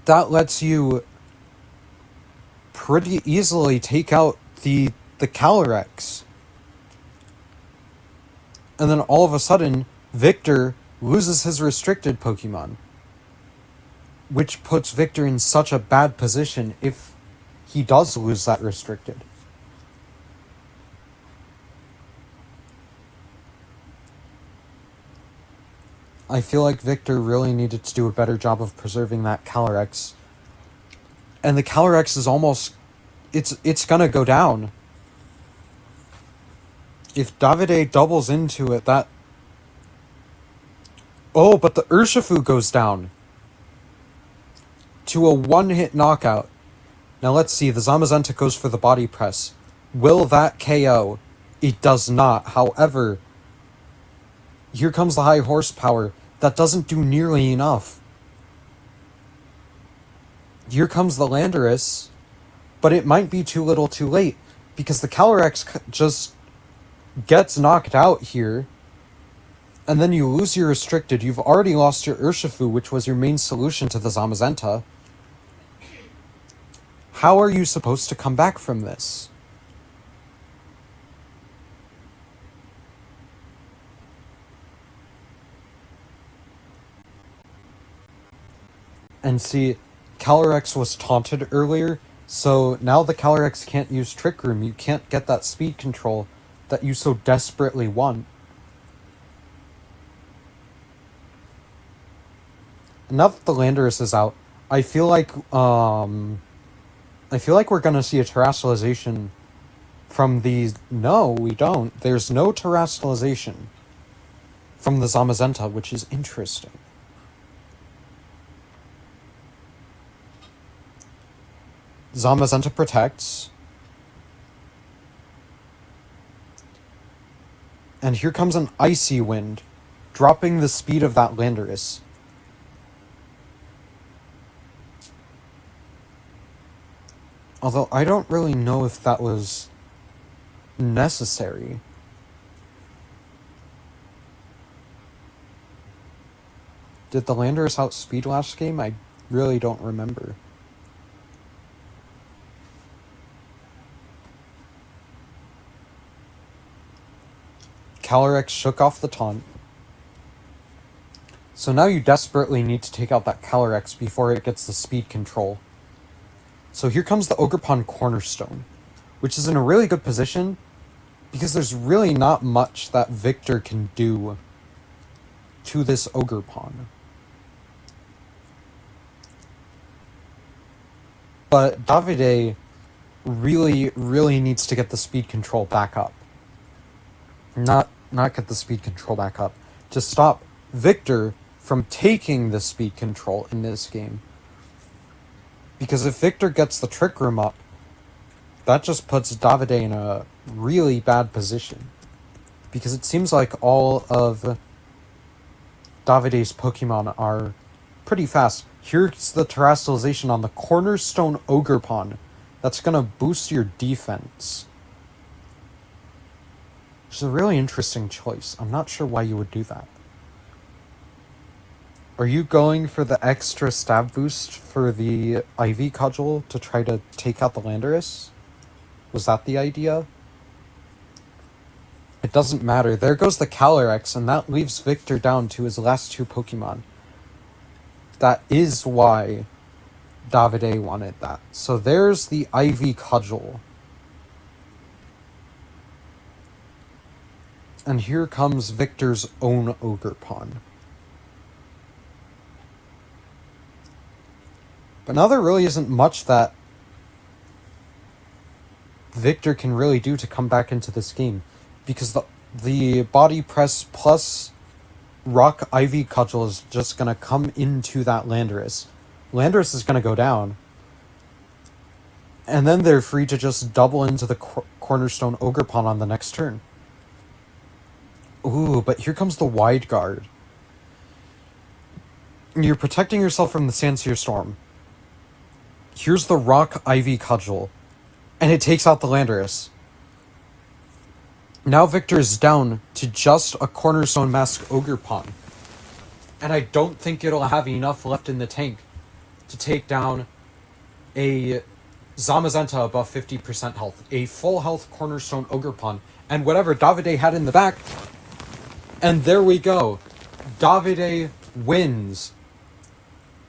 that lets you pretty easily take out the Calyrex. And then all of a sudden, Victor loses his restricted Pokemon. Which puts Victor in such a bad position if he does lose that restricted. I feel like Victor really needed to do a better job of preserving that Calyrex. And the Calyrex is almost... It's gonna go down. If Davide doubles into it, that... Oh, but the Urshifu goes down. To a one-hit knockout. Now let's see, the Zamazenta goes for the body press. Will that KO? It does not. However, here comes the high horsepower. That doesn't do nearly enough. Here comes the Landorus. But it might be too little too late. Because the Calyrex just gets knocked out here. And then you lose your restricted. You've already lost your Urshifu, which was your main solution to the Zamazenta. How are you supposed to come back from this? And see, Calyrex was taunted earlier, so now the Calyrex can't use Trick Room. You can't get that speed control that you so desperately want. And now that the Landorus is out, I feel like we're gonna see a terrestrialization from these. No, we don't. There's no terrestrialization from the Zamazenta, which is interesting. Zamazenta protects. And here comes an Icy Wind, dropping the speed of that Landorus. Although I don't really know if that was necessary. Did the Landorus outspeed last game? I really don't remember. Calyrex shook off the taunt. So now you desperately need to take out that Calyrex before it gets the speed control. So here comes the Ogerpon Cornerstone, which is in a really good position because there's really not much that Victor can do to this Ogerpon. But Davide really needs to get the speed control back up. Not get the speed control back up. To stop Victor from taking the speed control in this game. Because if Victor gets the Trick Room up, that just puts Davide in a really bad position. Because it seems like all of Davide's Pokemon are pretty fast. Here's the terrestrialization on the Cornerstone Ogerpon. That's gonna boost your defense. Which is a really interesting choice. I'm not sure why you would do that. Are you going for the extra stab boost for the IV cudgel to try to take out the Landorus? Was that the idea? It doesn't matter. There goes the Calyrex, and that leaves Victor down to his last 2 Pokemon. That is why Davide wanted that. So there's the IV cudgel. And here comes Victor's own Ogerpon. But now there really isn't much that Victor can really do to come back into this game. Because the Body Press plus Rock IV Cudgel is just going to come into that Landorus. Landorus is going to go down. And then they're free to just double into the Cornerstone Ogerpon on the next turn. Ooh, but here comes the Wide Guard. You're protecting yourself from the Sandsear Storm. Here's the Rock IV Cudgel. And it takes out the Landorus. Now Victor is down to just a Cornerstone Mask Ogerpon. And I don't think it'll have enough left in the tank to take down a Zamazenta above 50% health. A full health Cornerstone Ogerpon. And whatever Davide had in the back. And there we go. Davide wins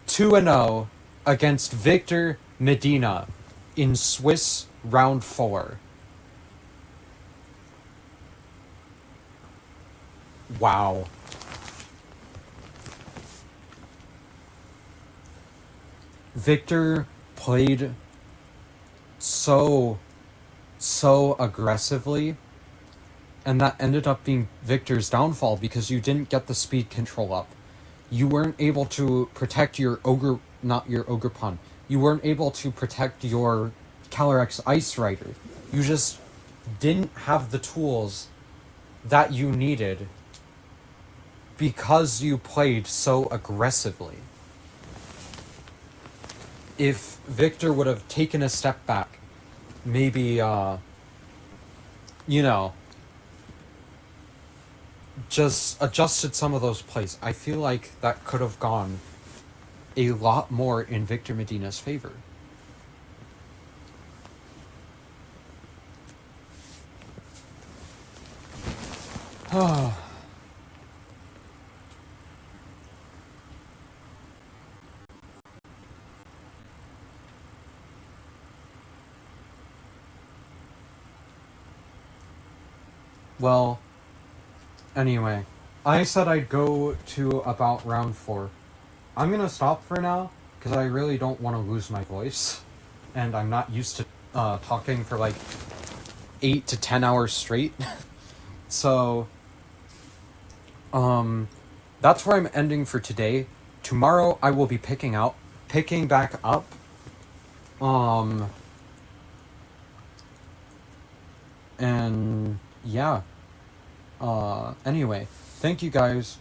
2-0 against Victor Medina in Swiss Round 4. Wow. Victor played so aggressively, and that ended up being Victor's downfall because you didn't get the speed control up. You weren't able to protect your Ogerpon. You weren't able to protect your Calyrex Ice Rider. You just didn't have the tools that you needed because you played so aggressively. If Victor would have taken a step back, maybe, just adjusted some of those plays, I feel like that could have gone a lot more in Victor Medina's favor. Well, anyway, I said I'd go to about round 4. I'm gonna stop for now, because I really don't want to lose my voice. And I'm not used to talking for like 8 to 10 hours straight. So, that's where I'm ending for today. Tomorrow I will be picking back up. And yeah. Anyway, thank you guys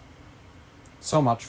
so much